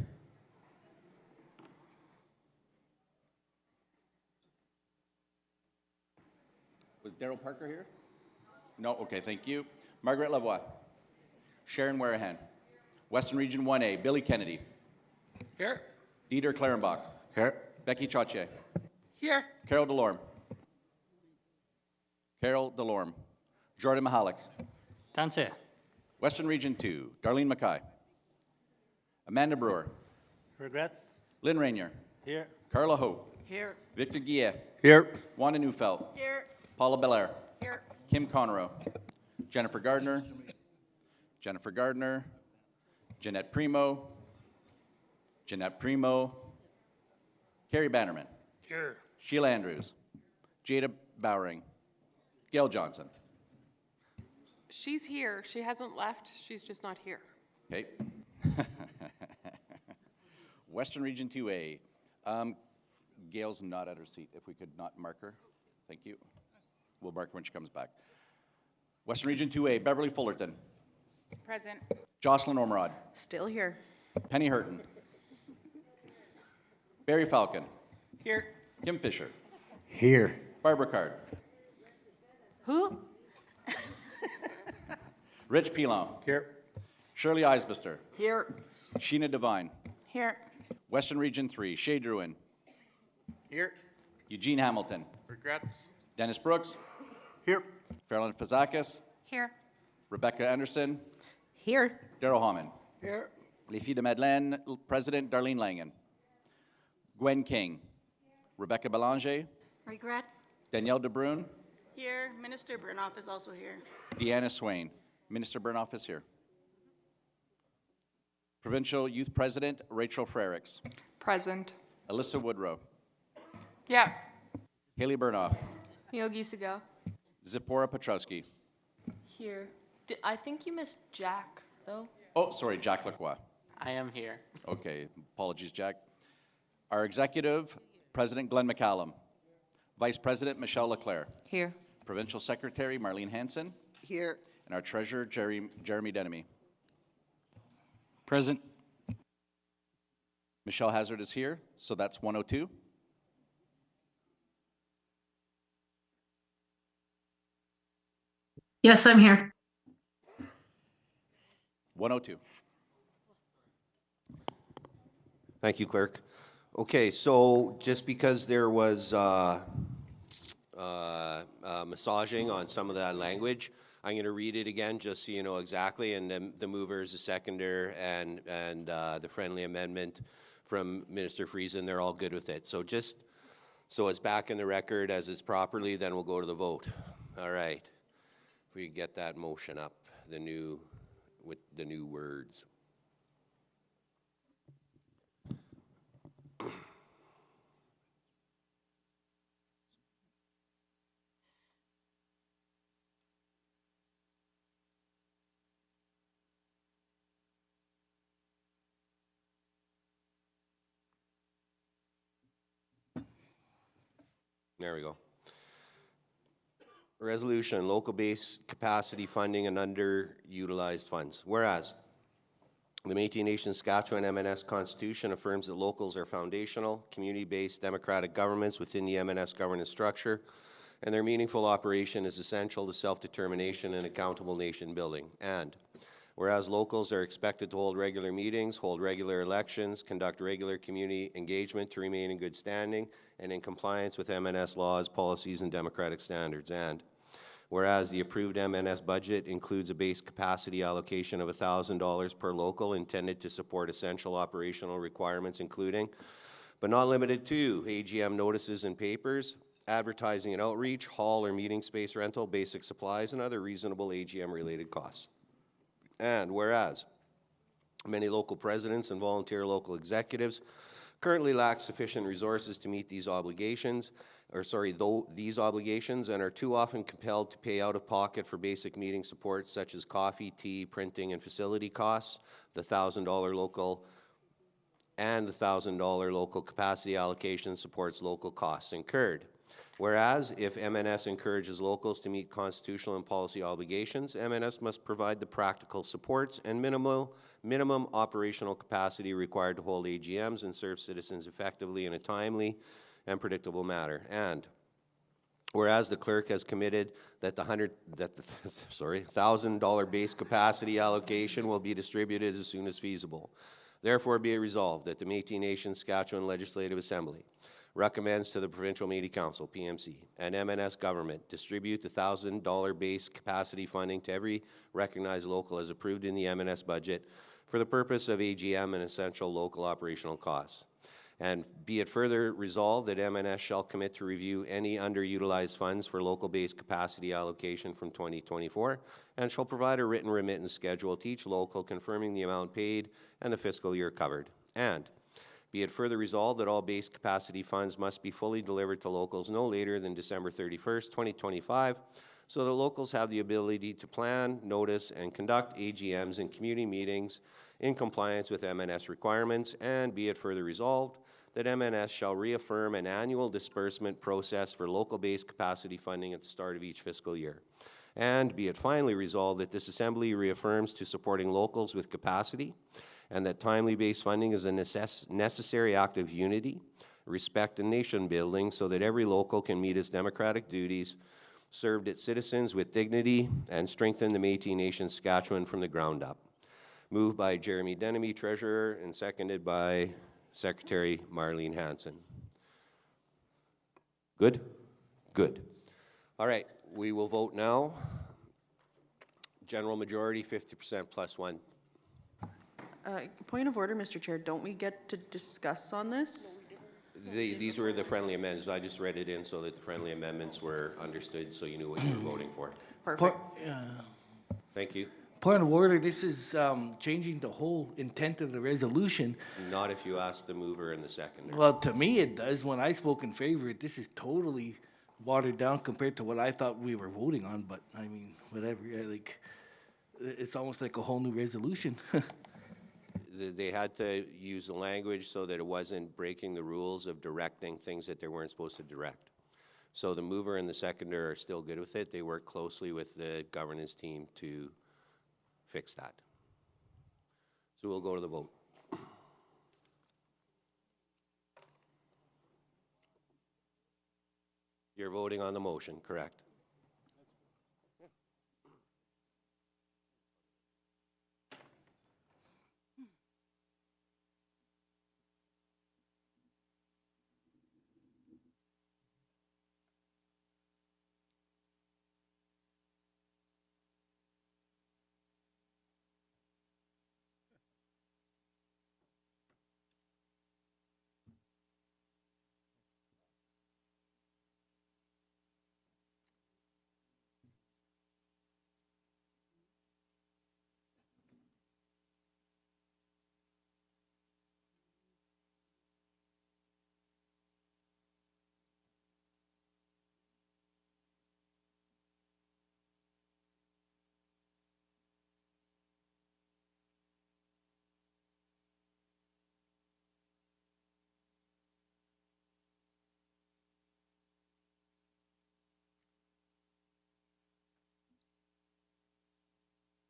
Was Daryl Parker here? No? Okay, thank you. Margaret Lavoie. Sharon Warahan. Western Region 1A, Billy Kennedy. Here. Dieter Clarenbach. Here. Becky Chache. Here. Carol Delorme. Carol Delorme. Jordan Mihalix. Tanse. Western Region 2, Darlene Mackay. Amanda Brewer. Regrets. Lynn Rainier. Here. Carla Hope. Here. Victor Guillet. Here. Wanda Neufeld. Here. Paula Belair. Here. Kim Conroe. Jennifer Gardner. Jennifer Gardner. Jeanette Primo. Jeanette Primo. Carrie Bannerman. Here. Sheila Andrews. Jada Bowering. Gail Johnson. She's here. She hasn't left. She's just not here. Okay. Western Region 2A. Gail's not at her seat. If we could not mark her. Thank you. We'll mark her when she comes back. Western Region 2A, Beverly Fullerton. Present. Jocelyn Ormerod. Still here. Penny Hurton. Barry Falcon. Here. Kim Fisher. Here. Barbara Card. Who? Rich Pilon. Here. Shirley Eisbister. Here. Sheena Devine. Here. Western Region 3, Shay Druin. Here. Eugene Hamilton. Regrets. Dennis Brooks. Here. Farrell Pazakis. Here. Rebecca Anderson. Here. Daryl Hammond. Here. Les Filles de Madeleine, President Darlene Langen. Gwen King. Rebecca Belanger. Regrets. Danielle DeBrun. Here. Minister Burnoff is also here. Deanna Swain. Minister Burnoff is here. Provincial Youth President Rachel Frericks. Present. Alyssa Woodrow. Yeah. Haley Burnoff. Yogi Segal. Zipporah Petrowski. Here. I think you missed Jack, though. Oh, sorry, Jack Lacroix. I am here. Okay, apologies, Jack. Our Executive President Glenn McCallum. Vice President Michelle Leclerc. Here. Provincial Secretary Marlene Hansen. Here. And our Treasurer Jeremy Denemy. Present. Michelle Hazard is here, so that's 102. Yes, I'm here. 102. Thank you, Clerk. Okay, so just because there was massaging on some of that language, I'm going to read it again just so you know exactly, and then the movers, the seconder, and the friendly amendment from Minister Friesen, they're all good with it. So just so it's back in the record as it's properly, then we'll go to the vote. All right. If we get that motion up, with the new words. There we go. Resolution, local base capacity funding and underutilized funds. Whereas the Métis Nation Saskatchewan MNS Constitution affirms that locals are foundational, community-based democratic governments within the MNS governance structure, and their meaningful operation is essential to self-determination and accountable nation building. And whereas locals are expected to hold regular meetings, hold regular elections, conduct regular community engagement to remain in good standing and in compliance with MNS laws, policies, and democratic standards. And whereas the approved MNS budget includes a base capacity allocation of $1,000 per local intended to support essential operational requirements, including, but not limited to, AGM notices and papers, advertising and outreach, hall or meeting space rental, basic supplies, and other reasonable AGM-related costs. And whereas many local presidents and volunteer local executives currently lack sufficient resources to meet these obligations, and are too often compelled to pay out of pocket for basic meeting support such as coffee, tea, printing, and facility costs, the $1,000 local capacity allocation supports local costs incurred. Whereas, if MNS encourages locals to meet constitutional and policy obligations, MNS must provide the practical supports and minimum operational capacity required to hold AGMs and serve citizens effectively in a timely and predictable manner. And whereas the clerk has committed that the $1,000 base capacity allocation will be distributed as soon as feasible. Therefore, be it resolved that the Métis Nation Saskatchewan Legislative Assembly recommends to the Provincial Métis Council, PMC, and MNS government distribute the $1,000 base capacity funding to every recognized local as approved in the MNS budget for the purpose of AGM and essential local operational costs. And be it further resolved that MNS shall commit to review any underutilized funds for local base capacity allocation from 2024 and shall provide a written remittance schedule to each local confirming the amount paid and the fiscal year covered. And be it further resolved that all base capacity funds must be fully delivered to locals no later than December 31st, 2025, so that locals have the ability to plan, notice, and conduct AGMs and community meetings in compliance with MNS requirements. And be it further resolved that MNS shall reaffirm an annual disbursement process for local base capacity funding at the start of each fiscal year. And be it finally resolved that this Assembly reaffirms to supporting locals with capacity and that timely base funding is a necessary act of unity, respect, and nation building so that every local can meet its democratic duties, served its citizens with dignity, and strengthened the Métis Nation Saskatchewan from the ground up. Moved by Jeremy Denemy, Treasurer, and seconded by Secretary Marlene Hansen. Good? Good. All right, we will vote now. General majority, 50% plus one. Point of order, Mr. Chair. Don't we get to discuss on this? These were the friendly amendments. I just read it in so that the friendly amendments were understood so you knew what you were voting for. Perfect. Thank you. Point of order, this is changing the whole intent of the resolution. Not if you ask the mover and the seconder. Well, to me it does. When I spoke in favor, this is totally watered down compared to what I thought we were voting on, but I mean, whatever, like, it's almost like a whole new resolution. They had to use the language so that it wasn't breaking the rules of directing things that they weren't supposed to direct. So the mover and the seconder are still good with it. They work closely with the governance team to fix that. So we'll go to the vote. You're voting on the motion, correct?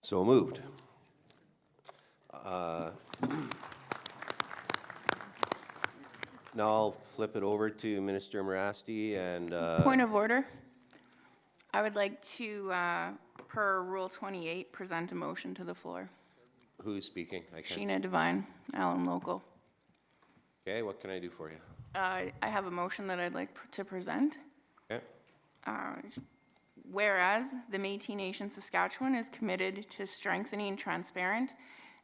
So moved. Now I'll flip it over to Minister Morasti and... Point of order. I would like to, per Rule 28, present a motion to the floor. Who's speaking? I can't Sheena Devine, Allen Local. Okay, what can I do for you? I have a motion that I'd like to present. Okay. Whereas the Métis Nation Saskatchewan is committed to strengthening transparent,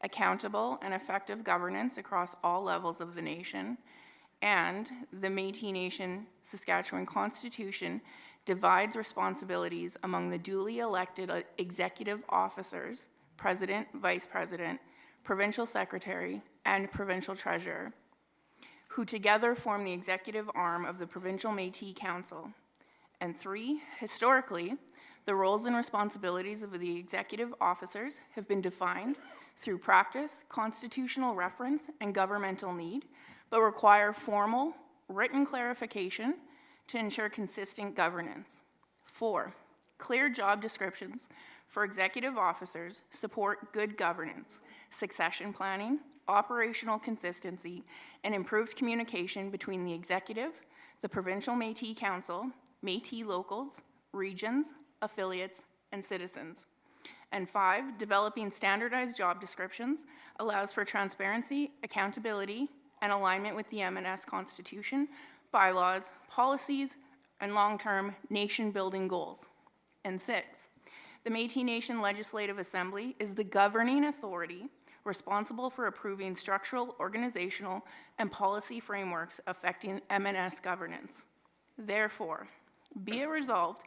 accountable, and effective governance across all levels of the nation, and the Métis Nation Saskatchewan Constitution divides responsibilities among the duly elected executive officers, President, Vice President, Provincial Secretary, and Provincial Treasurer, who together form the executive arm of the Provincial Métis Council. And 3, historically, the roles and responsibilities of the executive officers have been defined through practice, constitutional reference, and governmental need, but require formal, written clarification to ensure consistent governance. 4, clear job descriptions for executive officers support good governance, succession planning, operational consistency, and improved communication between the executive, the Provincial Métis Council, Métis locals, regions, affiliates, and citizens. And 5, developing standardized job descriptions allows for transparency, accountability, and alignment with the MNS Constitution, bylaws, policies, and long-term nation-building goals. And 6, the Métis Nation Legislative Assembly is the governing authority responsible for approving structural, organizational, and policy frameworks affecting MNS governance. Therefore, be it resolved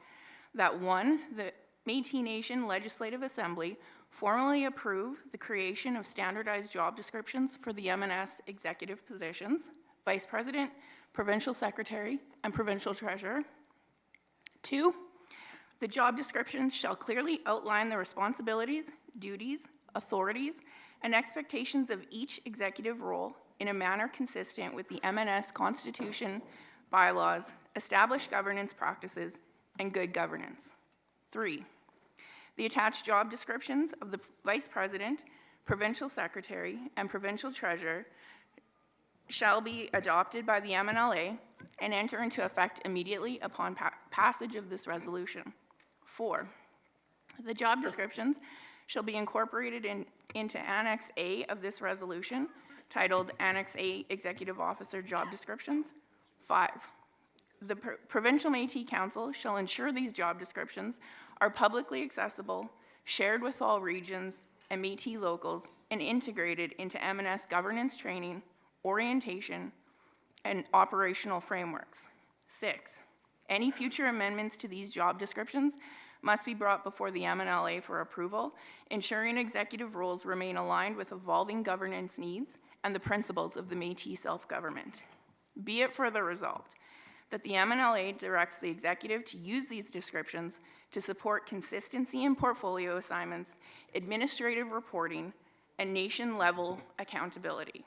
that 1, the Métis Nation Legislative Assembly formally approve the creation of standardized job descriptions for the MNS executive positions, Vice President, Provincial Secretary, and Provincial Treasurer. 2, the job descriptions shall clearly outline the responsibilities, duties, authorities, and expectations of each executive role in a manner consistent with the MNS Constitution, bylaws, established governance practices, and good governance. 3, the attached job descriptions of the Vice President, Provincial Secretary, and Provincial Treasurer shall be adopted by the MNLA and enter into effect immediately upon passage of this resolution. 4, the job descriptions shall be incorporated into Annex A of this resolution, titled Annex A Executive Officer Job Descriptions. 5, the Provincial Métis Council shall ensure these job descriptions are publicly accessible, shared with all regions and Métis locals, and integrated into M&S governance training, orientation, and operational frameworks. 6, any future amendments to these job descriptions must be brought before the MNLA for approval, ensuring executive roles remain aligned with evolving governance needs and the principles of the Métis self-government. Be it further resolved that the MNLA directs the executive to use these descriptions to support consistency in portfolio assignments, administrative reporting, and nation-level accountability.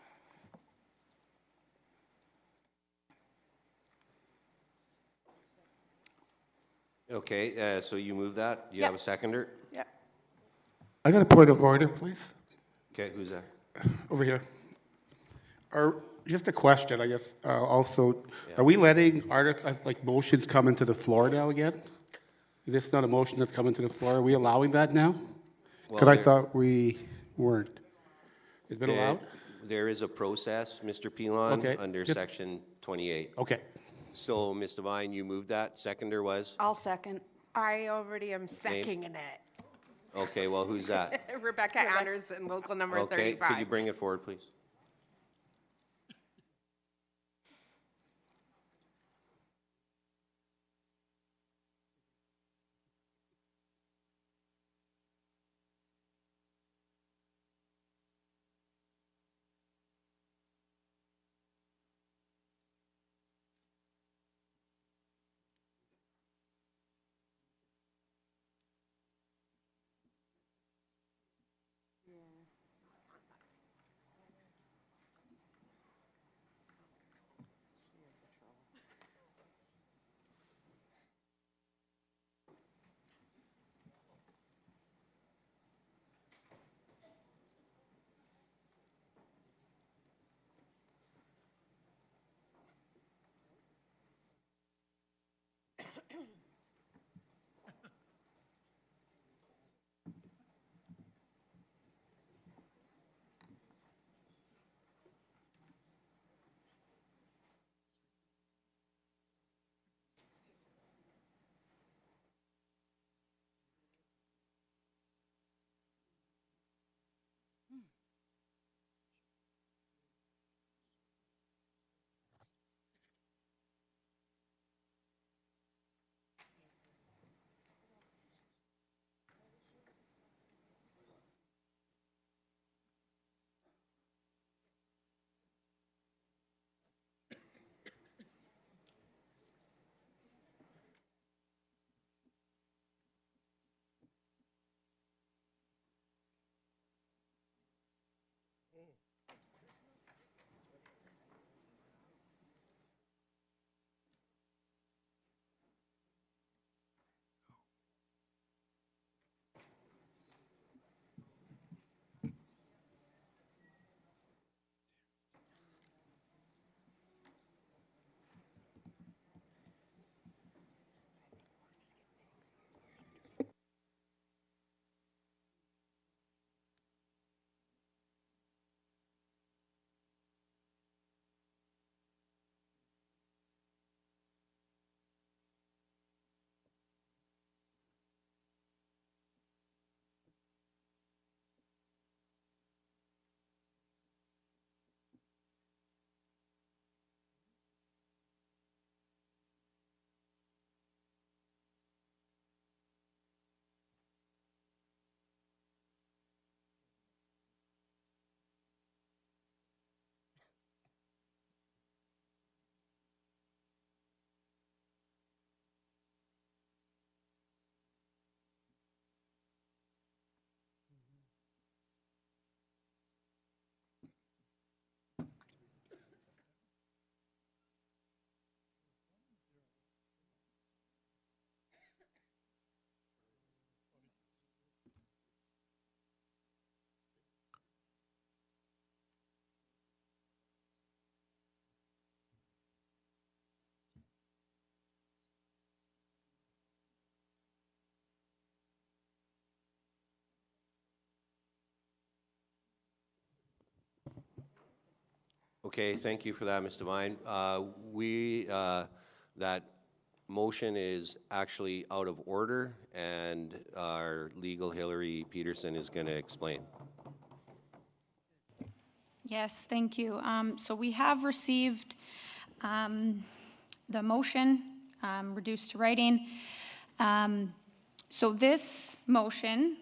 Okay, so you move that? You Yeah. have a seconder? Yeah. I got a point of order, please. Okay, who's that? Over here. Just a question, I guess, also. Are we letting like motions come into the floor now again? Is this not a motion that's coming to the floor? Are we allowing that now? Because Well, I thought we weren't. It's been allowed? There is a process, Mr. Pilon, Okay, under just- section 28. Okay. So, Ms. Devine, you moved that. Seconder was? I'll second. I already am seconding it. Okay, well, who's that? Rebecca Anderson, local number Okay, 35. could you bring it forward, please? Okay, thank you for that, Ms. Devine. That motion is actually out of order, and our legal Hillary Peterson is going to explain. Yes, thank you. So we have received the motion reduced to writing. So this motion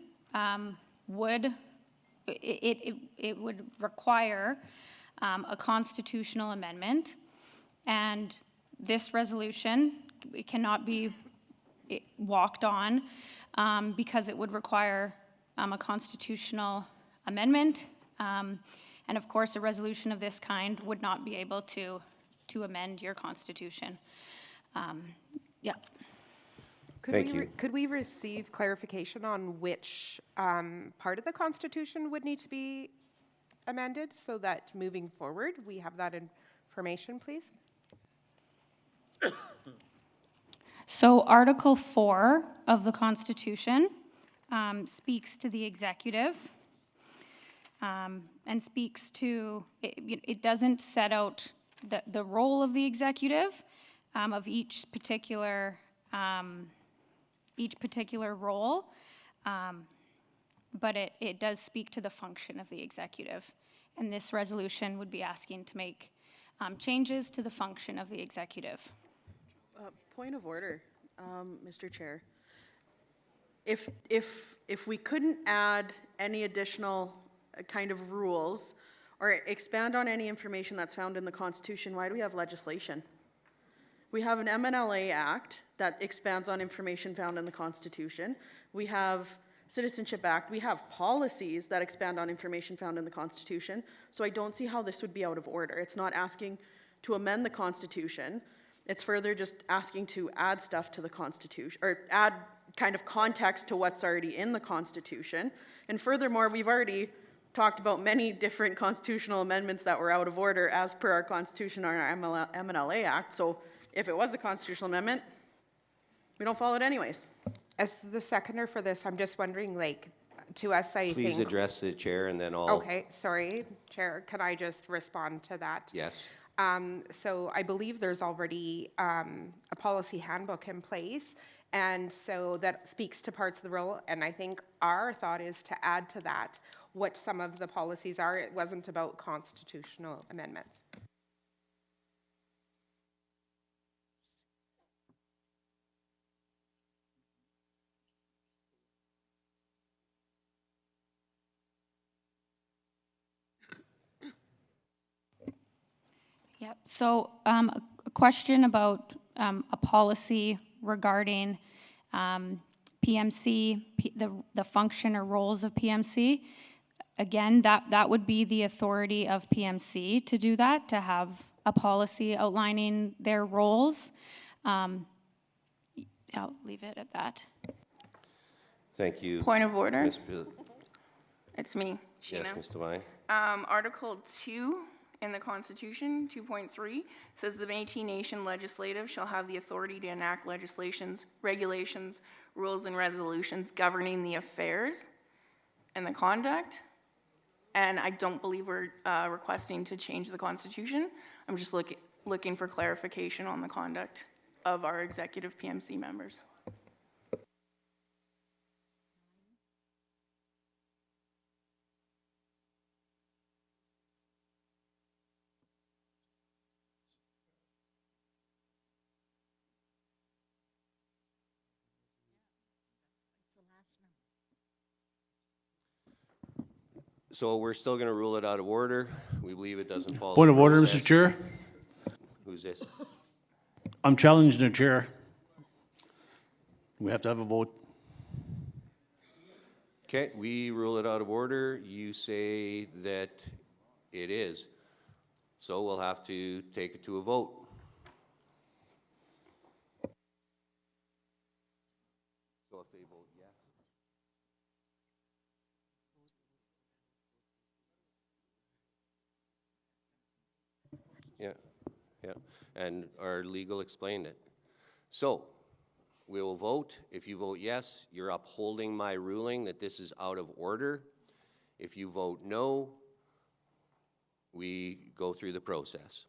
would require a constitutional amendment, and this resolution cannot be walked on because it would require a constitutional amendment. And of course, a resolution of this kind would not be able to amend your constitution. Yeah. Could we receive clarification on which part of the Constitution would need to be amended so that moving forward we have that information, please? So Article 4 of the Constitution speaks to the executive and speaks to, it doesn't set out the role of the executive of each particular role, but it does speak to the function of the executive. And this resolution would be asking to make changes to the function of the executive. Point of order, Mr. Chair. If we couldn't add any additional kind of rules or expand on any information that's found in the Constitution, why do we have legislation? We have an MNLA Act that expands on information found in the Constitution. We have Citizenship Act. We have policies that expand on information found in the Constitution. So I don't see how this would be out of order. It's not asking to amend the Constitution. It's further just asking to add stuff to the Constitution, or add kind of context to what's already in the Constitution. And furthermore, we've already talked about many different constitutional amendments that were out of order as per our Constitution and our MNLA Act. So if it was a constitutional amendment, we don't follow it anyways. As the seconder for this, I'm just wondering, like, to us, I think... Please address the chair and then I'll... Okay, sorry, Chair. Can I just respond to that? Yes. So I believe there's already a policy handbook in place, and so that speaks to parts of the role, and I think our thought is to add to that what some of the policies are. It wasn't about constitutional amendments. Yep. So a question about a policy regarding PMC, the function or roles of PMC. Again, that would be the authority of PMC to do that, to have a policy outlining their roles. I'll leave it at that. Thank you. Point of order. Ms. It's me, Sheena. Yes, Ms. Devine. Article 2 in the Constitution, 2.3, says the Métis Nation legislative shall have the authority to enact legislations, regulations, rules, and resolutions governing the affairs and the conduct. And I don't believe we're requesting to change the Constitution. I'm just looking for clarification on the conduct of our executive PMC members. So we're still going to rule it out of order. We believe it doesn't follow. Point of the order, process. Mr. Chair. Who's this? I'm challenging the chair. We have to have a vote. Okay, we rule it out of order. You say that it is. So we'll have to take it to a vote. So if they vote yes. Yeah, and our legal explained it. So, we will vote. If you vote yes, you're upholding my ruling that this is out of order. If you vote no, we go through the process.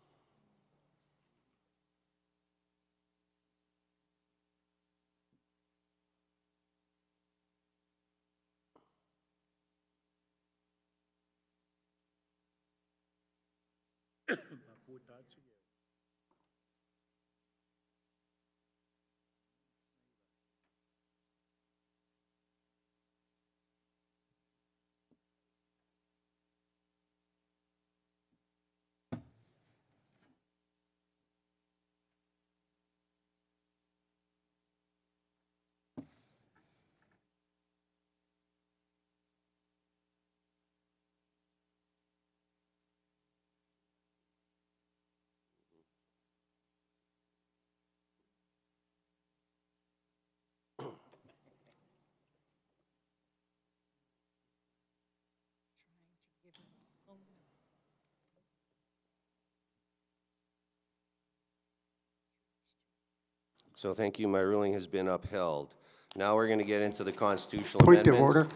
So thank you. My ruling has been upheld. Now we're going to get into the constitutional Point amendments. of order.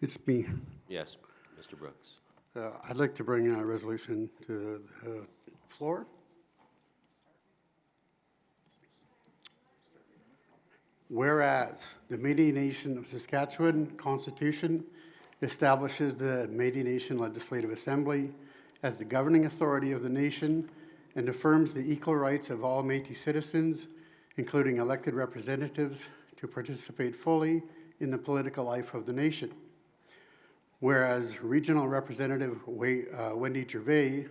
It's me. Yes, Mr. Brooks. I'd like to bring a resolution to the floor. Whereas the Métis Nation of Saskatchewan Constitution establishes the Métis Nation Legislative Assembly as the governing authority of the nation and affirms the equal rights of all Métis citizens, including elected representatives, to participate fully in the political life of the nation. Whereas Regional Representative Wendy Gervais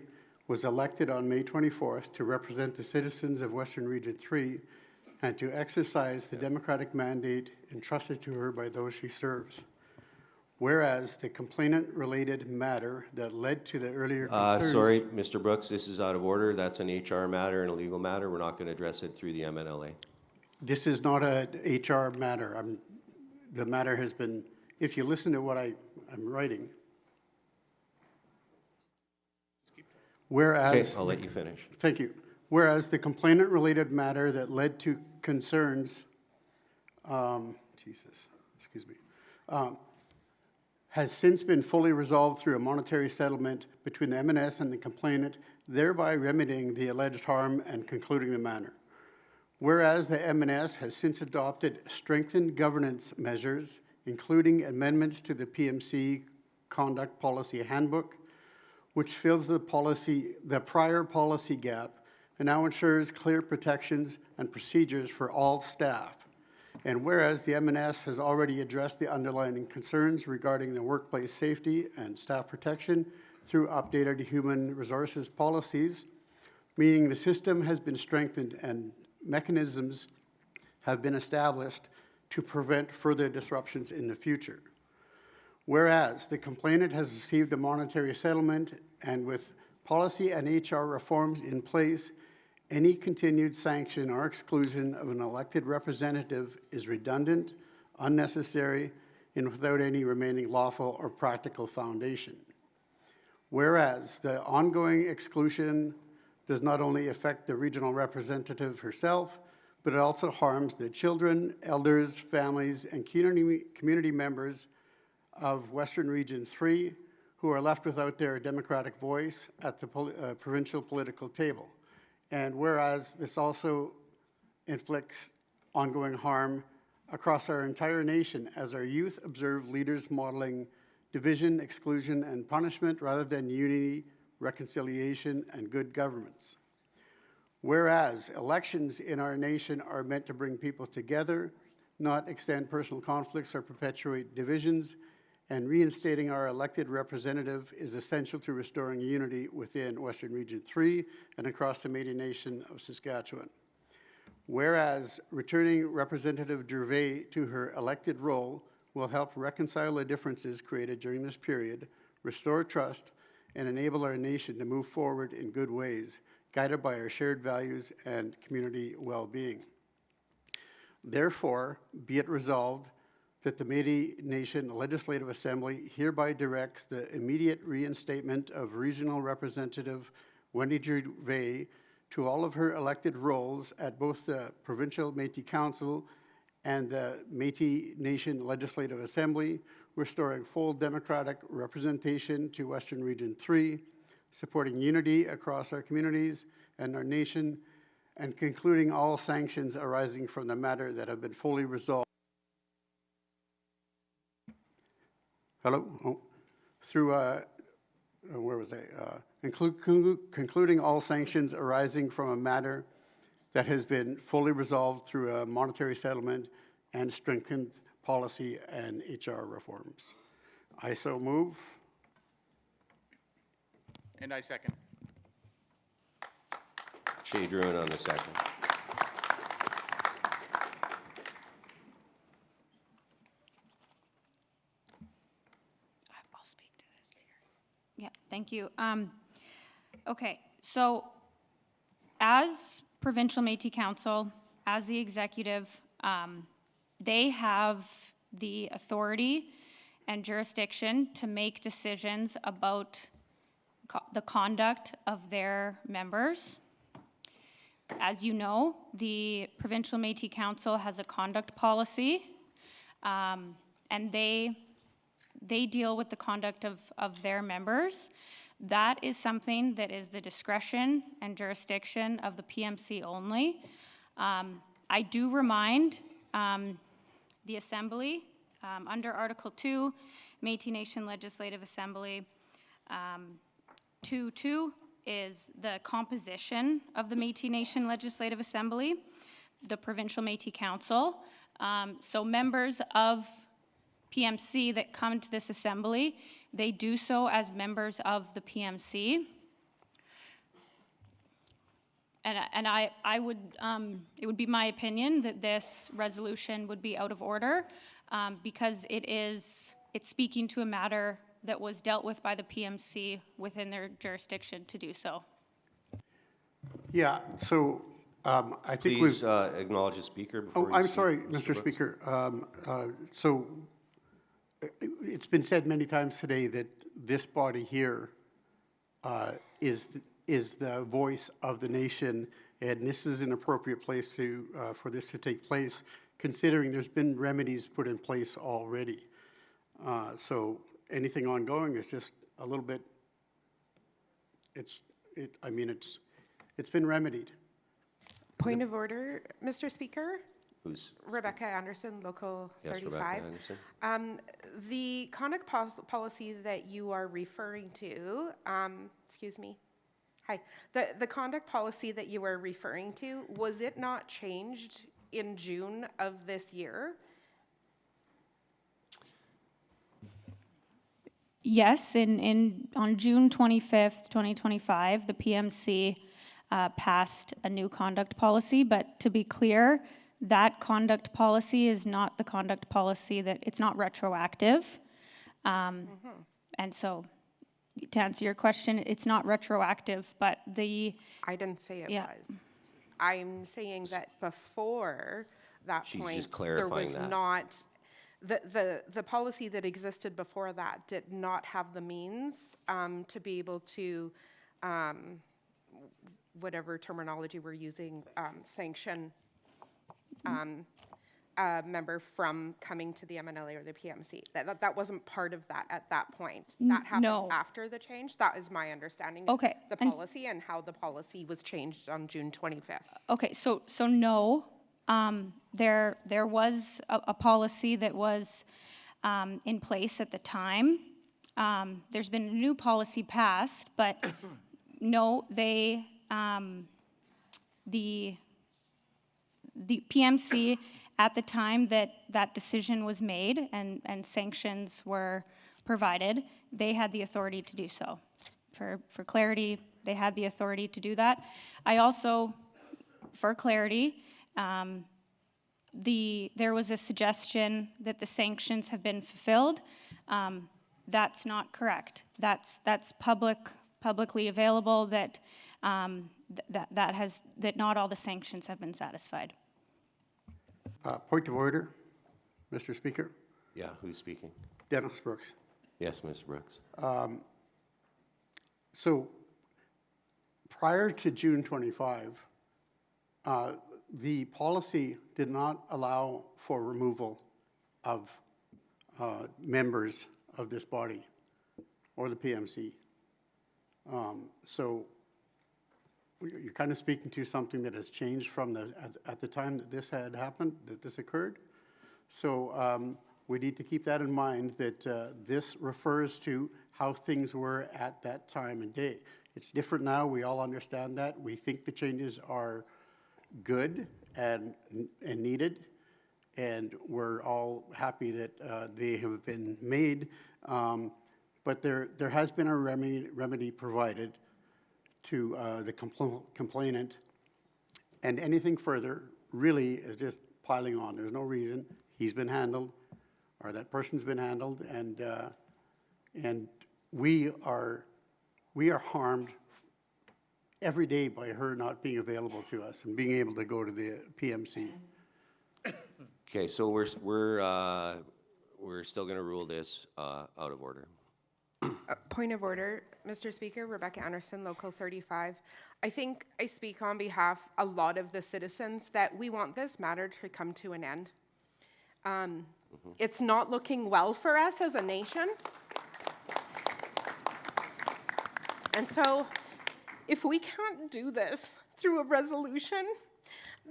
was elected on May 24th to represent the citizens of Western Region 3 and to exercise the democratic mandate entrusted to her by those she serves. Whereas the complainant-related matter that led to the earlier concerns... Sorry, Mr. Brooks, this is out of order. That's an HR matter and a legal matter. We're not going to address it through the MNLA. This is not an HR matter. The matter has been, if you listen to what I'm writing, whereas... Okay, I'll let you finish. Thank you. Whereas the complainant-related matter that led to concerns, has since been fully resolved through a monetary settlement between the MNS and the complainant, thereby remedying the alleged harm and concluding the matter. Whereas the MNS has since adopted strengthened governance measures, including amendments to the PMC Conduct Policy Handbook, which fills the prior policy gap and now ensures clear protections and procedures for all staff. And whereas the MNS has already addressed the underlying concerns regarding the workplace safety and staff protection through updated human resources policies, meaning the system has been strengthened and mechanisms have been established to prevent further disruptions in the future. Whereas the complainant has received a monetary settlement and with policy and HR reforms in place, any continued sanction or exclusion of an elected representative is redundant, unnecessary, and without any remaining lawful or practical foundation. Whereas the ongoing exclusion does not only affect the regional representative herself, but it also harms the children, elders, families, and community members of Western Region 3 who are left without their democratic voice at the provincial political table. And whereas this also inflicts ongoing harm across our entire nation as our youth observe leaders modeling division, exclusion, and punishment rather than unity, reconciliation, and good governance. Whereas elections in our nation are meant to bring people together, not extend personal conflicts or perpetuate divisions, and reinstating our elected representative is essential to restoring unity within Western Region 3 and across the Métis Nation of Saskatchewan. Whereas returning Representative Gervais to her elected role will help reconcile the differences created during this period, restore trust, and enable our nation to move forward in good ways, guided by our shared values and community well-being. Therefore, be it resolved that the Métis Nation Legislative Assembly hereby directs the immediate reinstatement of Regional Representative Wendy Gervais to all of her elected roles at both the Provincial Métis Council and the Métis Nation Legislative Assembly, restoring full democratic representation to Western Region 3, supporting unity across our communities and our nation, and concluding all sanctions arising from the matter that have been fully resolved. Hello? Oh. Through, where was I? Concluding all sanctions arising from a matter that has been fully resolved through a monetary settlement and strengthened policy and HR reforms. I so move. And I second. Shay Druin on the second. I'll speak to this later. Yeah, thank you. Okay, so as Provincial Métis Council, as the executive, they have the authority and jurisdiction to make decisions about the conduct of their members. As you know, the Provincial Métis Council has a conduct policy, and they deal with the conduct of their members. That is something that is the discretion and jurisdiction of the PMC only. I do remind the Assembly, under Article 2, Métis Nation Legislative Assembly, 2.2 is the composition of the Métis Nation Legislative Assembly, the Provincial Métis Council. So members of PMC that come to this assembly, they do so as members of the PMC. And I would, it would be my opinion that this resolution would be out of order because it's speaking to a matter that was dealt with by the PMC within their jurisdiction to do so. Yeah, so I think Please acknowledge the speaker before you I'm speak, sorry, Mr. Mr. Brooks. Speaker. So it's been said many times today that this body here is the voice of the nation, and this is an appropriate place to for this to take place, considering there's been remedies put in place already. So anything ongoing is just a little bit. It's been remedied. Point of order, Mr. Speaker. Who's? Rebecca Anderson, Local 35. Rebecca Anderson. The conduct policy that you are referring to, excuse me. Hi. The conduct policy that you are referring to, was it not changed in June of this year? Yes, on June 25th, 2025, the PMC passed a new conduct policy, but to be clear, that conduct policy is not the conduct policy it's not retroactive. And so, to answer your question, it's not retroactive, but I didn't say it was. I'm saying that before that She's point, just clarifying there was that. not, the policy that existed before that did not have the means to be able to, whatever terminology we're using, sanction a member from coming to the MNLA or the PMC. That wasn't part of that at that point. That happened after the change. That is my understanding of the policy and how the policy was changed on June 25th. Okay, so no, there was a policy that was in place at the time. There's been a new policy passed, but no, the PMC at the time that decision was made and sanctions were provided, they had the authority to do so. For clarity, they had the authority to do that. I also, for clarity, there was a suggestion that the sanctions have been fulfilled. That's not correct. That's publicly available that that not all the sanctions have been satisfied. Point of order, Mr. Speaker. Yeah, who's speaking? Dennis Brooks. Yes, Mr. Brooks. So prior to June 25, the policy did not allow for removal of members of this body or the PMC. So you're kind of speaking to something that has changed from at the time that this had happened, that this occurred. So we need to keep that in mind, that this refers to how things were at that time and day. It's different now. We all understand that. We think the changes are good and needed, and we're all happy that they have been made. But there has been a remedy provided to the complainant, and anything further really is just piling on. There's no reason. He's been handled, or that person's been handled, and we are harmed every day by her not being available to us and being able to go to the PMC. Okay, so we're still going to rule this out of order. Point of order, Mr. Speaker. Rebecca Anderson, Local 35. I think I speak on behalf of a lot of the citizens that we want this matter to come to an end. It's not looking well for us as a nation. And so if we can't do this through a resolution,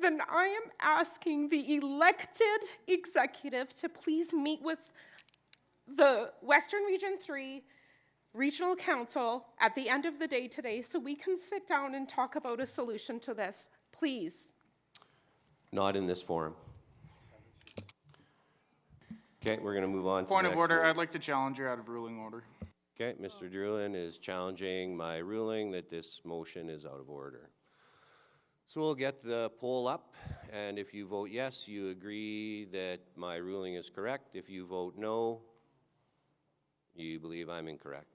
then I am asking the elected executive to please meet with the Western Region 3 Regional Council at the end of the day today so we can sit down and talk about a solution to this, please. Not in this forum. Okay, we're going to move on to Point the of next order, one. I'd like to challenge you out of ruling order. Okay, Mr. Drulin is challenging my ruling that this motion is out of order. So we'll get the poll up, and if you vote yes, you agree that my ruling is correct. If you vote no, you believe I'm incorrect.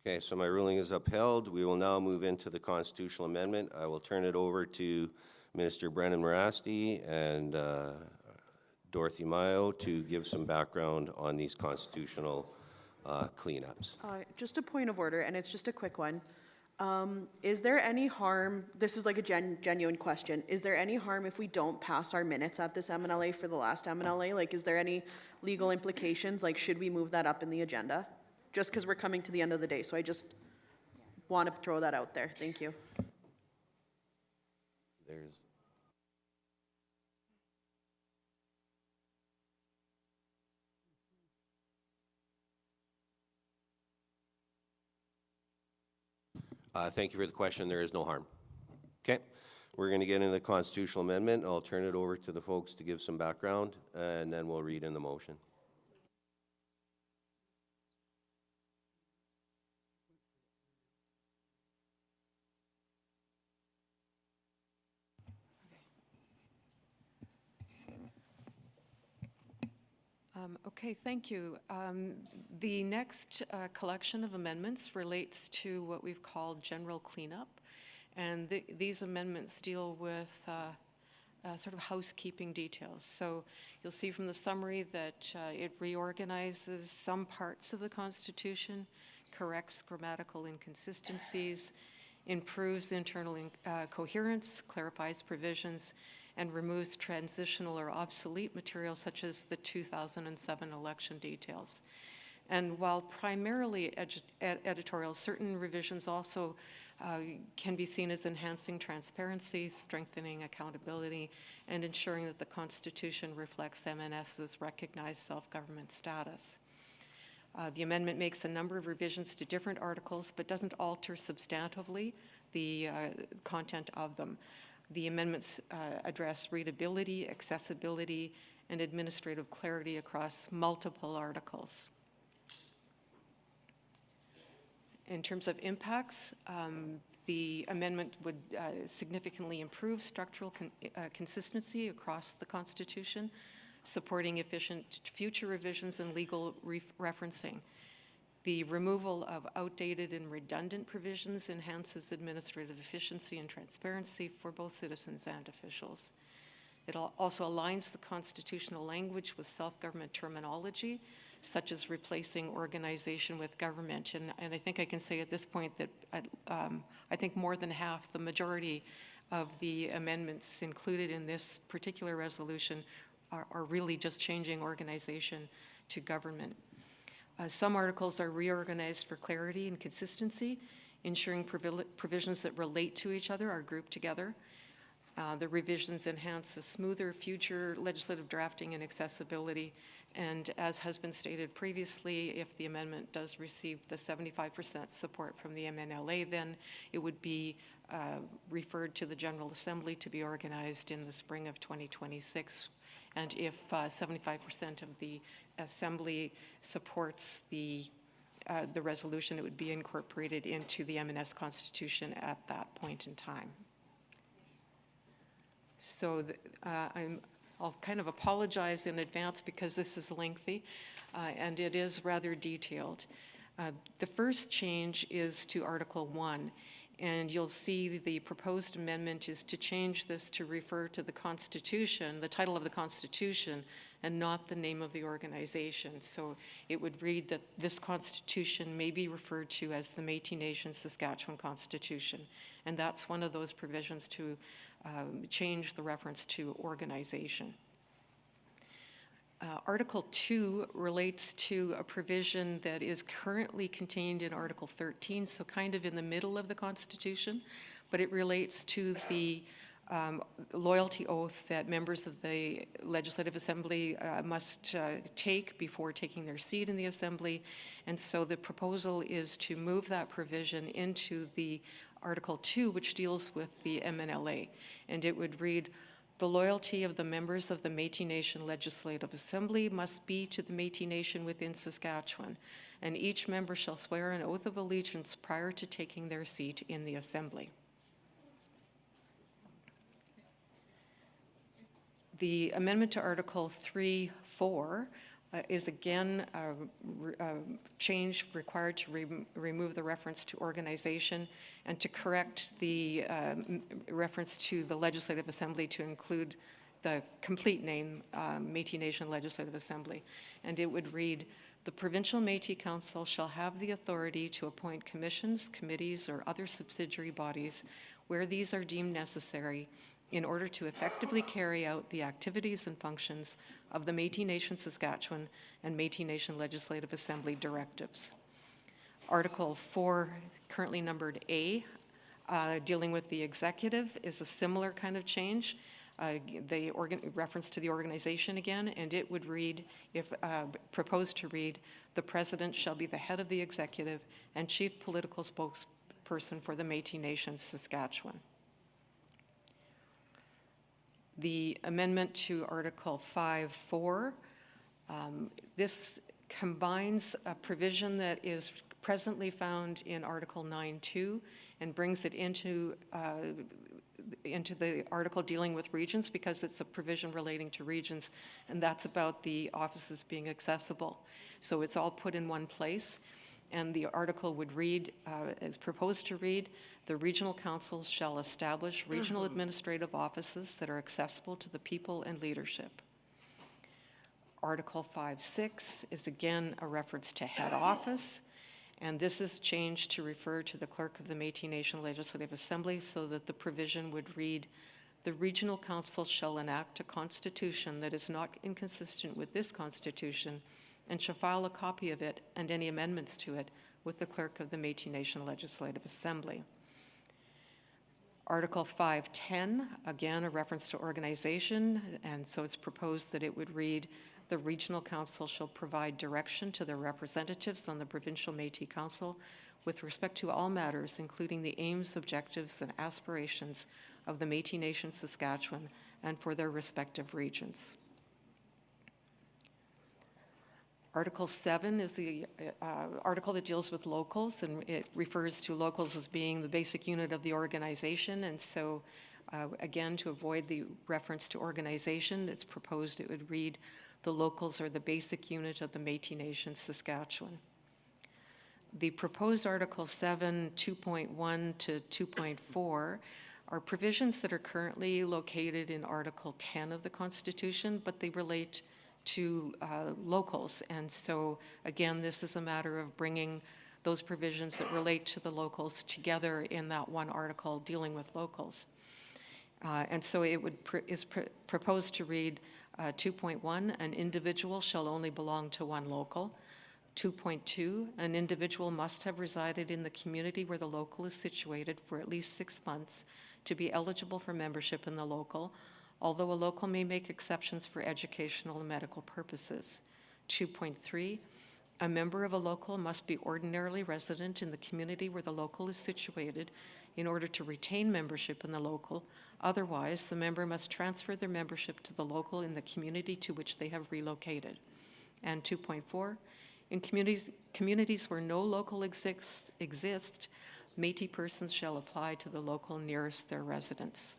Okay, so my ruling is upheld. We will now move into the constitutional amendment. I will turn it over to Minister Brennan Morasti and Dorothy Mayo to give some background on these constitutional cleanups. Just a point of order, and it's just a quick one. Is there any harm, this is like a genuine question, is there any harm if we don't pass our minutes at this MNLA for the last MNLA? Like, is there any legal implications? Like, should we move that up in the agenda? Just because we're coming to the end of the day, so I just want to throw that out there. Thank you. There's thank you for the question. There is no harm. Okay, we're going to get into the constitutional amendment. I'll turn it over to the folks to give some background, and then we'll read in the motion. Okay, thank you. The next collection of amendments relates to what we've called general cleanup, and these amendments deal with sort of housekeeping details. So you'll see from the summary that it reorganizes some parts of the Constitution, corrects grammatical inconsistencies, improves internal coherence, clarifies provisions, and removes transitional or obsolete material such as the 2007 election details. And while primarily editorial, certain revisions also can be seen as enhancing transparency, strengthening accountability, and ensuring that the Constitution reflects MNS's recognized self-government status. The amendment makes a number of revisions to different articles, but doesn't alter substantively the content of them. The amendments address readability, accessibility, and administrative clarity across multiple articles. In terms of impacts, the amendment would significantly improve structural consistency across the Constitution, supporting efficient future revisions and legal referencing. The removal of outdated and redundant provisions enhances administrative efficiency and transparency for both citizens and officials. It also aligns the constitutional language with self-government terminology, such as replacing organization with government. And I think I can say at this point that I think more than half, the majority of the amendments included in this particular resolution are really just changing organization to government. Some articles are reorganized for clarity and consistency, ensuring provisions that relate to each other are grouped together. The revisions enhance a smoother future legislative drafting and accessibility. And as has been stated previously, if the amendment does receive the 75% support from the MNLA, then it would be referred to the General Assembly to be organized in the spring of 2026. And if 75% of the Assembly supports the resolution, it would be incorporated into the MNS Constitution at that point in time. So I'll kind of apologize in advance because this is lengthy and it is rather detailed. The first change is to Article 1, and you'll see the proposed amendment is to change this to refer to the Constitution, the title of the Constitution, and not the name of the organization. So it would read that this Constitution may be referred to as the Métis Nation Saskatchewan Constitution, and that's one of those provisions to change the reference to organization. Article 2 relates to a provision that is currently contained in Article 13, so kind of in the middle of the Constitution, but it relates to the loyalty oath that members of the Legislative Assembly must take before taking their seat in the Assembly. And so the proposal is to move that provision into the Article 2, which deals with the MNLA. And it would read, "The loyalty of the members of the Métis Nation Legislative Assembly must be to the Métis Nation within Saskatchewan, and each member shall swear an oath of allegiance prior to taking their seat in the Assembly." The amendment to Article 3.4 is again a change required to remove the reference to organization and to correct the reference to the Legislative Assembly to include the complete name, Métis Nation Legislative Assembly. And it would read, "The Provincial Métis Council shall have the authority to appoint commissions, committees, or other subsidiary bodies where these are deemed necessary in order to effectively carry out the activities and functions of the Métis Nation Saskatchewan and Métis Nation Legislative Assembly directives." Article 4, currently numbered A, dealing with the executive, is a similar kind of change. The reference to the organization again, and it would read, if proposed to read, "The President shall be the head of the executive and chief political spokesperson for the Métis Nation Saskatchewan." The amendment to Article 5.4, this combines a provision that is presently found in Article 9.2 and brings it into the article dealing with regions because it's a provision relating to regions, and that's about the offices being accessible. So it's all put in one place, and the article would read, as proposed to read, "The regional councils shall establish regional administrative offices that are accessible to the people and leadership." Article 5.6 is again a reference to head office, and this is changed to refer to the clerk of the Métis Nation Legislative Assembly so that the provision would read, "The regional council shall enact a constitution that is not inconsistent with this constitution and shall file a copy of it and any amendments to it with the clerk of the Métis Nation Legislative Assembly." Article 510, again, a reference to organization, and so it's proposed that it would read, the Regional Council shall provide direction to their representatives on the Provincial Métis Council with respect to all matters, including the aims, objectives, and aspirations of the Métis Nation Saskatchewan and for their respective regions. Article 7 is the article that deals with locals, and it refers to locals as being the basic unit of the organization. And so, again, to avoid the reference to organization, it's proposed it would read, the locals are the basic unit of the Métis Nation Saskatchewan. The proposed Article 7, 2.1 to 2.4 are provisions that are currently located in Article 10 of the Constitution, but they relate to locals. And so, again, this is a matter of bringing those provisions that relate to the locals together in that one article dealing with locals. And so it would proposed to read 2.1, an individual shall only belong to one local. 2.2, an individual must have resided in the community where the local is situated for at least 6 months to be eligible for membership in the local, although a local may make exceptions for educational and medical purposes. 2.3, a member of a local must be ordinarily resident in the community where the local is situated in order to retain membership in the local. Otherwise, the member must transfer their membership to the local in the community to which they have relocated. And 2.4, in communities where no local exists, Métis persons shall apply to the local nearest their residence.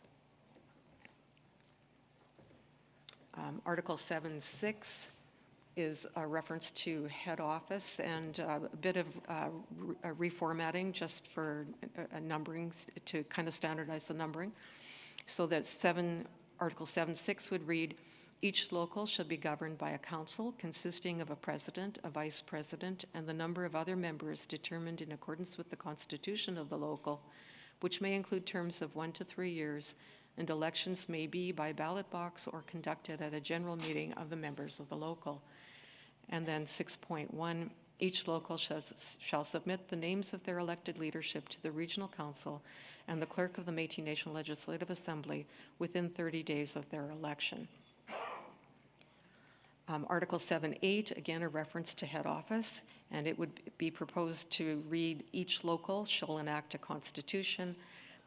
Article 7.6 is a reference to head office and a bit of reformatting just for numbering to kind of standardize the numbering. So that Article 7.6 would read, each local shall be governed by a council consisting of a president, a vice president, and the number of other members determined in accordance with the constitution of the local, which may include terms of 1 to 3 years, and elections may be by ballot box or conducted at a general meeting of the members of the local. And then 6.1, each local shall submit the names of their elected leadership to the Regional Council and the clerk of the Métis Nation Legislative Assembly within 30 days of their election. Article 7.8, again, a reference to head office, and it would be proposed to read, each local shall enact a constitution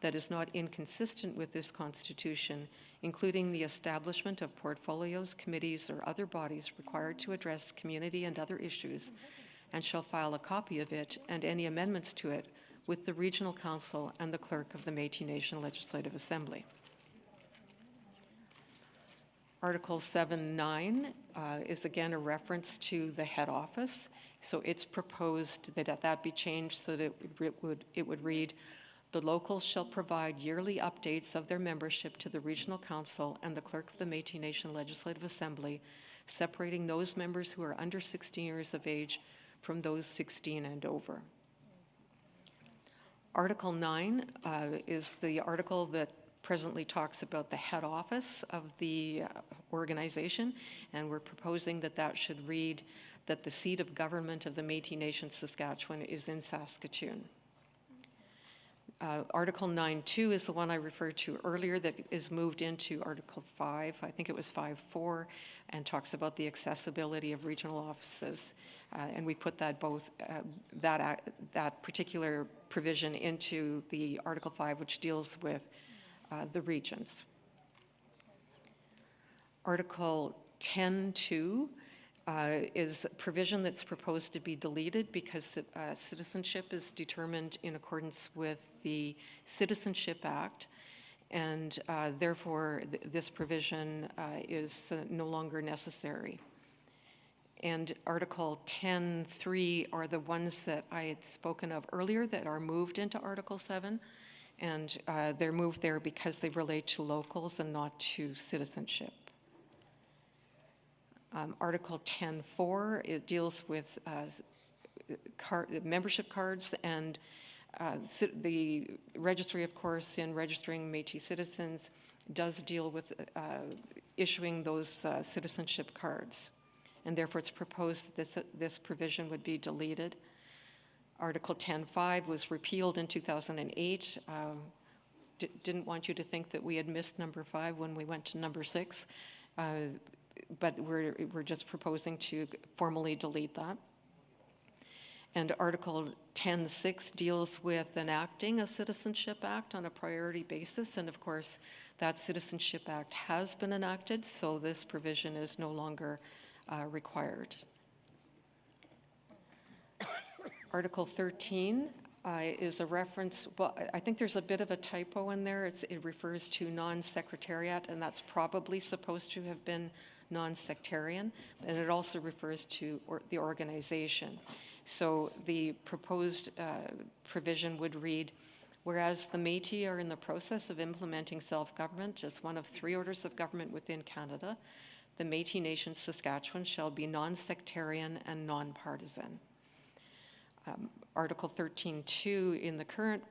that is not inconsistent with this constitution, including the establishment of portfolios, committees, or other bodies required to address community and other issues, and shall file a copy of it and any amendments to it with the Regional Council and the clerk of the Métis Nation Legislative Assembly. Article 7.9 is again a reference to the head office. So it's proposed that that be changed so that it would read, the locals shall provide yearly updates of their membership to the Regional Council and the clerk of the Métis Nation Legislative Assembly, separating those members who are under 16 years of age from those 16 and over. Article 9 is the article that presently talks about the head office of the organization, and we're proposing that that should read that the seat of government of the Métis Nation Saskatchewan is in Saskatoon. Article 9.2 is the one I referred to earlier that is moved into Article 5, I think it was 5.4, and talks about the accessibility of regional offices. And we put that that particular provision into the Article 5, which deals with the regions. Article 10.2 is a provision that's proposed to be deleted because citizenship is determined in accordance with the Citizenship Act, and therefore this provision is no longer necessary. And Article 10.3 are the ones that I had spoken of earlier that are moved into Article 7, and they're moved there because they relate to locals and not to citizenship. Article 10.4, it deals with membership cards, and the registry, of course, in registering Métis citizens does deal with issuing those citizenship cards. And therefore it's proposed that this provision would be deleted. Article 10.5 was repealed in 2008. didn't want you to think that we had missed number 5 when we went to number 6, but we're just proposing to formally delete that. And Article 10.6 deals with enacting a Citizenship Act on a priority basis, and of course, that Citizenship Act has been enacted, so this provision is no longer required. Article 13 is a reference, well, I think there's a bit of a typo in there. It refers to non-secretariat, and that's probably supposed to have been non-sectarian, and it also refers to the organization. So the proposed provision would read, whereas the Métis are in the process of implementing self-government as one of 3 orders of government within Canada, the Métis Nation Saskatchewan shall be non-sectarian and non-partisan. Article 13.2 in the current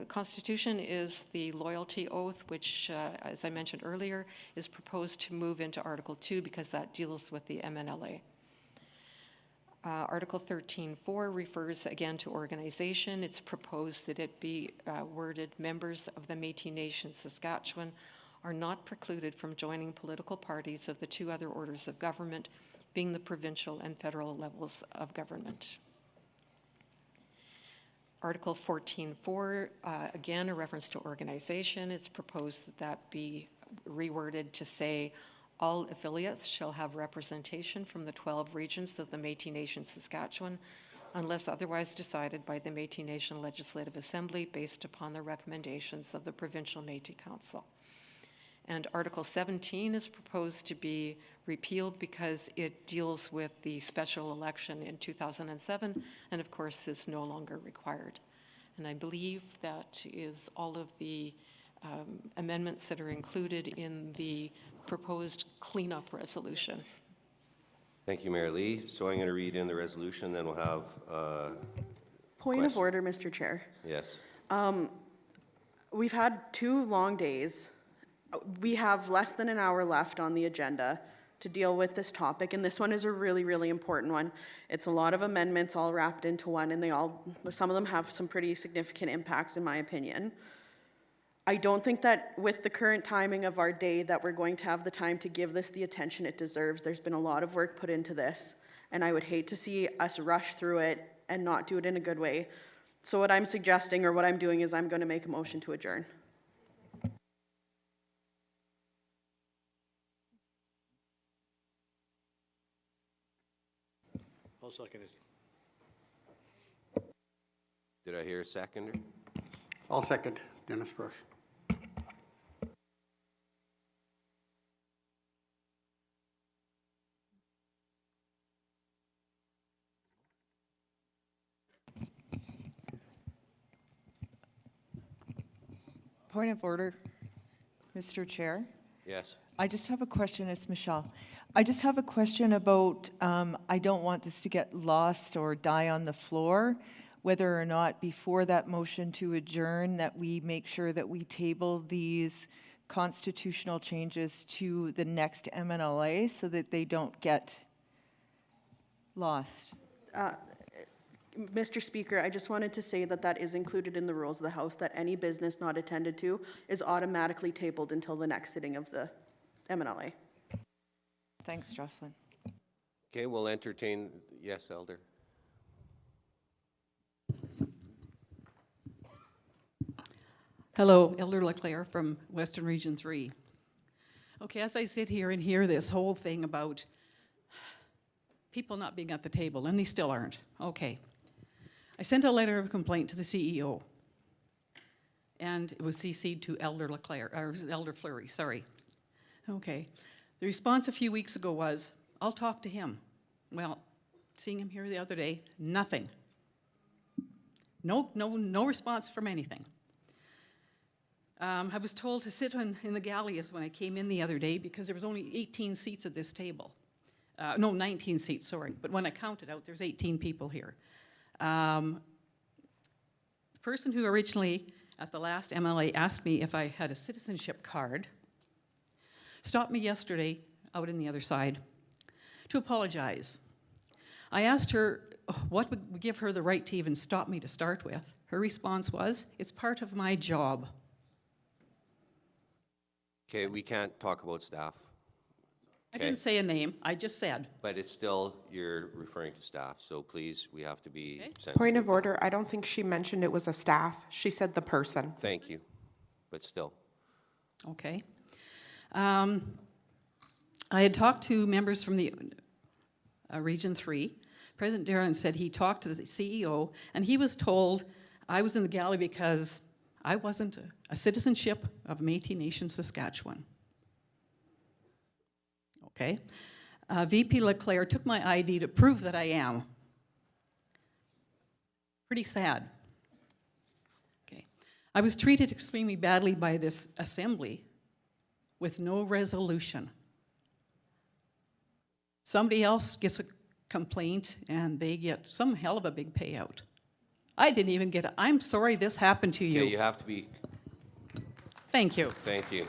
Constitution is the loyalty oath, which, as I mentioned earlier, is proposed to move into Article 2 because that deals with the MNLA. Article 13.4 refers again to organization. It's proposed that it be worded, members of the Métis Nation Saskatchewan are not precluded from joining political parties of the 2 other orders of government, being the provincial and federal levels of government. Article 14.4, again, a reference to organization. It's proposed that that be reworded to say, all affiliates shall have representation from the 12 regions of the Métis Nation Saskatchewan, unless otherwise decided by the Métis Nation Legislative Assembly based upon the recommendations of the Provincial Métis Council. And Article 17 is proposed to be repealed because it deals with the special election in 2007, and of course is no longer required. And I believe that is all of the amendments that are included in the proposed cleanup resolution. Thank you, Mayor Lee. So I'm going to read in the resolution, then we'll have Point of order, Mr. Chair. Yes. We've had 2 long days. We have less than an hour left on the agenda to deal with this topic, and this one is a really, really important one. It's a lot of amendments all wrapped into one, and some of them have some pretty significant impacts, in my opinion. I don't think that with the current timing of our day that we're going to have the time to give this the attention it deserves. There's been a lot of work put into this, and I would hate to see us rush through it and not do it in a good way. So what I'm suggesting, or what I'm doing, is I'm going to make a motion to adjourn. I'll second it. Did I hear a seconder? I'll second Dennis Brush. Point of order, Mr. Chair. Yes. I just have a question. It's Michelle. I just have a question about, I don't want this to get lost or die on the floor, whether or not before that motion to adjourn that we make sure that we table these constitutional changes to the next MNLA so that they don't get lost. Mr. Speaker, I just wanted to say that that is included in the rules of the House, that any business not attended to is automatically tabled until the next sitting of the MNLA. Thanks, Jocelyn. Okay, we'll entertain, yes, Elder. Hello, Elder Leclerc from Western Region 3. Okay, as I sit here and hear this whole thing about people not being at the table, and they still aren't. Okay. I sent a letter of complaint to the CEO, and it was CC'd to Elder Leclerc, or Elder Fleury, sorry. Okay. The response a few weeks ago was, I'll talk to him. Well, seeing him here the other day, nothing. No response from anything. I was told to sit in the galleries when I came in the other day because there was only 18 seats at this table. No, 19 seats, sorry. But when I counted out, there's 18 people here. The person who originally, at the last MLA, asked me if I had a citizenship card stopped me yesterday out in the other side to apologize. I asked her what would give her the right to even stop me to start with. Her response was, it's part of my job. Okay, we can't talk about staff. I Okay. didn't say a name, I just said. But it's still, you're referring to staff, so please, we have to be sensitive. Point of to that. order, I don't think she mentioned it was a staff. She said the person. Thank you, but still. Okay. I had talked to members from the Region 3. President Darren said he talked to the CEO, and he was told I was in the gallery because I wasn't a citizenship of Métis Nation, Saskatchewan. Okay. VP Leclerc took my ID to prove that I am. Pretty sad. Okay. I was treated extremely badly by this assembly with no resolution. Somebody else gets a complaint and they get some hell of a big payout. I didn't even get it. I'm sorry this happened to you. Okay, you have to be, Thank you. thank you.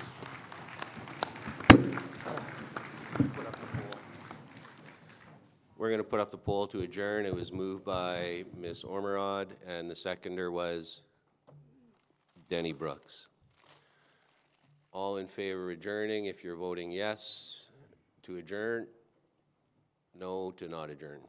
We're going to put up the poll to adjourn. It was moved by Ms. Ormerod, and the seconder was Denny Brooks. All in favor of adjourning, if you're voting yes to adjourn, no to not adjourn.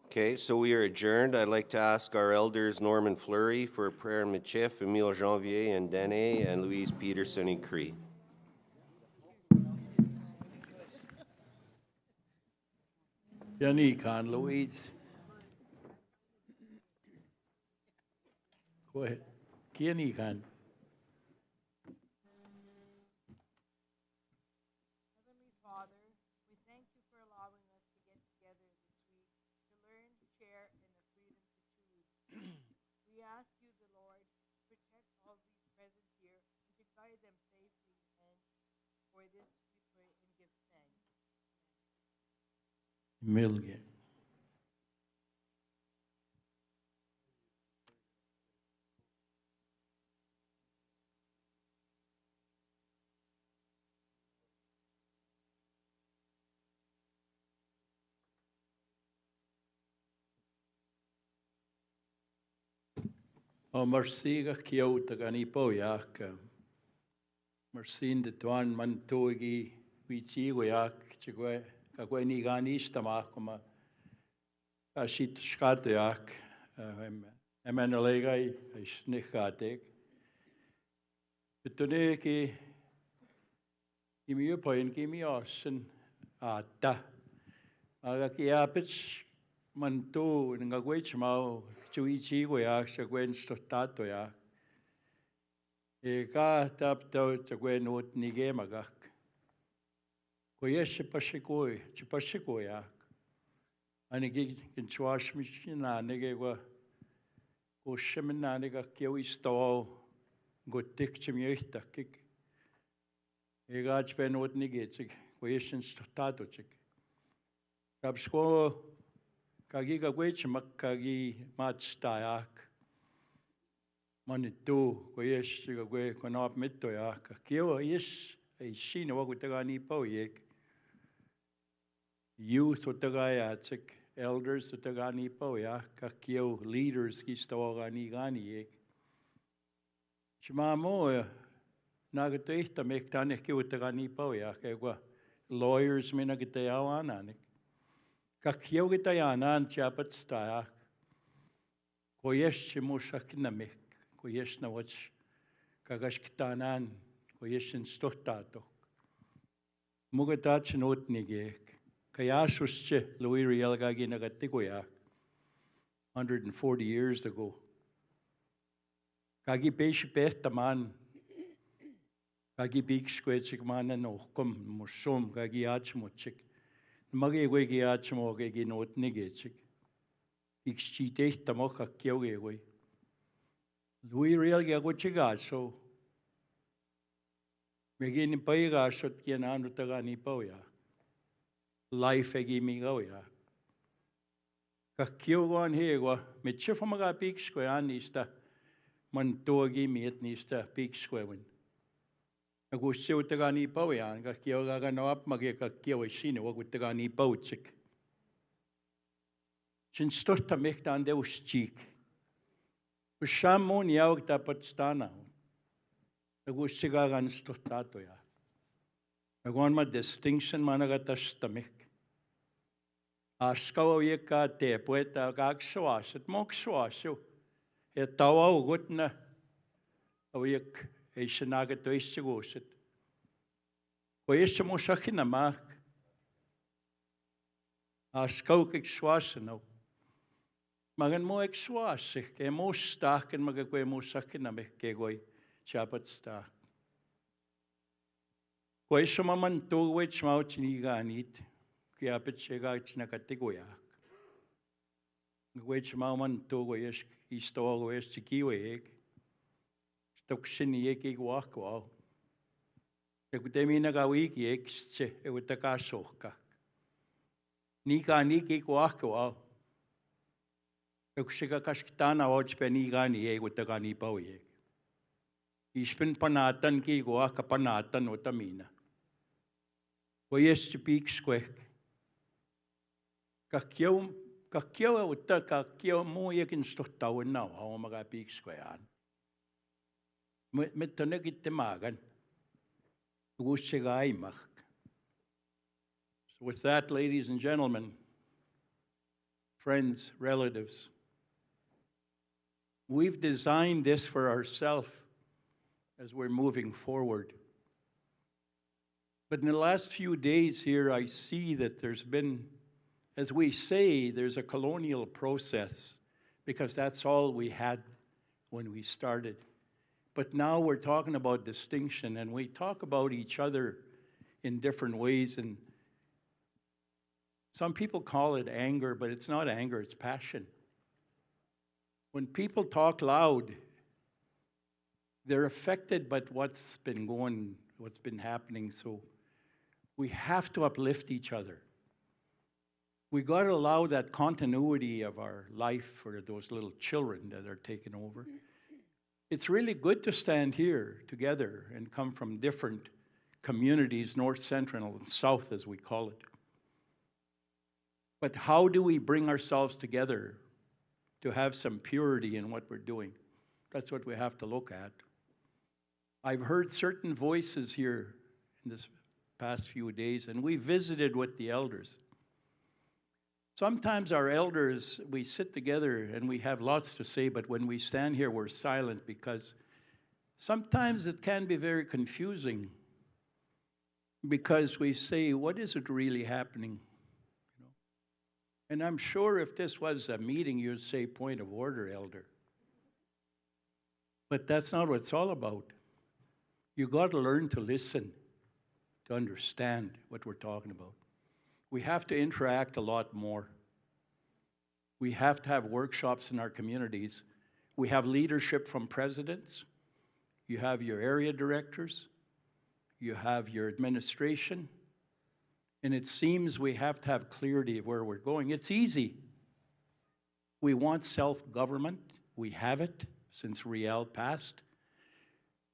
Okay, so we are adjourned. I'd like to ask our elders, Norman Fleury for prayer and Michif, Emile Janvier and Dene, and Louise Peterson and Cree. Yannick and Louise. Go ahead. Yannick and. Heavenly Father, we thank you for allowing us to get together this week to learn, share, and the freedom to choose. We ask you, the Lord, to protect all these present here and to guide them safely home. For this we pray and give thanks. Million. O marsiga kiota gani poyak. Marsin de tuan man togi wichi goyak chigwe kagwe ni gani stamakoma. Ashit skateak. MNLA gai schnichatek. Betone ki imi point kimi osen ata. Aga ki apich man to ngagwe chmao chuichi goyak chagwen stotato yak. Ka tap to chagwen ut nige magak. Koyesh pashikoi, chipashikoyak. Anigi in chwash machina nigga go shimina nigga kiwi stall go tick chimyechtakik. Egach ben ut nigetsig, koyeshin statochik. Kapsko kagiga wech makagi matstayak. Manitu, koyesh gwe konop mitoyak. Kio ish a sheen of Wagutagani poyek. Youth utagayatsik, elders utagani poya, kakio leaders gistawagani ganiek. Shmamo nagatista mektanek utagani poya, kegwa lawyers minagitayawanak. Kakio gitayanan chapat stayak. Koyesh chimushakinamik, koyesh na watch kagashkitanan, koyesh in stotato. Mugatach notnigek. Kayashusche Louis Rielgagi 140 years ago. Kagi peishi pehta man. Kagi big squetchik man and okum mushum kagi achmochik. Magi wegi achmo gegi not negechik. Ikschitech tamoka kyoge. Louis real gagochigacho. Begin paiga shot kian tagani poya. Life egi migoya. Kakyogon hego, mit chifamaga big square anista. Man togi miet nista big square win. Agustiu tagani poyan, kakyoga no up mageka kyoishine, what with tagani pochik. Sin storta mechtan deus cheek. Ushamon yaug tapatstana. Agustiga gan stortato ya. Agon ma distinction managatastamik. Askaw yeka te poeta gag swas, it mok swasio. Et tawa gutna. Awik. Eisiau nag y dweis y gwsyd. O eisiau mwysach yn amach. A sgawg ag swas yn nhw. Mae gan mwy ag swas eich. Ge mwy stach yn mag y gwe mwysach yn amach ge gwe siabod stach. O eisiau ma man dwywyd smawt ni ganid. Ge abyd se gael na gategwyach. Gwe smawt man dwywyd eich i stog o eich giwe eich. Toksini eki guakwa. Ekudemina gawiki ekste ewutakasoka. Nika niki guakwa. Ekusika kaskitana ochpe nigani egutakani pawe. Ispin panatan ki guaka panatan utamina. Oyes pik squek. Kakyo utakakyo mo yekin stottawan now. How maga pik squean. Met de te magen. So with that, ladies and gentlemen, friends, relatives, we've designed this for ourselves as we're moving forward. But in the last few days here, I see that there's been, as we say, there's a colonial process, because that's all we had when we started. But now we're talking about distinction, and we talk about each other in different ways. And some people call it anger, but it's not anger, it's passion. When people talk loud, they're affected by what's been happening. So we have to uplift each other. We got to allow that continuity of our life for those little children that are taking over. It's really good to stand here together and come from different communities, north, central, and south, as we call it. But how do we bring ourselves together to have some purity in what we're doing? That's what we have to look at. I've heard certain voices here in this past few days, and we visited with the elders. Sometimes our elders, we sit together and we have lots to say, but when we stand here, we're silent because sometimes it can be very confusing because we say, what is it really happening? And I'm sure if this was a meeting, you'd say, point of order, elder. But that's not what it's all about. You got to learn to listen, to understand what we're talking about. We have to interact a lot more. We have to have workshops in our communities. We have leadership from presidents. You have your area directors. You have your administration. And it seems we have to have clarity of where we're going. It's easy. We want self-government. We have it since Riel passed.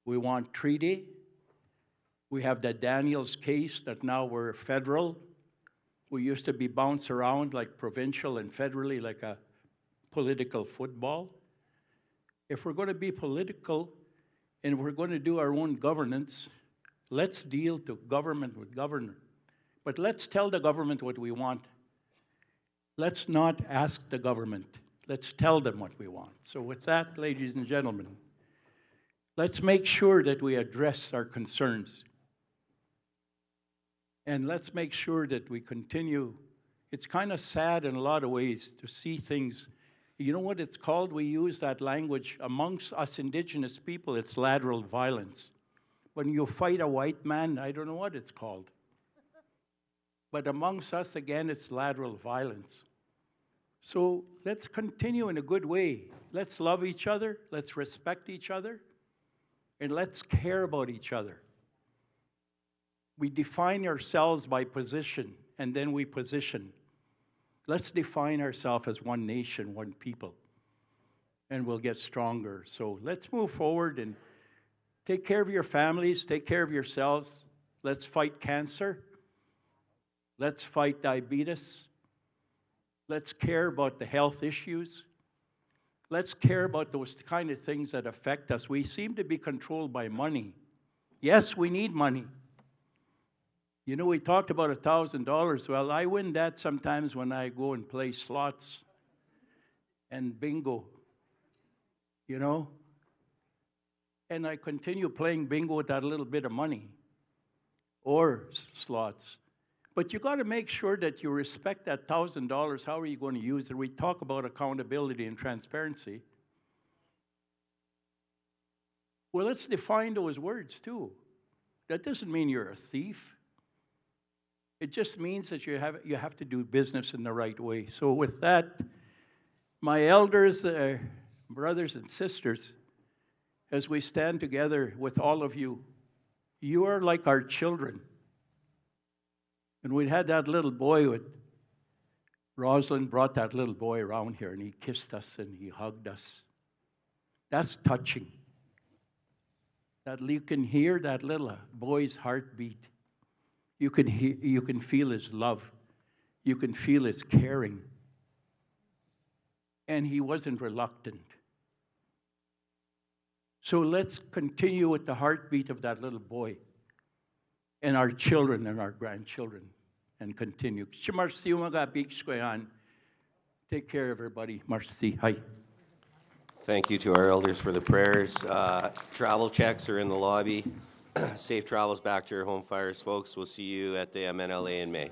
We want treaty. We have the Daniels case that now we're federal. We used to be bounced around like provincial and federally like a political football. If we're going to be political and we're going to do our own governance, let's deal to government with governor. But let's tell the government what we want. Let's not ask the government. Let's tell them what we want. So with that, ladies and gentlemen, let's make sure that we address our concerns. And let's make sure that we continue. It's kind of sad in a lot of ways to see things You know what it's called? We use that language amongst us Indigenous people, it's lateral violence. When you fight a white man, I don't know what it's called. But amongst us, again, it's lateral violence. So let's continue in a good way. Let's love each other, let's respect each other, and let's care about each other. We define ourselves by position, and then we position. Let's define ourselves as one nation, one people, and we'll get stronger. So let's move forward and take care of your families, take care of yourselves. Let's fight cancer. Let's fight diabetes. Let's care about the health issues. Let's care about those kind of things that affect us. We seem to be controlled by money. Yes, we need money. You know, we talked about $1,000. Well, I win that sometimes when I go and play slots and bingo, you know? And I continue playing bingo with that little bit of money or slots. But you got to make sure that you respect that $1,000. How are you going to use it? We talk about accountability and transparency. Well, let's define those words too. That doesn't mean you're a thief. It just means that you have to do business in the right way. So with that, my elders, brothers and sisters, as we stand together with all of you, you are like our children. And we had that little boy with, Rosalind brought that little boy around here and he kissed us and he hugged us. That's touching. That you can hear that little boy's heartbeat. You can feel his love. You can feel his caring. And he wasn't reluctant. So let's continue with the heartbeat of that little boy and our children and our grandchildren and continue. Take care, everybody. Merci. Hi. Thank you to our elders for the prayers. Travel checks are in the lobby. Safe travels back to your home fires, folks. We'll see you at the MNLA in May.